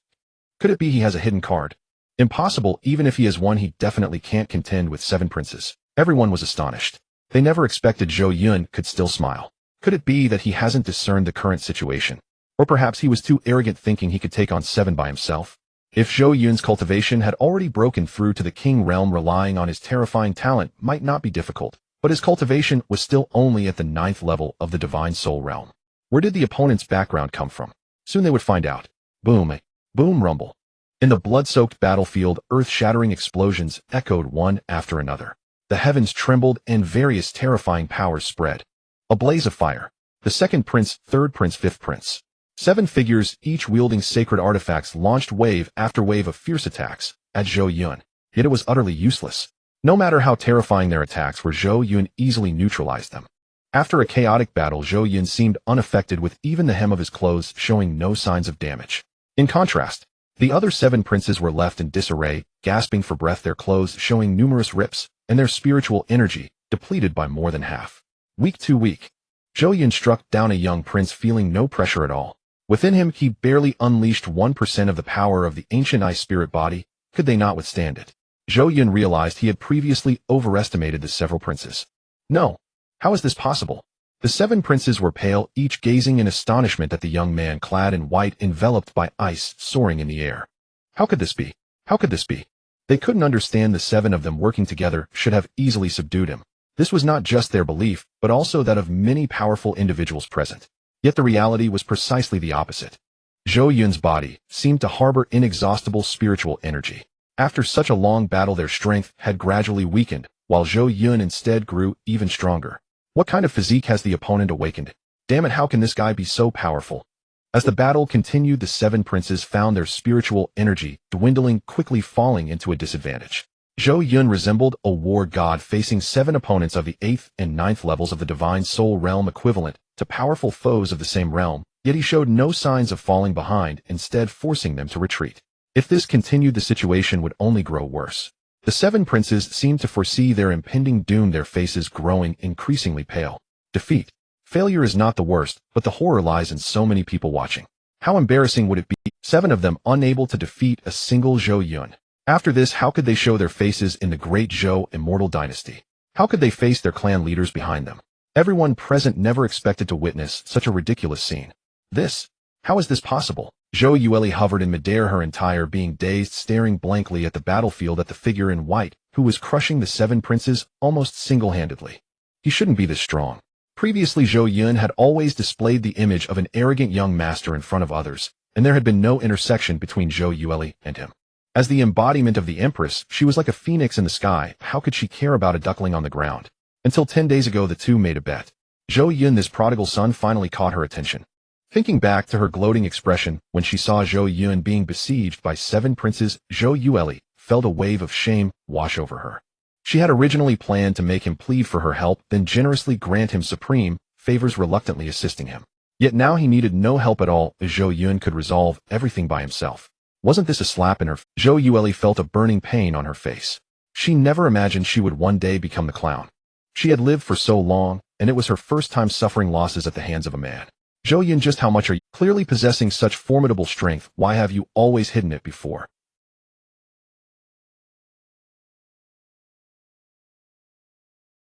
Could it be he has a hidden card? Impossible. Even if he has one, he definitely can't contend with 7 princes. Everyone was astonished. They never expected Zhou Yun could still smile. Could it be that he hasn't discerned the current situation? Or perhaps he was too arrogant thinking he could take on 7 by himself? If Zhou Yun's cultivation had already broken through to the king realm, relying on his terrifying talent might not be difficult, but his cultivation was still only at the 9th level of the divine soul realm. Where did the opponent's background come from? Soon they would find out. Boom, boom, rumble. In the blood-soaked battlefield, earth-shattering explosions echoed one after another. The heavens trembled and various terrifying powers spread. A blaze of fire. The 2nd prince, 3rd prince, 5th prince. 7 figures, each wielding sacred artifacts, launched wave after wave of fierce attacks at Zhou Yun. Yet it was utterly useless. No matter how terrifying their attacks were, Zhou Yun easily neutralized them. After a chaotic battle, Zhou Yun seemed unaffected, with even the hem of his clothes showing no signs of damage. In contrast, the other 7 princes were left in disarray, gasping for breath, their clothes showing numerous rips, and their spiritual energy depleted by more than half. Weak too weak. Zhou Yun struck down a young prince, feeling no pressure at all. Within him, he barely unleashed 1% of the power of the ancient ice spirit body. Could they not withstand it? Zhou Yun realized he had previously overestimated the several princes. No. How is this possible? The 7 princes were pale, each gazing in astonishment at the young man clad in white, enveloped by ice, soaring in the air. How could this be? How could this be? They couldn't understand. The 7 of them working together should have easily subdued him. This was not just their belief, but also that of many powerful individuals present. Yet the reality was precisely the opposite. Zhou Yun's body seemed to harbor inexhaustible spiritual energy. After such a long battle, their strength had gradually weakened, while Zhou Yun instead grew even stronger. What kind of physique has the opponent awakened? Damn it, how can this guy be so powerful? As the battle continued, the 7 princes found their spiritual energy dwindling, quickly falling into a disadvantage. Zhou Yun resembled a war god facing 7 opponents of the 8th and 9th levels of the divine soul realm, equivalent to powerful foes of the same realm, yet he showed no signs of falling behind, instead forcing them to retreat. If this continued, the situation would only grow worse. The 7 princes seemed to foresee their impending doom, their faces growing increasingly pale. Defeat. Failure is not the worst, but the horror lies in so many people watching. How embarrassing would it be? 7 of them unable to defeat a single Zhou Yun. After this, how could they show their faces in the Great Zhou Immortal Dynasty? How could they face their clan leaders behind them? Everyone present never expected to witness such a ridiculous scene. How is this possible? Zhou Yun hovered in midair, her entire being dazed, staring blankly at the battlefield, at the figure in white, who was crushing the 7 princes almost single-handedly. He shouldn't be this strong. Previously, Zhou Yun had always displayed the image of an arrogant young master in front of others, and there had been no intersection between Zhou Yun and him. As the embodiment of the empress, she was like a phoenix in the sky. How could she care about a duckling on the ground? Until 10 days ago, the two made a bet. Zhou Yun, this prodigal son, finally caught her attention. Thinking back to her gloating expression when she saw Zhou Yun being besieged by 7 princes, Zhou Yun felt a wave of shame wash over her. She had originally planned to make him plead for her help, then generously grant him supreme favors, reluctantly assisting him. Yet now he needed no help at all, as Zhou Yun could resolve everything by himself. Wasn't this a slap in her face? Zhou Yun felt a burning pain on her face. She never imagined she would one day become the clown. She had lived for so long, and it was her first time suffering losses at the hands of a man. Zhou Yun, just how much are you? Clearly possessing such formidable strength, why have you always hidden it before?